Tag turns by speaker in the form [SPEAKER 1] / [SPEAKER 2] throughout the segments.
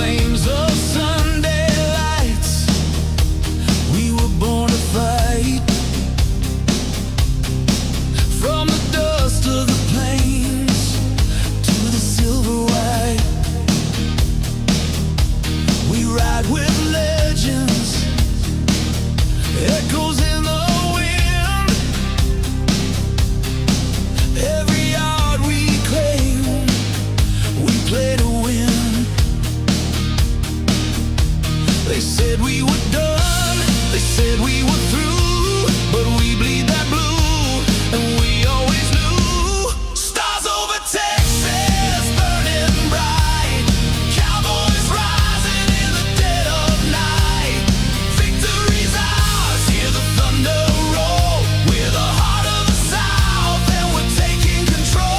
[SPEAKER 1] flames of Sunday lights. We were born to fight. From the dust of the plains to the silver white, we ride with legends, echoes in the wind. Every yard we claim, we play to win. They said we were done, they said we were through, but we bleed that blue, and we always knew. Stars over Texas, burning bright. Cowboys rising in the dead of night. Victory's ours, hear the thunder roll. We're the heart of the South, and we're taking control.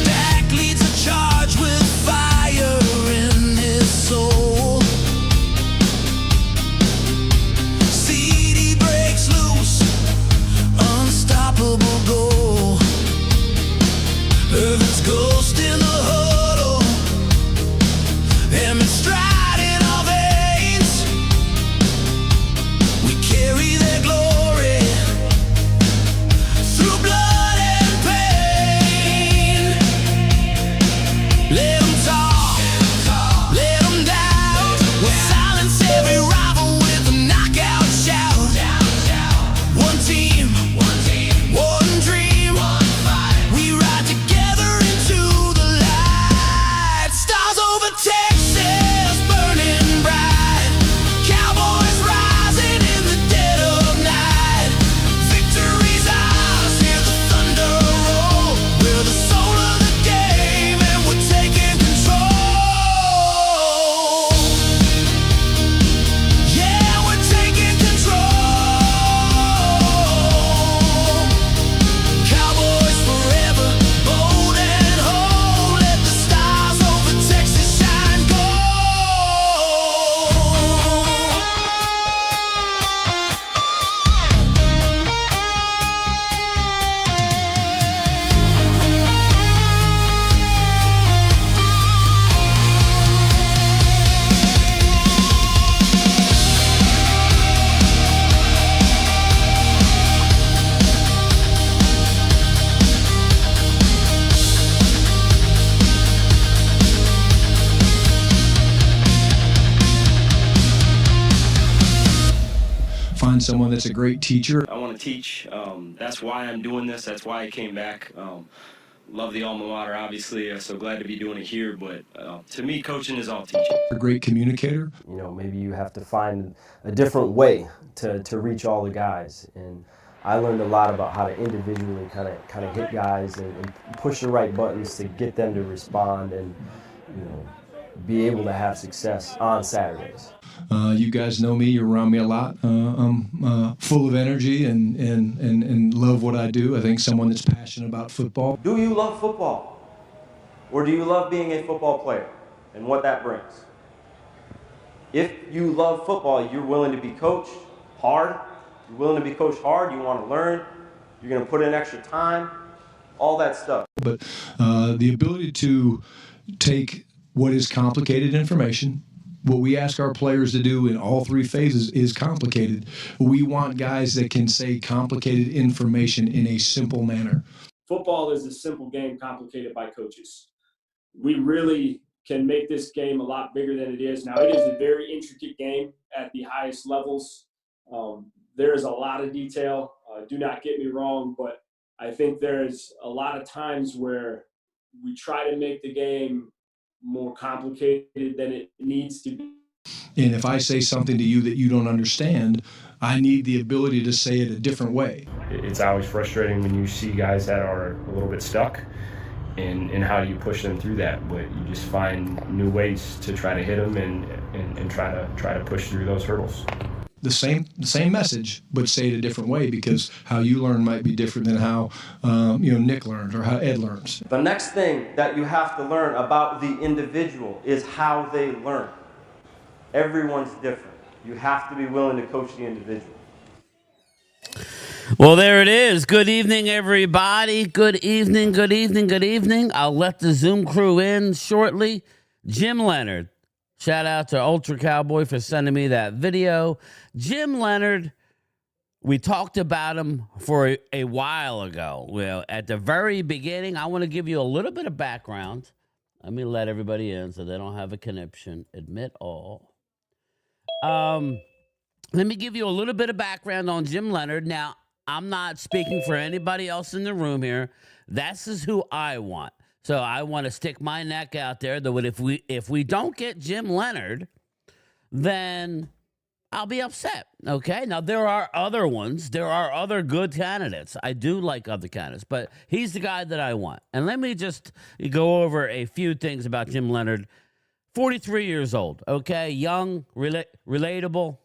[SPEAKER 1] Dak leads a charge with fire in his soul. CD breaks loose, unstoppable goal. There's ghost in the huddle, and it's stride in our veins. We carry their glory through blood and pain. Let 'em talk, let 'em doubt. We'll silence every rival with a knockout shout. One team, one dream, we ride together into the light. Stars over Texas, burning bright. Cowboys rising in the dead of night. Victory's ours, hear the thunder roll. We're the soul of the game, and we're taking control. Yeah, we're taking control. Cowboys forever, bold and whole. Let the stars over Texas shine gold.
[SPEAKER 2] Find someone that's a great teacher.
[SPEAKER 3] I want to teach. That's why I'm doing this. That's why I came back. Love the alma mater, obviously. So glad to be doing it here. But to me, coaching is all teaching.
[SPEAKER 2] A great communicator.
[SPEAKER 4] You know, maybe you have to find a different way to reach all the guys. And I learned a lot about how to individually kind of hit guys and push the right buttons to get them to respond and, you know, be able to have success on Saturdays.
[SPEAKER 2] You guys know me. You're around me a lot. I'm full of energy and love what I do. I think someone that's passionate about football.
[SPEAKER 5] Do you love football? Or do you love being a football player and what that brings? If you love football, you're willing to be coached hard. You're willing to be coached hard. You want to learn. You're going to put in extra time. All that stuff.
[SPEAKER 2] But the ability to take what is complicated information, what we ask our players to do in all three phases is complicated. We want guys that can say complicated information in a simple manner.
[SPEAKER 6] Football is a simple game complicated by coaches. We really can make this game a lot bigger than it is. Now, it is a very intricate game at the highest levels. There is a lot of detail. Do not get me wrong, but I think there's a lot of times where we try to make the game more complicated than it needs to be.
[SPEAKER 2] And if I say something to you that you don't understand, I need the ability to say it a different way.
[SPEAKER 7] It's always frustrating when you see guys that are a little bit stuck and how do you push them through that, but you just find new ways to try to hit them and try to push through those hurdles.
[SPEAKER 2] The same message, but say it a different way, because how you learn might be different than how Nick learns or how Ed learns.
[SPEAKER 5] The next thing that you have to learn about the individual is how they learn. Everyone's different. You have to be willing to coach the individual.
[SPEAKER 8] Well, there it is. Good evening, everybody. Good evening, good evening, good evening. I'll let the Zoom crew in shortly. Jim Leonard. Shout out to Ultra Cowboy for sending me that video. Jim Leonard, we talked about him for a while ago. Well, at the very beginning, I want to give you a little bit of background. Let me let everybody in so they don't have a conniption. Admit all. Let me give you a little bit of background on Jim Leonard. Now, I'm not speaking for anybody else in the room here. This is who I want. So I want to stick my neck out there that if we don't get Jim Leonard, then I'll be upset. Okay. Now there are other ones. There are other good candidates. I do like other candidates, but he's the guy that I want. And let me just go over a few things about Jim Leonard. 43 years old. Okay. Young, relatable.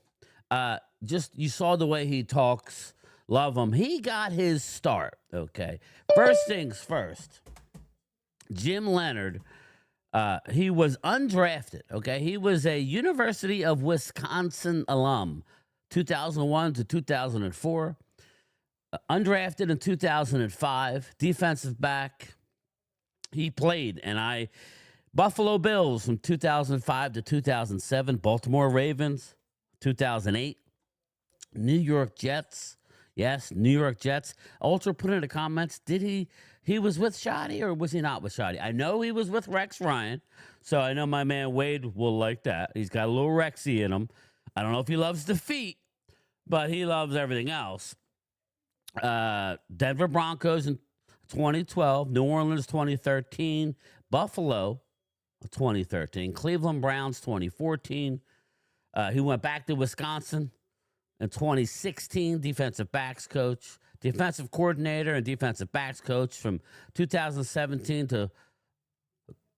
[SPEAKER 8] Just you saw the way he talks. Love him. He got his start. Okay. First things first. Jim Leonard, he was undrafted. Okay. He was a University of Wisconsin alum, 2001 to 2004. Undrafted in 2005. Defensive back. He played, Buffalo Bills from 2005 to 2007. Baltimore Ravens, 2008. New York Jets. Yes, New York Jets. Ultra put in the comments, did he was with Shoddy or was he not with Shoddy? I know he was with Rex Ryan, so I know my man Wade will like that. He's got a little Rexy in him. I don't know if he loves defeat, but he loves everything else. Denver Broncos in 2012. New Orleans 2013. Buffalo 2013. Cleveland Browns 2014. He went back to Wisconsin in 2016, defensive backs coach, defensive coordinator, and defensive backs coach from 2017 to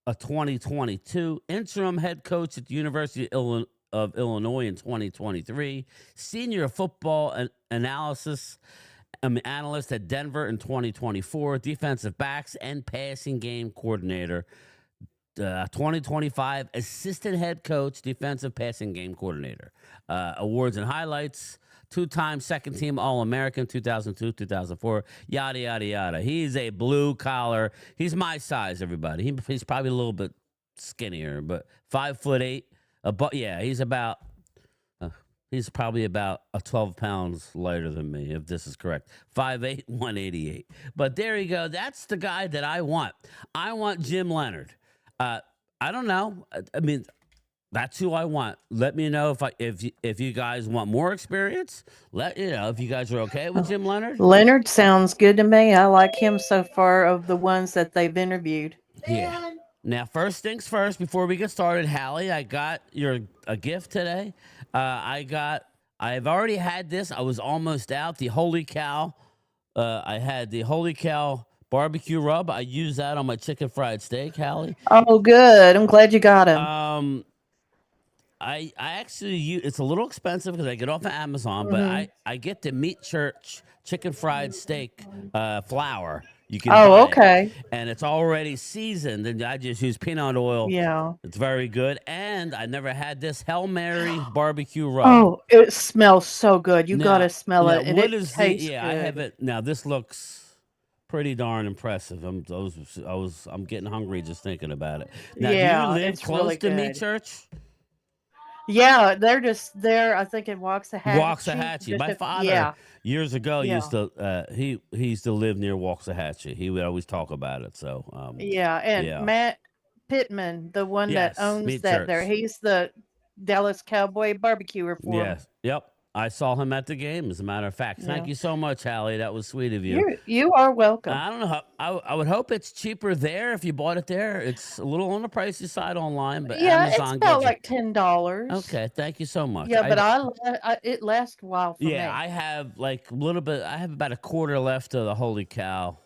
[SPEAKER 8] 2022. Interim head coach at the University of Illinois in 2023. Senior football analyst at Denver in 2024. Defensive backs and passing game coordinator. 2025 assistant head coach, defensive passing game coordinator. Awards and highlights: 2-time second team All-American, 2002, 2004, yada, yada, yada. He's a blue collar. He's my size, everybody. He's probably a little bit skinnier, but 5'8". He's probably about 12 pounds lighter than me, if this is correct. 5'8", 188. But there you go. That's the guy that I want. I want Jim Leonard. I don't know. I mean, that's who I want. Let me know if you guys want more experience. If you guys are okay with Jim Leonard.
[SPEAKER 9] Leonard sounds good to me. I like him so far of the ones that they've interviewed.
[SPEAKER 8] Yeah. Now, first things first, before we get started, Hallie, I got a gift today. I've already had this. I was almost out. The Holy Cow. I had the Holy Cow barbecue rub. I use that on my chicken fried steak, Hallie.
[SPEAKER 9] Oh, good. I'm glad you got him.
[SPEAKER 8] I actually use, it's a little expensive because I get off of Amazon, but I get the Meat Church chicken fried steak flour. You can buy
[SPEAKER 9] okay.
[SPEAKER 8] it, and it's already seasoned, and I just use peanut oil.
[SPEAKER 9] Yeah.
[SPEAKER 8] It's very good. And I never had this Hail Mary barbecue rub.
[SPEAKER 9] Oh, it smells so good. You got to smell it. And
[SPEAKER 8] what
[SPEAKER 9] it
[SPEAKER 8] is
[SPEAKER 9] tastes
[SPEAKER 8] I
[SPEAKER 9] good.
[SPEAKER 8] have it now. This looks pretty darn impressive. I'm getting hungry just thinking about it. Now,
[SPEAKER 9] Yeah,
[SPEAKER 8] do you live
[SPEAKER 9] it's
[SPEAKER 8] close
[SPEAKER 9] really
[SPEAKER 8] to Meat
[SPEAKER 9] good.
[SPEAKER 8] Church?
[SPEAKER 9] Yeah, they're just there. I think in Waxahachie.
[SPEAKER 8] Waxahachie. My father years ago used to he used to live near Waxahachie. He would always talk about it. So
[SPEAKER 9] and Matt Pittman, the one
[SPEAKER 8] Yes,
[SPEAKER 9] that owns
[SPEAKER 8] Meat
[SPEAKER 9] that there,
[SPEAKER 8] Church.
[SPEAKER 9] he's the Dallas Cowboy barbecuer for him.
[SPEAKER 8] Yes. Yep. I saw him at the game, as a matter of fact. Thank
[SPEAKER 9] Yeah.
[SPEAKER 8] you so much, Hallie. That was sweet of you.
[SPEAKER 9] You are welcome.
[SPEAKER 8] I don't know how. I would hope it's cheaper there if you bought it there. It's a little on the pricey side online, but
[SPEAKER 9] Yeah,
[SPEAKER 8] Amazon
[SPEAKER 9] it's about
[SPEAKER 8] gets
[SPEAKER 9] like $10.
[SPEAKER 8] Okay, thank you so much.
[SPEAKER 9] Yeah, but it lasts a while for me.
[SPEAKER 8] I have like a little bit. I have about a quarter left of the Holy Cow.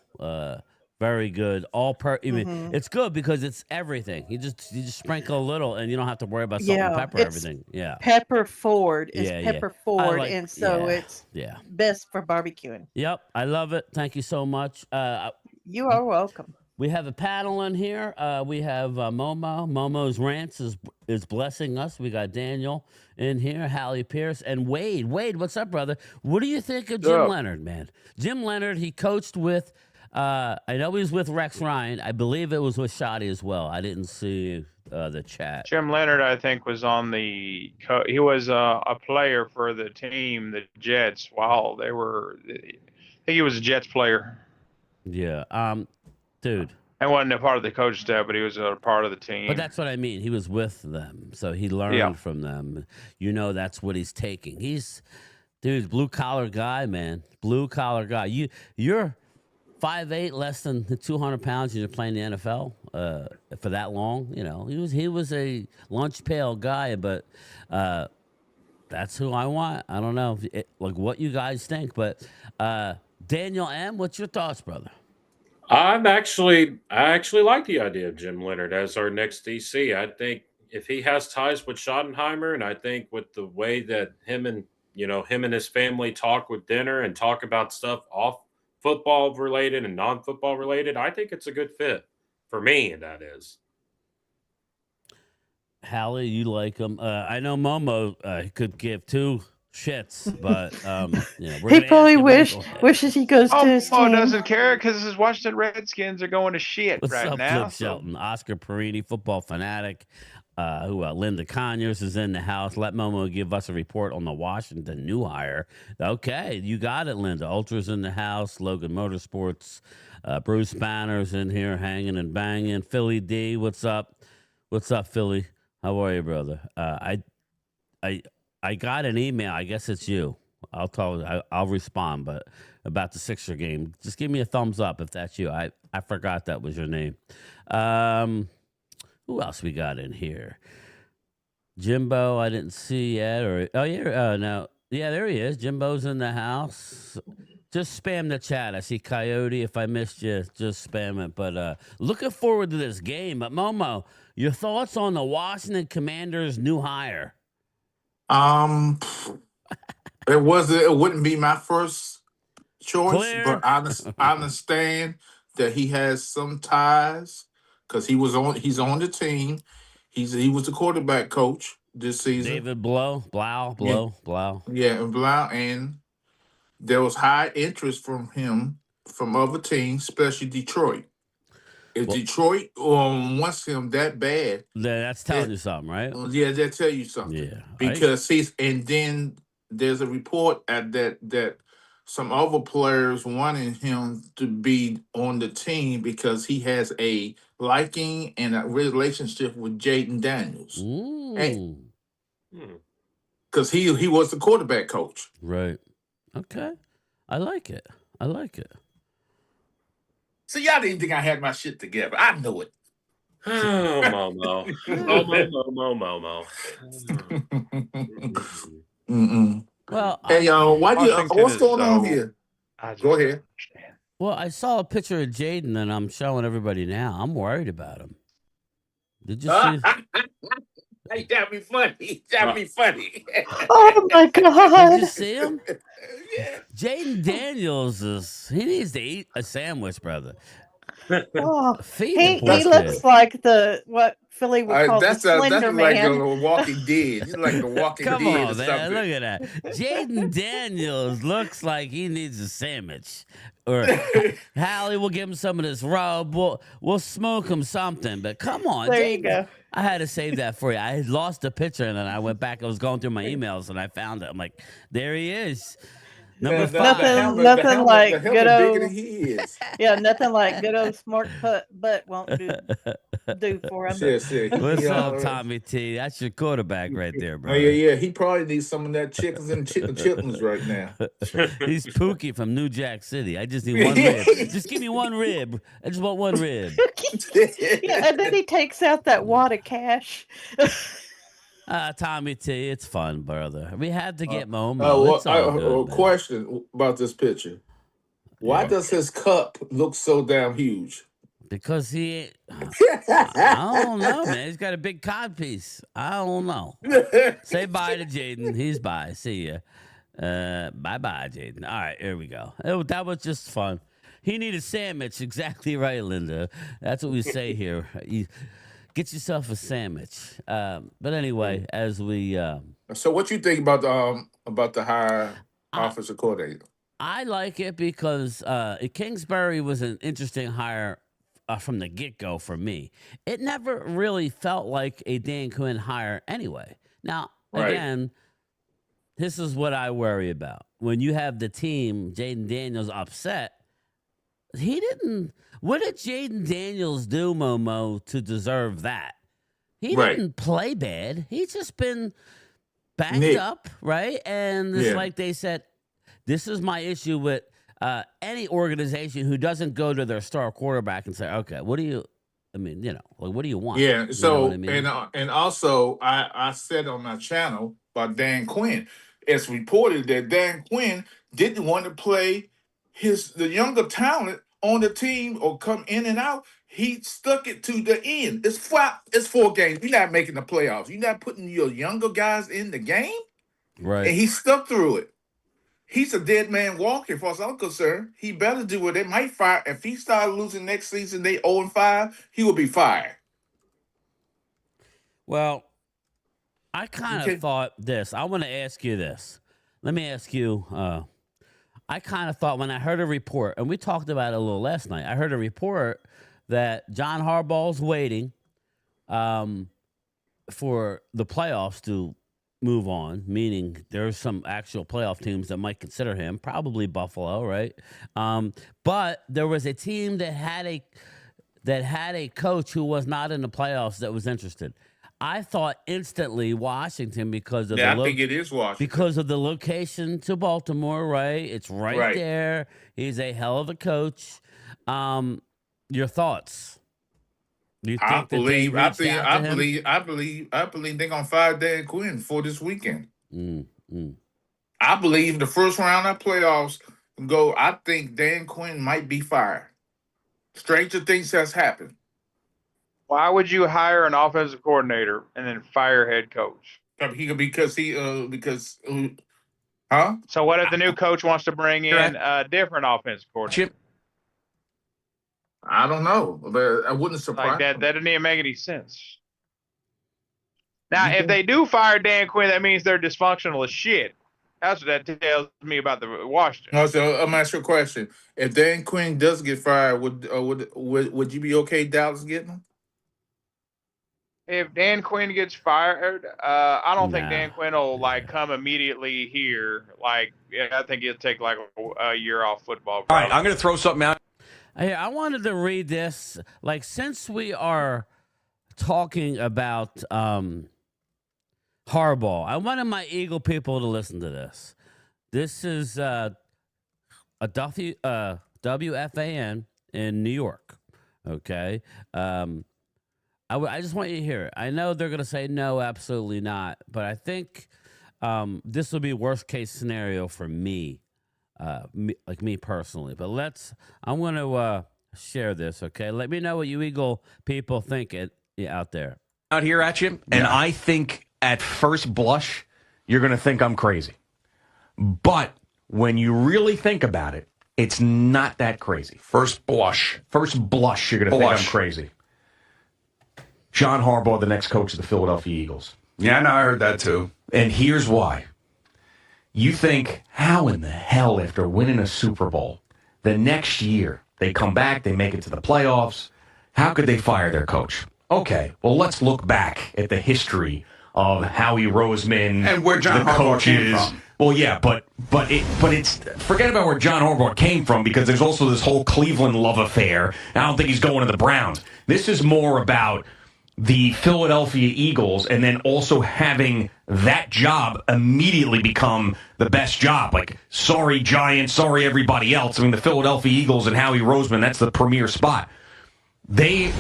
[SPEAKER 8] Very good. It's good because it's everything. You just sprinkle a little, and you don't have to worry about salt and pepper.
[SPEAKER 9] it's
[SPEAKER 8] Everything. Yeah.
[SPEAKER 9] Pepper forward is
[SPEAKER 8] Yeah,
[SPEAKER 9] pepper forward, and so it's
[SPEAKER 8] Yeah.
[SPEAKER 9] best for barbecuing.
[SPEAKER 8] Yep. I love it. Thank you so much.
[SPEAKER 9] You are welcome.
[SPEAKER 8] We have a panel in here. We have Momo. Momo's Rants is blessing us. We got Daniel in here, Hallie Pierce, and Wade. Wade, what's up, brother? What do you think of Jim Leonard, man? Jim Leonard, he coached with, I know he was with Rex Ryan. I believe it was with Shoddy as well. I didn't see the chat.
[SPEAKER 10] Jim Leonard, I think, was on the he was a player for the team, the Jets, while they were, I think he was a Jets player.
[SPEAKER 8] Yeah. Dude.
[SPEAKER 10] I wasn't a part of the coach staff, but he was a part of the team.
[SPEAKER 8] But that's what I mean. He was with them, so he learned from them. You know, that's what he's taking. Dude, blue collar guy, man. Blue collar guy. You're 5'8", less than 200 pounds, and you're playing the NFL for that long. You know, he was a lunch pail guy, but that's who I want. I don't know like what you guys think, but Daniel M., what's your thoughts, brother?
[SPEAKER 11] I actually like the idea of Jim Leonard as our next DC. I think if he has ties with Schottenheimer, and I think with the way that him and his family talk with dinner and talk about stuff off football related and non-football related, I think it's a good fit for me. That is.
[SPEAKER 8] Hallie, you like him? I know Momo could give two shits, but
[SPEAKER 9] he probably wishes he goes to his team.
[SPEAKER 10] Doesn't care because his Washington Redskins are going to shit
[SPEAKER 8] What's
[SPEAKER 10] right
[SPEAKER 8] up,
[SPEAKER 10] now.
[SPEAKER 8] Flip Shelton, Oscar Perini, football fanatic. Linda Conyers is in the house. Let Momo give us a report on the Washington new hire. Okay, you got it, Linda. Ultra's in the house. Logan Motorsports. Bruce Banner's in here hanging and banging. Philly D, what's up? What's up, Philly? How are you, brother? I got an email. I guess it's you. I'll respond, but about the Sixer game, just give me a thumbs up if that's you. I forgot that was your name. Who else we got in here? Jimbo, I didn't see yet. No. Yeah, there he is. Jimbo's in the house. Just spam the chat. I see Coyote. If I missed you, just spam it. But looking forward to this game. But Momo, your thoughts on the Washington Commanders' new hire?
[SPEAKER 12] It wouldn't be my first choice,
[SPEAKER 8] Clear.
[SPEAKER 12] but I understand that he has some ties because he's on the team. He was the quarterback coach this season.
[SPEAKER 8] David Blau.
[SPEAKER 12] Yeah, and Blau, and there was high interest from him from other teams, especially Detroit. If Detroit wants him that bad,
[SPEAKER 8] that's telling you something, right?
[SPEAKER 12] Yeah, that tell you something.
[SPEAKER 8] Yeah,
[SPEAKER 12] because and then there's a report that some other players wanted him to be on the team because he has a liking and a relationship with Jaden Daniels. Because he was the quarterback coach.
[SPEAKER 8] Right. Okay. I like it.
[SPEAKER 12] So y'all didn't think I had my shit together. I knew it.
[SPEAKER 11] Oh, Momo.
[SPEAKER 12] Momo.
[SPEAKER 8] Well,
[SPEAKER 12] hey, y'all, what's going on here? Go ahead.
[SPEAKER 8] Well, I saw a picture of Jaden, and I'm showing everybody now. I'm worried about him. Did you see?
[SPEAKER 12] Hey, that'd be funny.
[SPEAKER 9] Oh my God!
[SPEAKER 8] Did you see him?
[SPEAKER 12] Yeah.
[SPEAKER 8] Jaden Daniels he needs to eat a sandwich, brother.
[SPEAKER 9] Oh,
[SPEAKER 8] he
[SPEAKER 9] looks like what Philly would call the Slender Man.
[SPEAKER 12] Like a Walking Dead. He's like the Walking
[SPEAKER 8] Come
[SPEAKER 12] Dead.
[SPEAKER 8] on, man! Look at that. Jaden Daniels looks like he needs a sandwich. Or Hallie will give him some of this rub. We'll smoke him something. But come on,
[SPEAKER 9] there
[SPEAKER 8] Jaden,
[SPEAKER 9] you go.
[SPEAKER 8] I had to save that for you. I had lost the picture, and then I went back. I was going through my emails, and I found it. I'm like, there he is. Number 5.
[SPEAKER 9] Nothing like good old.
[SPEAKER 12] He is.
[SPEAKER 9] Yeah, nothing like good old smart butt won't do for him.
[SPEAKER 8] What's up, Tommy T? That's your quarterback right there, bro.
[SPEAKER 12] Oh yeah. He probably needs some of that chickens and chitlins right now.
[SPEAKER 8] He's Pookie from New Jack City. I just need one rib. Just give me one rib. I just want one rib.
[SPEAKER 9] Yeah, and then he takes out that wad of cash.
[SPEAKER 8] Tommy T, it's fun, brother. We had to get Momo.
[SPEAKER 12] Question about this picture. Why does his cup look so damn huge?
[SPEAKER 8] Because I don't know, man. He's got a big cod piece. I don't know. Say bye to Jaden. He's bye. See ya. Bye-bye, Jaden. All right, here we go. That was just fun. He needed sandwich. Exactly right, Linda. That's what we say here. You get yourself a sandwich. But anyway, as we,
[SPEAKER 12] So what you think about the hire offensive coordinator?
[SPEAKER 8] I like it because Kingsbury was an interesting hire from the get-go for me. It never really felt like a Dan Quinn hire anyway. Now, again, this is what I worry about. When you have the team, Jaden Daniels, upset, he didn't. What did Jaden Daniels do, Momo, to deserve that? He didn't play bad. He's just been banged up, right? And it's like they said, this is my issue with any organization who doesn't go to their star quarterback and say, okay, what do you, what do you want?
[SPEAKER 12] Yeah.
[SPEAKER 8] You
[SPEAKER 12] So,
[SPEAKER 8] know what I mean?
[SPEAKER 12] and also, I said on my channel about Dan Quinn, it's reported that Dan Quinn didn't want to play the younger talent on the team or come in and out. He stuck it to the end. It's 4 games. You're not making the playoffs. You're not putting your younger guys in the game.
[SPEAKER 8] Right.
[SPEAKER 12] And he stuck through it. He's a dead man walking, as far as I'm concerned. He better do it. They might fire. If he started losing next season, they 0-5, he will be fired.
[SPEAKER 8] Well, I kind of thought this. I want to ask you this. Let me ask you. I kind of thought when I heard a report, and we talked about it a little last night, I heard a report that John Harbaugh's waiting for the playoffs to move on, meaning there's some actual playoff teams that might consider him, probably Buffalo, right? But there was a team that had a coach who was not in the playoffs that was interested. I thought instantly Washington because of
[SPEAKER 12] I think it is Washington.
[SPEAKER 8] Because of the location to Baltimore, right? It's right there. He's a hell of a coach. Your thoughts? Do you think
[SPEAKER 12] I believe they're gonna fire Dan Quinn for this weekend. I believe the first round of playoffs go. I think Dan Quinn might be fired. Stranger things has happened.
[SPEAKER 10] Why would you hire an offensive coordinator and then fire head coach?
[SPEAKER 12] So
[SPEAKER 10] what if the new coach wants to bring in a different offensive coordinator?
[SPEAKER 12] I don't know, but I wouldn't surprise
[SPEAKER 10] like that. That doesn't even make any sense. Now, if they do fire Dan Quinn, that means they're dysfunctional as shit. That's what that tells me about the Washington.
[SPEAKER 12] No, so I'm ask you a question. If Dan Quinn does get fired, would you be okay Dallas getting him?
[SPEAKER 10] If Dan Quinn gets fired, I don't think Dan Quinn will come immediately here. I think he'll take a year off football.
[SPEAKER 13] All right, I'm going to throw something out.
[SPEAKER 8] I wanted to read this. Since we are talking about Harbaugh, I wanted my Eagle people to listen to this. This is a WFAN in New York. Okay. I just want you to hear it. I know they're going to say no, absolutely not. But I think this will be worst case scenario for me. Me personally, but I'm going to share this, okay? Let me know what you Eagle people think out there.
[SPEAKER 13] Out here at you, and I think at first blush, you're going to think I'm crazy. But when you really think about it, it's not that crazy. First blush, you're going to think I'm crazy. John Harbaugh, the next coach of the Philadelphia Eagles.
[SPEAKER 14] Yeah, no, I heard that too.
[SPEAKER 13] And here's why. You think, how in the hell, after winning a Super Bowl, the next year they come back, they make it to the playoffs, how could they fire their coach? Okay, well, let's look back at the history of Howie Roseman
[SPEAKER 14] and where John Harbaugh came from.
[SPEAKER 13] Well, yeah, but it's forget about where John Harbaugh came from because there's also this whole Cleveland love affair. I don't think he's going to the Browns. This is more about the Philadelphia Eagles and then also having that job immediately become the best job. Sorry, Giants, sorry, everybody else. I mean, the Philadelphia Eagles and Howie Roseman, that's the premier spot. They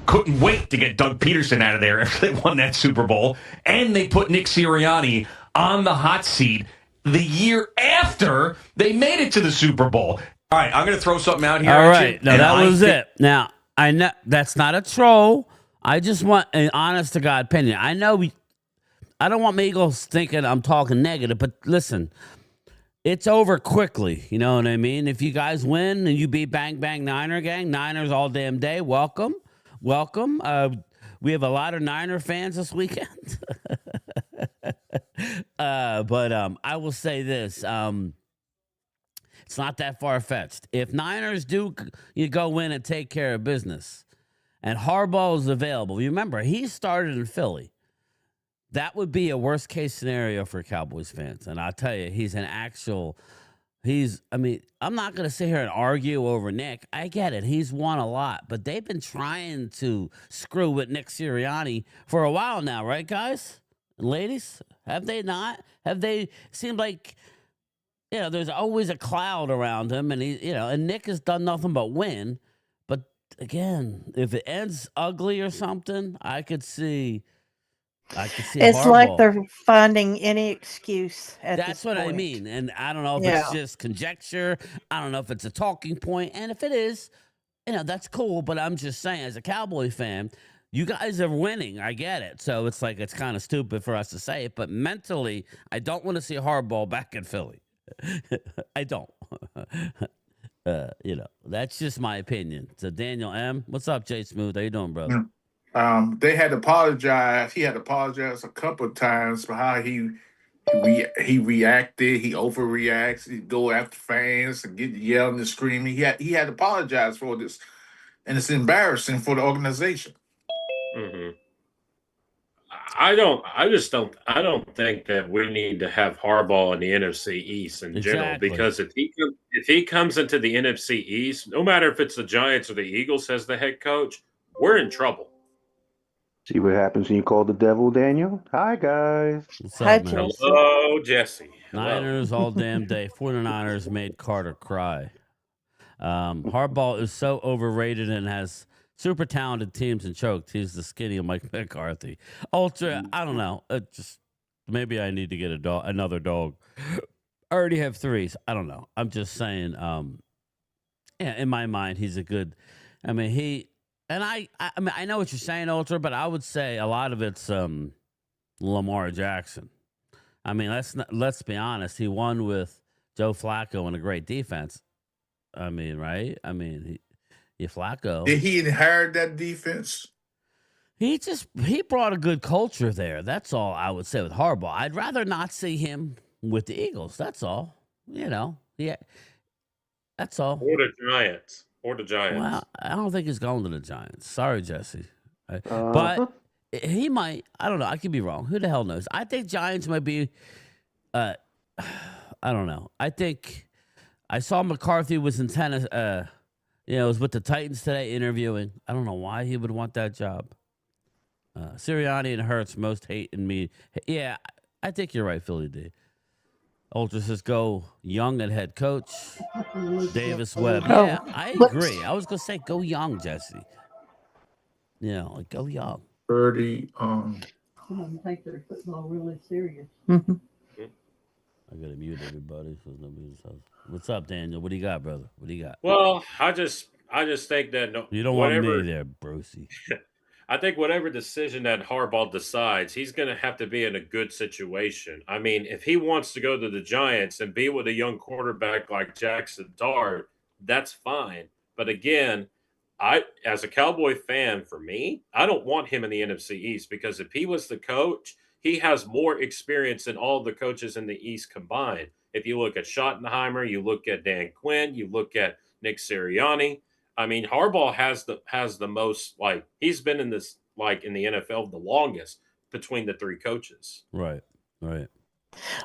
[SPEAKER 13] couldn't wait to get Doug Peterson out of there after they won that Super Bowl, and they put Nick Sirianni on the hot seat the year after they made it to the Super Bowl.
[SPEAKER 14] All right, I'm going to throw something out here.
[SPEAKER 8] All right, now that was it. Now, I know that's not a troll. I just want an honest-to-God opinion. I know I don't want my Eagles thinking I'm talking negative, but listen, it's over quickly. You know what I mean? If you guys win and you beat Bang Bang Niner Gang, Niners all damn day, welcome. Welcome. We have a lot of Niner fans this weekend. But I will say this. It's not that far-fetched. If Niners you go in and take care of business, and Harbaugh is available, remember, he started in Philly. That would be a worst-case scenario for Cowboys fans. And I'll tell you, I'm not going to sit here and argue over Nick. I get it. He's won a lot. But they've been trying to screw with Nick Sirianni for a while now, right, guys? Ladies? Have they not? Have they seemed like, there's always a cloud around him, and and Nick has done nothing but win. But again, if it ends ugly or something, I could see
[SPEAKER 9] It's
[SPEAKER 8] Harbaugh.
[SPEAKER 9] like they're finding any excuse at
[SPEAKER 8] That's
[SPEAKER 9] this
[SPEAKER 8] what
[SPEAKER 9] point.
[SPEAKER 8] I mean. And I don't know if it's just conjecture. I don't know if it's a talking point. And if it is, that's cool. But I'm just saying, as a Cowboy fan, you guys are winning. I get it. So it's like, it's kind of stupid for us to say it. But mentally, I don't want to see Harbaugh back in Philly. I don't. That's just my opinion. So Daniel M., what's up, Jay Smooth? How you doing, brother?
[SPEAKER 12] They had to apologize. He had to apologize a couple of times for how he reacted. He overreacts. He go after fans and get yelling and screaming. He had to apologize for this, and it's embarrassing for the organization.
[SPEAKER 11] Mm-hmm. I don't think that we need to have Harbaugh in the NFC East in general, because if he comes into the NFC East, no matter if it's the Giants or the Eagles as the head coach, we're in trouble.
[SPEAKER 15] See what happens when you call the devil, Daniel? Hi, guys.
[SPEAKER 8] What's up, man?
[SPEAKER 11] Hello, Jesse. Hello.
[SPEAKER 8] Niners all damn day. 49ers made Carter cry. Harbaugh is so overrated and has super talented teams and choked. He's the skinny of Mike McCarthy. Ultra, I don't know. Maybe I need to get another dog. I already have 3. I don't know. I'm just saying, in my mind, he's a good, I know what you're saying, Ultra, but I would say a lot of it's Lamar Jackson. Let's be honest. He won with Joe Flacco and a great defense. Right? Flacco.
[SPEAKER 12] Did he inherit that defense?
[SPEAKER 8] He brought a good culture there. That's all I would say with Harbaugh. I'd rather not see him with the Eagles. That's all. Yeah. That's all.
[SPEAKER 11] Or the Giants.
[SPEAKER 8] Well, I don't think he's going to the Giants. Sorry, Jesse. But he might. I don't know. I could be wrong. Who the hell knows? I think Giants might be. I don't know. I think I saw McCarthy was in tennis. Was with the Titans today interviewing. I don't know why he would want that job. Sirianni and Hurts most hate in me. Yeah, I think you're right, Philly D. Ultra says go young at head coach. Davis Webb. Yeah, I agree. I was going to say go young, Jesse. Go young.
[SPEAKER 12] Birdie.
[SPEAKER 9] I don't think they're football really serious. Mm-hmm.
[SPEAKER 8] I got to mute everybody. What's up, Daniel? What do you got, brother? What do you got?
[SPEAKER 11] Well, I just think that
[SPEAKER 8] you don't want me there, Brucey.
[SPEAKER 11] I think whatever decision that Harbaugh decides, he's going to have to be in a good situation. If he wants to go to the Giants and be with a young quarterback like Jackson Dart, that's fine. But again, as a Cowboy fan, for me, I don't want him in the NFC East, because if he was the coach, he has more experience than all the coaches in the East combined. If you look at Schottenheimer, you look at Dan Quinn, you look at Nick Sirianni. Harbaugh has the most, he's been in this, in the NFL the longest between the 3 coaches.
[SPEAKER 8] Right.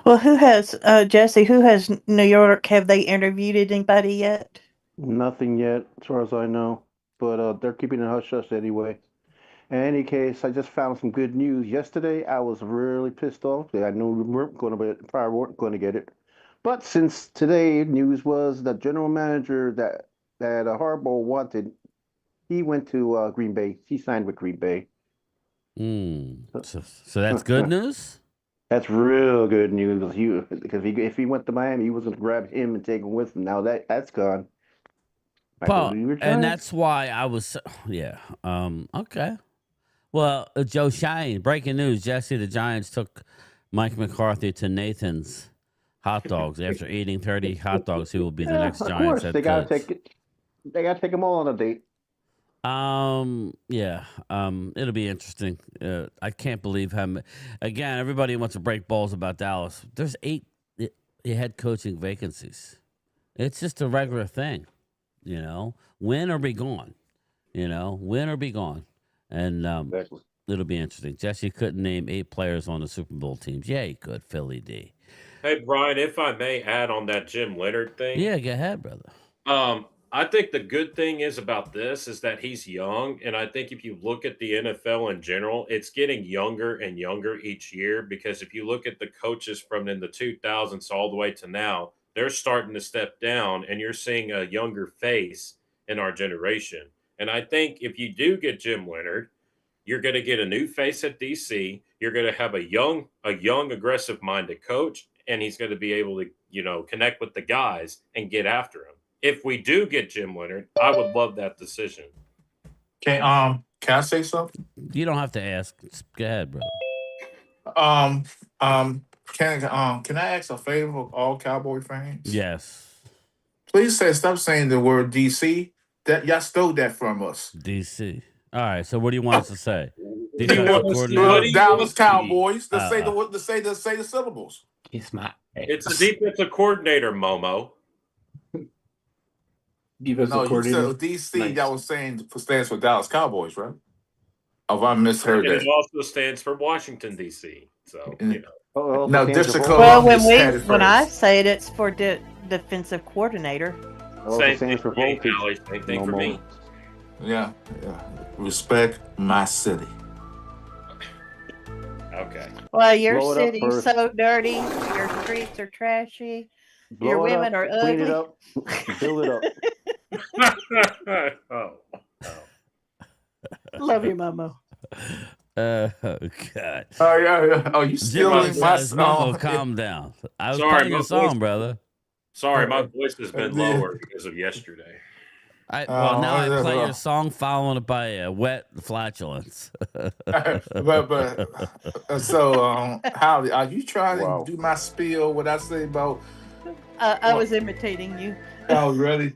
[SPEAKER 9] Well, Jesse, who has New York? Have they interviewed anybody yet?
[SPEAKER 15] Nothing yet, as far as I know. But they're keeping it hush-hush anyway. In any case, I just found some good news. Yesterday, I was really pissed off. I knew we weren't going to get it. But since today, news was the general manager that Harbaugh wanted, he went to Green Bay. He signed with Green Bay.
[SPEAKER 8] So that's good news?
[SPEAKER 15] That's real good news. Because if he went to Miami, he was going to grab him and take him with him. Now that's gone.
[SPEAKER 8] And that's why I was... Yeah. Okay. Well, Joe Shine, breaking news. Jesse, the Giants took Mike McCarthy to Nathan's hot dogs. After eating 30 hot dogs, he will be the
[SPEAKER 15] Yeah,
[SPEAKER 8] next
[SPEAKER 15] of
[SPEAKER 8] Giants
[SPEAKER 15] course
[SPEAKER 8] head
[SPEAKER 15] they gotta
[SPEAKER 8] coach.
[SPEAKER 15] take it. They gotta take them all on a date.
[SPEAKER 8] Yeah. It'll be interesting. I can't believe how. Again, everybody wants to break balls about Dallas. There's 8 head coaching vacancies. It's just a regular thing, Win or be gone. Win or be gone, and
[SPEAKER 15] Exactly.
[SPEAKER 8] it'll be interesting. Jesse couldn't name 8 players on the Super Bowl teams. Yeah, he could. Philly D.
[SPEAKER 11] Hey, Brian, if I may add on that Jim Leonard thing.
[SPEAKER 8] Yeah, go ahead, brother.
[SPEAKER 11] I think the good thing is about this is that he's young, and I think if you look at the NFL in general, it's getting younger and younger each year because if you look at the coaches from in the 2000s all the way to now, they're starting to step down, and you're seeing a younger face in our generation. And I think if you do get Jim Leonard, you're going to get a new face at DC. You're going to have a young, aggressive-minded coach, and he's going to be able to, connect with the guys and get after them. If we do get Jim Leonard, I would love that decision.
[SPEAKER 12] Can I say something?
[SPEAKER 8] You don't have to ask. Go ahead, bro.
[SPEAKER 12] Can I ask a favor of all Cowboy fans?
[SPEAKER 8] Yes.
[SPEAKER 12] Please stop saying the word DC. That y'all stole that from us.
[SPEAKER 8] DC. All right. So what do you want us to say?
[SPEAKER 12] Dallas Cowboys. Let's say the syllables.
[SPEAKER 16] Kiss my ass.
[SPEAKER 11] It's a defensive coordinator, Momo.
[SPEAKER 16] Defensive
[SPEAKER 12] No, you
[SPEAKER 16] coordinator.
[SPEAKER 12] said DC.
[SPEAKER 16] Nice.
[SPEAKER 12] That was saying stands for Dallas Cowboys, right? Oh, I misheard
[SPEAKER 11] And
[SPEAKER 12] that.
[SPEAKER 11] it also stands for Washington, D.C. So,
[SPEAKER 12] No, District of
[SPEAKER 9] Well,
[SPEAKER 12] Columbia.
[SPEAKER 9] when I say it, it's for defensive coordinator.
[SPEAKER 11] Same thing for me, Allie. Same thing for me.
[SPEAKER 12] Yeah. Respect my city.
[SPEAKER 11] Okay.
[SPEAKER 9] Well, your
[SPEAKER 15] Blow it up
[SPEAKER 9] city's
[SPEAKER 15] first.
[SPEAKER 9] so dirty. Your streets are trashy. Your
[SPEAKER 15] Blow it
[SPEAKER 9] women
[SPEAKER 15] up,
[SPEAKER 9] are
[SPEAKER 15] clean
[SPEAKER 9] ugly.
[SPEAKER 15] it up, build it up.
[SPEAKER 11] Oh.
[SPEAKER 9] Love you, Momo.
[SPEAKER 8] Oh God.
[SPEAKER 12] Oh yeah. Oh, you
[SPEAKER 8] Jimbo
[SPEAKER 12] stealing my
[SPEAKER 8] says, Momo,
[SPEAKER 12] song?
[SPEAKER 8] calm down. I was
[SPEAKER 11] Sorry,
[SPEAKER 8] playing
[SPEAKER 11] my
[SPEAKER 8] a song,
[SPEAKER 11] voice-
[SPEAKER 8] brother.
[SPEAKER 11] Sorry, my voice has been lower because of yesterday.
[SPEAKER 8] Now I play your song, following it by a wet flatulence.
[SPEAKER 12] So, Holly, are you trying to do my spiel? What I say about?
[SPEAKER 9] I was imitating you.
[SPEAKER 12] Oh, really?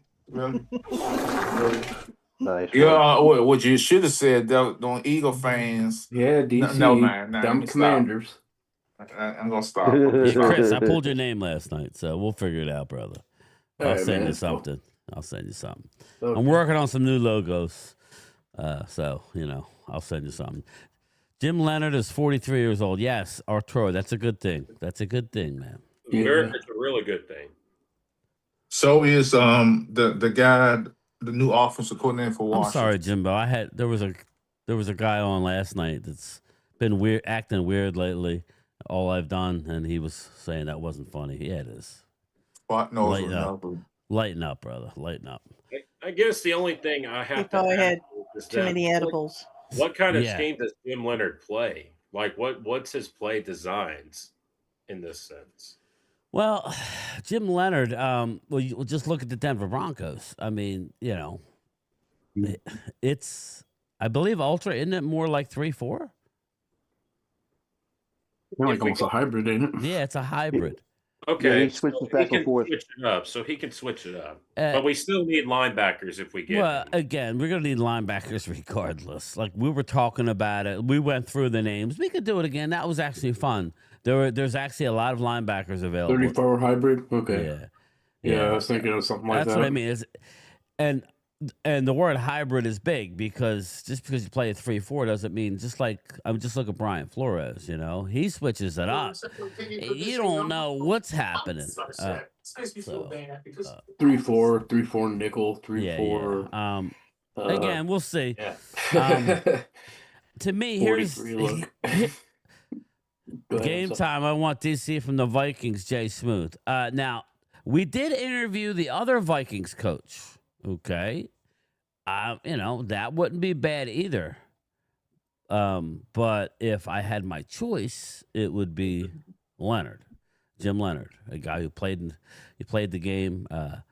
[SPEAKER 15] Nice.
[SPEAKER 12] Yeah. What you should have said, on Eagle fans.
[SPEAKER 16] Yeah, DC.
[SPEAKER 12] No, man.
[SPEAKER 16] Dumb
[SPEAKER 12] Stop.
[SPEAKER 16] Commanders.
[SPEAKER 12] I'm gonna stop.
[SPEAKER 8] Yeah, Chris, I pulled your name last night, so we'll figure it out, brother. I'll
[SPEAKER 16] Hey,
[SPEAKER 8] send
[SPEAKER 16] man.
[SPEAKER 8] you something. I'll send you something.
[SPEAKER 16] Okay.
[SPEAKER 8] I'm working on some new logos, so I'll send you something. Jim Leonard is 43 years old. Yes, Arturo, that's a good thing. That's a good thing, man.
[SPEAKER 11] It's a really good thing.
[SPEAKER 12] So is the guy, the new offensive coordinator for Washington.
[SPEAKER 8] I'm sorry, Jimbo. There was a guy on last night that's been acting weird lately. All I've done, and he was saying that wasn't funny. Yeah, it is. Lighten up, brother. Lighten up.
[SPEAKER 11] I guess the only thing I have to
[SPEAKER 9] People
[SPEAKER 11] add
[SPEAKER 9] had
[SPEAKER 11] is
[SPEAKER 9] too
[SPEAKER 11] that
[SPEAKER 9] many edibles.
[SPEAKER 11] What kind of
[SPEAKER 8] Yeah.
[SPEAKER 11] scheme does Jim Leonard play? Like, what's his play designs in this sense?
[SPEAKER 8] Well, Jim Leonard. Well, just look at the Denver Broncos. I mean, it's. I believe ultra. Isn't it more like 3-4?
[SPEAKER 16] Like almost a hybrid, ain't it?
[SPEAKER 8] Yeah, it's a hybrid.
[SPEAKER 11] Okay,
[SPEAKER 15] he switches back and forth.
[SPEAKER 11] Switch it up, so he can switch it up.
[SPEAKER 8] Uh,
[SPEAKER 11] but we still need linebackers if we get.
[SPEAKER 8] Well,
[SPEAKER 11] him.
[SPEAKER 8] again, we're gonna need linebackers regardless. Like we were talking about it, we went through the names. We could do it again. That was actually fun. There's actually a lot of linebackers available.
[SPEAKER 16] 34 hybrid. Okay.
[SPEAKER 8] Yeah.
[SPEAKER 16] I was thinking of something like that.
[SPEAKER 8] That's what I mean. And the word hybrid is big because just because you play a 3-4 doesn't mean just look at Brian Flores. He switches it up. You don't know what's happening.
[SPEAKER 16] 3-4 nickel, 3-4.
[SPEAKER 8] Again, we'll see. To me, here's
[SPEAKER 16] 43 look.
[SPEAKER 8] game time. I want DC from the Vikings, Jay Smooth. Now, we did interview the other Vikings coach. Okay. That wouldn't be bad either. But if I had my choice, it would be Jim Leonard, a guy who played the game.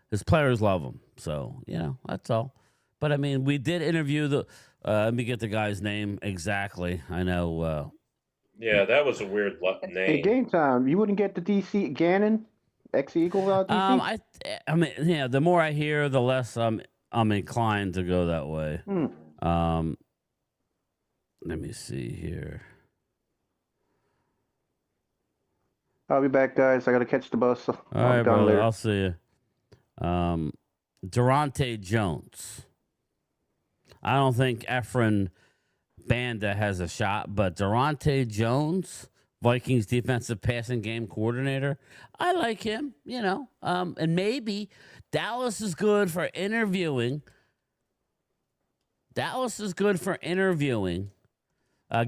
[SPEAKER 8] His players love him. So, that's all. But I mean, we did interview let me get the guy's name exactly. I know.
[SPEAKER 11] Yeah, that was a weird name.
[SPEAKER 15] Hey, game time. You wouldn't get the DC Gannon? ex-Eagle DC?
[SPEAKER 8] I mean, yeah. The more I hear, the less I'm inclined to go that way. Let me see here.
[SPEAKER 15] I'll be back, guys. I got to catch the bus.
[SPEAKER 8] All right, brother. I'll see you. Durante Jones. I don't think Efren Banda has a shot, but Durante Jones, Vikings defensive passing game coordinator, I like him, and maybe Dallas is good for interviewing.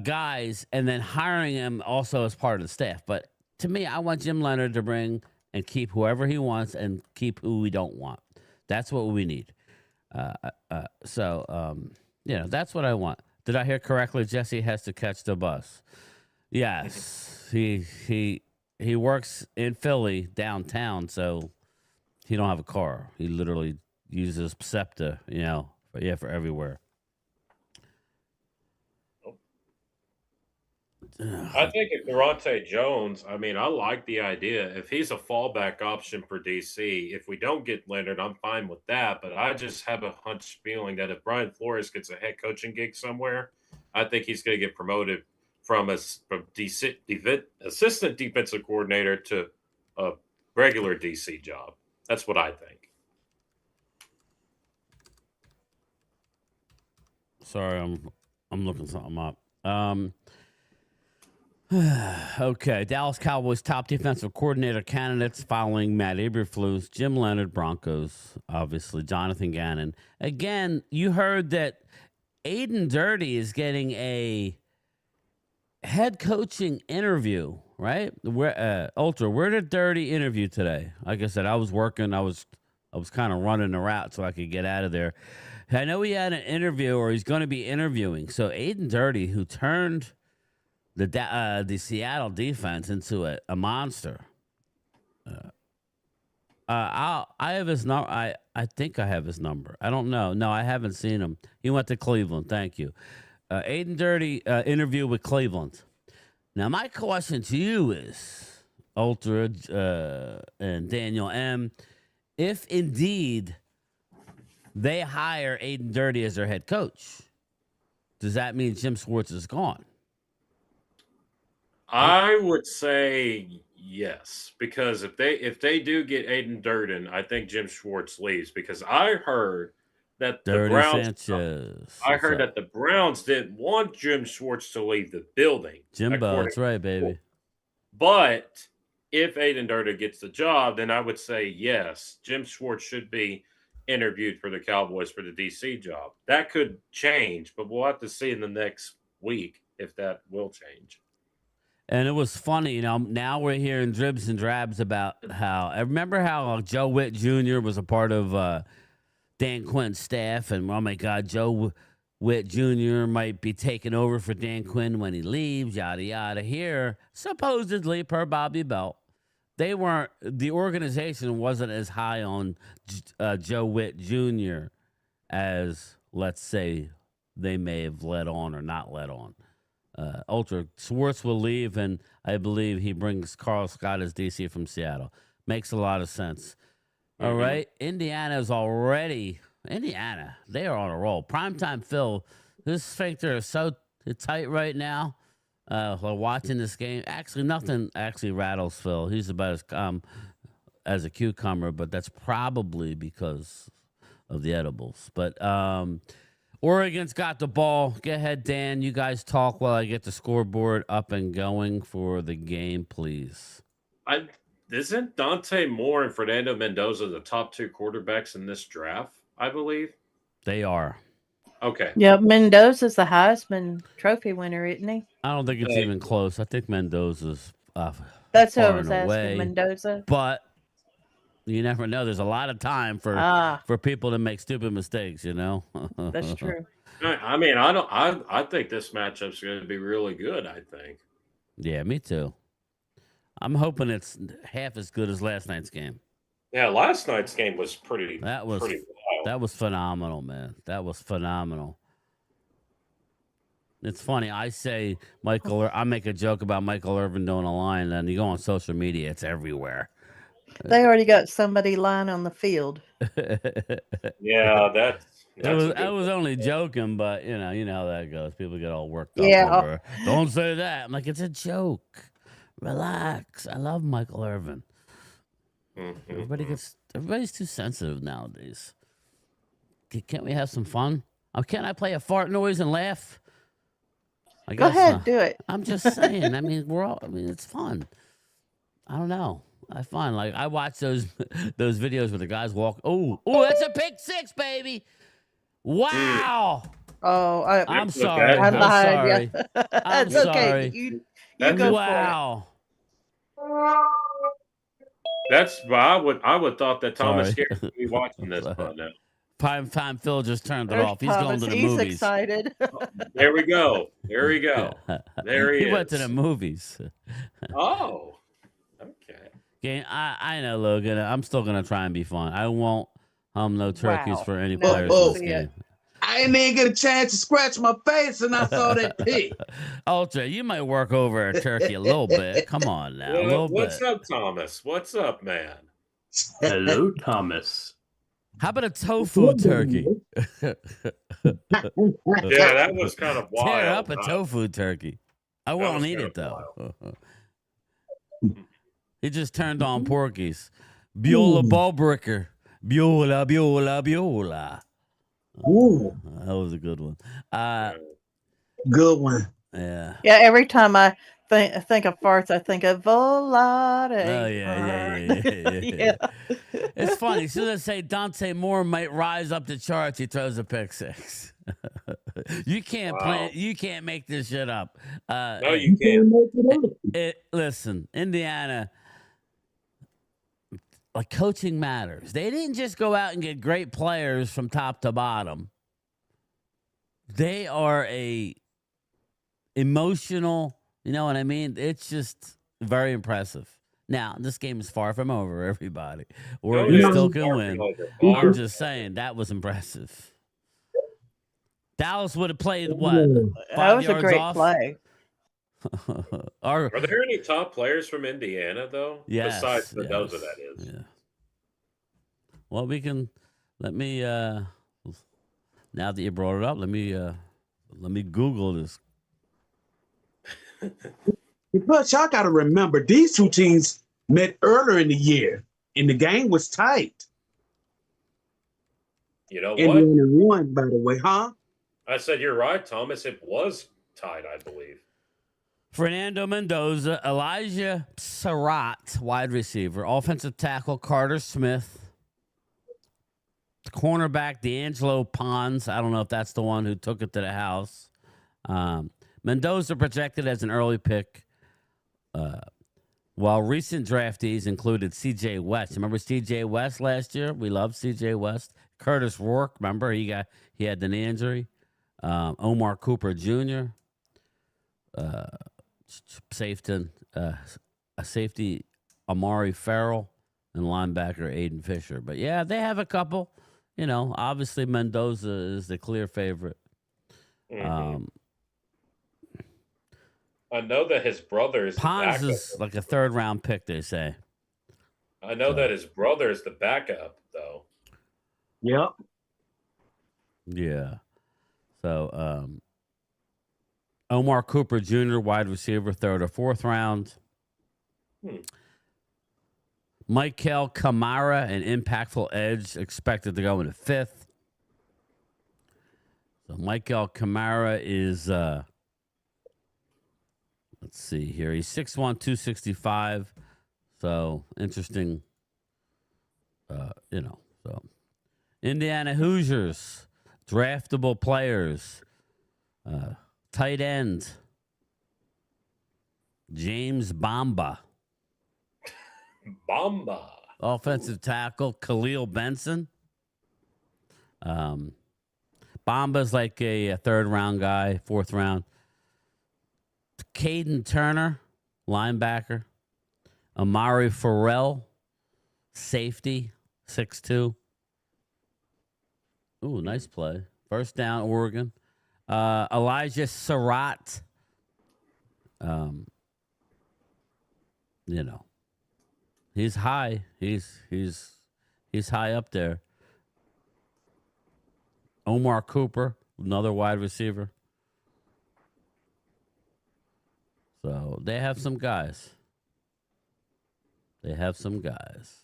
[SPEAKER 8] Guys and then hiring him also as part of the staff. But to me, I want Jim Leonard to bring and keep whoever he wants and keep who we don't want. That's what we need. That's what I want. Did I hear correctly? Jesse has to catch the bus. Yes, he works in Philly downtown, so he don't have a car. He literally uses SEPTA, for everywhere.
[SPEAKER 11] I think if Durante Jones, I like the idea. If he's a fallback option for DC, if we don't get Leonard, I'm fine with that. But I just have a hunch feeling that if Brian Flores gets a head coaching gig somewhere, I think he's going to get promoted from assistant defensive coordinator to a regular DC job. That's what I think.
[SPEAKER 8] Sorry, I'm looking something up. Okay, Dallas Cowboys top defensive coordinator candidates following Matt Eberflus, Jim Leonard, Broncos, obviously, Jonathan Gannon. Again, you heard that Aiden Dirty is getting a head coaching interview, right? Where did Dirty interview today? Like I said, I was working. I was kind of running the route so I could get out of there. I know he had an interview, or he's going to be interviewing. So Aiden Dirty, who turned the Seattle defense into a monster. I have his number. I think I have his number. I don't know. No, I haven't seen him. He went to Cleveland. Thank you. Aiden Dirty interview with Cleveland. Now, my question to you is, Ultra and Daniel M., if indeed they hire Aiden Dirty as their head coach, does that mean Jim Schwartz is gone?
[SPEAKER 11] I would say yes, because if they do get Aiden Durden, I think Jim Schwartz leaves, because I heard that the Browns that the Browns didn't want Jim Schwartz to leave the building.
[SPEAKER 8] Jimbo, that's right, baby.
[SPEAKER 11] But if Aiden Durden gets the job, then I would say yes, Jim Schwartz should be interviewed for the Cowboys for the DC job. That could change, but we'll have to see in the next week if that will change.
[SPEAKER 8] And it was funny, now we're hearing dribs and drabs about I remember how Joe Witt Jr. was a part of Dan Quinn's staff, and oh my God, Joe Witt Jr. might be taking over for Dan Quinn when he leaves, yada, yada. Here, supposedly, per Bobby Belt, the organization wasn't as high on Joe Witt Jr. as, let's say, they may have let on or not let on. Ultra Schwartz will leave, and I believe he brings Carl Scott as DC from Seattle. Makes a lot of sense. Mm-hmm. All right, Indiana, they are on a roll. Primetime Phil, this sphincter is so tight right now. While watching this game, actually nothing rattles Phil. He's about as calm as a cucumber, but that's probably because of the edibles. But Oregon's got the ball. Go ahead, Dan. You guys talk while I get the scoreboard up and going for the game, please.
[SPEAKER 11] Isn't Dante Moore and Fernando Mendoza the top two quarterbacks in this draft, I believe?
[SPEAKER 8] They are.
[SPEAKER 11] Okay.
[SPEAKER 9] Yeah, Mendoza's the Heisman Trophy winner, isn't he?
[SPEAKER 8] I don't think it's even close. I think Mendoza's
[SPEAKER 9] that's who I
[SPEAKER 8] far
[SPEAKER 9] was
[SPEAKER 8] and
[SPEAKER 9] asking,
[SPEAKER 8] away.
[SPEAKER 9] Mendoza.
[SPEAKER 8] But you never know. There's a lot of time for people to make stupid mistakes,
[SPEAKER 9] That's true.
[SPEAKER 11] I think this matchup's going to be really good, I think.
[SPEAKER 8] Yeah, me too. I'm hoping it's half as good as last night's game.
[SPEAKER 11] Yeah, last night's game was pretty
[SPEAKER 8] wild. That was phenomenal, man. That was phenomenal. It's funny. I say I make a joke about Michael Irvin doing a line, and you go on social media, it's everywhere.
[SPEAKER 9] They already got somebody lying on the field.
[SPEAKER 11] Yeah, that's
[SPEAKER 8] It was,
[SPEAKER 11] a
[SPEAKER 8] I
[SPEAKER 11] good
[SPEAKER 8] was
[SPEAKER 11] one.
[SPEAKER 8] only joking, but you know how that goes. People get all worked up
[SPEAKER 9] Yeah.
[SPEAKER 8] over. Don't say that. I'm like, it's a joke. Relax. I love Michael Irvin. Everybody's too sensitive nowadays. Can't we have some fun? Oh, can't I play a fart noise and laugh? I
[SPEAKER 9] Go
[SPEAKER 8] guess
[SPEAKER 9] ahead,
[SPEAKER 8] not.
[SPEAKER 9] do it.
[SPEAKER 8] I'm just saying. I mean, it's fun. I don't know. I find like I watch those videos where the guys walk. Oh, that's a pick six, baby! Wow.
[SPEAKER 9] Oh,
[SPEAKER 8] I'm
[SPEAKER 11] That's a
[SPEAKER 8] sorry.
[SPEAKER 11] bad
[SPEAKER 8] I'm
[SPEAKER 9] I'm behind
[SPEAKER 8] sorry.
[SPEAKER 9] you.
[SPEAKER 8] I'm
[SPEAKER 9] It's okay.
[SPEAKER 8] sorry.
[SPEAKER 9] You
[SPEAKER 11] That's
[SPEAKER 9] go
[SPEAKER 11] a-
[SPEAKER 9] for it.
[SPEAKER 8] Wow.
[SPEAKER 11] That's I would thought that Thomas
[SPEAKER 8] Sorry.
[SPEAKER 11] Scared would be watching this by now.
[SPEAKER 8] Prime Phil just turned it
[SPEAKER 9] There's
[SPEAKER 8] off. He's going
[SPEAKER 9] Thomas.
[SPEAKER 8] to the
[SPEAKER 9] He's
[SPEAKER 8] movies.
[SPEAKER 9] excited.
[SPEAKER 11] There we go. There we go. There he
[SPEAKER 8] went to
[SPEAKER 11] is.
[SPEAKER 8] the movies.
[SPEAKER 11] Oh, okay.
[SPEAKER 8] Okay, I know, Logan. I'm still gonna try and be fun. I won't hum no turkeys
[SPEAKER 9] Wow.
[SPEAKER 8] for any
[SPEAKER 9] Now
[SPEAKER 8] players
[SPEAKER 9] you
[SPEAKER 8] in this
[SPEAKER 9] see
[SPEAKER 8] game.
[SPEAKER 9] it.
[SPEAKER 17] I didn't even get a chance to scratch my face, and I saw that pick.
[SPEAKER 8] Ultra, you might work over a turkey a little bit. Come on now, a little
[SPEAKER 11] What's
[SPEAKER 8] bit.
[SPEAKER 11] up, Thomas? What's up, man?
[SPEAKER 16] Hello, Thomas.
[SPEAKER 8] How about a tofu turkey?
[SPEAKER 11] Yeah, that was kind of wild.
[SPEAKER 8] Tear up a
[SPEAKER 11] huh?
[SPEAKER 8] tofu turkey. I won't
[SPEAKER 11] was
[SPEAKER 8] eat
[SPEAKER 11] kinda
[SPEAKER 8] it though. He just turned on Porky's. Beulah Ballbricker. Beulah, Beulah, Beulah.
[SPEAKER 17] Ooh,
[SPEAKER 8] That was a good one.
[SPEAKER 17] good one.
[SPEAKER 8] Yeah.
[SPEAKER 9] Yeah, every time I think of farts, I think of Volare.
[SPEAKER 8] Oh yeah.
[SPEAKER 9] Yeah.
[SPEAKER 8] It's funny. As soon as I say Dante Moore might rise up the charts, he throws a pick six. You can't
[SPEAKER 11] Wow.
[SPEAKER 8] You can't make this shit up.
[SPEAKER 11] No, you can't.
[SPEAKER 8] Listen, Indiana. Like coaching matters. They didn't just go out and get great players from top to bottom. They are a emotional, you know what I mean? It's just very impressive. Now, this game is far from over, everybody. Oregon
[SPEAKER 11] yeah,
[SPEAKER 8] still
[SPEAKER 11] it's
[SPEAKER 8] can
[SPEAKER 11] far
[SPEAKER 8] win.
[SPEAKER 11] from over.
[SPEAKER 8] I'm just saying, that was impressive. Dallas would have played what?
[SPEAKER 9] That
[SPEAKER 8] 5
[SPEAKER 9] was a
[SPEAKER 8] yards
[SPEAKER 9] great
[SPEAKER 8] off?
[SPEAKER 9] play.
[SPEAKER 8] Or,
[SPEAKER 11] Are there any top players from Indiana though?
[SPEAKER 8] yes,
[SPEAKER 11] Besides Mendoza,
[SPEAKER 8] yes,
[SPEAKER 11] that is.
[SPEAKER 8] yeah. Well, we can let me now that you brought it up, let me Google this.
[SPEAKER 17] But y'all got to remember, these two teams met earlier in the year, and the game was tight.
[SPEAKER 11] You know what?
[SPEAKER 17] Indiana won, by the way, huh?
[SPEAKER 11] I said you're right, Thomas. It was tied, I believe.
[SPEAKER 8] Fernando Mendoza, Elijah Surratt, wide receiver, offensive tackle Carter Smith, cornerback D'Angelo Pons. I don't know if that's the one who took it to the house. Mendoza projected as an early pick, while recent draftees included C.J. West. Remember C.J. West last year? We loved C.J. West. Curtis Rourke, remember he had the knee injury. Omar Cooper Jr. Safety Amari Farrell, and linebacker Aiden Fisher. But yeah, they have a couple. You know, obviously Mendoza is the clear favorite.
[SPEAKER 11] Mm-hmm. I know that his brother is
[SPEAKER 8] Pons
[SPEAKER 11] the
[SPEAKER 8] is like a third-round pick, they say.
[SPEAKER 11] I know that his brother is the backup, though.
[SPEAKER 17] Yep.
[SPEAKER 8] Yeah. So, Omar Cooper Jr., wide receiver, third or fourth round. Michael Kamara, an impactful edge, expected to go in the fifth. So, Michael Kamara is, let's see here. He's 6'1", 265. So, interesting, so. Indiana Hoosiers, draftable players. Tight end, James Bamba.
[SPEAKER 11] Bamba.
[SPEAKER 8] Offensive tackle, Khalil Benson. Bamba's like a third-round guy, fourth round. Caden Turner, linebacker. Amari Farrell, safety, 6'2". Ooh, nice play. First down, Oregon. Elijah Surratt. He's high. He's high up there. Omar Cooper, another wide receiver. So they have some guys. They have some guys.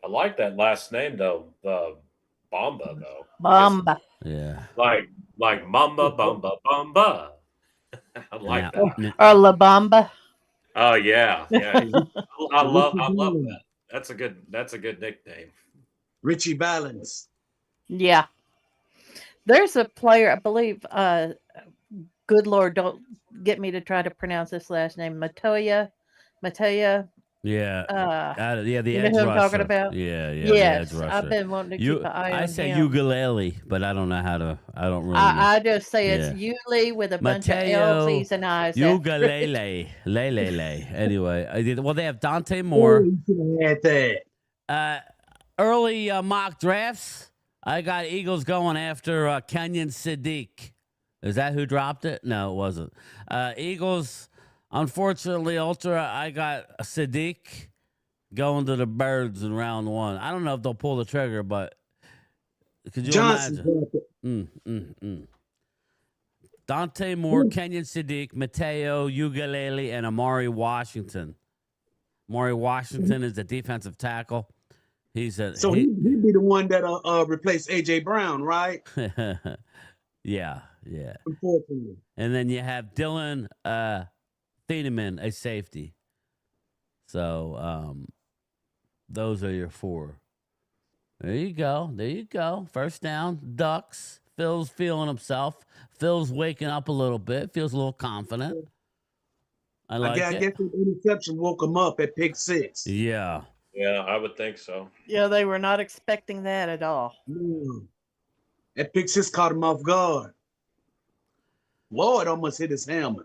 [SPEAKER 11] I like that last name though, the Bomba though.
[SPEAKER 9] Bomba.
[SPEAKER 8] Yeah.
[SPEAKER 11] Like Mamba Bamba Bamba. I like that.
[SPEAKER 9] Or La Bamba.
[SPEAKER 11] Oh yeah, yeah. I love that. That's a good nickname.
[SPEAKER 17] Richie Valens.
[SPEAKER 9] Yeah. There's a player, I believe, good Lord, don't get me to try to pronounce this last name. Mateo.
[SPEAKER 8] Yeah. The
[SPEAKER 9] You
[SPEAKER 8] edge
[SPEAKER 9] know who I'm
[SPEAKER 8] rusher.
[SPEAKER 9] talking about?
[SPEAKER 8] Yeah, the
[SPEAKER 9] Yes,
[SPEAKER 8] edge rusher.
[SPEAKER 9] I've been wanting to keep an eye
[SPEAKER 8] I
[SPEAKER 9] on
[SPEAKER 8] say
[SPEAKER 9] him.
[SPEAKER 8] ukulele, but I don't know how to. I don't really know.
[SPEAKER 9] I just say it's
[SPEAKER 8] Yeah.
[SPEAKER 9] Yuli with a bunch of L's, E's, and I's. after it.
[SPEAKER 8] Ukulele. Lele. Anyway, well, they have Dante
[SPEAKER 17] Oh,
[SPEAKER 8] Moore.
[SPEAKER 17] you should have had that.
[SPEAKER 8] Early mock drafts, I got Eagles going after Kenyon Sadiq. Is that who dropped it? No, it wasn't. Eagles, unfortunately, Ultra, I got Sadiq going to the Birds in round 1. I don't know if they'll pull the trigger, but could you
[SPEAKER 17] Johnson.
[SPEAKER 8] imagine? Dante Moore, Kenyon Sadiq, Mateo, Ugalele, and Amari Washington. Amari Washington is the defensive tackle. He'd
[SPEAKER 17] be the one that replaced AJ Brown, right?
[SPEAKER 8] yeah.
[SPEAKER 17] Unfortunately.
[SPEAKER 8] And then you have Dylan Thieneman, a safety. So those are your 4. There you go. First down, Ducks. Phil's feeling himself. Phil's waking up a little bit. Feels a little confident. I like it.
[SPEAKER 17] I guess the interception woke him up at pick 6.
[SPEAKER 8] Yeah.
[SPEAKER 11] Yeah, I would think so.
[SPEAKER 9] Yeah, they were not expecting that at all.
[SPEAKER 17] No. That pick 6 caught him off guard. Lord almost hit his helmet.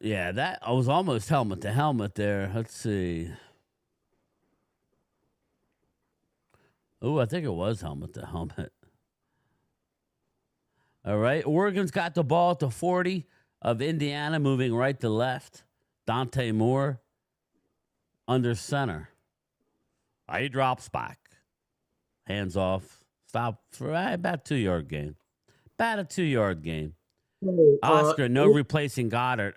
[SPEAKER 8] Yeah, I was almost helmet to helmet there. Let's see. Oh, I think it was helmet to helmet. All right. Oregon's got the ball at the 40 of Indiana, moving right to left. Dante Moore under center. He drops back. Hands off. Stop for about 2-yard gain. About a 2-yard gain. Oscar, no replacing Goddard.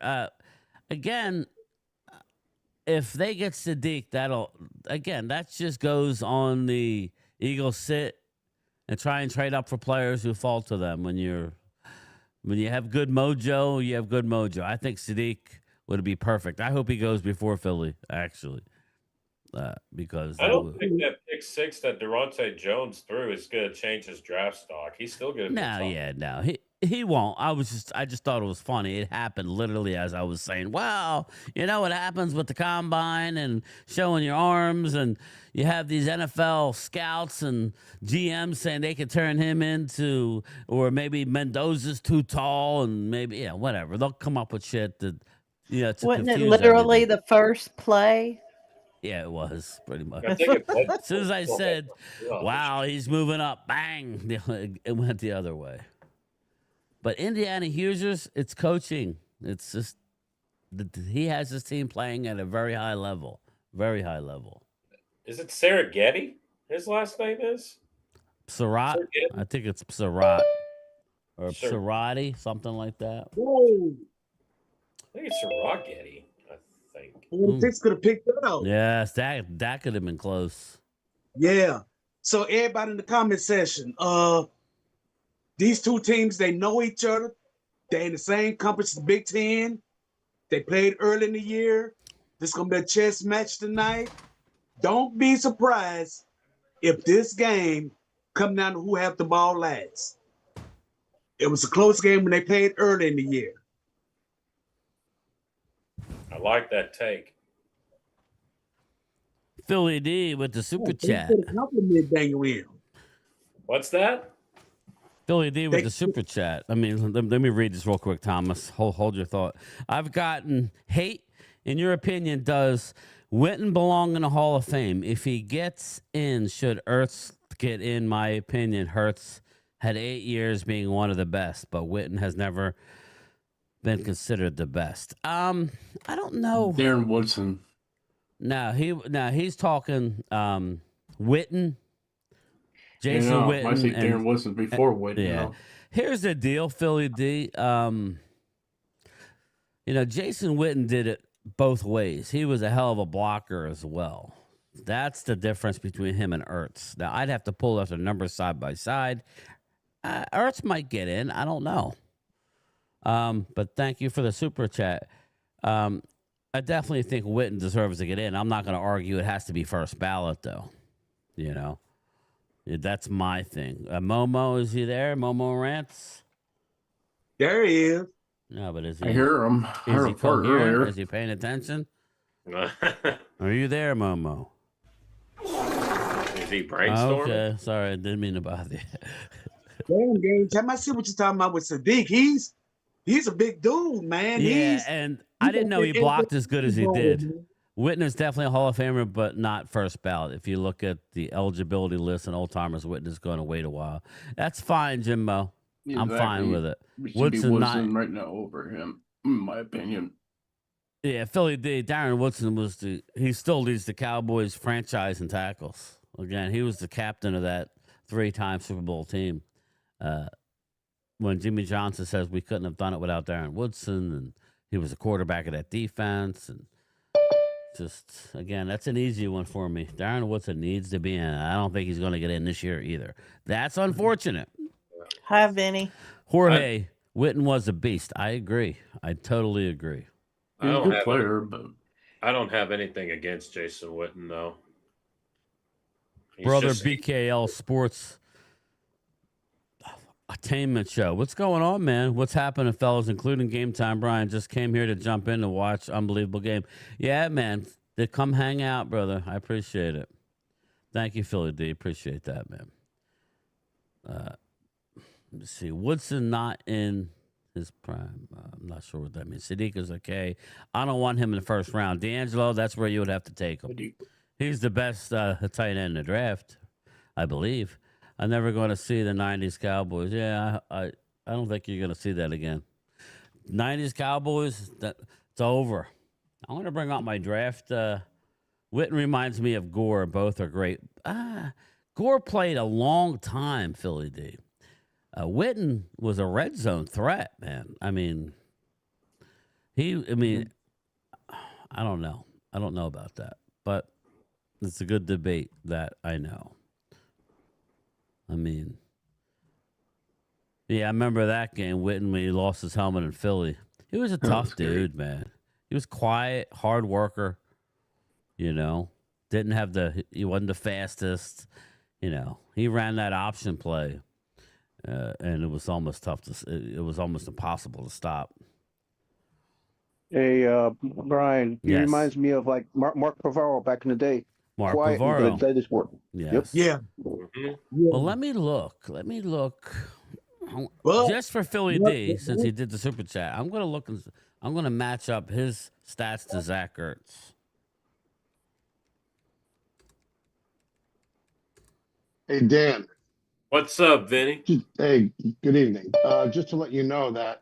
[SPEAKER 8] Again, if they get Sadiq, that just goes on the Eagles sit and try and trade up for players who fall to them. When you have good mojo, you have good mojo. I think Sadiq would be perfect. I hope he goes before Philly, actually. Because
[SPEAKER 11] I don't think that pick 6 that Durante Jones threw is going to change his draft stock. He's still going to
[SPEAKER 8] No, he won't. I just thought it was funny. It happened literally as I was saying, wow, you know what happens with the combine and showing your arms, and you have these NFL scouts and GMs saying they could turn him into, or maybe Mendoza's too tall, and maybe whatever. They'll come up with shit that
[SPEAKER 9] Wasn't it literally the first play?
[SPEAKER 8] Yeah, it was pretty much.
[SPEAKER 11] I think
[SPEAKER 8] As soon as I said, wow, he's moving up, bang, it went the other way. But Indiana Hoosiers, it's coaching. It's just he has his team playing at a very high level. Very high level.
[SPEAKER 11] Is it Serengeti? His last name is?
[SPEAKER 8] Psarat. I think it's Psarat. Or Psarati, something like that.
[SPEAKER 17] Whoa.
[SPEAKER 11] I think it's Serengeti.
[SPEAKER 17] Six could have picked that out.
[SPEAKER 8] Yes, that could have been close.
[SPEAKER 17] Yeah. So everybody in the comment section, these two teams, they know each other. They're in the same conference as the Big Ten. They played early in the year. This is going to be a chess match tonight. Don't be surprised if this game comes down to who have the ball last. It was a close game when they played early in the year.
[SPEAKER 11] I like that take.
[SPEAKER 8] Philly D with the super chat.
[SPEAKER 17] Compliment Daniel M.
[SPEAKER 11] What's that?
[SPEAKER 8] Philly D with the super chat. I mean, let me read this real quick, Thomas. Hold your thought. I've gotten hate. In your opinion, does Witten belong in the Hall of Fame? If he gets in, should Ertz get in? My opinion, Hurts had 8 years being one of the best, but Witten has never been considered the best. I don't know.
[SPEAKER 16] Darren Woodson.
[SPEAKER 8] Now he's talking Witten, Jason
[SPEAKER 16] I
[SPEAKER 8] Witten,
[SPEAKER 16] see Darren
[SPEAKER 8] and
[SPEAKER 16] Woodson before Witten.
[SPEAKER 8] yeah. Here's the deal, Philly D. Jason Witten did it both ways. He was a hell of a blocker as well. That's the difference between him and Ertz. Now, I'd have to pull up the numbers side by side. Ertz might get in. I don't know. But thank you for the super chat. I definitely think Witten deserves to get in. I'm not going to argue it has to be first ballot, though. That's my thing. Momo, is he there? Momo Rants?
[SPEAKER 17] There he is.
[SPEAKER 8] No, but is he?
[SPEAKER 16] I hear him. I heard him fart earlier.
[SPEAKER 8] Is he paying attention? Are you there, Momo?
[SPEAKER 11] Is he brainstorming?
[SPEAKER 8] Okay, sorry, I didn't mean to bother you.
[SPEAKER 17] Damn, game time. I see what you're talking about with Sadiq. He's a big dude, man.
[SPEAKER 8] Yeah, and I didn't know he blocked as good as he did. Witten is definitely a Hall of Famer, but not first ballot. If you look at the eligibility list and old timers, Witten is going to wait a while. That's fine, Jimbo.
[SPEAKER 16] Exactly.
[SPEAKER 8] I'm fine with it.
[SPEAKER 16] Woodson right now over him, in my opinion.
[SPEAKER 8] Yeah, Philly D. Darren Woodson he still leads the Cowboys franchise in tackles. Again, he was the captain of that 3-time Super Bowl team. When Jimmy Johnson says we couldn't have done it without Darren Woodson, and he was a quarterback of that defense, and just, again, that's an easy one for me. Darren Woodson needs to be in. I don't think he's going to get in this year either. That's unfortunate.
[SPEAKER 9] Hi, Vinny.
[SPEAKER 8] Jorge, Witten was a beast. I agree. I totally agree.
[SPEAKER 16] He's a good player, but
[SPEAKER 11] I don't have anything against Jason Witten, though.
[SPEAKER 8] Brother BKL Sports Attainment Show. What's going on, man? What's happening, fellas, including Game Time? Brian just came here to jump in to watch unbelievable game. Yeah, man. They come hang out, brother. I appreciate it. Thank you, Philly D. Appreciate that, man. Let's see. Woodson not in his prime. I'm not sure what that means. Sadiq is okay. I don't want him in the first round. D'Angelo, that's where you would have to take him. He's the best tight end in the draft, I believe. I'm never going to see the 90s Cowboys. Yeah, I don't think you're going to see that again. 90s Cowboys, it's over. I'm going to bring out my draft. Witten reminds me of Gore. Both are great. Gore played a long time, Philly D. Witten was a red zone threat, man. I mean, I don't know. I don't know about that. But it's a good debate that I know. I mean, yeah, I remember that game, Witten, when he lost his helmet in Philly. He was a tough dude, man. He was quiet, hard worker, he wasn't the fastest, he ran that option play, and it was almost it was almost impossible to stop.
[SPEAKER 15] Hey, Brian, he
[SPEAKER 8] Yes.
[SPEAKER 15] reminds me of like Mark Pavaro back in the day.
[SPEAKER 8] Mark
[SPEAKER 15] Quiet and
[SPEAKER 8] Pavaro.
[SPEAKER 15] good at sport.
[SPEAKER 8] Yes.
[SPEAKER 17] Yeah.
[SPEAKER 8] Well, let me look.
[SPEAKER 17] Well,
[SPEAKER 8] just for Philly D, since he did the super chat, I'm gonna look. I'm gonna match up his stats to Zach Ertz.
[SPEAKER 18] Hey, Dan.
[SPEAKER 11] What's up, Vinny?
[SPEAKER 18] Hey, good evening. Just to let you know that,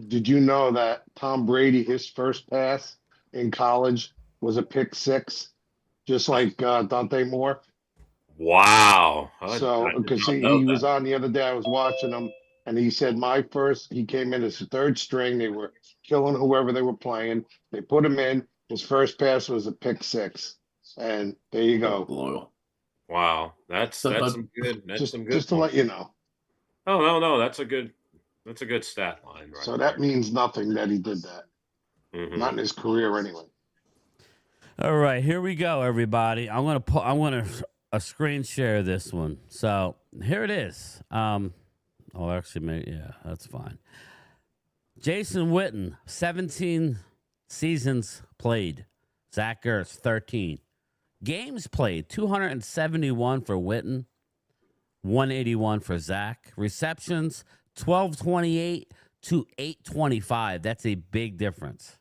[SPEAKER 18] did you know that Tom Brady, his first pass in college was a pick six, just like Dante Moore?
[SPEAKER 11] Wow.
[SPEAKER 18] So, because he was on the other day, I was watching him, and he said he came in as the third string. They were killing whoever they were playing. They put him in. His first pass was a pick six. And there you go.
[SPEAKER 16] loyal.
[SPEAKER 11] Wow. That's some good.
[SPEAKER 18] Just to let you know.
[SPEAKER 11] Oh no, that's a good stat line, right?
[SPEAKER 18] So that means nothing that he did that.
[SPEAKER 11] Mm-hmm.
[SPEAKER 18] Not in his career anyway.
[SPEAKER 8] All right, here we go, everybody. I'm gonna screen share this one. So here it is. That's fine. Jason Witten, 17 seasons played. Zach Ertz, 13. Games played, 271 for Witten, 181 for Zach. Receptions, 1228 to 825. That's a big difference.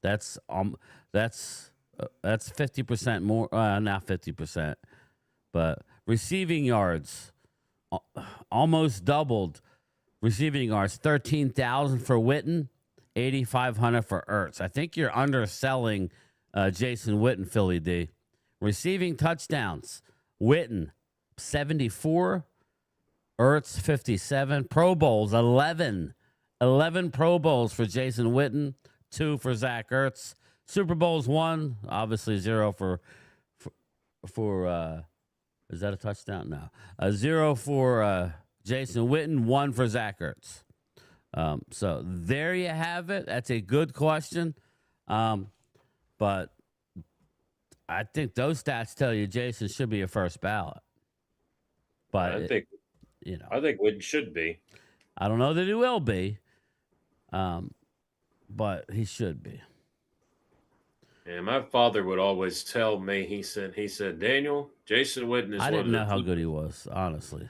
[SPEAKER 8] That's 50% more, not 50%, but receiving yards almost doubled. Receiving yards, 13,000 for Witten, 8,500 for Ertz. I think you're underselling Jason Witten, Philly D. Receiving touchdowns, Witten, 74. Ertz, 57. Pro Bowls, 11. 11 Pro Bowls for Jason Witten, 2 for Zach Ertz. Super Bowls, 1. Obviously 0 for is that a touchdown? No. 0 for Jason Witten, 1 for Zach Ertz. So there you have it. That's a good question. But I think those stats tell you Jason should be a first ballot. But
[SPEAKER 11] I think Witten should be.
[SPEAKER 8] I don't know that he will be. But he should be.
[SPEAKER 11] And my father would always tell me, he said, Daniel, Jason Witten is
[SPEAKER 8] I
[SPEAKER 11] one
[SPEAKER 8] didn't
[SPEAKER 11] of the
[SPEAKER 8] know how good he was, honestly.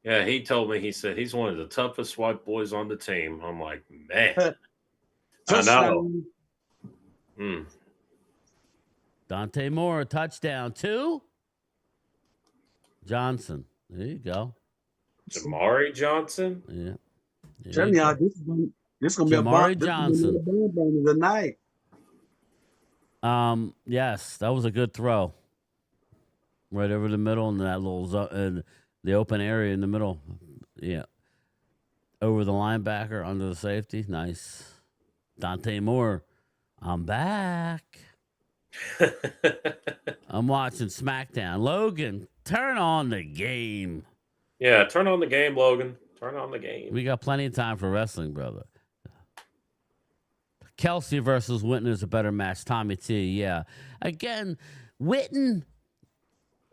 [SPEAKER 11] Yeah, he told me, he said, he's one of the toughest white boys on the team. I'm like, man. I know.
[SPEAKER 8] Dante Moore, touchdown. 2. Johnson. There you go.
[SPEAKER 11] Jamari Johnson?
[SPEAKER 8] Yeah.
[SPEAKER 17] Tell y'all, this is gonna be a
[SPEAKER 8] Jamari
[SPEAKER 17] bomb.
[SPEAKER 8] Johnson
[SPEAKER 17] tonight.
[SPEAKER 8] Yes, that was a good throw. Right over the middle in that little in the open area in the middle. Yeah. Over the linebacker, under the safety. Nice. Dante Moore. I'm back. I'm watching SmackDown. Logan, turn on the game.
[SPEAKER 11] Yeah, turn on the game, Logan. Turn on the game.
[SPEAKER 8] We got plenty of time for wrestling, brother. Kelsey versus Witten is a better match. Tommy T, yeah. Again, Witten,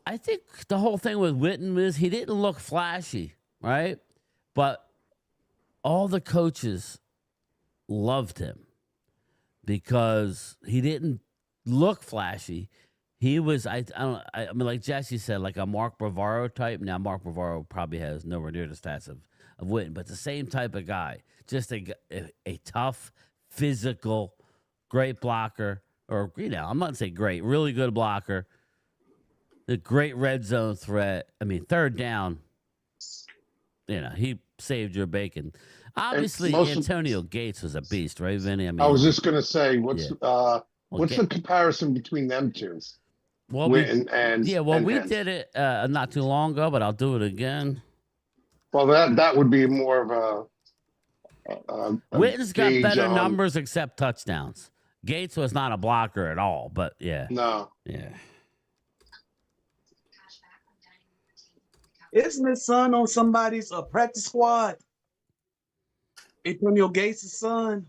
[SPEAKER 8] I think the whole thing with Witten is he didn't look flashy, right? But all the coaches loved him because he didn't look flashy. He was, I mean, like Jesse said, like a Mark Bavaro type. Now, Mark Bavaro probably has nowhere near the stats of Witten, but the same type of guy. Just a tough, physical, great blocker, or, I'm not going to say great, really good blocker. The great red zone threat. I mean, third down, he saved your bacon. Obviously, Antonio Gates was a beast, right, Vinny? I mean,
[SPEAKER 18] I was just going to say, what's the comparison between them two?
[SPEAKER 8] Well, we did it not too long ago, but I'll do it again.
[SPEAKER 18] Well, that would be more of a
[SPEAKER 8] Witten's got better numbers except touchdowns. Gates was not a blocker at all, but yeah.
[SPEAKER 18] No.
[SPEAKER 8] Yeah.
[SPEAKER 17] Isn't his son on somebody's practice squad? Antonio Gates' son?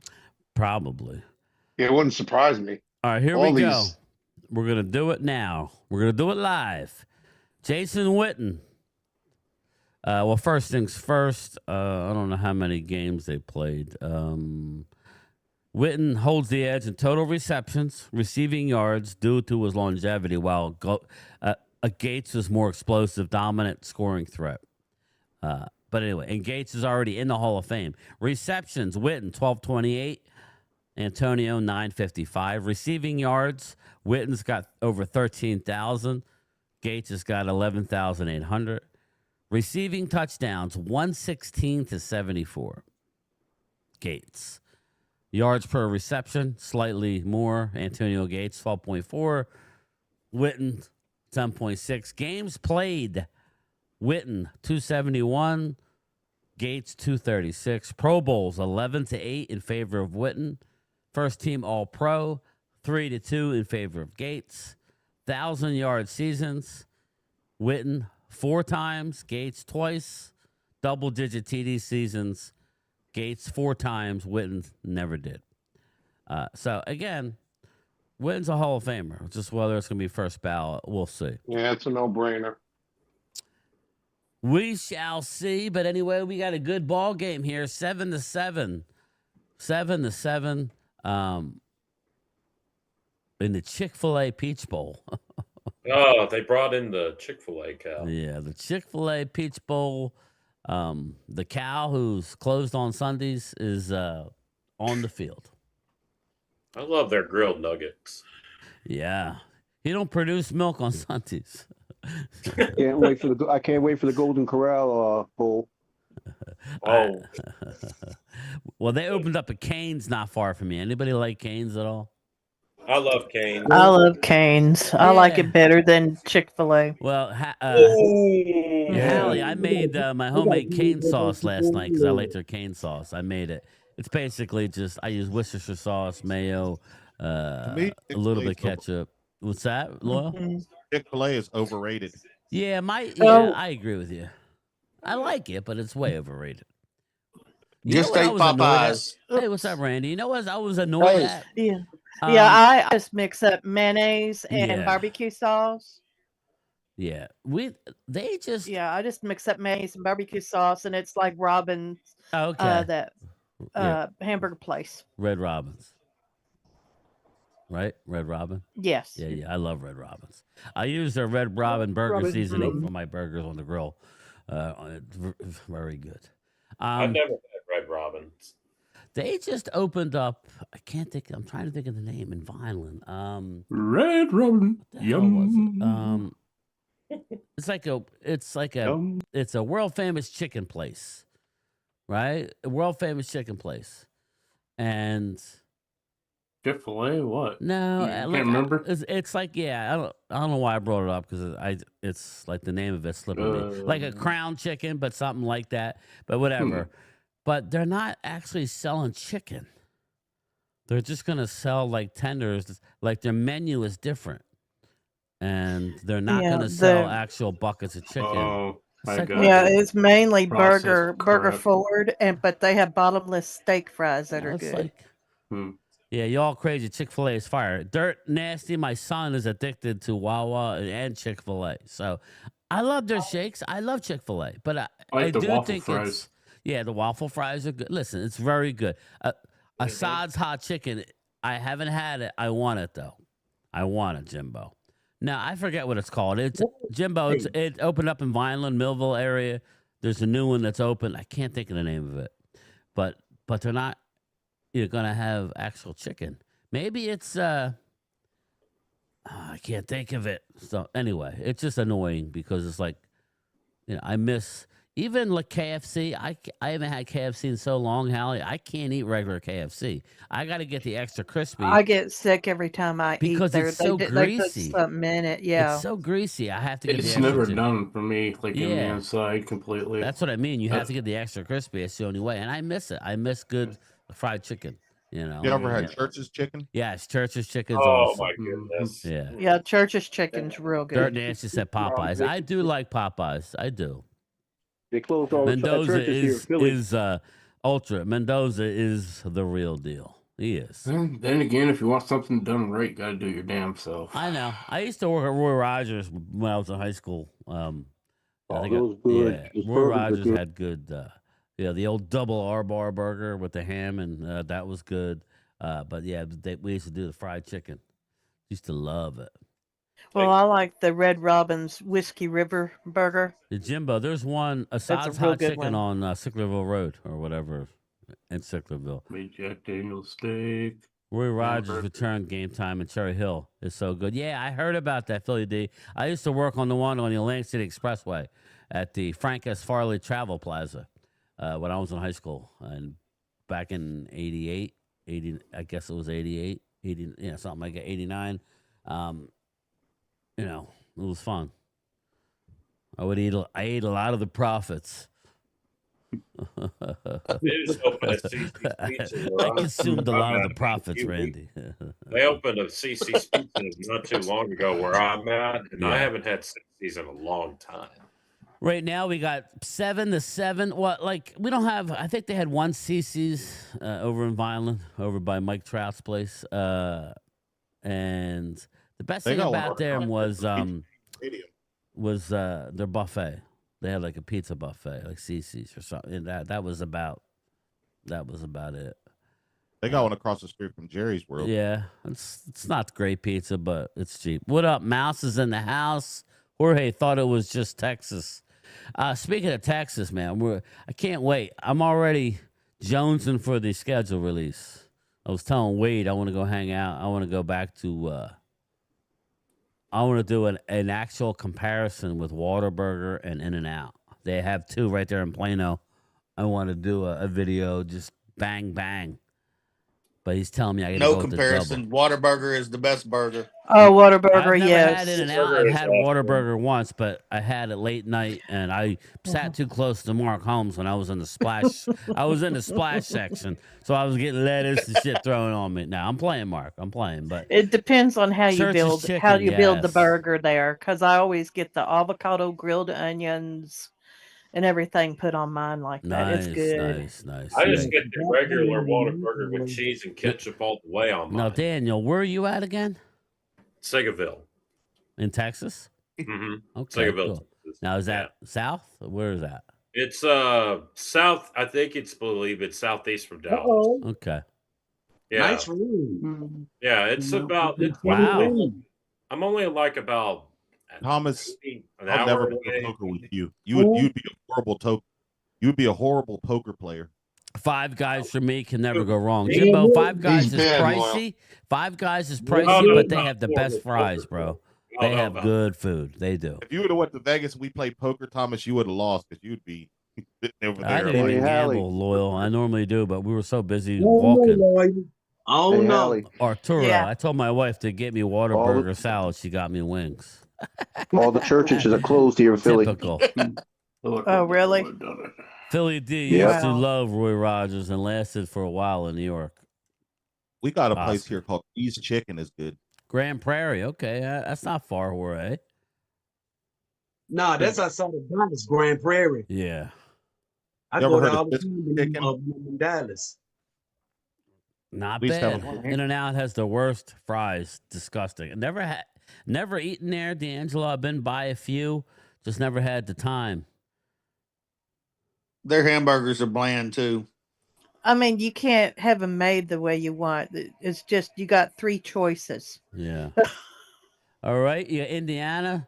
[SPEAKER 8] Probably.
[SPEAKER 18] Yeah, it wouldn't surprise me.
[SPEAKER 8] All right, here we go. We're going to do it now. We're going to do it live. Jason Witten. Well, first things first, I don't know how many games they played. Witten holds the edge in total receptions, receiving yards due to his longevity, while Gates is more explosive, dominant scoring threat. But anyway, and Gates is already in the Hall of Fame. Receptions, Witten, 1228. Antonio, 955. Receiving yards, Witten's got over 13,000. Gates has got 11,800. Receiving touchdowns, 116 to 74. Gates. Yards per reception, slightly more. Antonio Gates, 12.4. Witten, 10.6. Games played, Witten, 271. Gates, 236. Pro Bowls, 11 to 8 in favor of Witten. First team All-Pro, 3 to 2 in favor of Gates. 1,000-yard seasons, Witten 4 times, Gates twice. Double-digit TD seasons, Gates 4 times, Witten never did. So, again, Witten's a Hall of Famer. Just whether it's going to be first ballot, we'll see.
[SPEAKER 18] Yeah, it's a no-brainer.
[SPEAKER 8] We shall see. But anyway, we got a good ball game here. 7-7. 7-7. In the Chick-fil-A Peach Bowl.
[SPEAKER 11] Oh, they brought in the Chick-fil-A cow.
[SPEAKER 8] Yeah, the Chick-fil-A Peach Bowl. The cow who's closed on Sundays is on the field.
[SPEAKER 11] I love their grilled nuggets.
[SPEAKER 8] Yeah. He don't produce milk on Sundays.
[SPEAKER 15] I can't wait for the Golden Corral Bowl.
[SPEAKER 11] Oh.
[SPEAKER 8] Well, they opened up a Cane's not far from me. Anybody like Cane's at all?
[SPEAKER 11] I love Canes.
[SPEAKER 9] I love Canes. I like
[SPEAKER 8] Yeah.
[SPEAKER 9] it better than Chick-fil-A.
[SPEAKER 8] Well,
[SPEAKER 11] Yeah.
[SPEAKER 8] Hallie, I made my homemade cane sauce last night because I like their cane sauce. I made it. It's basically just I use Worcestershire sauce, mayo,
[SPEAKER 19] me,
[SPEAKER 8] a little bit
[SPEAKER 19] Chick-fil-A
[SPEAKER 8] of ketchup. What's that, Loyal?
[SPEAKER 19] Chick-fil-A is overrated.
[SPEAKER 8] Yeah,
[SPEAKER 9] Oh.
[SPEAKER 8] I agree with you. I like it, but it's way overrated. You
[SPEAKER 20] Just
[SPEAKER 8] know what I
[SPEAKER 20] ate
[SPEAKER 8] was annoyed at?
[SPEAKER 20] Popeyes.
[SPEAKER 8] Hey, what's up, Randy? You know what I was annoyed
[SPEAKER 20] Hey.
[SPEAKER 8] at?
[SPEAKER 9] Yeah.
[SPEAKER 8] Um,
[SPEAKER 9] Yeah, I just mix up mayonnaise and
[SPEAKER 8] Yeah.
[SPEAKER 9] barbecue sauce.
[SPEAKER 8] Yeah, they just
[SPEAKER 9] Yeah, I just mix up mayonnaise and barbecue sauce, and it's like Robin's,
[SPEAKER 8] okay.
[SPEAKER 9] that
[SPEAKER 8] Yeah,
[SPEAKER 9] hamburger place.
[SPEAKER 8] Red Robins, right? Red Robin.
[SPEAKER 9] Yes.
[SPEAKER 8] Yeah, I love Red Robins. I use their Red Robin burger seasoning for my burgers on the grill. It's very good.
[SPEAKER 11] I've never had Red Robins.
[SPEAKER 8] They just opened up. I can't think. I'm trying to think of the name in Vineland.
[SPEAKER 16] Red Robin.
[SPEAKER 8] What the hell was it?
[SPEAKER 16] Yum.
[SPEAKER 8] It's a world famous chicken place, right? A world famous chicken place, and
[SPEAKER 16] Chick-fil-A, what?
[SPEAKER 8] no,
[SPEAKER 16] You
[SPEAKER 8] like,
[SPEAKER 16] can't remember?
[SPEAKER 8] It's like I don't know why I brought it up because it's like the name of it slipping me, like a crown chicken, but something like that. But whatever. But they're not actually selling chicken. They're just gonna sell like tenders. Like their menu is different, and they're not
[SPEAKER 9] Yeah,
[SPEAKER 8] gonna sell
[SPEAKER 9] the
[SPEAKER 8] actual buckets of chicken.
[SPEAKER 16] Oh,
[SPEAKER 8] It's
[SPEAKER 16] I
[SPEAKER 8] like,
[SPEAKER 16] got
[SPEAKER 8] what
[SPEAKER 9] yeah,
[SPEAKER 8] the-
[SPEAKER 9] it's mainly
[SPEAKER 16] Processed
[SPEAKER 9] burger
[SPEAKER 16] crap.
[SPEAKER 9] forward, but they have bottomless steak fries that are
[SPEAKER 8] it's
[SPEAKER 9] good.
[SPEAKER 8] like,
[SPEAKER 16] Hmm.
[SPEAKER 8] yeah, y'all crazy. Chick-fil-A is fire. Dirt nasty. My son is addicted to Wawa and Chick-fil-A. So I love their shakes. I love Chick-fil-A, but
[SPEAKER 16] I
[SPEAKER 8] I
[SPEAKER 16] like the
[SPEAKER 8] do
[SPEAKER 16] waffle
[SPEAKER 8] think
[SPEAKER 16] fries.
[SPEAKER 8] it's the waffle fries are good. Listen, it's very good. Assad's hot chicken. I haven't had it. I want it though. I want it, Jimbo. Now I forget what it's called. It's Jimbo. It opened up in Vineland, Millville area. There's a new one that's open. I can't think of the name of it, but they're not. You're gonna have actual chicken. Maybe it's I can't think of it. So anyway, it's just annoying because it's like, I miss even like KFC. I haven't had KFC in so long, Hallie. I can't eat regular KFC. I got to get the extra crispy
[SPEAKER 9] I get sick every time I
[SPEAKER 8] because
[SPEAKER 9] eat there.
[SPEAKER 8] it's so
[SPEAKER 9] They put
[SPEAKER 8] greasy.
[SPEAKER 9] something in it. Yeah.
[SPEAKER 8] It's so greasy. I have to get
[SPEAKER 16] It's
[SPEAKER 8] the extra.
[SPEAKER 16] never done for me, like in the
[SPEAKER 8] Yeah.
[SPEAKER 16] inside completely.
[SPEAKER 8] That's what I mean. You have to get the extra crispy. It's the only way, and I miss it. I miss good fried chicken.
[SPEAKER 19] You ever had Church's chicken?
[SPEAKER 8] Yes, Church's chicken's
[SPEAKER 11] Oh
[SPEAKER 8] awesome.
[SPEAKER 11] my goodness.
[SPEAKER 8] Yeah.
[SPEAKER 9] Yeah, Church's chicken's real
[SPEAKER 8] Dirt
[SPEAKER 9] good.
[SPEAKER 8] Nancy said Popeyes. I do like Popeyes. I do.
[SPEAKER 15] They closed all the
[SPEAKER 8] Mendoza
[SPEAKER 15] churches here in Philly.
[SPEAKER 8] is ultra. Mendoza is the real deal. He is.
[SPEAKER 16] Then again, if you want something done right, gotta do it your damn self.
[SPEAKER 8] I know. I used to work at Roy Rogers when I was in high school. I think
[SPEAKER 15] it was good.
[SPEAKER 8] Yeah,
[SPEAKER 15] Those
[SPEAKER 8] Roy
[SPEAKER 15] burgers were
[SPEAKER 8] Rogers
[SPEAKER 15] good.
[SPEAKER 8] had good. The old double R-bar burger with the ham, and that was good. But yeah, we used to do the fried chicken. Used to love it.
[SPEAKER 9] Well, I like the Red Robin's Whiskey River burger.
[SPEAKER 8] The Jimbo, there's one Assad's
[SPEAKER 9] real
[SPEAKER 8] Hot
[SPEAKER 9] good
[SPEAKER 8] Chicken
[SPEAKER 9] one.
[SPEAKER 8] on Sicklerville Road or whatever in Sicklerville.
[SPEAKER 16] Made Jack Daniel's steak.
[SPEAKER 8] Roy Rogers
[SPEAKER 16] Hamburger.
[SPEAKER 8] return game time in Cherry Hill is so good. Yeah, I heard about that, Philly D. I used to work on the one on the Atlantic City Expressway at the Frank S. Farley Travel Plaza when I was in high school. And back in 88, I guess it was 88, 80, something like that, 89. It was fun. I ate a lot of the profits.
[SPEAKER 11] They just opened a CC's Pizza where
[SPEAKER 8] I consumed a lot of the
[SPEAKER 11] I'm at.
[SPEAKER 8] profits, Randy.
[SPEAKER 11] They opened a CC's Pizza not too long ago where I'm at, and I
[SPEAKER 8] Yeah.
[SPEAKER 11] haven't had CC's in a long time.
[SPEAKER 8] Right now we got 7 to 7. We don't have. I think they had one CC's over in Vineland, over by Mike Trout's place. And the best
[SPEAKER 19] They
[SPEAKER 8] thing
[SPEAKER 19] got one
[SPEAKER 8] about them
[SPEAKER 19] Stadium.
[SPEAKER 8] was their buffet. They had like a pizza buffet, like CC's or something. And that was about it.
[SPEAKER 19] They got one across the street from Jerry's World.
[SPEAKER 8] Yeah, it's not great pizza, but it's cheap. What up, Mouse is in the house. Jorge thought it was just Texas. Speaking of Texas, man, I can't wait. I'm already jonesing for the schedule release. I was telling Wade I want to go hang out. I want to go back to. I want to do an actual comparison with Whataburger and In-N-Out. They have two right there in Plano. I want to do a video, just bang bang. but he's telling me I got to
[SPEAKER 20] No
[SPEAKER 8] go with the double.
[SPEAKER 20] comparison. Whataburger is the best burger.
[SPEAKER 9] Oh, Whataburger,
[SPEAKER 8] I've never had
[SPEAKER 9] yes.
[SPEAKER 8] In-N-Out. I've had Whataburger once, but I had it late night, and I sat too close to Mark Holmes when I was in the splash. I was in the splash section, so I was getting lettuce and shit thrown on me. Now I'm playing, Mark. I'm playing, but
[SPEAKER 9] It depends on how you
[SPEAKER 8] Church's
[SPEAKER 9] build
[SPEAKER 8] chicken,
[SPEAKER 9] build the
[SPEAKER 8] yes.
[SPEAKER 9] burger there, because I always get the avocado, grilled onions, and everything put on mine like that. It's good.
[SPEAKER 8] Nice.
[SPEAKER 11] I just get the regular Whataburger with cheese and ketchup all the way on
[SPEAKER 8] Now,
[SPEAKER 11] mine.
[SPEAKER 8] Daniel, where are you at again?
[SPEAKER 11] Segoville.
[SPEAKER 8] In Texas?
[SPEAKER 11] Mm-hmm.
[SPEAKER 8] Okay,
[SPEAKER 11] Segoville,
[SPEAKER 8] cool.
[SPEAKER 11] Texas.
[SPEAKER 8] Now, is that south? Where is that?
[SPEAKER 11] It's south. I think believe it's southeast from Dallas.
[SPEAKER 8] Okay.
[SPEAKER 11] Yeah.
[SPEAKER 17] Nice room.
[SPEAKER 11] Yeah, it's about.
[SPEAKER 8] Wow.
[SPEAKER 11] I'm only like about
[SPEAKER 19] Thomas,
[SPEAKER 11] an
[SPEAKER 19] I'll
[SPEAKER 11] hour
[SPEAKER 19] never
[SPEAKER 11] away.
[SPEAKER 19] play poker with you. You'd be a horrible You'd be a horrible poker player.
[SPEAKER 8] Five Guys for me can never go wrong. Jimbo, Five Guys is pricey. Five Guys is pricey, but they have the best fries, bro. They have good food. They do.
[SPEAKER 19] If you would have went to Vegas and we played poker, Thomas, you would have lost because you'd be sitting over there.
[SPEAKER 8] I didn't even
[SPEAKER 19] Hallie.
[SPEAKER 8] gamble, Loyal. I normally do, but we were so busy walking.
[SPEAKER 17] Oh,
[SPEAKER 15] Hey,
[SPEAKER 17] no.
[SPEAKER 15] Hallie,
[SPEAKER 8] Arturo,
[SPEAKER 9] Yeah.
[SPEAKER 8] I told my wife to get me Whataburger salad. She got me wings.
[SPEAKER 15] all the churches are closed here in Philly.
[SPEAKER 8] Typical.
[SPEAKER 9] Oh, really?
[SPEAKER 8] Philly D
[SPEAKER 15] Yeah.
[SPEAKER 8] used to love Roy Rogers and lasted for a while in New York.
[SPEAKER 19] We got a place
[SPEAKER 8] Oscar.
[SPEAKER 19] here called East Chicken is good.
[SPEAKER 8] Grand Prairie, okay, that's not far away.
[SPEAKER 17] Nah, that's outside of Dallas, Grand Prairie.
[SPEAKER 8] Yeah.
[SPEAKER 17] I
[SPEAKER 19] You
[SPEAKER 17] go
[SPEAKER 19] ever
[SPEAKER 17] there
[SPEAKER 19] heard
[SPEAKER 17] all
[SPEAKER 19] of
[SPEAKER 17] the
[SPEAKER 19] biscuit
[SPEAKER 17] time
[SPEAKER 19] chicken?
[SPEAKER 17] in Dallas.
[SPEAKER 8] Not
[SPEAKER 19] We used to have
[SPEAKER 8] bad.
[SPEAKER 19] a-
[SPEAKER 8] In-N-Out has the worst fries. Disgusting. Never eaten there, D'Angelo. I've been by a few, just never had the time.
[SPEAKER 20] Their hamburgers are bland too.
[SPEAKER 9] I mean, you can't have them made the way you want. It's just you got three choices.
[SPEAKER 8] Yeah. All right. Yeah, Indiana.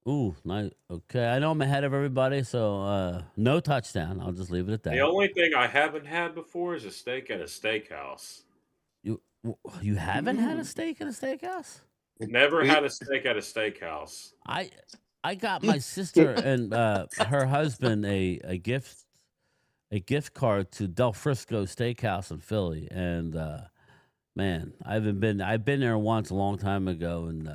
[SPEAKER 8] Ooh, nice. Okay. I know I'm ahead of everybody, so no touchdown. I'll just leave it at that.
[SPEAKER 11] The only thing I haven't had before is a steak at a steakhouse.
[SPEAKER 8] You haven't had a steak at a steakhouse?
[SPEAKER 11] Never had a steak at a steakhouse.
[SPEAKER 8] I got my sister and her husband a gift card to Del Frisco Steakhouse in Philly, and man, I've been there once a long time ago, and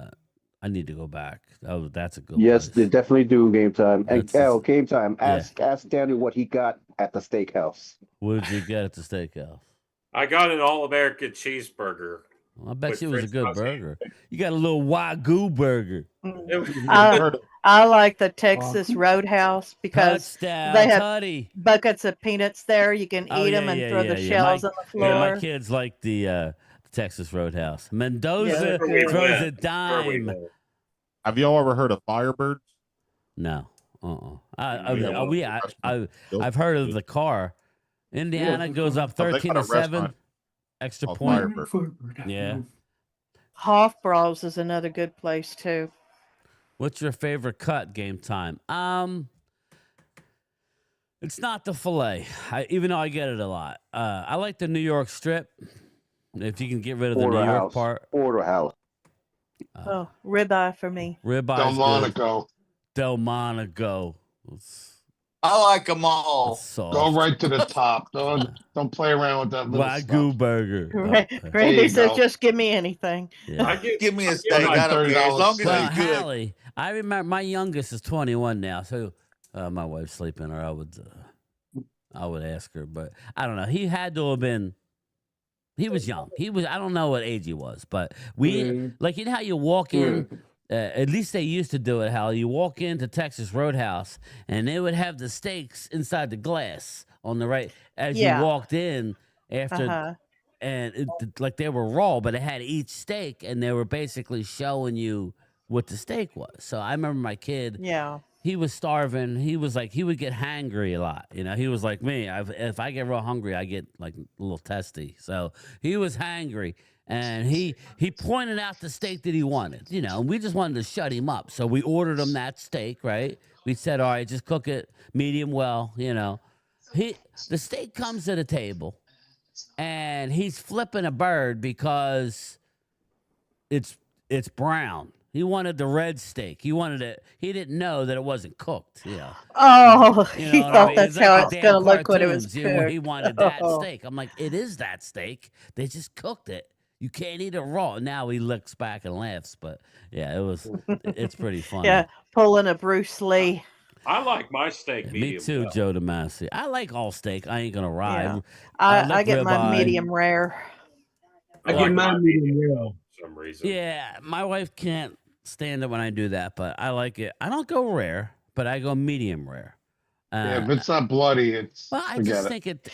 [SPEAKER 8] I need to go back. That's a good
[SPEAKER 15] Yes,
[SPEAKER 8] place.
[SPEAKER 15] they definitely do game time. And
[SPEAKER 8] That's-
[SPEAKER 15] game time.
[SPEAKER 8] Yeah.
[SPEAKER 15] Ask Daniel what he got at the steakhouse.
[SPEAKER 8] What did you get at the steakhouse?
[SPEAKER 11] I got an all-American cheeseburger.
[SPEAKER 8] Well, I bet
[SPEAKER 11] with
[SPEAKER 8] you it was a
[SPEAKER 11] French
[SPEAKER 8] good
[SPEAKER 11] fries.
[SPEAKER 8] burger. You got a little Wagyu burger.
[SPEAKER 9] I like the Texas Roadhouse because
[SPEAKER 8] Touchdown,
[SPEAKER 9] they have
[SPEAKER 8] Tutty.
[SPEAKER 9] buckets of peanuts there. You can eat them and throw the shells on the floor.
[SPEAKER 8] My kids like the Texas Roadhouse. Mendoza
[SPEAKER 9] Yeah.
[SPEAKER 8] throws a dime.
[SPEAKER 19] Have y'all ever heard of Firebirds?
[SPEAKER 8] No. I've heard of the car. Indiana goes up
[SPEAKER 19] Oh, they got
[SPEAKER 8] 13
[SPEAKER 19] a
[SPEAKER 8] to 7.
[SPEAKER 19] restaurant
[SPEAKER 8] Extra
[SPEAKER 19] called
[SPEAKER 8] point.
[SPEAKER 19] Firebird.
[SPEAKER 8] Yeah.
[SPEAKER 9] Hofbrau's is another good place too.
[SPEAKER 8] What's your favorite cut game time? It's not the filet, even though I get it a lot. I like the New York strip. If you can get rid of the New York
[SPEAKER 15] Porterhouse.
[SPEAKER 8] part.
[SPEAKER 15] Porterhouse.
[SPEAKER 9] Oh, ribeye for me.
[SPEAKER 8] Ribeye.
[SPEAKER 18] Delmonico.
[SPEAKER 8] Delmonico.
[SPEAKER 20] I like them all.
[SPEAKER 18] Go right to the top. Don't play around with that little
[SPEAKER 8] Wagyu
[SPEAKER 18] stuff.
[SPEAKER 8] burger.
[SPEAKER 9] Randy
[SPEAKER 18] you
[SPEAKER 9] says,
[SPEAKER 18] go.
[SPEAKER 9] "Just give me anything."
[SPEAKER 8] Yeah.
[SPEAKER 20] Give me a steak. I don't care as long as
[SPEAKER 8] Well,
[SPEAKER 20] it's good.
[SPEAKER 8] Hallie, I remember my youngest is 21 now, so my wife's sleeping, or I would ask her, but I don't know. He had to have been. He was young. I don't know what age he was, but like, you know how you walk in. At least they used to do it, how you walk into Texas Roadhouse and they would have the steaks inside the glass on the right as
[SPEAKER 9] Yeah.
[SPEAKER 8] you walked in after,
[SPEAKER 9] Uh-huh.
[SPEAKER 8] and like they were raw, but it had each steak and they were basically showing you what the steak was. So I remember my kid,
[SPEAKER 9] Yeah.
[SPEAKER 8] he was starving. He was like, he would get hangry a lot. You know, he was like me. If I get real hungry, I get like a little testy. So he was hangry. And he pointed out the steak that he wanted, you know, and we just wanted to shut him up. So we ordered him that steak, right? We said, all right, just cook it medium well, you know. The steak comes to the table, and he's flipping a bird because it's brown. He wanted the red steak. He wanted it. He didn't know that it wasn't cooked.
[SPEAKER 9] Oh,
[SPEAKER 8] You
[SPEAKER 9] he
[SPEAKER 8] know what I
[SPEAKER 9] thought
[SPEAKER 8] mean?
[SPEAKER 9] that's
[SPEAKER 8] It's like
[SPEAKER 9] how
[SPEAKER 8] the
[SPEAKER 9] it's
[SPEAKER 8] damn
[SPEAKER 9] gonna look when it was
[SPEAKER 8] cartoons. Where he
[SPEAKER 9] cooked.
[SPEAKER 8] wanted that
[SPEAKER 9] Oh.
[SPEAKER 8] steak. I'm like, it is that steak. They just cooked it. You can't eat it raw. Now he looks back and laughs, but yeah, it's pretty funny.
[SPEAKER 9] Yeah, pulling a Bruce Lee.
[SPEAKER 11] I like my steak
[SPEAKER 8] Me
[SPEAKER 11] medium
[SPEAKER 8] too,
[SPEAKER 11] well.
[SPEAKER 8] Joe DeMasi. I like all steak. I ain't gonna lie.
[SPEAKER 9] Yeah,
[SPEAKER 8] I
[SPEAKER 9] I
[SPEAKER 8] like
[SPEAKER 9] get mine
[SPEAKER 8] ribeye.
[SPEAKER 9] medium rare.
[SPEAKER 10] I
[SPEAKER 11] like
[SPEAKER 10] get mine medium
[SPEAKER 11] well
[SPEAKER 10] well.
[SPEAKER 11] for some reason.
[SPEAKER 8] Yeah, my wife can't stand it when I do that, but I like it. I don't go rare, but I go medium rare.
[SPEAKER 18] Yeah, if it's not bloody, it's
[SPEAKER 8] Well, I
[SPEAKER 18] forget
[SPEAKER 8] just
[SPEAKER 18] it.
[SPEAKER 8] think it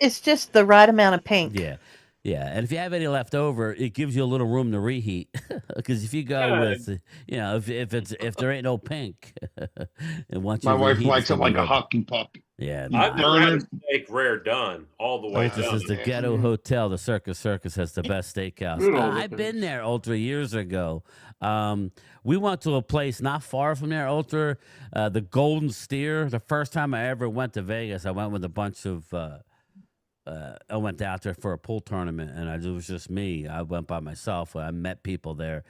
[SPEAKER 9] It's just the right amount of pink.
[SPEAKER 8] Yeah. Yeah, and if you have any left over, it gives you a little room to reheat. Because if you go with, if there ain't no pink, and once you
[SPEAKER 18] My wife
[SPEAKER 8] reheat,
[SPEAKER 18] likes
[SPEAKER 8] it's
[SPEAKER 18] it
[SPEAKER 8] gonna
[SPEAKER 18] like
[SPEAKER 8] be
[SPEAKER 18] a
[SPEAKER 8] good.
[SPEAKER 18] hockey puck.
[SPEAKER 8] Yeah,
[SPEAKER 11] I've
[SPEAKER 8] nah.
[SPEAKER 11] never had a steak rare done all the way
[SPEAKER 8] Ultra
[SPEAKER 11] done.
[SPEAKER 8] says the Ghetto Hotel, the Circus has the best steakhouse.
[SPEAKER 11] Good old
[SPEAKER 8] I've been there, Ultra, years ago. We went to a place not far from there, Ultra, the Golden Steer. The first time I ever went to Vegas, I went with a bunch of. I went out there for a pool tournament, and it was just me. I went by myself. I met people there.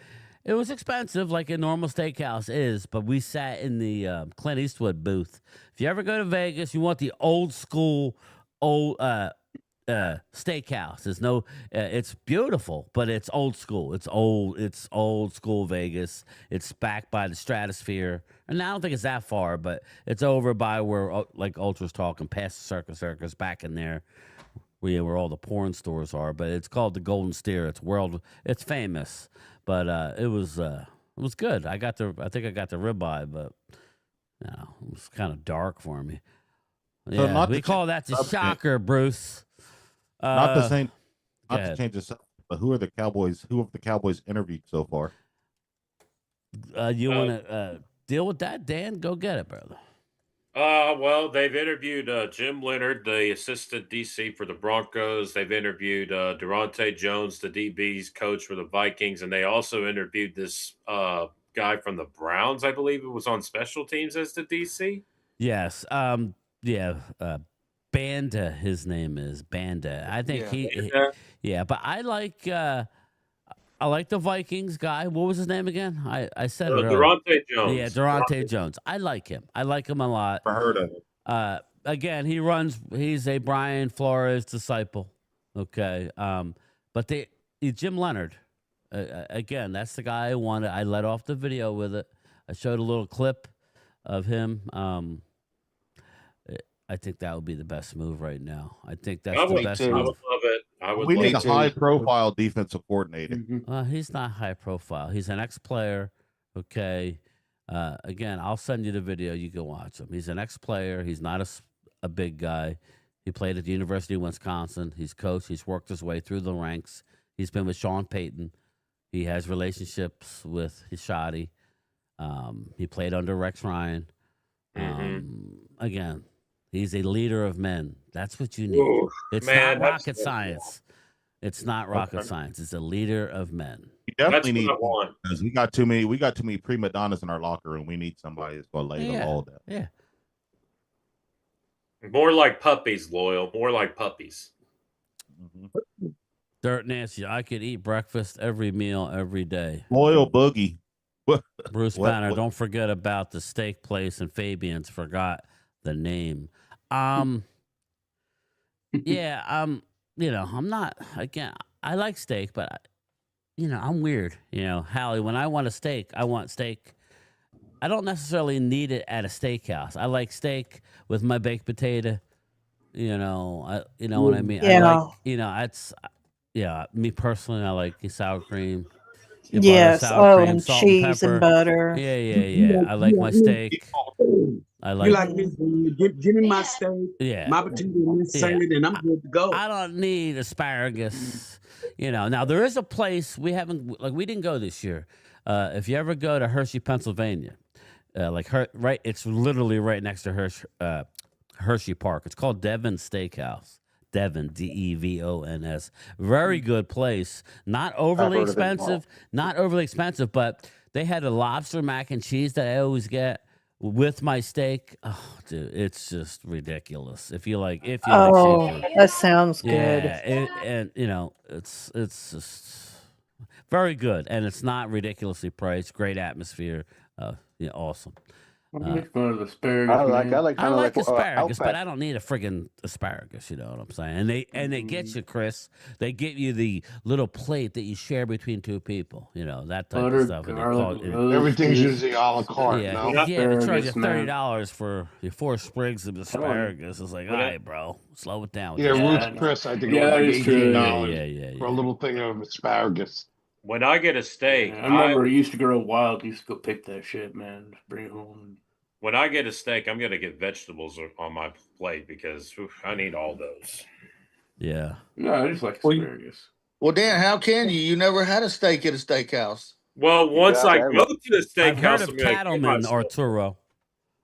[SPEAKER 8] It was expensive, like a normal steakhouse is, but we sat in the Clint Eastwood booth. If you ever go to Vegas, you want the old school, steakhouse. There's no, it's beautiful, but it's old school. It's old school Vegas. It's back by the Stratosphere, and I don't think it's that far, but it's over by where like Ultra's talking, past the Circus, back in there. Where all the porn stores are, but it's called the Golden Steer. It's famous, but it was good. I think I got the ribeye, but it was kind of dark for me.
[SPEAKER 19] So
[SPEAKER 8] Yeah, we call that the shocker, Bruce.
[SPEAKER 19] Not the same. Not
[SPEAKER 8] ahead.
[SPEAKER 19] to change this up, but who have the Cowboys interviewed so far?
[SPEAKER 8] You want to deal with that, Dan? Go get it, brother.
[SPEAKER 11] Well, they've interviewed Jim Leonard, the assistant DC for the Broncos. They've interviewed Durante Jones, the DB's coach for the Vikings, and they also interviewed this guy from the Browns. I believe it was on special teams as the DC.
[SPEAKER 8] Yes. Banda. His name is Banda. I think
[SPEAKER 11] Banda.
[SPEAKER 8] but I like the Vikings guy. What was his name again? I said it earlier.
[SPEAKER 11] Durante Jones.
[SPEAKER 8] Yeah, Durante Jones. I like him. I like him a lot.
[SPEAKER 19] Never heard of it.
[SPEAKER 8] Again, he's a Brian Flores disciple. Okay. But Jim Leonard, again, that's the guy I wanted. I let off the video with it. I showed a little clip of him. I think that would be the best move right now. I think that's the best move.
[SPEAKER 11] I would love it.
[SPEAKER 19] We need a high-profile defensive coordinator.
[SPEAKER 8] He's not high profile. He's an ex-player. Okay. Again, I'll send you the video. You can watch him. He's an ex-player. He's not a big guy. He played at the University of Wisconsin. He's coached. He's worked his way through the ranks. He's been with Sean Payton. He has relationships with Hishadi. He played under Rex Ryan. Again, he's a leader of men. That's what you need.
[SPEAKER 11] Ooh,
[SPEAKER 8] It's
[SPEAKER 11] man,
[SPEAKER 8] not
[SPEAKER 11] that's
[SPEAKER 8] rocket science. It's not rocket science. It's a leader of men.
[SPEAKER 19] We definitely need
[SPEAKER 11] what I want.
[SPEAKER 19] because we got too many prima donnas in our locker room. We need somebody that's going to lay the law down.
[SPEAKER 8] Yeah.
[SPEAKER 11] More like puppies, Loyal. More like puppies.
[SPEAKER 8] Dirt Nancy, I could eat breakfast every meal every day.
[SPEAKER 19] Loyal Boogie.
[SPEAKER 8] Bruce Banner, don't forget about the steak place and Fabian's. Forgot the name. Yeah, I'm not, again, I like steak, but I'm weird. Hallie, when I want a steak, I want steak. I don't necessarily need it at a steakhouse. I like steak with my baked potato. You know what I mean?
[SPEAKER 9] Yeah.
[SPEAKER 8] I like, me personally, I like sour cream.
[SPEAKER 9] Yes.
[SPEAKER 8] Sour cream,
[SPEAKER 9] And
[SPEAKER 8] salt
[SPEAKER 9] cheese
[SPEAKER 8] and
[SPEAKER 9] and
[SPEAKER 8] pepper.
[SPEAKER 9] butter.
[SPEAKER 8] Yeah. I like my steak. I
[SPEAKER 17] You
[SPEAKER 8] like.
[SPEAKER 17] like this? Give me my steak,
[SPEAKER 8] Yeah.
[SPEAKER 17] my potato, and this salad, and I'm good to go.
[SPEAKER 8] I don't need asparagus. Now there is a place we didn't go this year. If you ever go to Hershey, Pennsylvania, it's literally right next to Hershey Park. It's called Devon Steakhouse. Devon, Devons. Very good place. Not overly expensive. But they had a lobster mac and cheese that I always get with my steak. Oh, dude, it's just ridiculous. If you like seafood.
[SPEAKER 9] That sounds good.
[SPEAKER 8] Yeah, and it's just. very good, and it's not ridiculously priced. Great atmosphere. Yeah, awesome.
[SPEAKER 16] I make fun of asparagus.
[SPEAKER 15] I like
[SPEAKER 16] man.
[SPEAKER 15] kind
[SPEAKER 8] I
[SPEAKER 15] of
[SPEAKER 8] like
[SPEAKER 15] like
[SPEAKER 8] asparagus, but
[SPEAKER 15] Outback.
[SPEAKER 8] I don't need a friggin' asparagus. You know what I'm saying? And they get you, Chris. They get you the little plate that you share between two people. You know that type
[SPEAKER 16] Butter,
[SPEAKER 8] of stuff. And they call
[SPEAKER 16] garlic,
[SPEAKER 8] it,
[SPEAKER 18] Everything's
[SPEAKER 16] roasted.
[SPEAKER 18] usually a la carte,
[SPEAKER 8] yeah,
[SPEAKER 18] no?
[SPEAKER 8] yeah. They charge you
[SPEAKER 16] Asparagus, man.
[SPEAKER 8] $30 for your 4 sprigs of asparagus. It's like, all right, bro, slow it down. With
[SPEAKER 18] Yeah,
[SPEAKER 8] this
[SPEAKER 18] Ruth's
[SPEAKER 8] crap.
[SPEAKER 18] Chris, I think it
[SPEAKER 16] Yeah,
[SPEAKER 18] was
[SPEAKER 16] that
[SPEAKER 18] like
[SPEAKER 16] is true.
[SPEAKER 18] $18 for a little thing of asparagus.
[SPEAKER 11] When I get a steak,
[SPEAKER 16] I remember it used to grow wild. Used to go pick that shit, man. Just bring it home.
[SPEAKER 11] when I get a steak, I'm gonna get vegetables on my plate because I need all those.
[SPEAKER 8] Yeah.
[SPEAKER 16] No, I just like asparagus.
[SPEAKER 20] Well, Dan, how can you? You never had a steak at a steakhouse.
[SPEAKER 11] Well, once I
[SPEAKER 15] Yeah,
[SPEAKER 11] go to the
[SPEAKER 8] I've heard
[SPEAKER 11] steakhouse,
[SPEAKER 8] of
[SPEAKER 11] I'm gonna get
[SPEAKER 8] cattlemen,
[SPEAKER 11] myself.
[SPEAKER 8] Arturo.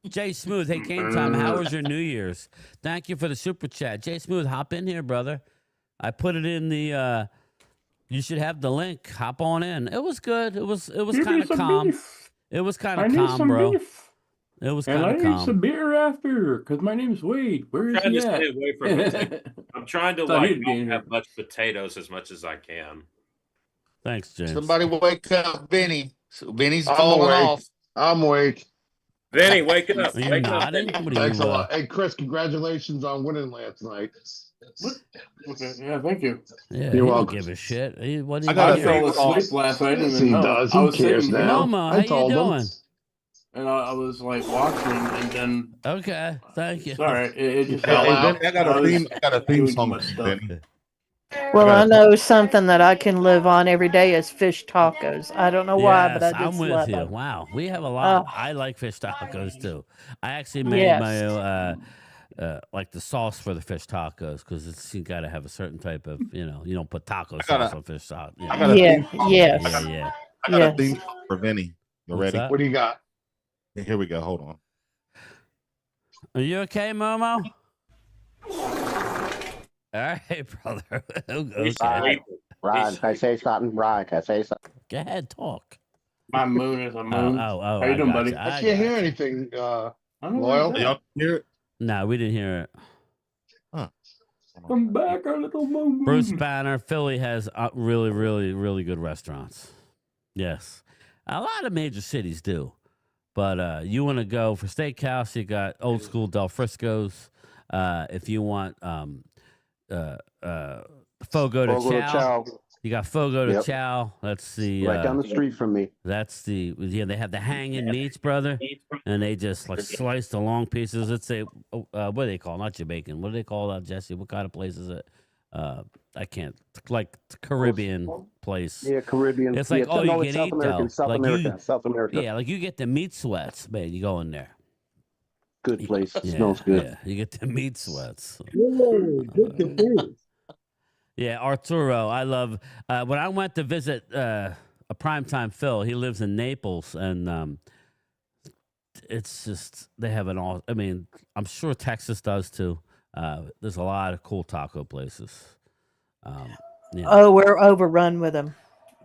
[SPEAKER 8] Jay Smooth, hey, Game Time, how was your New Year's? Thank you for the super chat. Jay Smooth, hop in here, brother. I put it in the, you should have the link. Hop on in. It was good. It was
[SPEAKER 16] Give me
[SPEAKER 8] kind of
[SPEAKER 16] some
[SPEAKER 8] calm.
[SPEAKER 16] beef.
[SPEAKER 8] It was kind
[SPEAKER 16] I
[SPEAKER 8] of
[SPEAKER 16] need
[SPEAKER 8] calm,
[SPEAKER 16] some
[SPEAKER 8] bro.
[SPEAKER 16] beef.
[SPEAKER 8] It was
[SPEAKER 16] And
[SPEAKER 8] kind
[SPEAKER 16] I
[SPEAKER 8] of
[SPEAKER 16] need
[SPEAKER 8] calm.
[SPEAKER 16] some beer after, because my name's Wade. Where is
[SPEAKER 11] Trying
[SPEAKER 16] he
[SPEAKER 11] to
[SPEAKER 16] at?
[SPEAKER 11] stay away from it. I'm trying to
[SPEAKER 16] Thought
[SPEAKER 11] like
[SPEAKER 16] he'd be in
[SPEAKER 11] not
[SPEAKER 16] here.
[SPEAKER 11] have much potatoes as much as I can.
[SPEAKER 8] Thanks, James.
[SPEAKER 20] Somebody wake up Benny. So Benny's
[SPEAKER 18] I'm
[SPEAKER 20] falling
[SPEAKER 18] awake.
[SPEAKER 20] off.
[SPEAKER 18] I'm awake.
[SPEAKER 11] Vinny, wake up.
[SPEAKER 8] Are you
[SPEAKER 11] Wake up,
[SPEAKER 8] nodding?
[SPEAKER 11] Vinny.
[SPEAKER 8] What are
[SPEAKER 18] Thanks
[SPEAKER 8] you,
[SPEAKER 18] a lot. Hey, Chris, congratulations on winning last night.
[SPEAKER 16] Okay, yeah, thank you.
[SPEAKER 8] Yeah,
[SPEAKER 18] You're
[SPEAKER 8] he don't
[SPEAKER 18] welcome.
[SPEAKER 8] give a shit. What
[SPEAKER 16] I
[SPEAKER 8] do you
[SPEAKER 16] fell
[SPEAKER 8] do?
[SPEAKER 16] asleep last night and
[SPEAKER 18] Yes,
[SPEAKER 16] then
[SPEAKER 18] he does.
[SPEAKER 16] I
[SPEAKER 18] Who
[SPEAKER 16] was
[SPEAKER 18] cares
[SPEAKER 16] sitting
[SPEAKER 18] now?
[SPEAKER 8] Momo,
[SPEAKER 18] I
[SPEAKER 8] how you
[SPEAKER 18] told him.
[SPEAKER 8] doing?
[SPEAKER 16] and I was like watching, and then
[SPEAKER 8] Okay, thank you.
[SPEAKER 16] sorry, it just
[SPEAKER 18] fell
[SPEAKER 19] Hey,
[SPEAKER 18] out.
[SPEAKER 19] Benny, I got a theme
[SPEAKER 16] doing
[SPEAKER 19] song
[SPEAKER 16] my
[SPEAKER 19] for you,
[SPEAKER 16] stuff.
[SPEAKER 19] Benny.
[SPEAKER 9] Well,
[SPEAKER 19] I
[SPEAKER 9] I
[SPEAKER 19] got
[SPEAKER 9] know something that I can live on every day is fish tacos. I don't know why, but I
[SPEAKER 8] Yes, I'm
[SPEAKER 9] just
[SPEAKER 8] with
[SPEAKER 9] love
[SPEAKER 8] you.
[SPEAKER 9] them.
[SPEAKER 8] Wow, we have a lot.
[SPEAKER 9] Oh,
[SPEAKER 8] I like fish tacos too. I actually made my like the sauce for the fish tacos because it's you got to have a certain type of you don't put taco sauce on fish tacos.
[SPEAKER 19] I got a theme song.
[SPEAKER 9] yes.
[SPEAKER 8] Yeah.
[SPEAKER 19] I got a theme song for Vinny. You
[SPEAKER 8] What's
[SPEAKER 19] ready?
[SPEAKER 8] that?
[SPEAKER 18] What do you got?
[SPEAKER 19] Here we go. Hold on.
[SPEAKER 8] Are you okay, Momo? All right, brother. Okay.
[SPEAKER 15] Ryan, can I say something? Ryan, can I say something?
[SPEAKER 8] Go ahead, talk.
[SPEAKER 16] My moon is a moon.
[SPEAKER 8] Oh,
[SPEAKER 16] How you doing,
[SPEAKER 8] got
[SPEAKER 16] buddy?
[SPEAKER 8] you.
[SPEAKER 18] I can't hear anything,
[SPEAKER 16] I don't know
[SPEAKER 18] Loyal.
[SPEAKER 16] what
[SPEAKER 19] Y'all hear it?
[SPEAKER 8] No, we didn't hear it.
[SPEAKER 16] Come back, our little moon.
[SPEAKER 8] Bruce Banner, Philly has really, really, really good restaurants. Yes. A lot of major cities do. But you want to go for steakhouse, you got old school Del Frisco's. If you want Fogo de
[SPEAKER 15] Fogo de
[SPEAKER 8] Chao,
[SPEAKER 15] Chao.
[SPEAKER 8] you got Fogo de
[SPEAKER 15] Yep.
[SPEAKER 8] Chao. That's the
[SPEAKER 15] Right down the street from me.
[SPEAKER 8] That's the they have the hanging meats, brother, and they just like slice the long pieces. Let's say what do they call? Not Jamaican. What do they call that, Jesse? What kind of place is it? I can't like Caribbean place.
[SPEAKER 15] Yeah, Caribbean.
[SPEAKER 8] It's like
[SPEAKER 15] yeah,
[SPEAKER 8] all
[SPEAKER 15] no,
[SPEAKER 8] you
[SPEAKER 15] it's
[SPEAKER 8] can
[SPEAKER 15] South
[SPEAKER 8] eat
[SPEAKER 15] American,
[SPEAKER 8] though.
[SPEAKER 15] South
[SPEAKER 8] Like
[SPEAKER 15] America, South America.
[SPEAKER 8] yeah, like you get the meat sweats, man. You go in there.
[SPEAKER 15] Good place.
[SPEAKER 8] Yeah,
[SPEAKER 15] Smells good.
[SPEAKER 8] Yeah, you get the meat sweats.
[SPEAKER 17] Good.
[SPEAKER 8] Yeah, Arturo, I love. When I went to visit a primetime Phil, he lives in Naples, and it's just they have an all. I mean, I'm sure Texas does too. There's a lot of cool taco places.
[SPEAKER 9] Oh, we're overrun with them.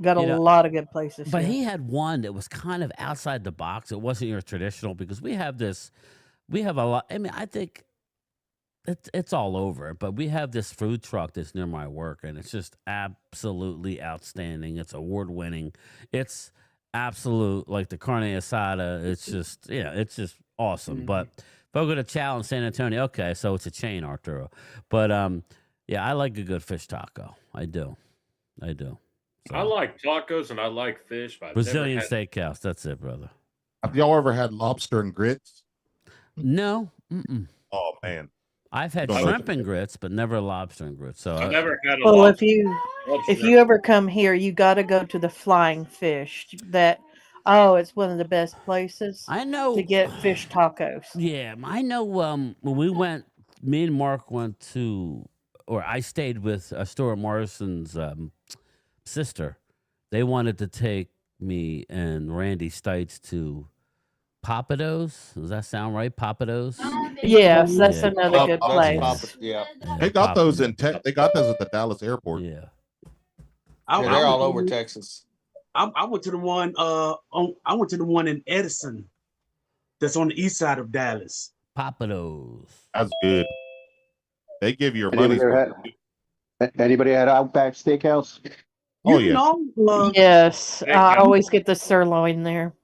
[SPEAKER 9] Got a
[SPEAKER 8] You know,
[SPEAKER 9] lot of good places.
[SPEAKER 8] But
[SPEAKER 9] here.
[SPEAKER 8] he had one that was kind of outside the box. It wasn't your traditional because we have a lot. I mean, I think it's all over, but we have this food truck that's near my work, and it's just absolutely outstanding. It's award winning. It's absolute like the carne asada. It's just it's just awesome. But Fogo de Chao in San Antonio. Okay, so it's a chain, Arturo. But yeah, I like a good fish taco. I do.
[SPEAKER 11] I like tacos and I like fish. But I've
[SPEAKER 8] Brazilian
[SPEAKER 11] never had,
[SPEAKER 8] steakhouse. That's it, brother.
[SPEAKER 19] Have y'all ever had lobster and grits?
[SPEAKER 8] No. Mm-mm.
[SPEAKER 19] Oh man,
[SPEAKER 8] I've had
[SPEAKER 19] Don't
[SPEAKER 8] shrimp
[SPEAKER 19] know.
[SPEAKER 8] and grits, but never lobster and grits. So
[SPEAKER 11] I've never had a
[SPEAKER 9] Well,
[SPEAKER 11] lobster.
[SPEAKER 9] if you ever come here, you got to go to the Flying Fish. It's one of the best places.
[SPEAKER 8] I know
[SPEAKER 9] to get fish tacos.
[SPEAKER 8] Yeah, I know. When we went, me and Mark went to, or I stayed with Stuart Morrison's sister. They wanted to take me and Randy Stites to Papados. Does that sound right? Papados?
[SPEAKER 9] Yes, that's
[SPEAKER 8] Yeah.
[SPEAKER 9] another good place.
[SPEAKER 20] Yeah.
[SPEAKER 19] They got those in They got those at the Dallas airport.
[SPEAKER 8] Yeah.
[SPEAKER 20] They're all over Texas.
[SPEAKER 17] I went to the one I went to the one in Edison that's on the east side of Dallas.
[SPEAKER 8] Papados.
[SPEAKER 19] That's good. They give you your money.
[SPEAKER 15] Anybody had Outback Steakhouse?
[SPEAKER 19] Oh,
[SPEAKER 17] You
[SPEAKER 19] yeah.
[SPEAKER 17] know,
[SPEAKER 9] Yes,
[SPEAKER 10] They
[SPEAKER 9] I
[SPEAKER 10] got-
[SPEAKER 9] always get the sirloin there.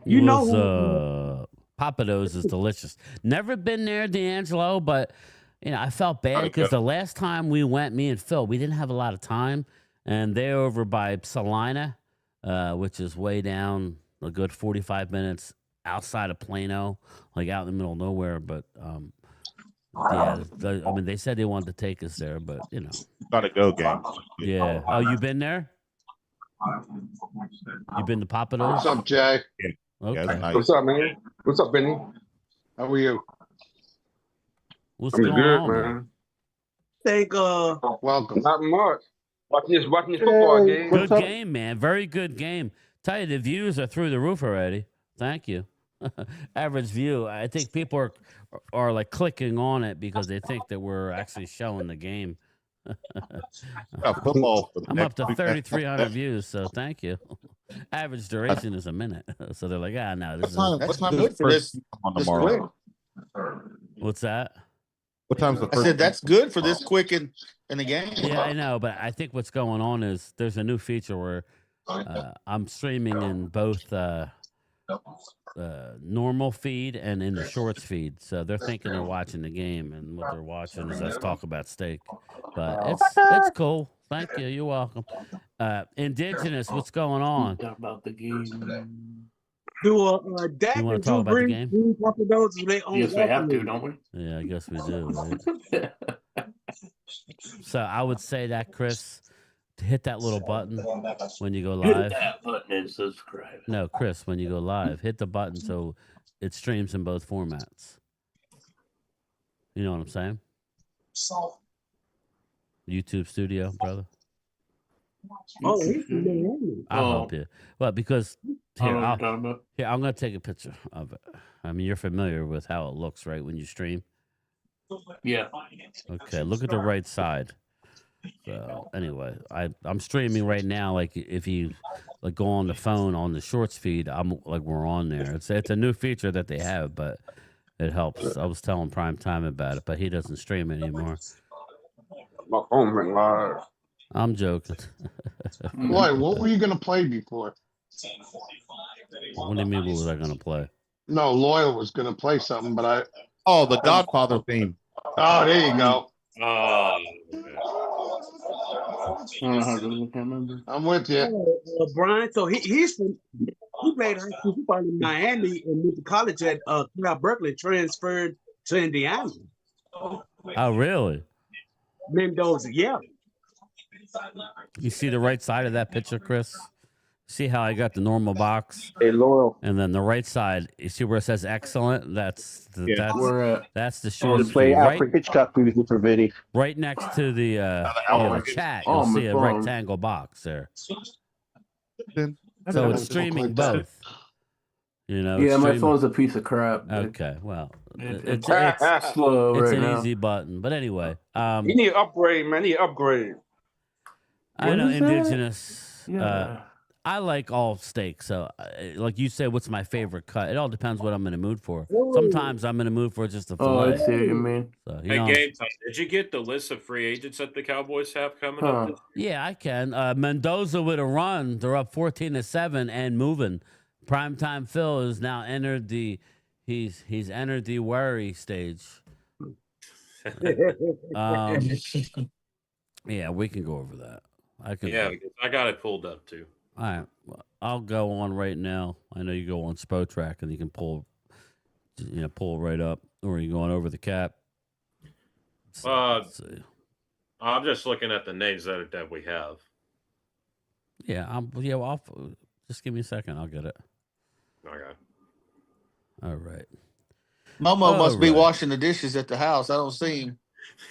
[SPEAKER 17] you know
[SPEAKER 8] was
[SPEAKER 17] who?
[SPEAKER 8] Papados is delicious. Never been there, D'Angelo, but I felt bad because the last time we went, me and Phil, we didn't have a lot of time, and they're over by Salina, which is way down a good 45 minutes outside of Plano, like out in the middle of nowhere. But yeah, I mean, they said they wanted to take us there, but
[SPEAKER 19] Gotta go game.
[SPEAKER 8] yeah. Oh, you been there? You been to Papados?
[SPEAKER 18] What's up, Jay?
[SPEAKER 8] Okay.
[SPEAKER 19] that's nice.
[SPEAKER 21] What's up, man? What's up, Benny?
[SPEAKER 18] How are you?
[SPEAKER 8] What's
[SPEAKER 21] I'm
[SPEAKER 8] going
[SPEAKER 21] good,
[SPEAKER 8] on,
[SPEAKER 21] man.
[SPEAKER 17] Think
[SPEAKER 18] Welcome.
[SPEAKER 21] Not much. Watching this football game.
[SPEAKER 8] Good game, man. Very good game. Tell you, the views are through the roof already. Thank you. Average view. I think people are like clicking on it because they think that we're actually showing the game.
[SPEAKER 19] Football for the
[SPEAKER 8] I'm
[SPEAKER 19] next
[SPEAKER 8] up to
[SPEAKER 19] week.
[SPEAKER 8] 3,300 views, so thank you. Average duration is a minute, so they're like, no, this is.
[SPEAKER 19] What time is the first game on tomorrow?
[SPEAKER 8] What's that?
[SPEAKER 19] What time's the
[SPEAKER 20] I
[SPEAKER 19] first?
[SPEAKER 20] said that's good for this quick in the game.
[SPEAKER 8] Yeah, I know, but I think what's going on is there's a new feature where I'm streaming in both normal feed and in the shorts feed. So they're thinking they're watching the game, and what they're watching is us talk about steak. But it's cool. Thank you. You're welcome. Indigenous, what's going on?
[SPEAKER 16] Talk about the game.
[SPEAKER 17] Do Dak
[SPEAKER 8] You wanna
[SPEAKER 17] and
[SPEAKER 8] talk
[SPEAKER 17] Drew
[SPEAKER 8] about the
[SPEAKER 17] Brees
[SPEAKER 8] game?
[SPEAKER 17] do Papa Do's? They own
[SPEAKER 16] Yes, we have to,
[SPEAKER 17] Buffalo?
[SPEAKER 16] don't we?
[SPEAKER 8] Yeah, I guess we do. Right? So I would say that, Chris, to hit that little button when you go
[SPEAKER 16] Hit
[SPEAKER 8] live.
[SPEAKER 16] that button and subscribe.
[SPEAKER 8] No, Chris, when you go live, hit the button so it streams in both formats. You know what I'm saying? YouTube Studio, brother.
[SPEAKER 17] Oh, he's from Miami.
[SPEAKER 8] I'll help you. Well, because here,
[SPEAKER 16] I'm going
[SPEAKER 8] to take a picture of it. I mean, you're familiar with how it looks, right, when you stream?
[SPEAKER 16] Yeah.
[SPEAKER 8] Okay, look at the right side. So anyway, I'm streaming right now. Like if you like go on the phone on the shorts feed, I'm like we're on there. It's a new feature that they have, but it helps. I was telling Prime Time about it, but he doesn't stream anymore.
[SPEAKER 21] My phone went live.
[SPEAKER 8] I'm joking.
[SPEAKER 18] Lloyd, what were you going to play before?
[SPEAKER 8] What do you mean? What was I gonna play?
[SPEAKER 18] No, Loyal was going to play something, but I.
[SPEAKER 19] Oh, the Godfather theme.
[SPEAKER 18] Oh, there you go. I'm with you.
[SPEAKER 17] Brian, so he played high school football in Miami and went to college at Cal Berkeley, transferred to Indiana.
[SPEAKER 8] Oh, really?
[SPEAKER 17] Mendoza, yeah.
[SPEAKER 8] You see the right side of that picture, Chris? See how I got the normal box?
[SPEAKER 21] Hey, Loyal.
[SPEAKER 8] And then the right side, you see where it says excellent? That's the short
[SPEAKER 15] Play
[SPEAKER 8] screen, right?
[SPEAKER 15] Alfred Hitchcock movies for Vinny.
[SPEAKER 8] Right next to the chat,
[SPEAKER 16] Oh,
[SPEAKER 8] you'll
[SPEAKER 16] my
[SPEAKER 8] see a
[SPEAKER 16] phone.
[SPEAKER 8] rectangle box there.
[SPEAKER 19] Then-
[SPEAKER 8] So it's streaming both. You know,
[SPEAKER 16] Yeah,
[SPEAKER 8] it's
[SPEAKER 16] my
[SPEAKER 8] streaming-
[SPEAKER 16] phone's a piece of crap.
[SPEAKER 8] Okay, well,
[SPEAKER 16] It's
[SPEAKER 8] it's
[SPEAKER 16] slow
[SPEAKER 8] it's
[SPEAKER 16] right
[SPEAKER 8] an
[SPEAKER 16] now.
[SPEAKER 8] easy button. But anyway,
[SPEAKER 21] You need to upgrade, man. You need to upgrade.
[SPEAKER 8] I
[SPEAKER 16] What
[SPEAKER 8] know
[SPEAKER 16] is that?
[SPEAKER 8] indigenous.
[SPEAKER 16] Yeah.
[SPEAKER 8] I like all steak. So, like you said, what's my favorite cut? It all depends what I'm in the mood for. Sometimes I'm in the mood for just a
[SPEAKER 16] Oh, I
[SPEAKER 8] fillet.
[SPEAKER 16] see what you mean.
[SPEAKER 8] So,
[SPEAKER 11] Hey, game time. Did you get the list of free agents that the Cowboys have coming up?
[SPEAKER 16] Huh.
[SPEAKER 8] Yeah, I can. Mendoza with a run. They're up 14-7 and moving. Primetime Phil has now entered the he's entered the worry stage. Yeah, we can go over that. I can.
[SPEAKER 11] Yeah, I got it pulled up too.
[SPEAKER 8] All right, well, I'll go on right now. I know you go on Spo Track and you can pull right up, or you going over the cap.
[SPEAKER 11] Let's see. I'm just looking at the names that we have.
[SPEAKER 8] Yeah, I'll just give me a second. I'll get it.
[SPEAKER 11] Okay.
[SPEAKER 8] All right.
[SPEAKER 20] Momo must be
[SPEAKER 8] right.
[SPEAKER 20] washing the dishes at the house. I don't see him.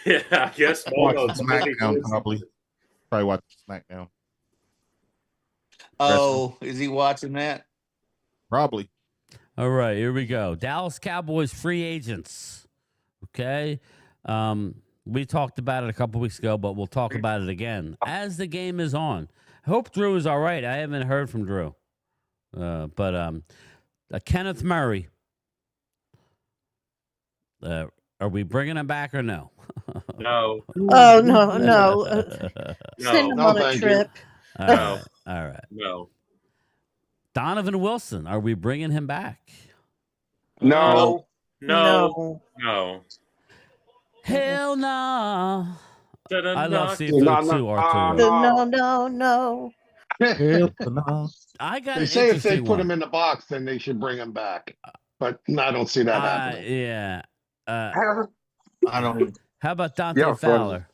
[SPEAKER 11] Yeah, I guess.
[SPEAKER 19] Watch SmackDown probably. Probably watch SmackDown.
[SPEAKER 20] Oh, is he watching that?
[SPEAKER 19] Probably.
[SPEAKER 8] All right, here we go. Dallas Cowboys free agents. Okay. We talked about it a couple weeks ago, but we'll talk about it again as the game is on. I hope Drew is all right. I haven't heard from Drew. But Kenneth Murray. Are we bringing him back or no?
[SPEAKER 11] No.
[SPEAKER 9] Oh, no. Send him
[SPEAKER 18] No,
[SPEAKER 9] on a
[SPEAKER 18] thank you.
[SPEAKER 9] trip.
[SPEAKER 8] All
[SPEAKER 11] No.
[SPEAKER 8] right. All right.
[SPEAKER 11] No.
[SPEAKER 8] Donovan Wilson, are we bringing him back?
[SPEAKER 21] No.
[SPEAKER 11] No. No.
[SPEAKER 8] Hell no. I love
[SPEAKER 21] No,
[SPEAKER 8] seafood too, Arturo.
[SPEAKER 9] No.
[SPEAKER 8] I got
[SPEAKER 18] They
[SPEAKER 8] an
[SPEAKER 18] say if they
[SPEAKER 8] interesting
[SPEAKER 18] put
[SPEAKER 8] one.
[SPEAKER 18] him in the box, then they should bring him back. But I don't see that happening.
[SPEAKER 8] Yeah.
[SPEAKER 20] I don't.
[SPEAKER 8] How about Dante
[SPEAKER 21] Yeah,
[SPEAKER 8] Fowler?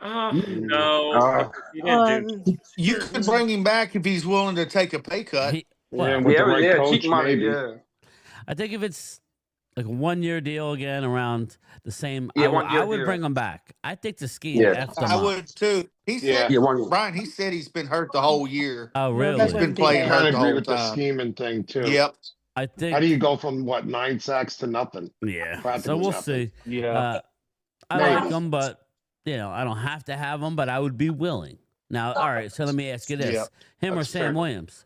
[SPEAKER 11] No. He didn't do.
[SPEAKER 20] You could bring him back if he's willing to take a pay cut.
[SPEAKER 18] Yeah, with the right coach, maybe.
[SPEAKER 21] Yeah.
[SPEAKER 8] I think if it's like a 1-year deal again around the same,
[SPEAKER 21] Yeah,
[SPEAKER 8] I would
[SPEAKER 21] deal.
[SPEAKER 8] bring him back. I think the ski
[SPEAKER 21] Yeah.
[SPEAKER 8] F them
[SPEAKER 20] I
[SPEAKER 8] up.
[SPEAKER 20] would too. He said,
[SPEAKER 21] Yeah, 1 year.
[SPEAKER 20] Brian, he said he's been hurt the whole year.
[SPEAKER 8] Oh, really?
[SPEAKER 20] He's been playing
[SPEAKER 18] I
[SPEAKER 20] hurt
[SPEAKER 18] kind
[SPEAKER 20] the
[SPEAKER 18] of agree
[SPEAKER 20] whole
[SPEAKER 18] with the
[SPEAKER 20] time.
[SPEAKER 18] scheming thing too.
[SPEAKER 20] Yep.
[SPEAKER 8] I think.
[SPEAKER 18] How do you go from 9 sacks to nothing?
[SPEAKER 8] Yeah.
[SPEAKER 18] Practically
[SPEAKER 8] So we'll
[SPEAKER 18] nothing.
[SPEAKER 8] see.
[SPEAKER 20] Yeah.
[SPEAKER 8] I
[SPEAKER 18] Maybe.
[SPEAKER 8] like them, but I don't have to have them, but I would be willing. Now, all right. So let me ask you this:
[SPEAKER 20] Yep.
[SPEAKER 8] him or
[SPEAKER 18] That's
[SPEAKER 8] Sam
[SPEAKER 18] fair.
[SPEAKER 8] Williams?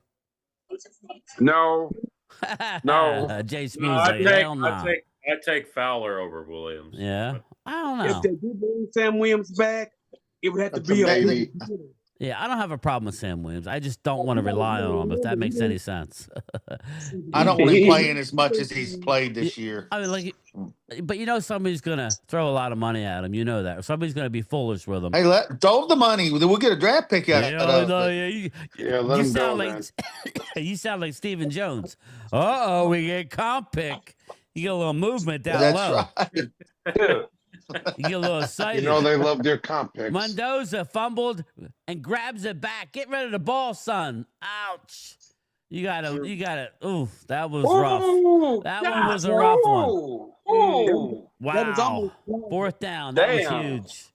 [SPEAKER 21] No. No.
[SPEAKER 8] Jay
[SPEAKER 11] No,
[SPEAKER 8] Smooth's like, hell no.
[SPEAKER 11] I take Fowler over Williams.
[SPEAKER 8] Yeah. I don't know.
[SPEAKER 17] If they do bring Sam Williams back, it would have to
[SPEAKER 18] That's
[SPEAKER 17] be
[SPEAKER 18] a maybe.
[SPEAKER 8] Yeah, I don't have a problem with Sam Williams. I just don't want to rely on him, if that makes any sense.
[SPEAKER 20] I don't want him playing as much as he's played this year.
[SPEAKER 8] I mean, but somebody's going to throw a lot of money at him. You know that. Somebody's going to be foolish with him.
[SPEAKER 20] Hey, throw the money. We'll get a draft pick out of
[SPEAKER 8] You
[SPEAKER 18] let him
[SPEAKER 8] sound
[SPEAKER 18] go,
[SPEAKER 8] like you sound like Stephen Jones. Uh-oh, we get comp pick. You get a little movement down low.
[SPEAKER 20] That's right.
[SPEAKER 8] You get a little excited.
[SPEAKER 18] You know they love their comp picks.
[SPEAKER 8] Mendoza fumbled and grabs it back. Get rid of the ball, son. Ouch. You got it. Ooh, that was rough. That one was a rough one. Wow. 4th down. That was huge.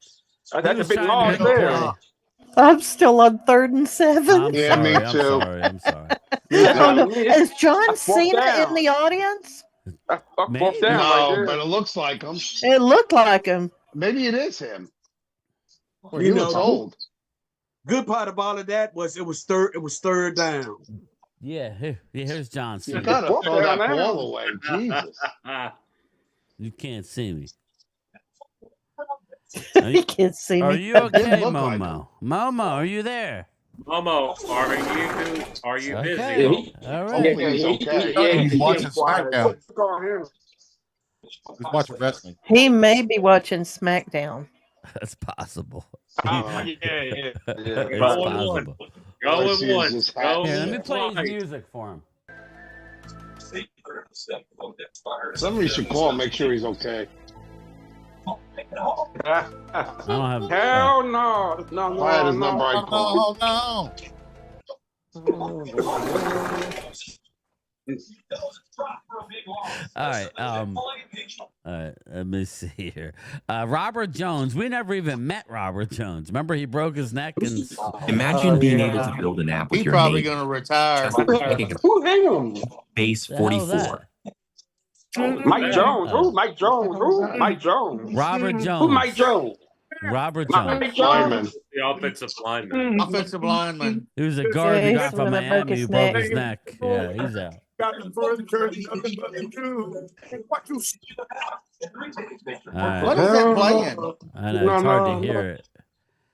[SPEAKER 21] That's a big loss there.
[SPEAKER 9] I'm still on 3rd and 7.
[SPEAKER 18] Yeah, me too.
[SPEAKER 8] I'm sorry.
[SPEAKER 9] Oh, no. Is John
[SPEAKER 21] That's 4th
[SPEAKER 9] Cena
[SPEAKER 21] down.
[SPEAKER 9] in the audience?
[SPEAKER 21] That's 4th down right
[SPEAKER 18] No,
[SPEAKER 21] there.
[SPEAKER 18] but it looks like him.
[SPEAKER 9] It looked like him.
[SPEAKER 18] Maybe it is him. Well,
[SPEAKER 17] You
[SPEAKER 18] he looks
[SPEAKER 17] know,
[SPEAKER 18] old.
[SPEAKER 17] Good part of all of that was it was 3rd down.
[SPEAKER 8] Yeah, here's John
[SPEAKER 18] You
[SPEAKER 8] Cena.
[SPEAKER 18] gotta
[SPEAKER 21] Fourth
[SPEAKER 18] throw that
[SPEAKER 21] down now.
[SPEAKER 18] ball away. Jesus.
[SPEAKER 8] You can't see me.
[SPEAKER 9] You can't see
[SPEAKER 8] Are
[SPEAKER 9] me.
[SPEAKER 8] you okay,
[SPEAKER 18] look like
[SPEAKER 8] Momo? Momo, are you there?
[SPEAKER 11] Momo, are you busy?
[SPEAKER 8] Okay. All right.
[SPEAKER 18] Hopefully he's okay.
[SPEAKER 19] He's watching SmackDown. He's watching wrestling.
[SPEAKER 9] He may be watching SmackDown.
[SPEAKER 8] That's possible.
[SPEAKER 21] Yeah.
[SPEAKER 8] It's
[SPEAKER 11] Go
[SPEAKER 8] possible.
[SPEAKER 11] Go
[SPEAKER 18] Let's
[SPEAKER 11] with
[SPEAKER 18] use
[SPEAKER 11] one.
[SPEAKER 18] this hat.
[SPEAKER 11] Go
[SPEAKER 8] Here, let me
[SPEAKER 11] with
[SPEAKER 8] play his
[SPEAKER 11] one.
[SPEAKER 8] music for him.
[SPEAKER 18] Somebody should call and make sure he's okay.
[SPEAKER 8] I don't have.
[SPEAKER 21] Hell no. No,
[SPEAKER 18] I had his
[SPEAKER 21] no,
[SPEAKER 18] number. I'd call.
[SPEAKER 20] Oh,
[SPEAKER 8] All right. All right. Let me see here. Robert Jones. We never even met Robert Jones. Remember, he broke his neck and.
[SPEAKER 1] Imagine being able to build an app with
[SPEAKER 20] he's
[SPEAKER 1] your
[SPEAKER 20] probably
[SPEAKER 1] name
[SPEAKER 20] going to retire.
[SPEAKER 1] just like clicking
[SPEAKER 21] Who him?
[SPEAKER 1] base
[SPEAKER 8] The hell is
[SPEAKER 1] 44.
[SPEAKER 21] Mike Jones. Who? Mike Jones. Who? Mike Jones.
[SPEAKER 8] Robert
[SPEAKER 21] Who?
[SPEAKER 8] Jones.
[SPEAKER 21] Mike Jones.
[SPEAKER 8] Robert Jones.
[SPEAKER 21] Mike
[SPEAKER 18] Lineman.
[SPEAKER 21] Jones.
[SPEAKER 11] The offensive lineman.
[SPEAKER 20] Offensive lineman.
[SPEAKER 8] He was a guard
[SPEAKER 9] Yeah,
[SPEAKER 8] who
[SPEAKER 9] he's
[SPEAKER 8] got
[SPEAKER 9] the
[SPEAKER 8] from
[SPEAKER 9] one that broke
[SPEAKER 8] Miami
[SPEAKER 9] his
[SPEAKER 8] who broke
[SPEAKER 9] neck.
[SPEAKER 8] his neck. Yeah, he's out. All
[SPEAKER 20] What
[SPEAKER 8] right.
[SPEAKER 20] is that playing?
[SPEAKER 8] I know, it's hard to hear it.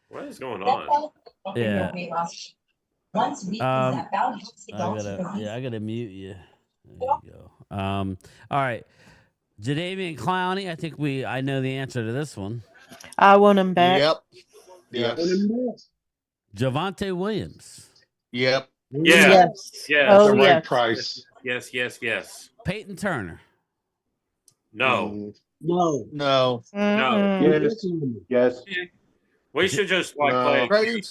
[SPEAKER 11] What is going on?
[SPEAKER 8] Yeah. I gotta mute you. There you go. All right. Jadeveon Clowney, I know the answer to this one.
[SPEAKER 9] I want him back.
[SPEAKER 20] Yep.
[SPEAKER 18] Yes.
[SPEAKER 8] Javonte Williams.
[SPEAKER 20] Yep.
[SPEAKER 11] Yeah.
[SPEAKER 9] Yes.
[SPEAKER 11] Yes.
[SPEAKER 9] Oh,
[SPEAKER 18] The right
[SPEAKER 9] yes.
[SPEAKER 18] price.
[SPEAKER 11] Yes.
[SPEAKER 8] Peyton Turner.
[SPEAKER 11] No.
[SPEAKER 17] No.
[SPEAKER 20] No.
[SPEAKER 9] Mm-mm.
[SPEAKER 15] Yes.
[SPEAKER 11] We should just
[SPEAKER 18] No.
[SPEAKER 11] play.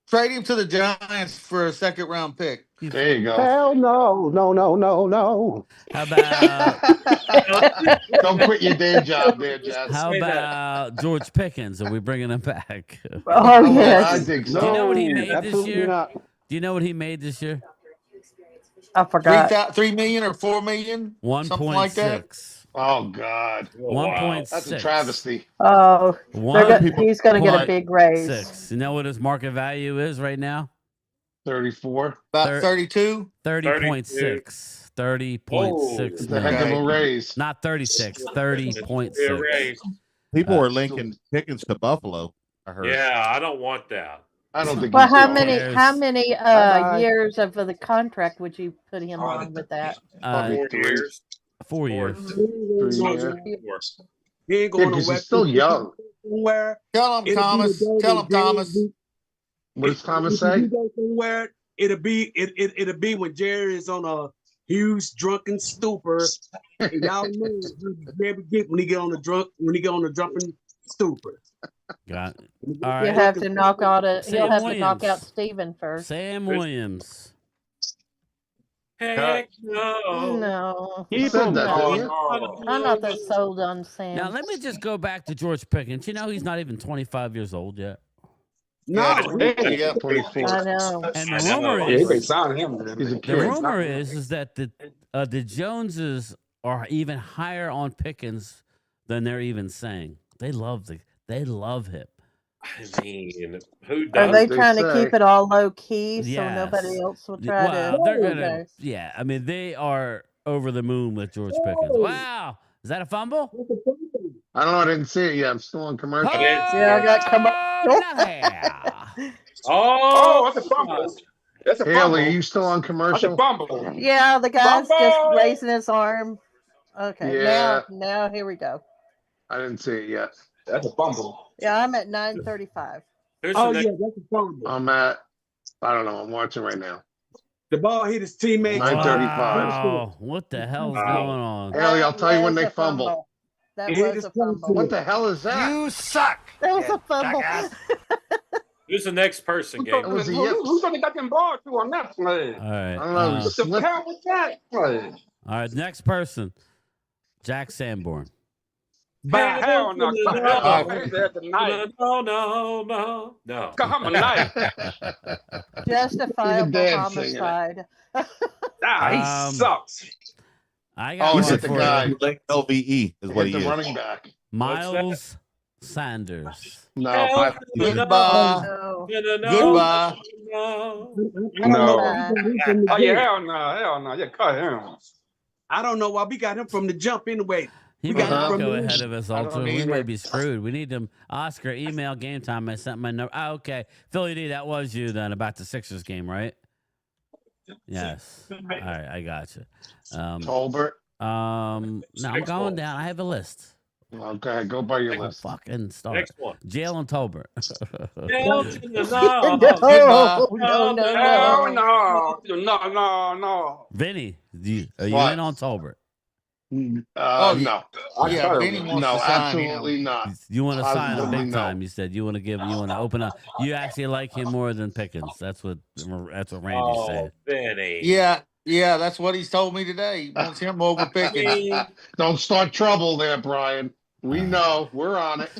[SPEAKER 20] Trade him to the Giants for a 2nd round pick.
[SPEAKER 18] There you go.
[SPEAKER 15] Hell no. No.
[SPEAKER 8] How about
[SPEAKER 18] Don't quit your day job there, Jess.
[SPEAKER 8] how about George Pickens? Are we bringing him back?
[SPEAKER 9] Oh,
[SPEAKER 18] I
[SPEAKER 9] yes.
[SPEAKER 18] think
[SPEAKER 8] Do
[SPEAKER 18] so.
[SPEAKER 8] you know what he made this
[SPEAKER 15] Absolutely
[SPEAKER 8] year?
[SPEAKER 15] not.
[SPEAKER 8] Do you know what he made this year?
[SPEAKER 9] I forgot.
[SPEAKER 20] 3 million or 4 million? Something like that.
[SPEAKER 8] 1.6.
[SPEAKER 18] Oh God.
[SPEAKER 8] 1.6.
[SPEAKER 18] That's a travesty.
[SPEAKER 9] Oh, he's going to get a
[SPEAKER 8] 1.6.
[SPEAKER 9] big raise.
[SPEAKER 8] You know what his market value is right now?
[SPEAKER 18] 34.
[SPEAKER 20] About 32?
[SPEAKER 8] 30.6. 30.6
[SPEAKER 18] It's a heck of a raise.
[SPEAKER 8] Not 36. 30.6.
[SPEAKER 19] People are linking Pickens to Buffalo. I heard.
[SPEAKER 11] Yeah, I don't want that.
[SPEAKER 18] I don't think
[SPEAKER 9] Well,
[SPEAKER 18] he's going.
[SPEAKER 9] how many
[SPEAKER 18] Bye-bye.
[SPEAKER 9] years of the contract would you put him on with that?
[SPEAKER 18] Probably 3.
[SPEAKER 8] 4 years.
[SPEAKER 18] 3 years.
[SPEAKER 17] He ain't
[SPEAKER 18] Yeah,
[SPEAKER 17] going
[SPEAKER 18] because
[SPEAKER 17] nowhere.
[SPEAKER 18] he's still young.
[SPEAKER 17] Somewhere.
[SPEAKER 20] Tell him,
[SPEAKER 17] It'll be
[SPEAKER 20] Thomas.
[SPEAKER 17] the day
[SPEAKER 20] Tell
[SPEAKER 17] when
[SPEAKER 20] him, Thomas.
[SPEAKER 17] Jerry-
[SPEAKER 18] What does Thomas
[SPEAKER 17] If
[SPEAKER 18] say?
[SPEAKER 17] you go somewhere, it'll be when Jerry is on a huge drunken stupor. And y'all know how Jerry get when he get on the drunken stupor.
[SPEAKER 8] Got it.
[SPEAKER 9] You
[SPEAKER 8] All right.
[SPEAKER 9] have to knock out a.
[SPEAKER 8] Sam
[SPEAKER 9] He'll have to knock out
[SPEAKER 8] Williams.
[SPEAKER 9] Steven first.
[SPEAKER 8] Sam Williams.
[SPEAKER 11] Heck no.
[SPEAKER 9] No.
[SPEAKER 18] He said that, didn't you?
[SPEAKER 9] I'm not that sold on Sam.
[SPEAKER 8] Now let me just go back to George Pickens. You know he's not even 25 years old yet.
[SPEAKER 17] No,
[SPEAKER 20] Yeah.
[SPEAKER 18] 24.
[SPEAKER 9] I know.
[SPEAKER 8] And the rumor
[SPEAKER 21] Yeah, he been
[SPEAKER 8] is
[SPEAKER 21] signing him.
[SPEAKER 18] He's a
[SPEAKER 8] the
[SPEAKER 18] kid.
[SPEAKER 8] rumor is that the Joneses are even higher on Pickens than they're even saying. They love him.
[SPEAKER 11] I mean, who
[SPEAKER 9] Are
[SPEAKER 11] does?
[SPEAKER 9] they
[SPEAKER 18] they
[SPEAKER 9] trying to
[SPEAKER 18] say.
[SPEAKER 9] keep it all low key so
[SPEAKER 8] Yes.
[SPEAKER 9] nobody else will try
[SPEAKER 8] Well,
[SPEAKER 9] to?
[SPEAKER 8] they're gonna.
[SPEAKER 9] Okay.
[SPEAKER 8] Yeah, I mean they are over the moon with George Pickens. Wow, is that a fumble?
[SPEAKER 18] I don't know. I didn't see it yet. I'm still on commercial.
[SPEAKER 9] Yeah, I got
[SPEAKER 21] Oh, that's a fumble. That's a
[SPEAKER 18] Haley,
[SPEAKER 21] fumble.
[SPEAKER 18] are you still on
[SPEAKER 21] That's a
[SPEAKER 18] commercial?
[SPEAKER 21] fumble.
[SPEAKER 9] Yeah, the guy's just
[SPEAKER 21] Fumble!
[SPEAKER 9] raising his arm. Okay,
[SPEAKER 18] Yeah.
[SPEAKER 9] now here we go.
[SPEAKER 18] I didn't see it yet.
[SPEAKER 21] That's a fumble.
[SPEAKER 9] Yeah, I'm at 9:35.
[SPEAKER 11] Who's
[SPEAKER 17] Oh
[SPEAKER 11] the
[SPEAKER 17] yeah,
[SPEAKER 11] next?
[SPEAKER 17] that's a fumble.
[SPEAKER 18] I'm at. I don't know. I'm watching right now.
[SPEAKER 17] The ball hit his teammate.
[SPEAKER 18] 9:35.
[SPEAKER 8] Wow, what the hell's going on?
[SPEAKER 18] Haley, I'll tell you when
[SPEAKER 9] was
[SPEAKER 18] they
[SPEAKER 9] a
[SPEAKER 18] fumble.
[SPEAKER 9] That
[SPEAKER 17] It hit
[SPEAKER 9] was
[SPEAKER 17] his
[SPEAKER 9] a fumble.
[SPEAKER 18] What the hell is that?
[SPEAKER 20] You suck.
[SPEAKER 9] That was a fumble.
[SPEAKER 11] Who's the next person,
[SPEAKER 18] That
[SPEAKER 11] Gabe?
[SPEAKER 18] was a
[SPEAKER 21] Who's
[SPEAKER 18] yips.
[SPEAKER 21] gonna got them ball to on that play?
[SPEAKER 8] All right,
[SPEAKER 18] I don't know.
[SPEAKER 21] What the hell was that play?
[SPEAKER 8] all right. Next person, Jack Sanborn.
[SPEAKER 21] By hell no.
[SPEAKER 11] No,
[SPEAKER 21] Tonight.
[SPEAKER 11] no.
[SPEAKER 21] Come on, night.
[SPEAKER 9] Justifiable
[SPEAKER 18] dad singing it.
[SPEAKER 9] homicide.
[SPEAKER 21] Ah, he sucks.
[SPEAKER 8] I
[SPEAKER 18] Oh,
[SPEAKER 8] got
[SPEAKER 18] he's
[SPEAKER 8] one
[SPEAKER 18] hit the
[SPEAKER 8] for
[SPEAKER 18] guy.
[SPEAKER 8] you.
[SPEAKER 19] LVE is what
[SPEAKER 18] Hit
[SPEAKER 19] he
[SPEAKER 18] the
[SPEAKER 19] is.
[SPEAKER 18] running back.
[SPEAKER 8] Miles Sanders.
[SPEAKER 18] No.
[SPEAKER 20] Goodbye.
[SPEAKER 9] No.
[SPEAKER 20] Goodbye.
[SPEAKER 21] No. Oh yeah, hell no. Yeah, cut him.
[SPEAKER 17] I don't know why we got him from the jump anyway.
[SPEAKER 8] He
[SPEAKER 17] We
[SPEAKER 8] might
[SPEAKER 17] got him
[SPEAKER 8] not
[SPEAKER 17] from
[SPEAKER 8] go
[SPEAKER 17] the
[SPEAKER 8] ahead of us,
[SPEAKER 20] I don't
[SPEAKER 8] Ultra. We
[SPEAKER 20] either.
[SPEAKER 8] may be screwed. We need them. Oscar, email game time. I sent my number. Oh, okay. Philly D, that was you then about the Sixers game, right? Yes. All right, I got you.
[SPEAKER 18] Tolbert.
[SPEAKER 8] No, I'm going down. I have a list.
[SPEAKER 18] Okay, go by your list.
[SPEAKER 8] Fucking start.
[SPEAKER 11] Next one.
[SPEAKER 8] Jalen Tolbert.
[SPEAKER 21] No.
[SPEAKER 8] Vinny, are you
[SPEAKER 18] What?
[SPEAKER 8] in on Tolbert?
[SPEAKER 18] No.
[SPEAKER 20] Yeah, Benny wants
[SPEAKER 18] No,
[SPEAKER 20] to sign
[SPEAKER 18] absolutely
[SPEAKER 20] him.
[SPEAKER 18] not.
[SPEAKER 8] You want to sign him
[SPEAKER 18] Absolutely
[SPEAKER 8] big
[SPEAKER 18] no.
[SPEAKER 8] time? You said you want to open up. You actually like him more than Pickens. That's what Randy's
[SPEAKER 11] Oh,
[SPEAKER 8] saying.
[SPEAKER 11] Benny.
[SPEAKER 20] Yeah, that's what he's told me today. He wants him over Pickens.
[SPEAKER 18] Don't start trouble there, Brian. We know. We're on it.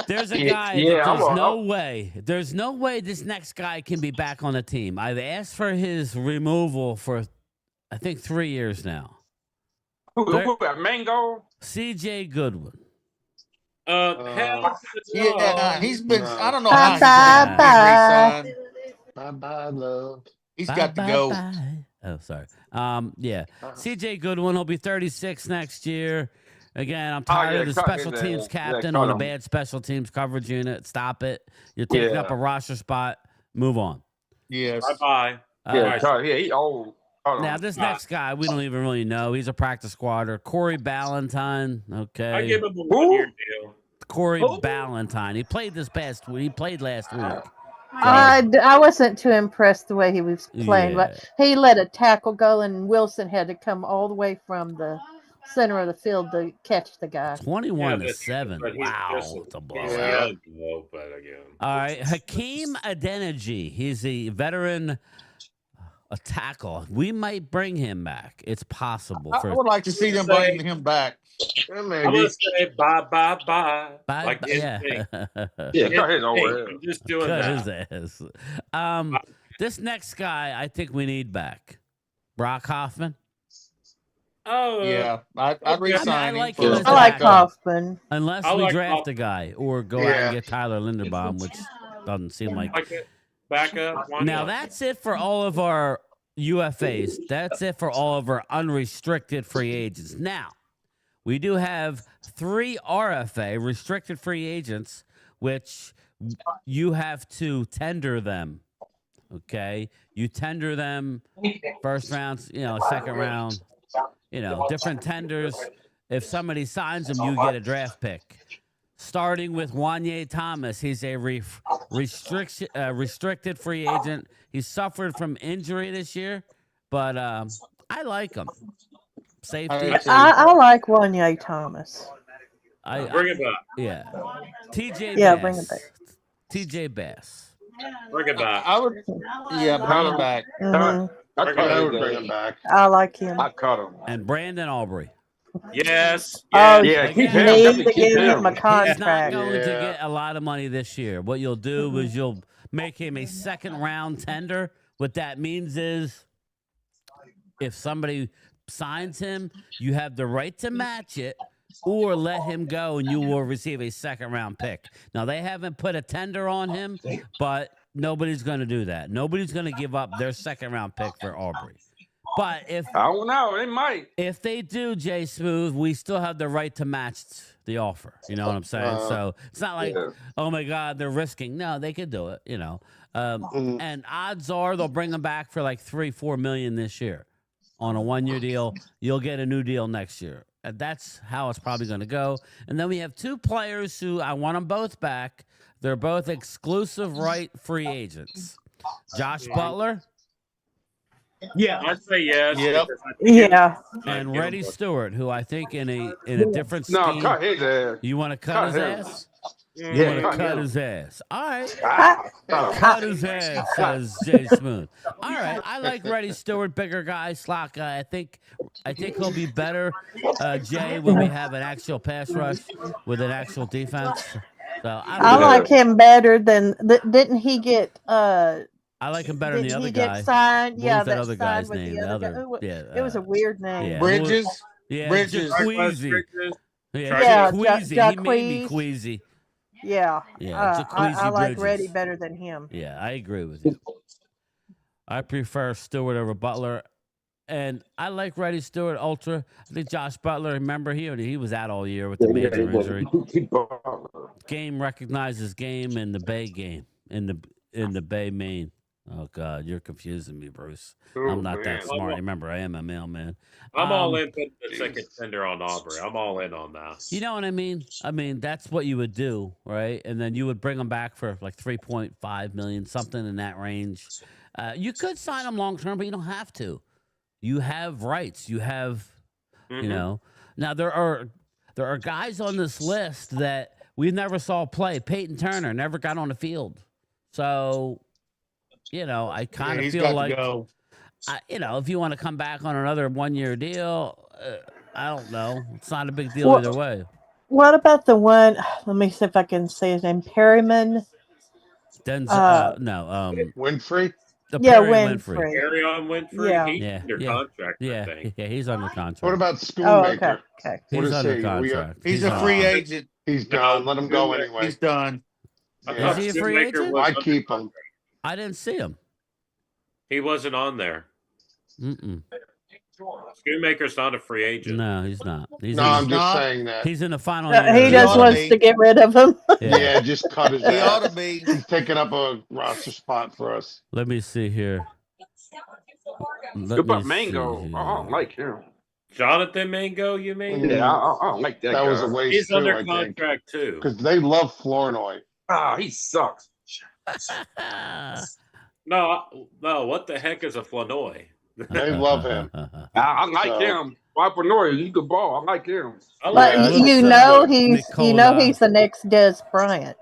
[SPEAKER 8] There's a
[SPEAKER 21] Yeah,
[SPEAKER 8] guy
[SPEAKER 21] yeah,
[SPEAKER 8] that
[SPEAKER 21] I'm
[SPEAKER 8] there's
[SPEAKER 21] a-
[SPEAKER 8] no way. There's no way this next guy can be back on the team. I've asked for his removal for, I think, 3 years now.
[SPEAKER 21] Who got Mango?
[SPEAKER 8] C.J. Goodwin.
[SPEAKER 11] Hell
[SPEAKER 20] Yeah, he's been.
[SPEAKER 18] No.
[SPEAKER 20] I don't know
[SPEAKER 9] Bye,
[SPEAKER 20] how he's
[SPEAKER 9] bye,
[SPEAKER 20] been
[SPEAKER 18] Bye bye, love.
[SPEAKER 20] He's got to go.
[SPEAKER 8] Bye. Oh, sorry. Yeah. C.J. Goodwin will be 36 next year. Again, I'm tired
[SPEAKER 21] yeah,
[SPEAKER 8] of the
[SPEAKER 21] cut
[SPEAKER 8] special
[SPEAKER 21] his
[SPEAKER 8] teams
[SPEAKER 21] ass.
[SPEAKER 8] captain
[SPEAKER 21] Yeah,
[SPEAKER 8] on
[SPEAKER 21] cut
[SPEAKER 8] a
[SPEAKER 21] him.
[SPEAKER 8] bad special teams coverage unit. Stop it. You're taking
[SPEAKER 21] Yeah.
[SPEAKER 8] up a roster spot. Move on.
[SPEAKER 20] Yes.
[SPEAKER 11] Bye-bye.
[SPEAKER 21] Yeah, cut. Yeah, he old. Hold
[SPEAKER 8] Now,
[SPEAKER 21] on.
[SPEAKER 8] this next guy, we don't even really know. He's a practice squatter. Corey Ballantyne. Okay.
[SPEAKER 11] I give him a 1-year deal.
[SPEAKER 8] Corey Ballantyne. He played this past week. He played last week.
[SPEAKER 9] I wasn't too impressed the way he was playing,
[SPEAKER 8] Yeah.
[SPEAKER 9] but he let a tackle go, and Wilson had to come all the way from the center of the field to catch the guy.
[SPEAKER 8] 21-7.
[SPEAKER 11] But he's
[SPEAKER 8] Wow.
[SPEAKER 11] just-
[SPEAKER 8] It's a
[SPEAKER 11] he's
[SPEAKER 8] blowout.
[SPEAKER 11] young, though, but again.
[SPEAKER 8] All right. Hakeem Adeniji. He's a veteran tackle. We might bring him back. It's possible.
[SPEAKER 20] I would like to see them bring him back.
[SPEAKER 18] Yeah,
[SPEAKER 11] I'm
[SPEAKER 18] maybe.
[SPEAKER 11] going to say bye.
[SPEAKER 8] Bye,
[SPEAKER 11] Like
[SPEAKER 8] bye.
[SPEAKER 11] his
[SPEAKER 8] Yeah.
[SPEAKER 11] thing.
[SPEAKER 21] Yeah, cut his old
[SPEAKER 11] Hey,
[SPEAKER 21] ass.
[SPEAKER 11] I'm just doing
[SPEAKER 8] Cut
[SPEAKER 11] that.
[SPEAKER 8] his ass. This next guy, I think we need back. Brock Hoffman.
[SPEAKER 11] Oh,
[SPEAKER 20] Yeah, I'd resign
[SPEAKER 8] I
[SPEAKER 20] him.
[SPEAKER 8] like
[SPEAKER 20] for
[SPEAKER 8] him
[SPEAKER 20] a
[SPEAKER 8] as
[SPEAKER 9] I like
[SPEAKER 20] backup.
[SPEAKER 9] Hoffman.
[SPEAKER 8] Unless
[SPEAKER 11] I
[SPEAKER 8] we
[SPEAKER 11] like
[SPEAKER 8] draft
[SPEAKER 11] Hoffman.
[SPEAKER 8] a guy or go out and get Tyler Linderbaum, which doesn't seem like.
[SPEAKER 11] Like it. Backup. Why
[SPEAKER 8] Now
[SPEAKER 11] not?
[SPEAKER 8] that's it for all of our UFAs. That's it for all of our unrestricted free agents. Now, we do have 3 RFA, restricted free agents, which you have to tender them. Okay, you tender them first round, second round, different tenders. If somebody signs him, you get a draft pick. Starting with Wanye Thomas, he's a restricted free agent. He suffered from injury this year, but I like him. Safety.
[SPEAKER 9] I like Wanye Thomas.
[SPEAKER 11] Bring it back.
[SPEAKER 8] Yeah. TJ
[SPEAKER 9] Yeah,
[SPEAKER 8] Bass.
[SPEAKER 9] bring it back.
[SPEAKER 8] TJ Bass.
[SPEAKER 11] Bring it back.
[SPEAKER 20] I would, yeah, bring him back.
[SPEAKER 9] Mhm.
[SPEAKER 18] I would bring him back.
[SPEAKER 9] I like him.
[SPEAKER 21] I cut him.
[SPEAKER 8] And Brandon Aubrey.
[SPEAKER 11] Yes.
[SPEAKER 9] Oh,
[SPEAKER 21] Yeah, keep him.
[SPEAKER 9] need
[SPEAKER 21] Definitely
[SPEAKER 9] to
[SPEAKER 21] keep
[SPEAKER 9] give him
[SPEAKER 21] him.
[SPEAKER 9] a
[SPEAKER 8] He's not
[SPEAKER 9] contract.
[SPEAKER 8] going to
[SPEAKER 18] Yeah.
[SPEAKER 8] get a lot of money this year. What you'll do is you'll make him a second round tender. What that means is if somebody signs him, you have the right to match it or let him go and you will receive a second round pick. Now, they haven't put a tender on him, but nobody's going to do that. Nobody's going to give up their second round pick for Aubrey. But if
[SPEAKER 21] I don't know. They might.
[SPEAKER 8] If they do, Jay Smooth, we still have the right to match the offer. You know what I'm saying? So it's not like, oh my God, they're risking. No, they could do it. And odds are they'll bring them back for like $3-4 million this year on a 1-year deal. You'll get a new deal next year. And that's how it's probably going to go. And then we have two players who I want them both back. They're both exclusive right free agents. Josh Butler.
[SPEAKER 17] Yeah,
[SPEAKER 11] I'd say yes.
[SPEAKER 20] Yep.
[SPEAKER 9] Yeah.
[SPEAKER 8] And Reddy Stewart, who I think in a different scheme.
[SPEAKER 21] No, cut his ass.
[SPEAKER 8] You want to cut his
[SPEAKER 21] him.
[SPEAKER 8] ass?
[SPEAKER 21] Yeah,
[SPEAKER 8] You want to cut
[SPEAKER 21] him.
[SPEAKER 8] his ass. All right.
[SPEAKER 21] Cut him.
[SPEAKER 8] Cut his ass, says Jay Smooth. All right. I like Reddy Stewart, bigger guy, slot guy. I think he'll be better, Jay, when we have an actual pass rush with an actual defense. So
[SPEAKER 9] I like him better than didn't he get
[SPEAKER 8] I like him better than the
[SPEAKER 9] didn't
[SPEAKER 8] other
[SPEAKER 9] he
[SPEAKER 8] guy.
[SPEAKER 9] get signed?
[SPEAKER 8] What
[SPEAKER 9] Yeah,
[SPEAKER 8] was that
[SPEAKER 9] that
[SPEAKER 8] other
[SPEAKER 9] signed
[SPEAKER 8] guy's
[SPEAKER 9] with
[SPEAKER 8] name?
[SPEAKER 9] the
[SPEAKER 8] The
[SPEAKER 9] other
[SPEAKER 8] other,
[SPEAKER 9] guy.
[SPEAKER 8] yeah,
[SPEAKER 9] It was a weird name.
[SPEAKER 8] yeah.
[SPEAKER 20] Bridges.
[SPEAKER 8] Yeah,
[SPEAKER 20] Bridges.
[SPEAKER 8] Queasy. Yeah,
[SPEAKER 9] Yeah,
[SPEAKER 8] Queasy. He made me
[SPEAKER 9] Jacquees.
[SPEAKER 8] queasy.
[SPEAKER 9] Yeah.
[SPEAKER 8] Yeah,
[SPEAKER 9] I
[SPEAKER 8] Jacquees
[SPEAKER 9] like
[SPEAKER 8] Bridges.
[SPEAKER 9] Reddy better than him.
[SPEAKER 8] Yeah, I agree with you. I prefer Stewart over Butler. And I like Reddy Stewart ultra. I think Josh Butler, remember he was out all year with the major injury. Game recognizes game in the Bay game. In the Bay, Maine. Oh God, you're confusing me, Bruce. I'm not that smart. Remember, I am a mailman.
[SPEAKER 11] I'm all in putting the second tender on Aubrey. I'm all in on that.
[SPEAKER 8] You know what I mean? I mean, that's what you would do, right? And then you would bring them back for like 3.5 million, something in that range. You could sign them long term, but you don't have to. You have rights. You have, you know. Now there are guys on this list that we never saw play. Peyton Turner never got on the field, so I kind of feel like, if you want to come back on another 1-year deal, I don't know. It's not a big deal either way.
[SPEAKER 9] What about the one? Let me see if I can say his name. Perryman.
[SPEAKER 18] Winfrey.
[SPEAKER 8] Winfrey.
[SPEAKER 11] Carry on Winfrey.
[SPEAKER 9] Yeah.
[SPEAKER 11] He's under contract, I think.
[SPEAKER 8] Yeah, he's under contract.
[SPEAKER 18] What about
[SPEAKER 9] Oh,
[SPEAKER 18] Schoonmaker?
[SPEAKER 9] okay.
[SPEAKER 18] What
[SPEAKER 8] He's
[SPEAKER 18] is
[SPEAKER 8] under
[SPEAKER 18] he?
[SPEAKER 8] contract.
[SPEAKER 20] He's a free agent.
[SPEAKER 18] He's done. Let him go anyway.
[SPEAKER 20] He's done.
[SPEAKER 8] Is he a free agent?
[SPEAKER 18] I keep him.
[SPEAKER 8] I didn't see him.
[SPEAKER 11] He wasn't on there. Shoemaker's not a free agent.
[SPEAKER 8] No, he's not.
[SPEAKER 18] I'm just saying that.
[SPEAKER 8] He's in the final year.
[SPEAKER 9] He just wants to get rid of him.
[SPEAKER 18] Yeah, just cut his
[SPEAKER 20] He ought
[SPEAKER 18] ass.
[SPEAKER 20] to be.
[SPEAKER 18] He's taking up a roster spot for us.
[SPEAKER 8] Let me see here.
[SPEAKER 21] What about Mango? I don't like him.
[SPEAKER 11] Jonathan Mango, you mean?
[SPEAKER 21] Yeah, I don't like that.
[SPEAKER 18] That
[SPEAKER 21] guy.
[SPEAKER 18] was a waste
[SPEAKER 11] He's
[SPEAKER 18] too,
[SPEAKER 11] under
[SPEAKER 18] I think.
[SPEAKER 11] contract too.
[SPEAKER 18] Because they love Flournoy.
[SPEAKER 21] He sucks.
[SPEAKER 11] No, what the heck is a Flanoy?
[SPEAKER 18] They love him.
[SPEAKER 21] I like him. Wapanoia, he could ball. I like him.
[SPEAKER 9] But he's the next Des Bryant,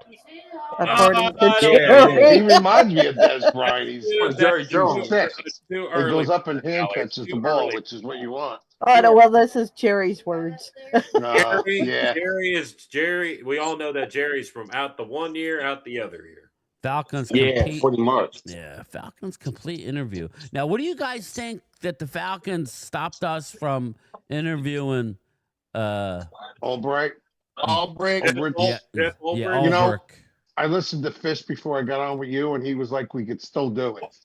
[SPEAKER 9] according to Jerry.
[SPEAKER 18] He reminds me of Des Bryant. He's
[SPEAKER 21] Jerry Jones.
[SPEAKER 18] thick.
[SPEAKER 11] Too
[SPEAKER 18] He
[SPEAKER 11] early.
[SPEAKER 18] goes up and hand
[SPEAKER 11] Alex,
[SPEAKER 18] catches
[SPEAKER 11] too
[SPEAKER 18] the ball,
[SPEAKER 11] early.
[SPEAKER 18] which is what you want.
[SPEAKER 9] Oh no, well this is Jerry's words.
[SPEAKER 18] Yeah.
[SPEAKER 11] Jerry. We all know that Jerry's from out the 1 year, out the other year.
[SPEAKER 8] Falcons
[SPEAKER 21] pretty much.
[SPEAKER 8] Yeah, Falcons complete interview. Now, what do you guys think that the
[SPEAKER 18] Albright?
[SPEAKER 8] Falcons stopped us from interviewing
[SPEAKER 20] Albright.
[SPEAKER 8] Yeah,
[SPEAKER 18] You know, I listened to Fish before I got on with you, and he was like, we could still do it.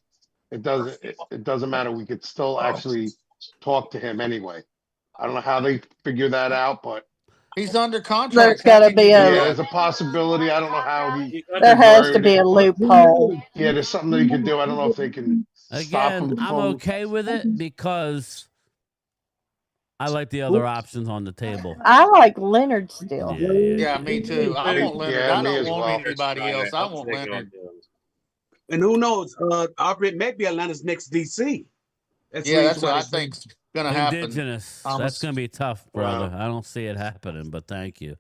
[SPEAKER 18] It doesn't matter. We could still actually talk to him anyway. I don't know how they figure that out, but
[SPEAKER 20] He's under contract.
[SPEAKER 9] There's got to be
[SPEAKER 18] Yeah,
[SPEAKER 9] a.
[SPEAKER 18] there's a possibility. I don't know how he
[SPEAKER 9] There has to
[SPEAKER 18] word
[SPEAKER 9] be
[SPEAKER 18] it,
[SPEAKER 9] a
[SPEAKER 18] but
[SPEAKER 9] loophole.
[SPEAKER 18] yeah, there's something that he can do. I don't know if they can stop
[SPEAKER 8] Again,
[SPEAKER 18] him
[SPEAKER 8] I'm
[SPEAKER 18] from.
[SPEAKER 8] okay with it because I like the other options on the table.
[SPEAKER 9] I like Leonard still.
[SPEAKER 20] Yeah, me too. I want Leonard.
[SPEAKER 18] Yeah,
[SPEAKER 20] I
[SPEAKER 18] me
[SPEAKER 20] don't
[SPEAKER 18] as
[SPEAKER 20] want
[SPEAKER 18] well.
[SPEAKER 20] anybody else. I want Leonard.
[SPEAKER 17] And who knows? Aubrey may be Atlanta's next DC. That's the
[SPEAKER 20] Yeah,
[SPEAKER 17] reason
[SPEAKER 20] that's what
[SPEAKER 17] why
[SPEAKER 20] I think's gonna happen.
[SPEAKER 8] Indigenous.
[SPEAKER 20] Thomas.
[SPEAKER 8] That's going to be tough, brother.
[SPEAKER 18] Wow.
[SPEAKER 8] I don't see it happening, but thank you.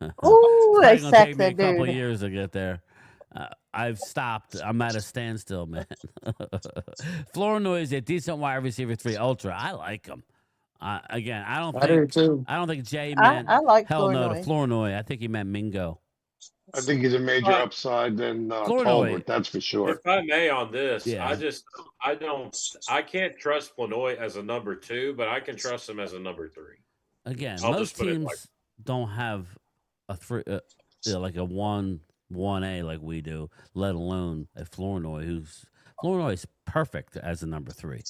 [SPEAKER 9] Ooh,
[SPEAKER 8] It's
[SPEAKER 9] they
[SPEAKER 8] probably going to
[SPEAKER 9] sacked
[SPEAKER 8] take me a
[SPEAKER 9] that
[SPEAKER 8] couple of
[SPEAKER 9] dude.
[SPEAKER 8] years to get there. I've stopped. I'm at a standstill, man. Flournoy is a decent wide receiver 3 ultra. I like him. Again, I don't think Jay meant
[SPEAKER 9] I like
[SPEAKER 8] hell no to
[SPEAKER 9] Flournoy.
[SPEAKER 8] Flournoy. I think he meant Mingo.
[SPEAKER 18] I think he's a major upside than
[SPEAKER 8] Flournoy.
[SPEAKER 18] Tolbert. That's for sure.
[SPEAKER 11] If I may on this,
[SPEAKER 8] Yeah.
[SPEAKER 11] I can't trust Flournoy as a number 2, but I can trust him as a number 3.
[SPEAKER 8] Again,
[SPEAKER 11] I'll
[SPEAKER 8] most
[SPEAKER 11] just put it
[SPEAKER 8] teams
[SPEAKER 11] like
[SPEAKER 8] don't have a 3, like a 1A like we do, let alone a Flournoy Flournoy is perfect as a number 3.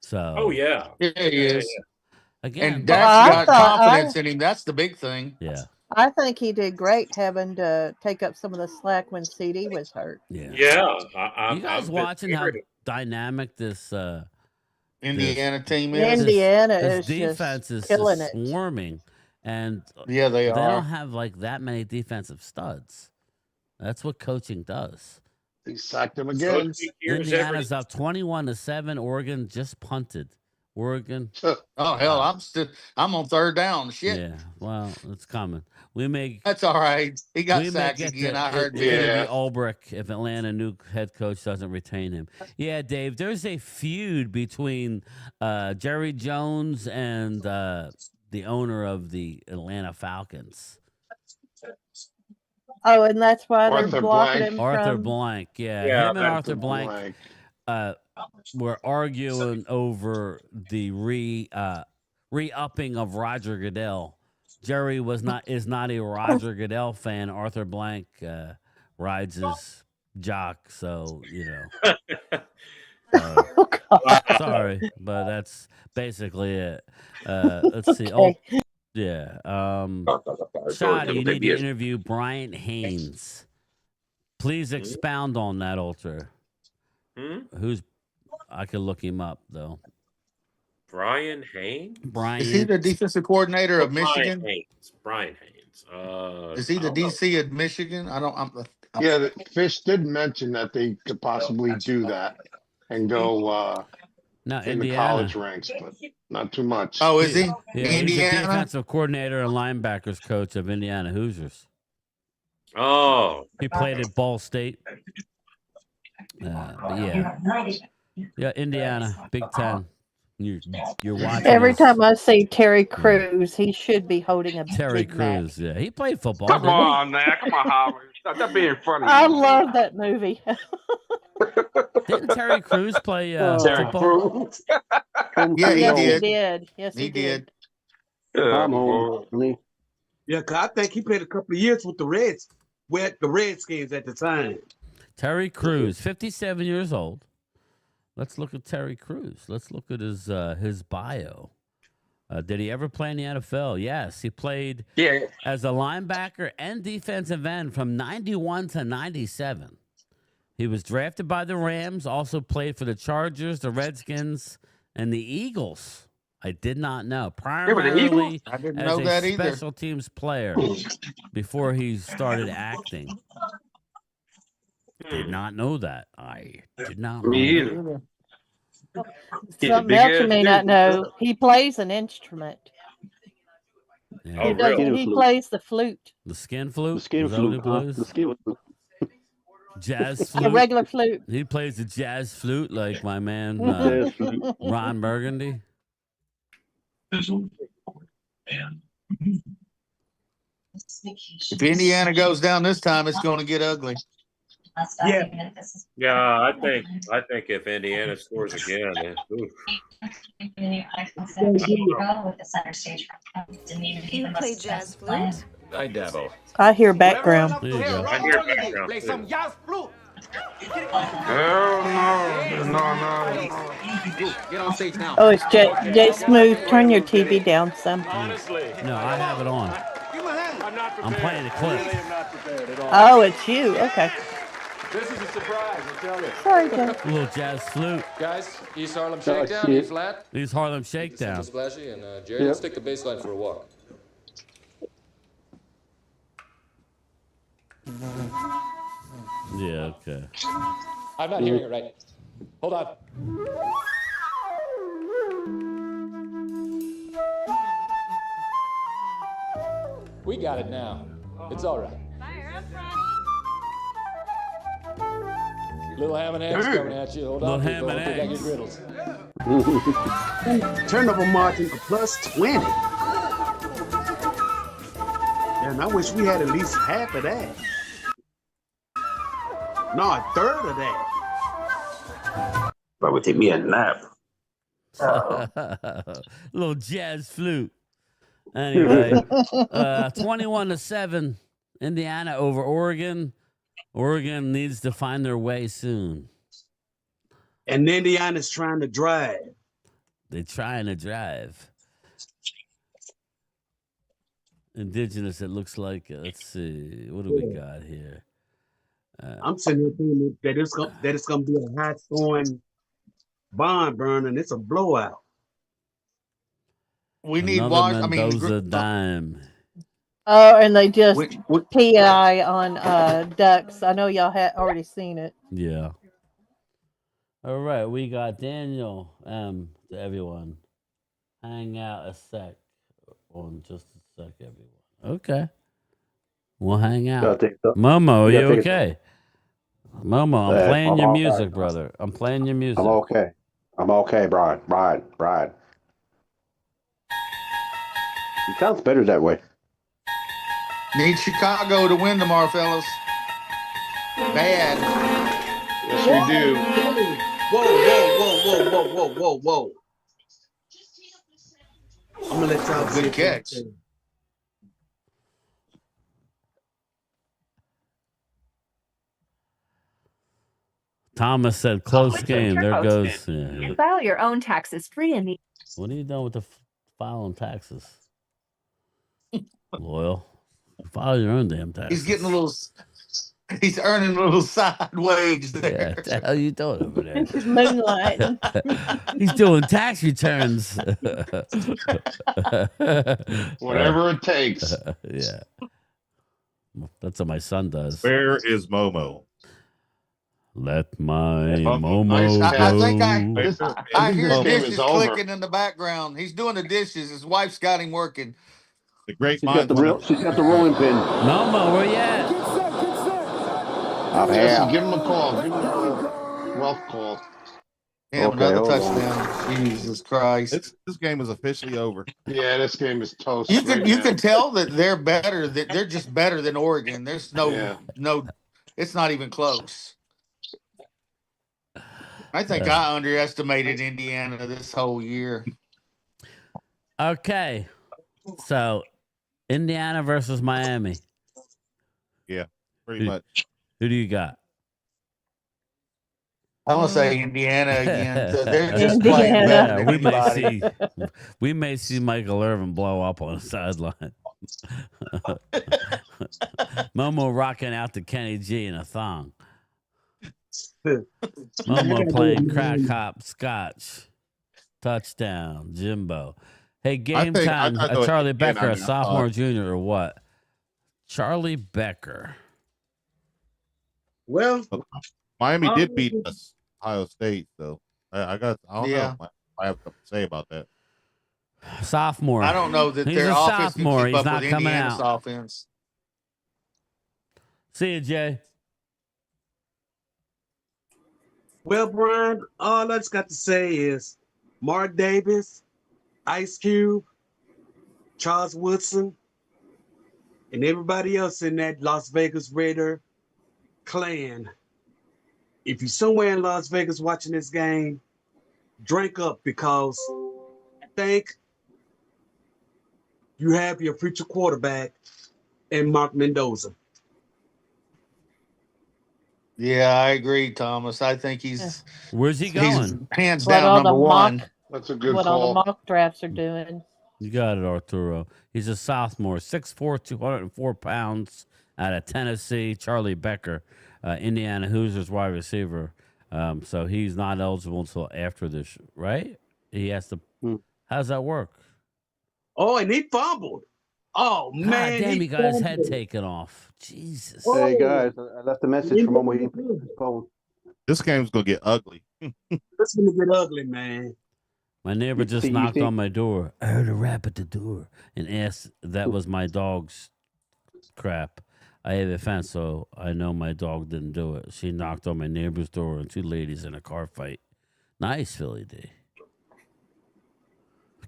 [SPEAKER 8] So.
[SPEAKER 11] Oh yeah.
[SPEAKER 20] Yeah, he is.
[SPEAKER 8] Again,
[SPEAKER 20] And Dak's got confidence in him. That's the big thing.
[SPEAKER 8] Yeah.
[SPEAKER 9] I think he did great having to take up some of the slack when CD was hurt.
[SPEAKER 8] Yeah.
[SPEAKER 11] Yeah.
[SPEAKER 8] You guys watching how dynamic this
[SPEAKER 20] Indiana team is?
[SPEAKER 9] Indiana
[SPEAKER 8] this
[SPEAKER 9] is
[SPEAKER 8] defense
[SPEAKER 9] just
[SPEAKER 8] is
[SPEAKER 9] killing
[SPEAKER 8] just
[SPEAKER 9] it.
[SPEAKER 8] swarming, and
[SPEAKER 20] yeah, they are.
[SPEAKER 8] They don't have like that many defensive studs. That's what coaching does.
[SPEAKER 18] He sacked him again.
[SPEAKER 8] Indiana's up 21-7. Oregon just punted. Oregon.
[SPEAKER 20] Oh hell, I'm on third down. Shit.
[SPEAKER 8] Yeah, well, it's coming.
[SPEAKER 20] That's all right. He got sacked again. I heard.
[SPEAKER 8] It'll be Ulbrich if Atlanta new head coach doesn't retain him. Yeah, Dave. There's a feud between Jerry Jones and the owner of the Atlanta Falcons.
[SPEAKER 9] Oh, and that's why they're
[SPEAKER 18] Arthur
[SPEAKER 9] blocking
[SPEAKER 18] Blank.
[SPEAKER 9] him
[SPEAKER 8] Arthur
[SPEAKER 9] from.
[SPEAKER 8] Blank. Yeah, him and Arthur Blank. Were arguing over the re-upping of Roger Goodell. Jerry is not a Roger Goodell fan. Arthur Blank rides his jock, so sorry, but that's basically it. Let's see.
[SPEAKER 9] Okay.
[SPEAKER 8] Yeah. Shotty, you need to interview Bryant Haynes. Please expound on that, Ultra. I could look him up though.
[SPEAKER 11] Brian Haynes?
[SPEAKER 20] Is he the defensive coordinator of Michigan?
[SPEAKER 11] Brian Haynes.
[SPEAKER 20] Is he the DC of Michigan?
[SPEAKER 18] Yeah, Fish did mention that they could possibly do that and go in the
[SPEAKER 8] Indiana.
[SPEAKER 18] college ranks, but not too much.
[SPEAKER 20] Oh, is he?
[SPEAKER 8] Yeah, he's the
[SPEAKER 20] Indiana?
[SPEAKER 8] defensive coordinator and linebackers coach of Indiana Hoosiers.
[SPEAKER 11] Oh.
[SPEAKER 8] He played at Ball State. Yeah, Indiana, Big Ten. You're watching.
[SPEAKER 9] Every time I see Terry Crews, he should be holding a
[SPEAKER 8] Terry
[SPEAKER 9] Big Mac.
[SPEAKER 8] Crews. Yeah, he played football.
[SPEAKER 21] Come
[SPEAKER 8] didn't he?
[SPEAKER 21] on, man. Come on, Howard. Stop being funny.
[SPEAKER 9] I love that movie.
[SPEAKER 8] Didn't Terry Crews play
[SPEAKER 21] Terry
[SPEAKER 8] football?
[SPEAKER 21] Crews.
[SPEAKER 20] Yeah, he
[SPEAKER 9] Yes, he
[SPEAKER 20] did.
[SPEAKER 9] did. Yes, he did.
[SPEAKER 15] I'm old.
[SPEAKER 17] Yeah, cause I think he played a couple of years with the Redskins at the time.
[SPEAKER 8] Terry Crews, 57 years old. Let's look at Terry Crews. Let's look at his bio. Did he ever play in the NFL? Yes, he played as a linebacker and defensive end from 91 to 97. He was drafted by the Rams, also played for the Chargers, the Redskins, and the Eagles. I did not know. Primarily
[SPEAKER 20] I didn't
[SPEAKER 8] as
[SPEAKER 20] know
[SPEAKER 8] a
[SPEAKER 20] that either.
[SPEAKER 8] special teams player before he started acting. Did not know that. I did not know.
[SPEAKER 21] Me
[SPEAKER 8] that.
[SPEAKER 21] either.
[SPEAKER 9] Something else you may not know. He plays an instrument.
[SPEAKER 8] Yeah.
[SPEAKER 9] He does. He plays the flute.
[SPEAKER 8] The skin flute?
[SPEAKER 15] The skin
[SPEAKER 8] Is that what he
[SPEAKER 15] flute. Huh?
[SPEAKER 8] plays?
[SPEAKER 15] The skin flute.
[SPEAKER 8] Jazz
[SPEAKER 9] A
[SPEAKER 8] flute?
[SPEAKER 9] regular flute.
[SPEAKER 8] He plays the jazz flute like my man
[SPEAKER 15] Jazz flute.
[SPEAKER 8] Ron Burgundy.
[SPEAKER 20] If Indiana goes down this time, it's going to get ugly.
[SPEAKER 11] Yeah, I think if Indiana scores again,
[SPEAKER 3] You play jazz flute?
[SPEAKER 14] I dabble.
[SPEAKER 9] I hear background.
[SPEAKER 8] There you go.
[SPEAKER 11] I hear background
[SPEAKER 3] Play
[SPEAKER 11] too.
[SPEAKER 3] some jazz flute.
[SPEAKER 21] No.
[SPEAKER 3] Get on stage now.
[SPEAKER 9] Oh, it's Jay Smooth. Turn your TV down some.
[SPEAKER 3] Honestly.
[SPEAKER 8] No, I have it on. I'm playing the clip.
[SPEAKER 21] I am not prepared at all.
[SPEAKER 9] Oh, it's you. Okay.
[SPEAKER 21] This is a surprise, I tell you.
[SPEAKER 9] Sorry, Joe.
[SPEAKER 8] A little jazz flute.
[SPEAKER 4] Guys, East Harlem
[SPEAKER 21] Oh,
[SPEAKER 4] Shakedown,
[SPEAKER 21] shit.
[SPEAKER 4] E flat.
[SPEAKER 8] East Harlem Shakedown.
[SPEAKER 4] Simple splashy, and Jerry, let's take the bass line for a walk.
[SPEAKER 8] Yeah, okay.
[SPEAKER 4] I'm not hearing it right. Hold on. We got it now. It's all right. Little ham and eggs coming at you. Hold
[SPEAKER 8] Little
[SPEAKER 4] on,
[SPEAKER 8] ham
[SPEAKER 4] people.
[SPEAKER 8] and
[SPEAKER 4] I think I
[SPEAKER 8] eggs.
[SPEAKER 4] get riddles.
[SPEAKER 17] Turnover margin of +20. And I wish we had at least half of that. No, a third of that.
[SPEAKER 21] Probably take me a nap.
[SPEAKER 8] Little jazz flute. Anyway, 21-7, Indiana over Oregon. Oregon needs to find their way soon.
[SPEAKER 17] And Indiana's trying to drive.
[SPEAKER 8] They're trying to drive. Indigenous, it looks like. Let's see. What do we got here?
[SPEAKER 17] I'm sitting here thinking that it's gonna be a high scoring barn burn, and it's a blowout.
[SPEAKER 20] We need
[SPEAKER 8] Another
[SPEAKER 20] Wash.
[SPEAKER 8] Mendoza dime.
[SPEAKER 9] Oh, and they just
[SPEAKER 20] What-
[SPEAKER 9] PI on Ducks. I know y'all had already seen it.
[SPEAKER 8] Yeah. All right, we got Daniel to everyone. Hang out a sec. On just a sec, everyone. Okay. We'll hang out. Momo, are you okay? Momo, I'm playing your music, brother. I'm playing your music.
[SPEAKER 15] I'm okay. I'm okay, Brian. He sounds better that way.
[SPEAKER 20] Need Chicago to win tomorrow, fellas. Bad.
[SPEAKER 18] Yes, we do.
[SPEAKER 17] Whoa. I'm gonna let y'all
[SPEAKER 20] Good catch.
[SPEAKER 8] Thomas said close game. There goes. Yeah.
[SPEAKER 3] File your own taxes free in the.
[SPEAKER 8] What are you doing with the filing taxes? Loyal. File your own damn taxes.
[SPEAKER 20] He's getting a little. He's earning a little side wage there.
[SPEAKER 8] Yeah, what the hell are you doing over there?
[SPEAKER 9] He's moonlighting.
[SPEAKER 8] He's doing tax returns.
[SPEAKER 18] Whatever it takes.
[SPEAKER 8] Yeah. That's what my son does.
[SPEAKER 19] Where is Momo?
[SPEAKER 8] Let my
[SPEAKER 19] Momo
[SPEAKER 8] Momo
[SPEAKER 19] nice.
[SPEAKER 8] go.
[SPEAKER 20] I think I hear
[SPEAKER 18] This game
[SPEAKER 20] dishes
[SPEAKER 18] is over.
[SPEAKER 20] clicking in the background. He's doing the dishes. His wife's got him working.
[SPEAKER 19] The great
[SPEAKER 15] She's got the rolling pin.
[SPEAKER 8] Momo, where you at?
[SPEAKER 15] I'm
[SPEAKER 18] Jesse,
[SPEAKER 15] here.
[SPEAKER 18] give him a call. Give him a wealth call.
[SPEAKER 20] Damn,
[SPEAKER 15] Okay,
[SPEAKER 20] another
[SPEAKER 15] hold on.
[SPEAKER 20] touchdown. Jesus Christ.
[SPEAKER 19] This game is officially over.
[SPEAKER 18] Yeah, this game is toast.
[SPEAKER 20] You
[SPEAKER 18] right
[SPEAKER 20] can
[SPEAKER 18] now.
[SPEAKER 20] tell that they're better. That they're just better than Oregon. There's no. It's not even close. I think I underestimated Indiana this whole year.
[SPEAKER 8] Okay. So, Indiana versus Miami.
[SPEAKER 19] Yeah, pretty much.
[SPEAKER 8] Who do you got?
[SPEAKER 20] I'm gonna say Indiana again. They're just
[SPEAKER 9] Indiana.
[SPEAKER 20] playing better than
[SPEAKER 8] Yeah,
[SPEAKER 20] anybody.
[SPEAKER 8] we may see Michael Irvin blow up on the sideline. Momo rocking out to Kenny G in a thong. Momo playing crack hop scotch. Touchdown, Jimbo. Hey, game time. Charlie Becker, a sophomore, junior, or what? Charlie Becker.
[SPEAKER 17] Well,
[SPEAKER 19] Miami did beat us, Ohio State, so I don't
[SPEAKER 20] Yeah.
[SPEAKER 19] know. I have something to say about that.
[SPEAKER 8] Sophomore.
[SPEAKER 20] I don't know that
[SPEAKER 8] He's
[SPEAKER 20] their
[SPEAKER 8] a
[SPEAKER 20] offense can
[SPEAKER 8] sophomore.
[SPEAKER 20] keep
[SPEAKER 8] He's
[SPEAKER 20] up
[SPEAKER 8] not
[SPEAKER 20] with
[SPEAKER 8] coming
[SPEAKER 20] Indiana's
[SPEAKER 8] out.
[SPEAKER 20] offense.
[SPEAKER 8] See you, Jay.
[SPEAKER 17] well, Brian, all I just got to say is Mark Davis, Ice Cube, Charles Woodson, and everybody else in that Las Vegas Raider clan. If you're somewhere in Las Vegas watching this game, drink up, because I think you have your future quarterback in Mark Mendoza.
[SPEAKER 20] Yeah, I agree, Thomas. I think he's
[SPEAKER 8] Where's he
[SPEAKER 20] he's
[SPEAKER 8] going?
[SPEAKER 20] hands
[SPEAKER 9] What
[SPEAKER 20] down
[SPEAKER 9] all the
[SPEAKER 20] number one.
[SPEAKER 9] mock,
[SPEAKER 18] That's a good
[SPEAKER 9] what all the
[SPEAKER 18] call.
[SPEAKER 9] mock drafts are doing.
[SPEAKER 8] You got it, Arturo. He's a sophomore, 6'4", 204 pounds, out of Tennessee. Charlie Becker, Indiana Hoosiers wide receiver. So he's not eligible until after this, right? He has to. How's that work?
[SPEAKER 17] Oh, and he fumbled. Oh
[SPEAKER 8] God
[SPEAKER 17] man,
[SPEAKER 8] damn, he got his head
[SPEAKER 17] fumbled.
[SPEAKER 8] taken off. Jesus.
[SPEAKER 15] Hey guys, I left a message from Momo. He didn't pick up his phone.
[SPEAKER 19] This game's gonna get ugly.
[SPEAKER 17] It's gonna get ugly, man.
[SPEAKER 8] My neighbor just knocked on my door. I heard a rap at the door and asked if that was my dog's crap. I have a fence, so I know my dog didn't do it. She knocked on my neighbor's door and 2 ladies in a car fight. Nice, Philly D.